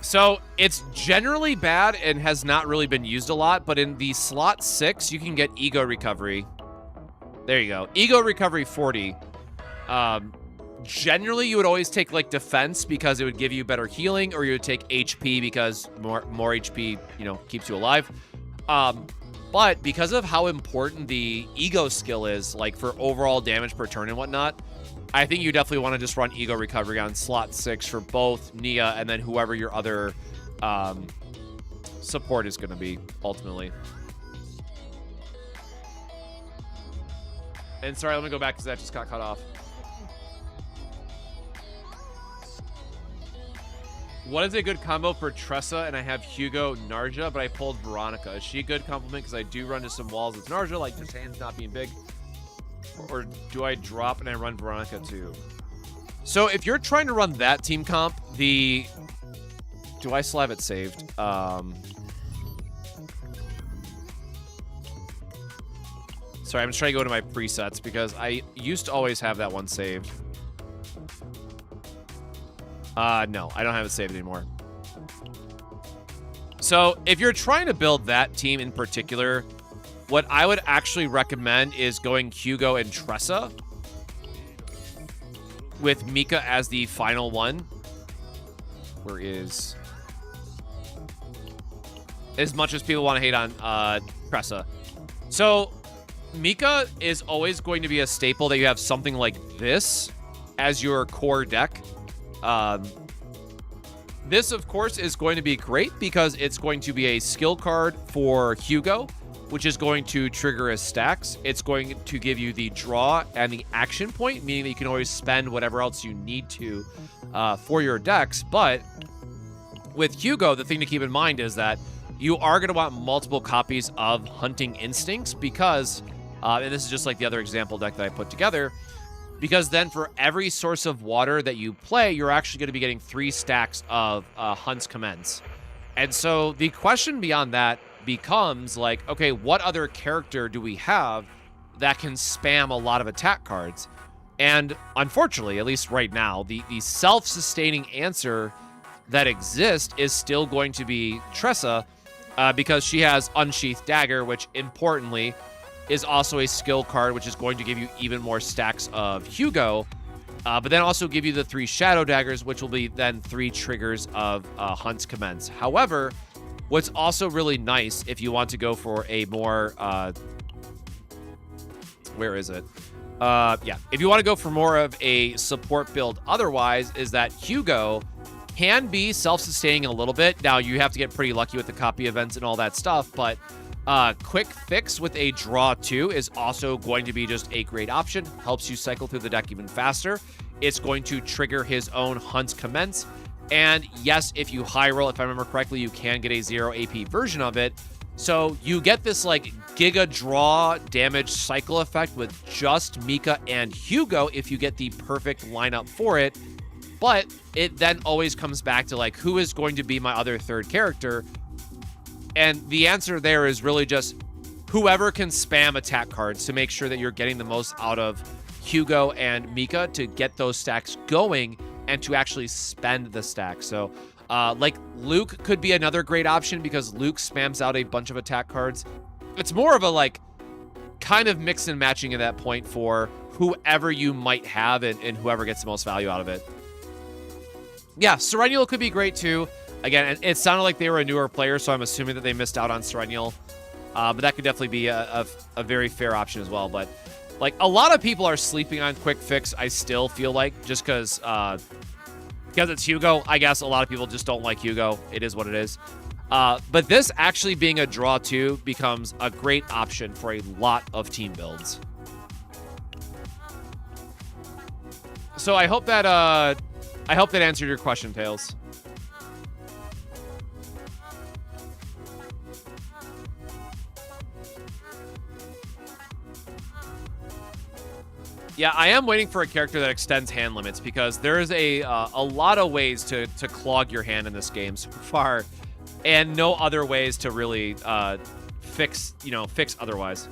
So it's generally bad and has not really been used a lot, but in the slot 6, you can get ego recovery. There you go. Ego recovery 40. Generally, you would always take like defense because it would give you better healing, or you would take HP because more HP, you know, keeps you alive. But because of how important the ego skill is, like for overall damage per turn and whatnot, I think you definitely want to just run ego recovery on slot 6 for both Nia and then whoever your other support is going to be ultimately. And sorry, let me go back because that just got cut off. What is a good combo for Tressa? And I have Hugo Narja, but I pulled Veronica. Is she a good compliment? Because I do run to some walls with Narja, like just hands not being big. Or do I drop and I run Veronica too? So if you're trying to run that team comp, do I still have it saved? Sorry, I'm just trying to go to my presets because I used to always have that one saved. No, I don't have it saved anymore. So if you're trying to build that team in particular, what I would actually recommend is going Hugo and Tressa with Mika as the final one. Where is... As much as people want to hate on Tressa. So Mika is always going to be a staple that you have something like this as your core deck. This, of course, is going to be great because it's going to be a skill card for Hugo, which is going to trigger his stacks. It's going to give you the draw and the action point, meaning that you can always spend whatever else you need to for your decks. But with Hugo, the thing to keep in mind is that you are going to want multiple copies of Hunting Instincts because, and this is just like the other example deck that I put together, because then for every source of water that you play, you're actually going to be getting 3 stacks of Hunt's Commence. And so the question beyond that becomes like, okay, what other character do we have that can spam a lot of attack cards? And unfortunately, at least right now, the self-sustaining answer that exists is still going to be Tressa, because she has Unsheathed Dagger, which importantly is also a skill card, which is going to give you even more stacks of Hugo, but then also give you the 3 Shadow Daggers, which will be then 3 triggers of Hunt's Commence. However, what's also really nice if you want to go for a more, where is it? Yeah, if you want to go for more of a support build otherwise, is that Hugo can be self-sustaining a little bit. Now, you have to get pretty lucky with the copy events and all that stuff, but Quick Fix with a draw 2 is also going to be just a great option. Helps you cycle through the deck even faster. It's going to trigger his own Hunt's Commence. And yes, if you high roll, if I remember correctly, you can get a 0 AP version of it. So you get this like giga draw damage cycle effect with just Mika and Hugo if you get the perfect lineup for it. But it then always comes back to like, who is going to be my other third character? And the answer there is really just whoever can spam attack cards to make sure that you're getting the most out of Hugo and Mika to get those stacks going and to actually spend the stack. So like Luke could be another great option because Luke spams out a bunch of attack cards. It's more of a like kind of mix and matching at that point for whoever you might have and whoever gets the most value out of it. Yeah, Serennial could be great too. Again, it sounded like they were a newer player, so I'm assuming that they missed out on Serennial. But that could definitely be a very fair option as well. But like a lot of people are sleeping on Quick Fix, I still feel like, just because it's Hugo. I guess a lot of people just don't like Hugo. It is what it is. But this actually being a draw too becomes a great option for a lot of team builds. So I hope that answered your question, Tails. Yeah, I am waiting for a character that extends hand limits because there is a lot of ways to clog your hand in this game so far, and no other ways to really fix otherwise.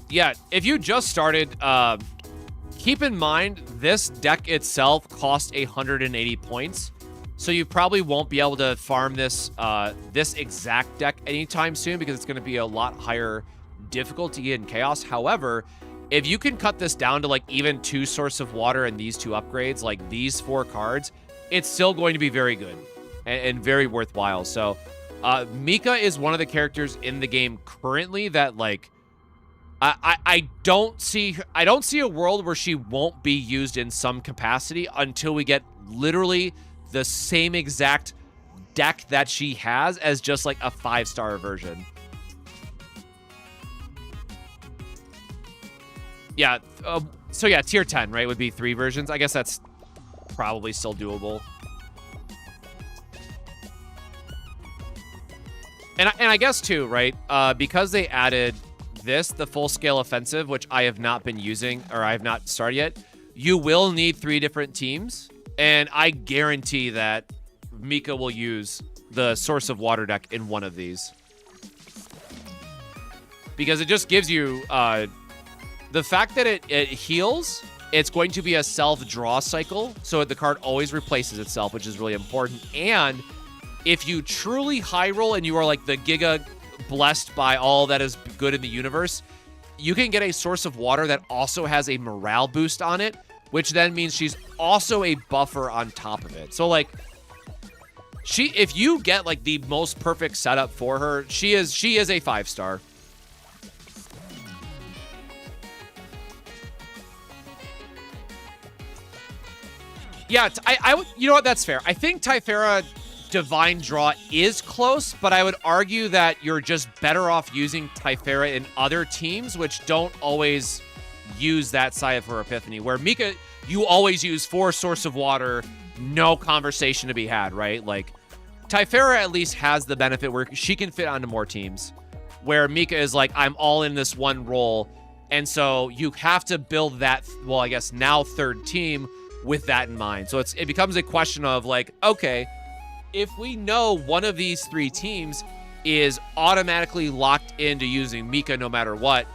Yeah, if you just started, keep in mind this deck itself costs 180 points. So you probably won't be able to farm this this exact deck anytime soon because it's going to be a lot higher difficulty in Chaos. However, if you can cut this down to like even 2 Source of Water and these 2 upgrades, like these 4 cards, it's still going to be very good and very worthwhile. So Mika is one of the characters in the game currently that like I don't see a world where she won't be used in some capacity until we get literally the same exact deck that she has as just like a 5-star version. Yeah, so yeah, tier 10, right, would be 3 versions. I guess that's probably still doable. And I guess too, right, because they added the full-scale offensive, which I have not been using, or I have not started yet, you will need 3 different teams. And I guarantee that Mika will use the Source of Water deck in one of these. Because it just gives you the fact that it heals, it's going to be a self-draw cycle. So the card always replaces itself, which is really important. And if you truly high roll and you are like the Giga blessed by all that is good in the universe, you can get a Source of Water that also has a morale boost on it, which then means she's also a buffer on top of it. So like if you get like the most perfect setup for her, she is a 5-star. Yeah, I would, you know what, that's fair. I think Typhara Divine Draw is close, but I would argue that you're just better off using Typhara in other teams, which don't always use that side of her epiphany, where Mika, you always use 4 Source of Water, no conversation to be had, right? Like, Typhara at least has the benefit where she can fit onto more teams, where Mika is like, I'm all in this one role, and so you have to build that, well, I guess now 3rd team with that in mind. So it becomes a question of like, okay, if we know one of these 3 teams is automatically locked into using Mika no matter what,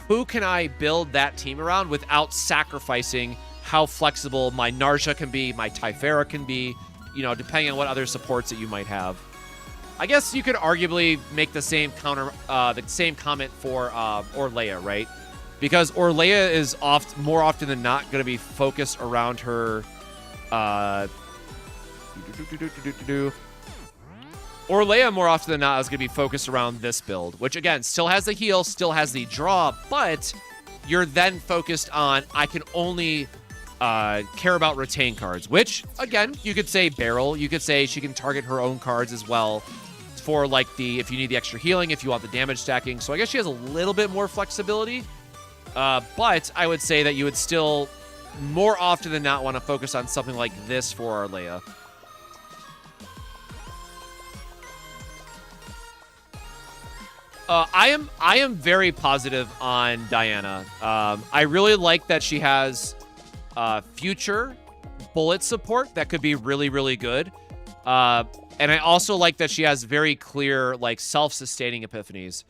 who can I build that team around without sacrificing how flexible my Narsha can be, my Typhara can be, you know, depending on what other supports that you might have. I guess you could arguably make the same comment for Orlea, right? Because Orlea is more often than not going to be focused around her Orlea more often than not is going to be focused around this build, which again, still has the heal, still has the draw, but you're then focused on, I can only care about retain cards, which again, you could say Beryl, you could say she can target her own cards as well for like if you need the extra healing, if you want the damage stacking. So I guess she has a little bit more flexibility, but I would say that you would still more often than not want to focus on something like this for Orlea. I am very positive on Diana. I really like that she has future bullet support that could be really, really good. And I also like that she has very clear, like, self-sustaining epiphanies.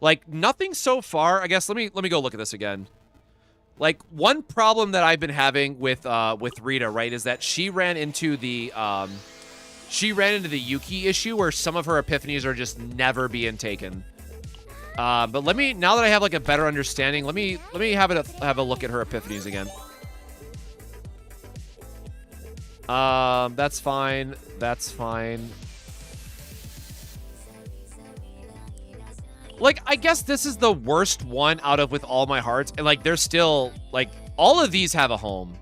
Like, nothing so far. I guess let me go look at this again. Like, one problem that I've been having with Rita, right, is that she ran into the Yuki issue where some of her epiphanies are just never being taken. But let me, now that I have like a better understanding, let me have a look at her epiphanies again. That's fine. That's fine. Like, I guess this is the worst one out of With All My Hearts. And, like, there's still, like, all of these have a home.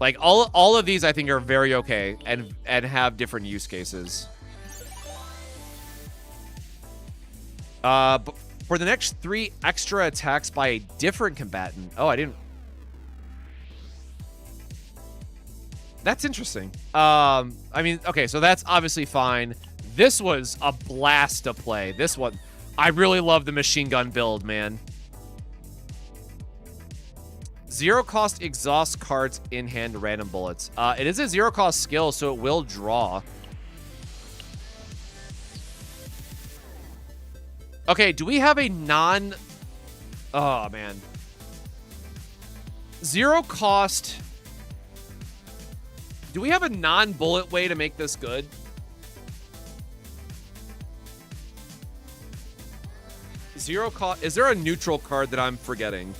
Like, all of these, I think, are very okay and have different use cases. But for the next 3 extra attacks by a different combatant. Oh, I didn't... That's interesting. I mean, okay, so that's obviously fine. This was a blast to play. This one, I really love the machine gun build, man. 0 cost exhaust cards in hand random bullets. It is a 0 cost skill, so it will draw. Okay, do we have a non... Oh, man. 0 cost... Do we have a non-bullet way to make this good? Zero cost. Is there a neutral card that I'm forgetting?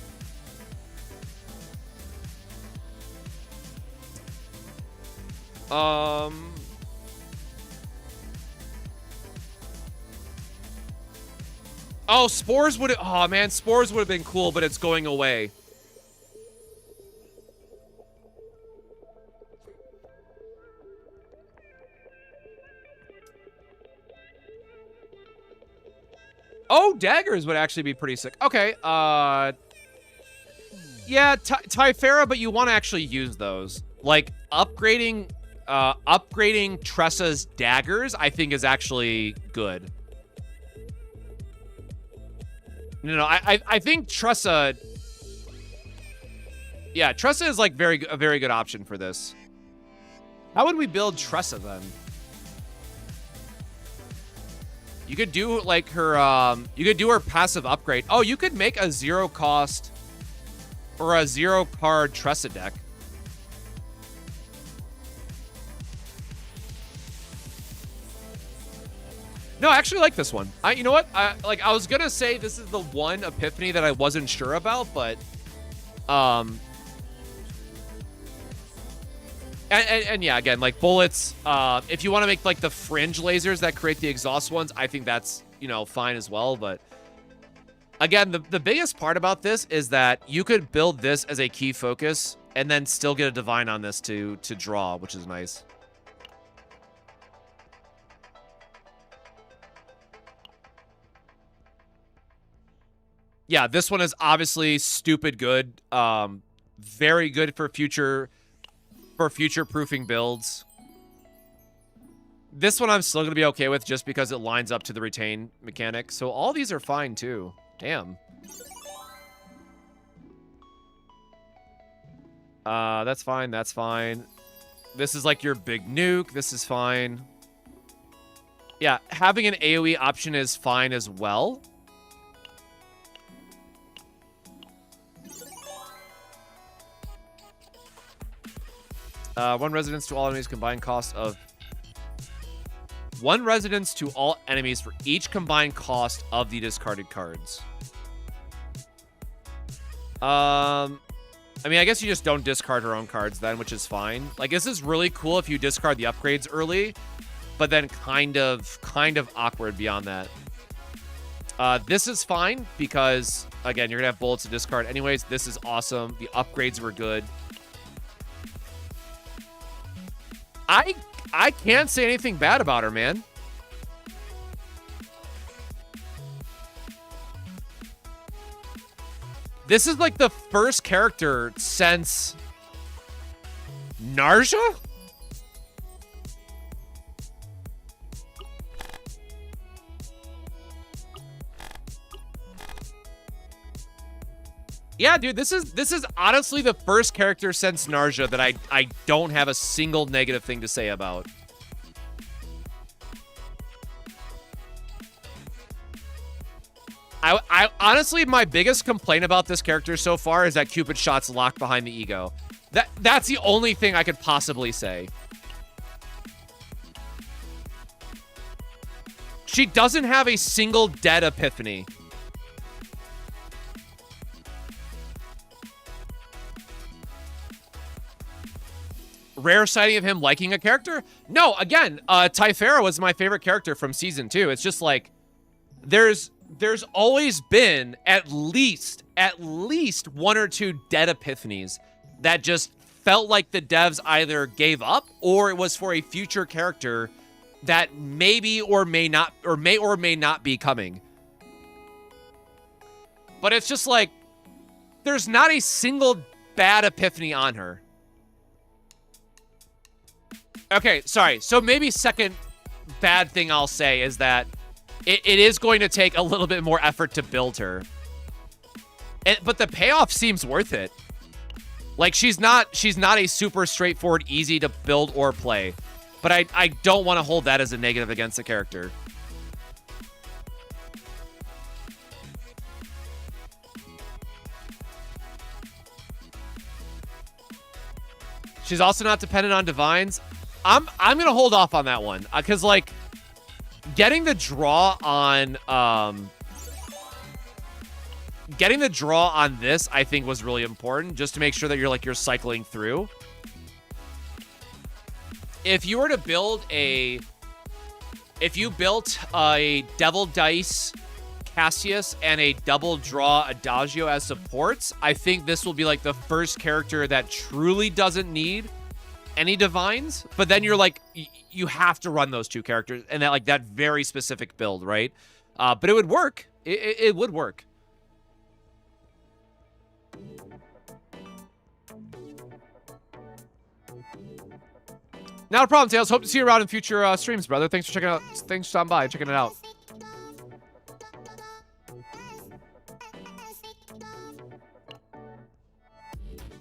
Oh, spores would. Oh man, spores would have been cool, but it's going away. Oh, daggers would actually be pretty sick. Okay, yeah, Typhera, but you want to actually use those. Like, upgrading Tressa's daggers, I think, is actually good. No, I think Tressa... Yeah, Tressa is, like, a very good option for this. How would we build Tressa, then? You could do, like, her, you could do her passive upgrade. Oh, you could make a 0 cost or a 0 card Tressa deck. No, I actually like this one. You know what? I was gonna say this is the one epiphany that I wasn't sure about, but, And yeah, again, like bullets, if you want to make like the fringe lasers that create the exhaust ones, I think that's, you know, fine as well. But again, the biggest part about this is that you could build this as a key focus and then still get a divine on this to draw, which is nice. Yeah, this one is obviously stupid good. Very good for future-proofing builds. This one I'm still going to be okay with just because it lines up to the retain mechanic. So all these are fine, too. Damn. That's fine. That's fine. This is like your big nuke. This is fine. Yeah, having an AoE option is fine as well. One residence to all enemies combined cost of... One residence to all enemies for each combined cost of the discarded cards. I mean, I guess you just don't discard her own cards then, which is fine. Like, this is really cool if you discard the upgrades early, but then kind of awkward beyond that. This is fine because, again, you're going to have bullets to discard anyways. This is awesome. The upgrades were good. I can't say anything bad about her, man. This is like the first character since Narja? Yeah, dude, this is honestly the first character since Narja that I don't have a single negative thing to say about. I honestly, my biggest complaint about this character so far is that Cupid shot's locked behind the ego. That's the only thing I could possibly say. She doesn't have a single dead epiphany. Rare sighting of him liking a character? No, again, Typhara was my favorite character from season 2. It's just like, there's always been at least 1 or 2 dead epiphanies that just felt like the devs either gave up or it was for a future character that maybe or may not be coming. But it's just like, there's not a single bad epiphany on her. Okay, sorry. So maybe second bad thing I'll say is that it is going to take a little bit more effort to build her. But the payoff seems worth it. Like, she's not a super straightforward, easy to build or play. But I don't want to hold that as a negative against the character. She's also not dependent on divines. I'm gonna hold off on that one because like getting the draw on this I think was really important just to make sure that you're cycling through. If you were to build if you built a Devil Dice Cassius and a double draw Adagio as supports, I think this will be like the first character that truly doesn't need any divines, but then you're like, you have to run those 2 characters and that very specific build, right? But it would work. It would work. Not a problem, Tails. Hope to see you around in future streams, brother. Thanks for checking out. Thanks for stopping by and checking it out.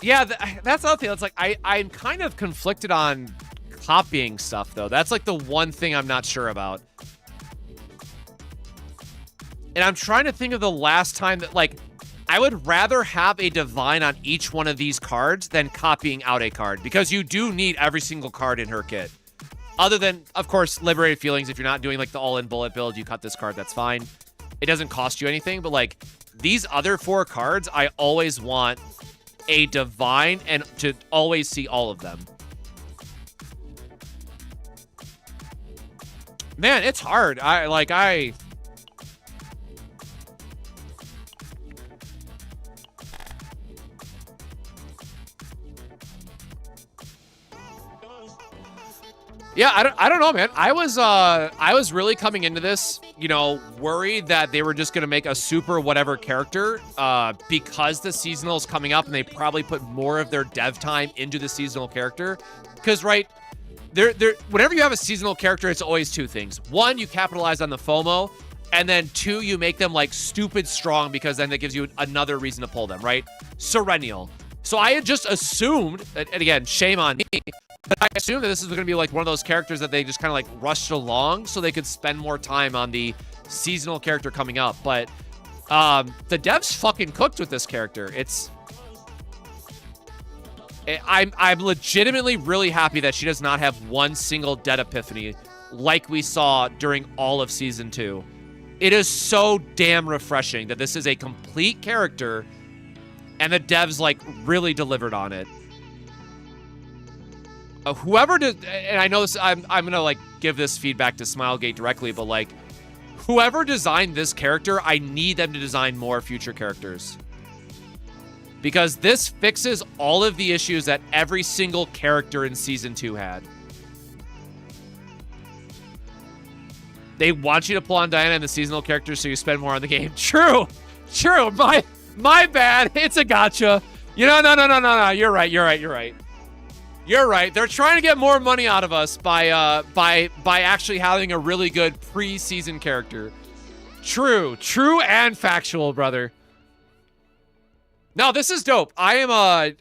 Yeah, that's the other thing. It's like, I'm kind of conflicted on copying stuff, though. That's like the one thing I'm not sure about. And I'm trying to think of the last time that, like, I would rather have a divine on each one of these cards than copying out a card, because you do need every single card in her kit. Other than, of course, Liberated Feelings. If you're not doing, like, the all-in bullet build, you cut this card, that's fine. It doesn't cost you anything, but, like, these other 4 cards, I always want a divine and to always see all of them. Man, it's hard. Yeah, I don't know, man. I was really coming into this, you know, worried that they were just gonna make a super whatever character, because the seasonal is coming up and they probably put more of their dev time into the seasonal character. Because right, whenever you have a seasonal character, it's always 2 things. 1, you capitalize on the FOMO, and then 2, you make them like stupid strong because then that gives you another reason to pull them, right? Serennial. So I had just assumed, and again, shame on me, but I assumed that this is going to be like one of those characters that they just kind of like rushed along so they could spend more time on the seasonal character coming up. But the devs fucking cooked with this character. I'm legitimately really happy that she does not have one single dead epiphany like we saw during all of Season 2. It is so damn refreshing that this is a complete character and the devs, like, really delivered on it. Whoever did, and I know this, I'm gonna, like, give this feedback to Smilegate directly, but, like, whoever designed this character, I need them to design more future characters. Because this fixes all of the issues that every single character in Season 2 had. They want you to pull on Diana and the seasonal characters so you spend more on the game. True! True! My bad. It's a gotcha. You know, no. You're right. You're right. They're trying to get more money out of us by actually having a really good pre-season character. True and factual, brother. No, this is dope. I'm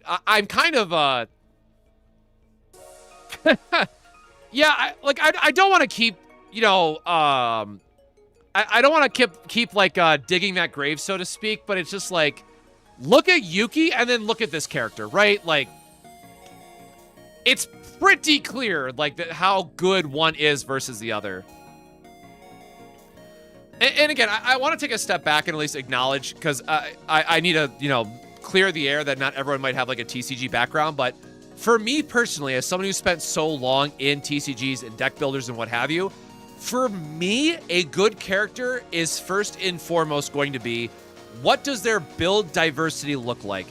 kind of yeah, I don't want to keep, you know, I don't want to keep like digging that grave, so to speak, but it's just like, look at Yuki and then look at this character, right? Like, it's pretty clear, like, how good one is versus the other. And again, I want to take a step back and at least acknowledge, because I need to, clear the air that not everyone might have like a TCG background. But for me personally, as someone who spent so long in TCGs and deck builders and what have you, for me, a good character is first and foremost going to be, what does their build diversity look like?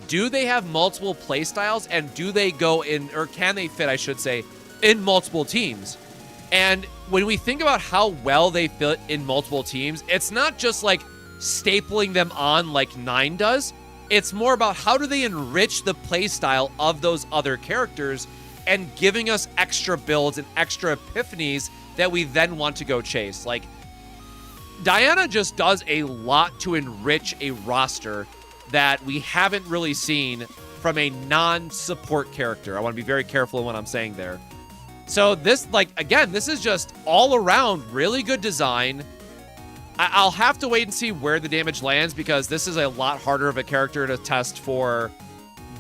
Do they have multiple playstyles, and do they go in, or can they fit, I should say, in multiple teams? And when we think about how well they fit in multiple teams, it's not just like stapling them on like 9 does. It's more about how do they enrich the playstyle of those other characters and giving us extra builds and extra epiphanies that we then want to go chase. Like, Diana just does a lot to enrich a roster that we haven't really seen from a non-support character. I want to be very careful in what I'm saying there. So this, like, again, this is just all around really good design. I'll have to wait and see where the damage lands, because this is a lot harder of a character to test for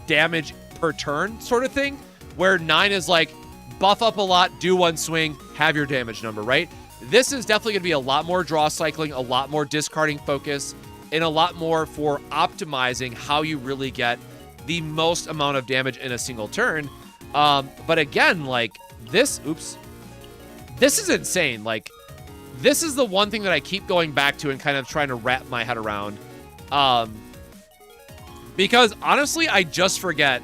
damage per turn sort of thing, where 9 is like, buff up a lot, do 1 swing, have your damage number, right? This is definitely going to be a lot more draw cycling, a lot more discarding focus, and a lot more for optimizing how you really get the most amount of damage in a single turn. But again, like, this is insane. Like, this is the one thing that I keep going back to and kind of trying to wrap my head around. Because honestly, I just forget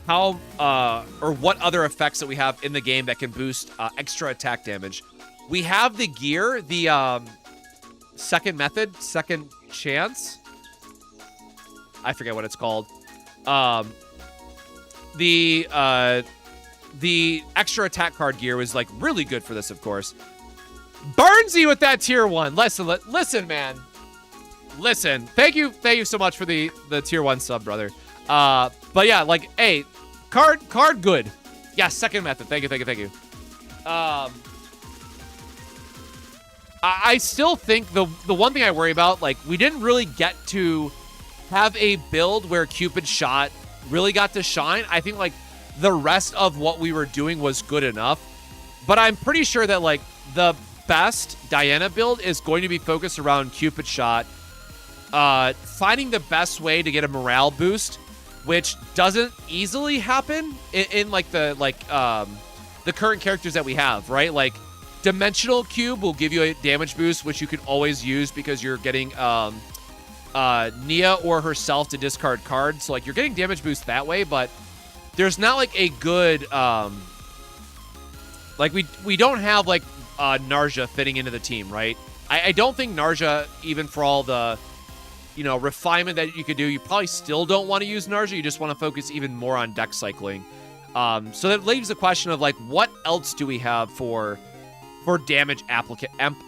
how, or what other effects that we have in the game that can boost extra attack damage. We have the gear, the second method, second chance. I forget what it's called. The extra attack card gear was like really good for this, of course. Burnsy with that tier 1. Listen, man. Listen. Thank you so much for the tier 1 sub, brother. But yeah, like, hey, card good. Yeah, second method. Thank you. I still think the one thing I worry about, like, we didn't really get to have a build where Cupid's shot really got to shine. I think, like, the rest of what we were doing was good enough. But I'm pretty sure that, like, the best Diana build is going to be focused around Cupid's shot, finding the best way to get a morale boost, which doesn't easily happen in like the current characters that we have, right? Like, Dimensional Cube will give you a damage boost, which you can always use because you're getting Nia or herself to discard cards. So, like, you're getting damage boost that way, but there's not like a good like, we don't have like Narja fitting into the team, right? I don't think Narja, even for all the refinement that you could do, you probably still don't want to use Narja. You just want to focus even more on deck cycling. So that leaves the question of, like, what else do we have for damage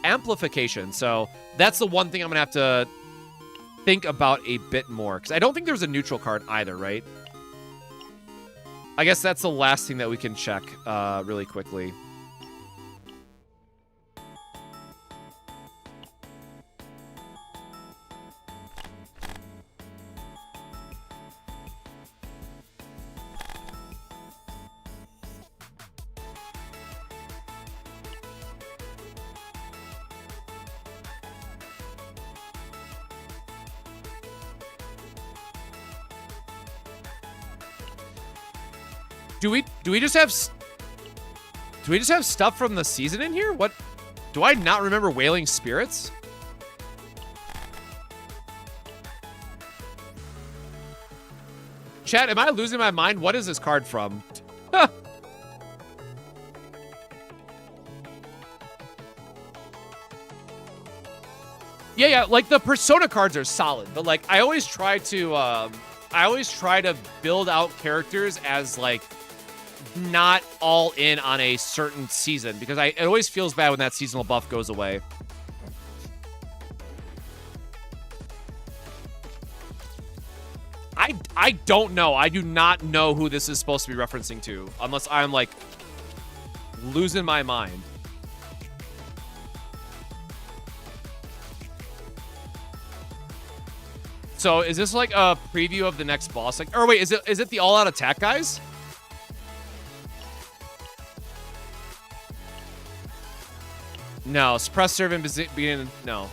amplification? So that's the one thing I'm gonna have to think about a bit more, because I don't think there's a neutral card either, right? I guess that's the last thing that we can check really quickly. Do we just have stuff from the season in here? What? Do I not remember Wailing Spirits? Chat, am I losing my mind? What is this card from? Yeah, like, the Persona cards are solid, but, like, I always try to build out characters as, like, not all in on a certain season, because it always feels bad when that seasonal buff goes away. I don't know. I do not know who this is supposed to be referencing to, unless I'm, like, losing my mind. So is this like a preview of the next boss? Like, or wait, is it the all-out attack guys? No, suppress servant being no.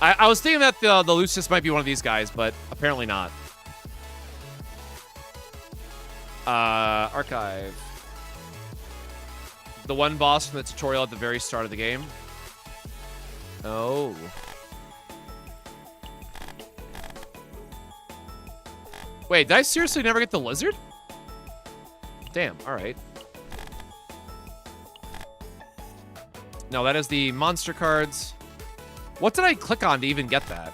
I was thinking that the Lucius might be one of these guys, but apparently not. Archive. The one boss from the tutorial at the very start of the game. Oh. Wait, did I seriously never get the lizard? Damn, alright. No, that is the monster cards. What did I click on to even get that?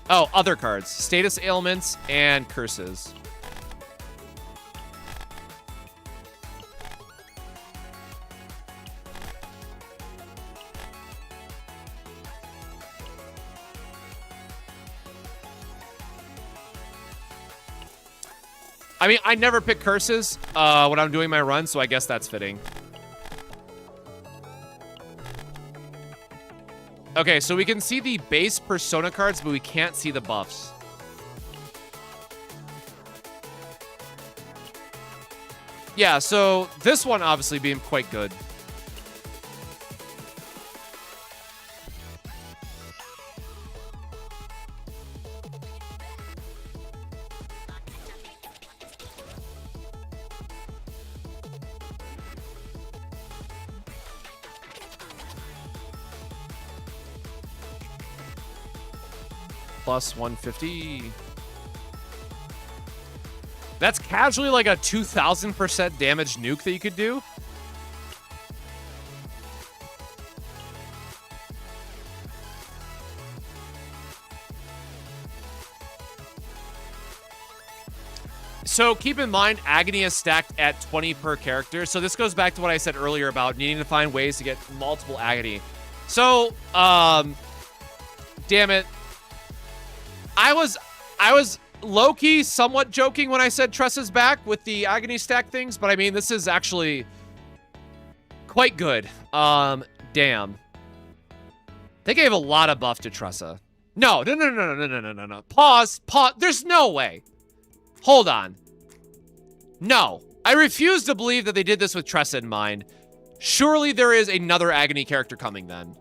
Oh, other cards. Status ailments and curses. I mean, I never pick curses when I'm doing my run, so I guess that's fitting. Okay, so we can see the base persona cards, but we can't see the buffs. Yeah, so this one obviously being quite good. Plus 150. That's casually like a 2,000% damage nuke that you could do. So keep in mind, Agony is stacked at 20 per character. So this goes back to what I said earlier about needing to find ways to get multiple Agony. So, damn it. I was low-key somewhat joking when I said Tressa's back with the Agony stack things, but I mean, this is actually quite good. Damn. They gave a lot of buff to Tressa. No. Pause. There's no way. Hold on. No. I refuse to believe that they did this with Tressa in mind. Surely there is another Agony character coming then.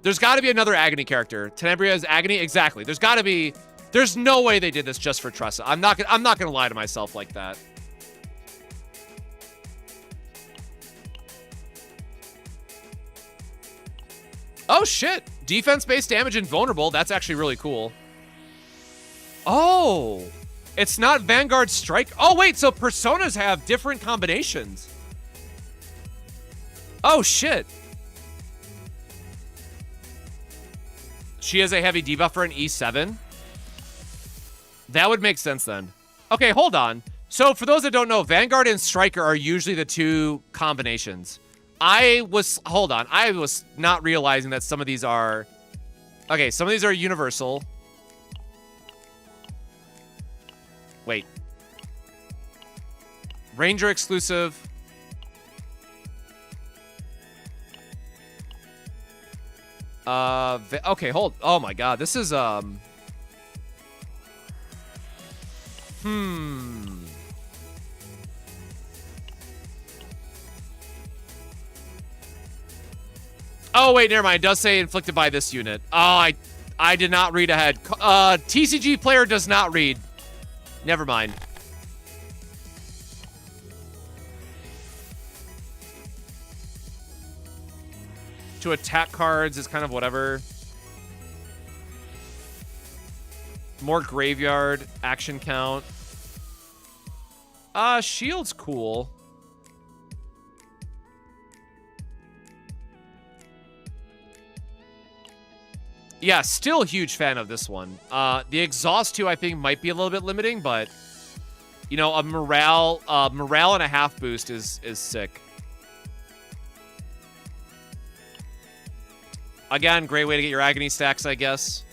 There's got to be another Agony character. Tenebria's Agony? Exactly. There's got to be... There's no way they did this just for Tressa. I'm not gonna lie to myself like that. Oh, shit. Defense-based damage and vulnerable. That's actually really cool. Oh. It's not Vanguard Strike. Oh, wait. So personas have different combinations. Oh, shit. She has a heavy debuff for an E7. That would make sense then. Okay, hold on. So for those that don't know, Vanguard and Striker are usually the two combinations. Hold on. I was not realizing that some of these are... Okay, some of these are universal. Wait. Ranger exclusive. Okay, hold. Oh my god, this is, Oh, wait, never mind. It does say inflicted by this unit. Oh, I did not read ahead. TCG player does not read. Never mind. To attack cards is kind of whatever. More graveyard, action count. Shield's cool. Yeah, still a huge fan of this one. The exhaust too, I think, might be a little bit limiting, but you know, a morale and a half boost is sick. Again, great way to get your Agony stacks, I guess.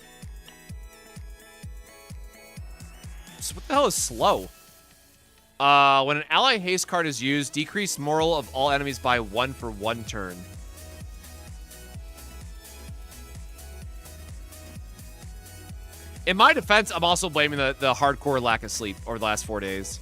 So what the hell is slow? When an ally haste card is used, decrease moral of all enemies by 1 for 1 turn. In my defense, I'm also blaming the hardcore lack of sleep over the last 4 days.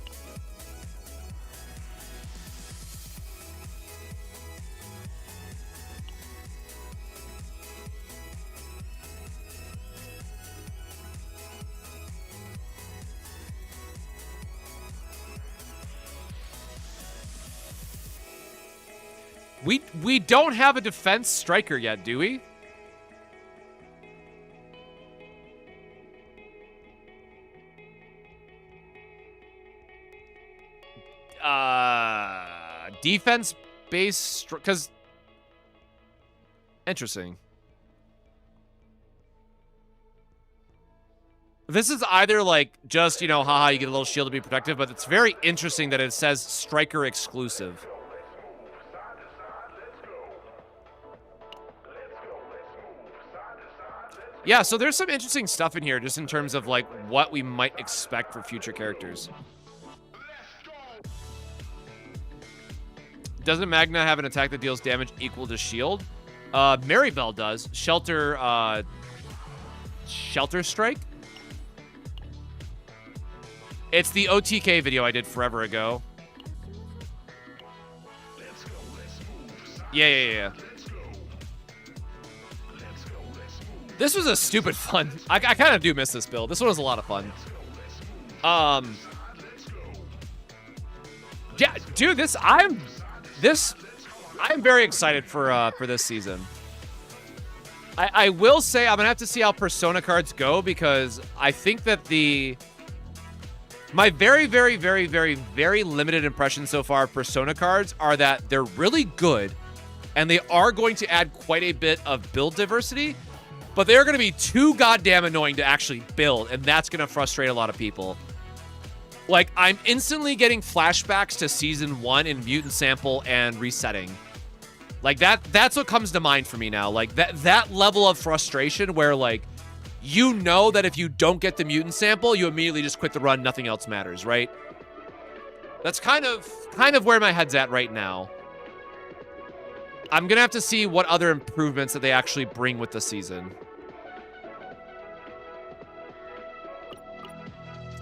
We don't have a defense striker yet, do we? Defense based, because interesting. This is either like just, you know, haha, you get a little shield to be protective, but it's very interesting that it says striker exclusive. Yeah, so there's some interesting stuff in here just in terms of like what we might expect for future characters. Doesn't Magna have an attack that deals damage equal to shield? Maribel does. Shelter Strike? It's the OTK video I did forever ago. Yeah. This was a stupid fun. I kind of do miss this build. This one was a lot of fun. Yeah, dude, I'm very excited for this season. I will say I'm gonna have to see how Persona cards go, because I think that my very limited impression so far of Persona cards are that they're really good, and they are going to add quite a bit of build diversity, but they're going to be too goddamn annoying to actually build, and that's going to frustrate a lot of people. Like, I'm instantly getting flashbacks to Season 1 in Mutant Sample and Resetting. Like, that's what comes to mind for me now. Like, that level of frustration where, like, you know that if you don't get the Mutant Sample, you immediately just quit the run, nothing else matters, right? That's kind of where my head's at right now. I'm going to have to see what other improvements that they actually bring with the season.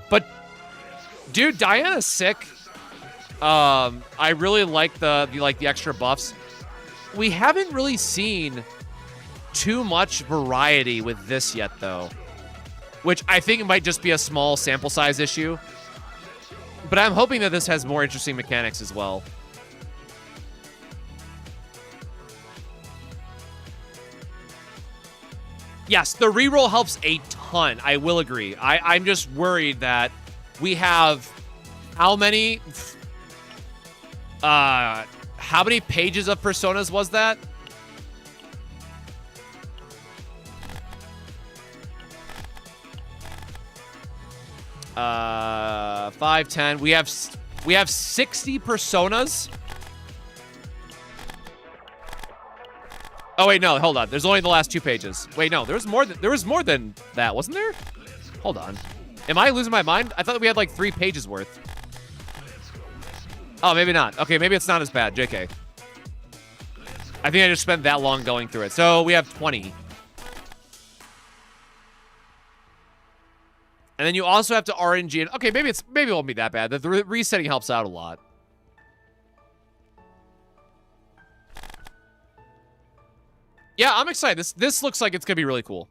But, dude, Diana's sick. I really like the extra buffs. We haven't really seen too much variety with this yet, though, which I think it might just be a small sample size issue. But I'm hoping that this has more interesting mechanics as well. Yes, the reroll helps a ton. I will agree. I'm just worried that we have how many pages of Personas was that? Uh, 5, 10. We have 60 Personas. Oh wait, no, hold on. There's only the last 2 pages. Wait, no, there was more than that, wasn't there? Hold on. Am I losing my mind? I thought we had like 3 pages worth. Oh, maybe not. Okay, maybe it's not as bad. JK. I think I just spent that long going through it. So we have 20. And then you also have to RNG. Okay, maybe it won't be that bad. The resetting helps out a lot. Yeah, I'm excited. This looks like it's gonna be really cool.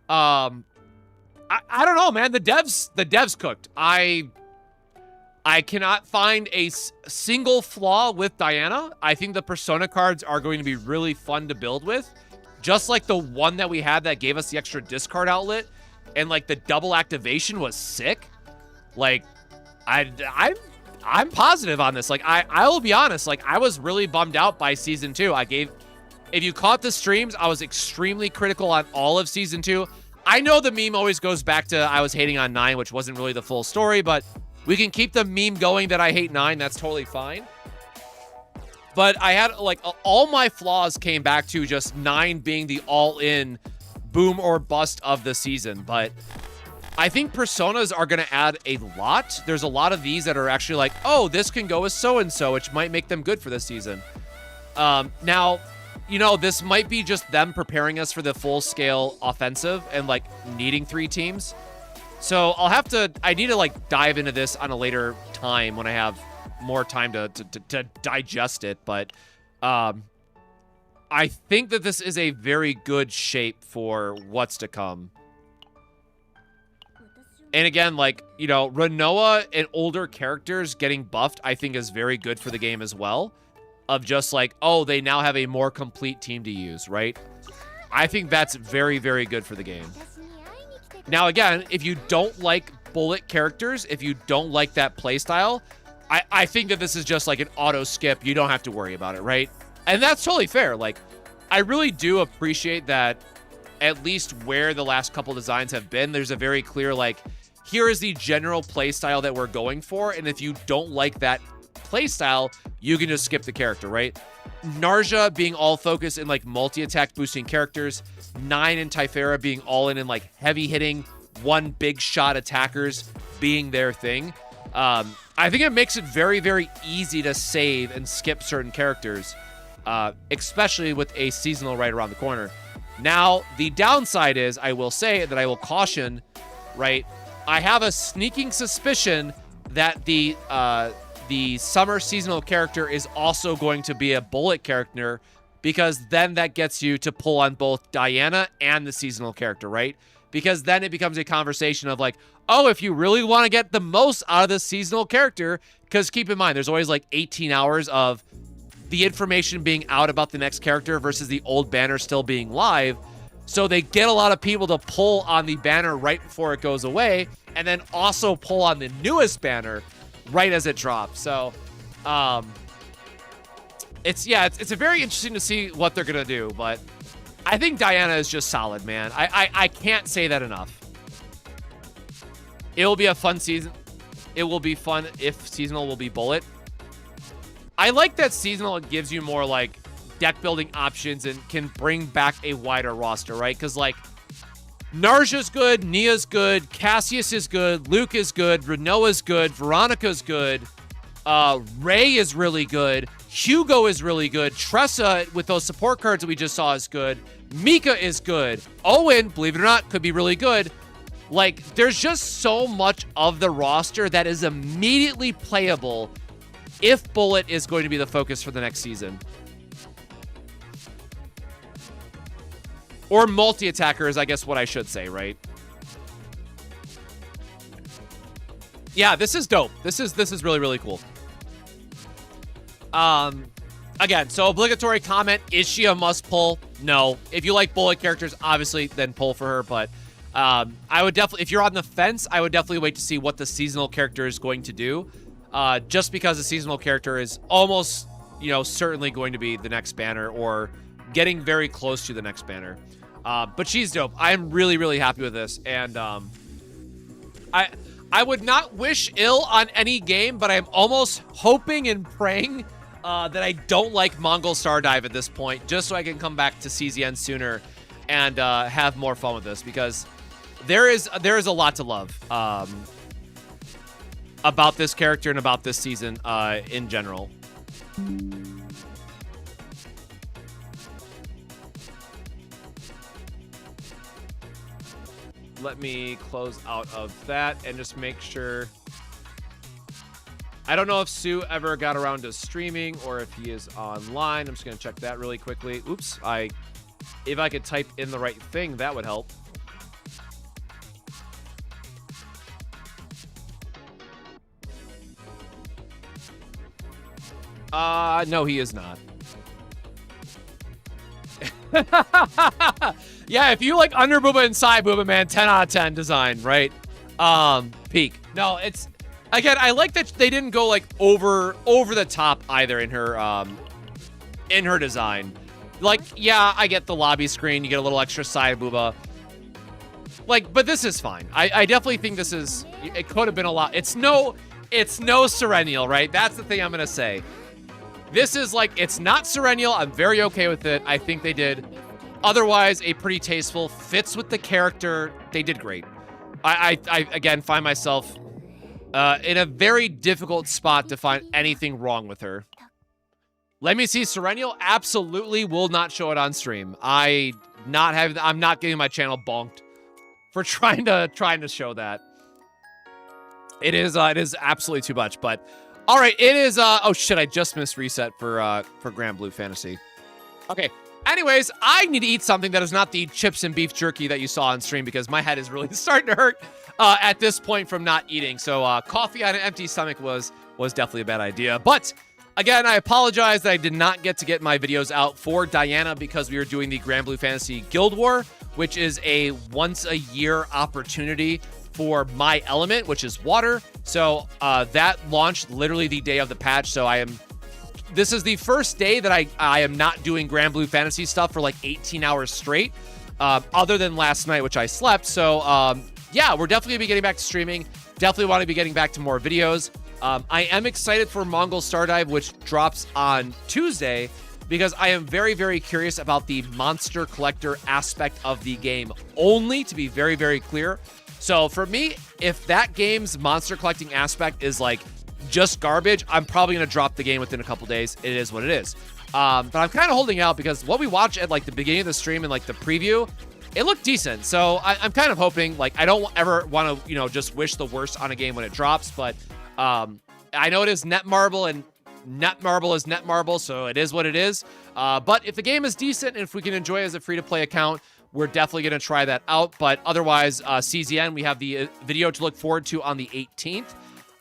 I don't know, man. The devs cooked. I cannot find a single flaw with Diana. I think the Persona cards are going to be really fun to build with. Just like the one that we had that gave us the extra discard outlet, and like the double activation was sick. Like, I'm positive on this. Like, I will be honest. Like, I was really bummed out by Season 2. If you caught the streams, I was extremely critical on all of Season 2. I know the meme always goes back to I was hating on 9, which wasn't really the full story, but we can keep the meme going that I hate 9. That's totally fine. But I had, like, all my flaws came back to just 9 being the all-in boom or bust of the season. But I think Personas are going to add a lot. There's a lot of these that are actually like, oh, this can go with so-and-so, which might make them good for this season. Now, you know, this might be just them preparing us for the full-scale offensive and, like, needing 3 teams. So I need to, like, dive into this on a later time when I have more time to digest it. But I think that this is a very good shape for what's to come. And again, like, you know, Renoa and older characters getting buffed, I think is very good for the game as well. of just like, oh, they now have a more complete team to use, right? I think that's very, very good for the game. Now, again, if you don't like bullet characters, if you don't like that playstyle, I think that this is just like an auto skip. You don't have to worry about it, right? And that's totally fair. Like, I really do appreciate that at least where the last couple designs have been, there's a very clear, like, here is the general playstyle that we're going for. And if you don't like that playstyle, you can just skip the character, right? Narja being all focused in like multi-attack boosting characters, Nine and Typhera being all in like heavy hitting, one big shot attackers being their thing. I think it makes it very, very easy to save and skip certain characters, especially with a seasonal right around the corner. Now, the downside is, I will say that I will caution, right? I have a sneaking suspicion that the summer seasonal character is also going to be a bullet character, because then that gets you to pull on both Diana and the seasonal character, right? Because then it becomes a conversation of like, oh, if you really want to get the most out of this seasonal character, because keep in mind, there's always like 18 hours of the information being out about the next character versus the old banner still being live. So they get a lot of people to pull on the banner right before it goes away, and then also pull on the newest banner right as it drops. So it's a very interesting to see what they're gonna do, but I think Diana is just solid, man. I can't say that enough. It will be a fun season. It will be fun if seasonal will be bullet. I like that seasonal gives you more like deck building options and can bring back a wider roster, right? Because like Narja's good, Nia's good, Cassius is good, Luke is good, Renoa's good, Veronica's good, Ray is really good, Hugo is really good, Tressa with those support cards that we just saw is good, Mika is good, Owen, believe it or not, could be really good. Like, there's just so much of the roster that is immediately playable if bullet is going to be the focus for the next season. Or multi-attacker is, I guess, what I should say, right? Yeah, this is dope. This is really, really cool. Again, so obligatory comment, is she a must pull? No. If you like bullet characters, obviously, then pull for her, but I would definitely, if you're on the fence, I would definitely wait to see what the seasonal character is going to do. Just because the seasonal character is almost, certainly going to be the next banner or getting very close to the next banner. But she's dope. I'm really, really happy with this. And I would not wish ill on any game, but I'm almost hoping and praying that I don't like Mongol Stardive at this point, just so I can come back to CZN sooner and have more fun with this, because there is a lot to love about this character and about this season in general. Let me close out of that and just make sure. I don't know if Sue ever got around to streaming or if he is online. I'm just going to check that really quickly. Oops. If I could type in the right thing, that would help. No, he is not. Yeah, if you like under Booba and side Booba, man, 10 out of 10 design, right? Peak. No, it's, again, I like that they didn't go like over the top either in her design. Like, yeah, I get the lobby screen, you get a little extra side Booba. Like, but this is fine. I definitely think this is, it could have been a lot. It's no Serenial, right? That's the thing I'm gonna say. This is like, it's not Serenial. I'm very okay with it. I think they did otherwise a pretty tasteful, fits with the character. They did great. I again find myself in a very difficult spot to find anything wrong with her. Let me see Serenial. Absolutely will not show it on stream. I'm not getting my channel bonked for trying to show that. It is absolutely too much, but all right, it is, oh shit, I just missed reset for Grand Blue Fantasy. Okay, anyways, I need to eat something that is not the chips and beef jerky that you saw on stream, because my head is really starting to hurt at this point from not eating. So coffee on an empty stomach was definitely a bad idea. But Again, I apologize that I did not get my videos out for Diana because we were doing the Grand Blue Fantasy Guild War, which is a once-a-year opportunity for my element, which is water. So that launched literally the day of the patch. So this is the first day that I am not doing Grand Blue Fantasy stuff for like 18 hours straight, other than last night, which I slept. So yeah, we're definitely gonna be getting back to streaming. Definitely want to be getting back to more videos. I am excited for Mongol Stardive, which drops on Tuesday, because I am very, very curious about the monster collector aspect of the game only, to be very, very clear. So for me, if that game's monster collecting aspect is like just garbage, I'm probably going to drop the game within a couple days. It is what it is. But I'm kind of holding out because what we watched at like the beginning of the stream and like the preview, it looked decent. So I'm kind of hoping, like, I don't ever want to, just wish the worst on a game when it drops, but I know it is Netmarble, and Netmarble is Netmarble, so it is what it is. But if the game is decent and if we can enjoy it as a free-to-play account, we're definitely going to try that out. But otherwise, CZN, we have the video to look forward to on the 18th.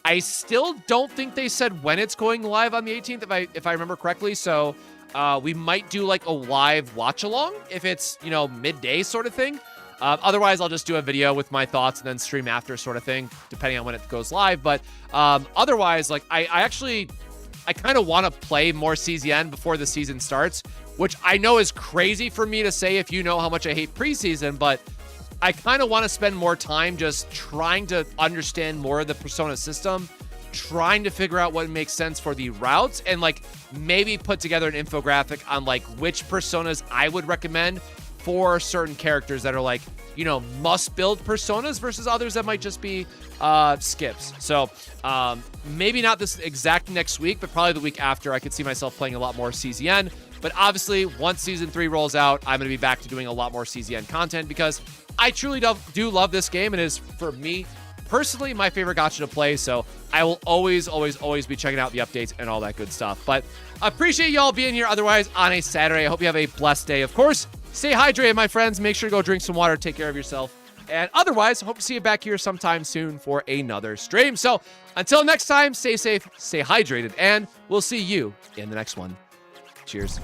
I still don't think they said when it's going live on the 18th, if I remember correctly. So we might do like a live watch-along if it's, midday sort of thing. Otherwise, I'll just do a video with my thoughts and then stream after sort of thing, depending on when it goes live. But otherwise, like, I kind of want to play more CZN before the season starts, which I know is crazy for me to say if you know how much I hate preseason, but I kind of want to spend more time just trying to understand more of the Persona system, trying to figure out what makes sense for the routes, and like maybe put together an infographic on like which Personas I would recommend for certain characters that are like, must build Personas versus others that might just be skips. So maybe not this exact next week, but probably the week after. I could see myself playing a lot more CZN. But obviously, once Season 3 rolls out, I'm going to be back to doing a lot more CZN content because I truly do love this game. And it is, for me, personally, my favorite gacha to play. So I will always, always, always be checking out the updates and all that good stuff. But I appreciate y'all being here otherwise on a Saturday. I hope you have a blessed day. Of course, stay hydrated, my friends. Make sure to go drink some water. Take care of yourself. And otherwise, hope to see you back here sometime soon for another stream. So until next time, stay safe, stay hydrated, and we'll see you in the next one. Cheers.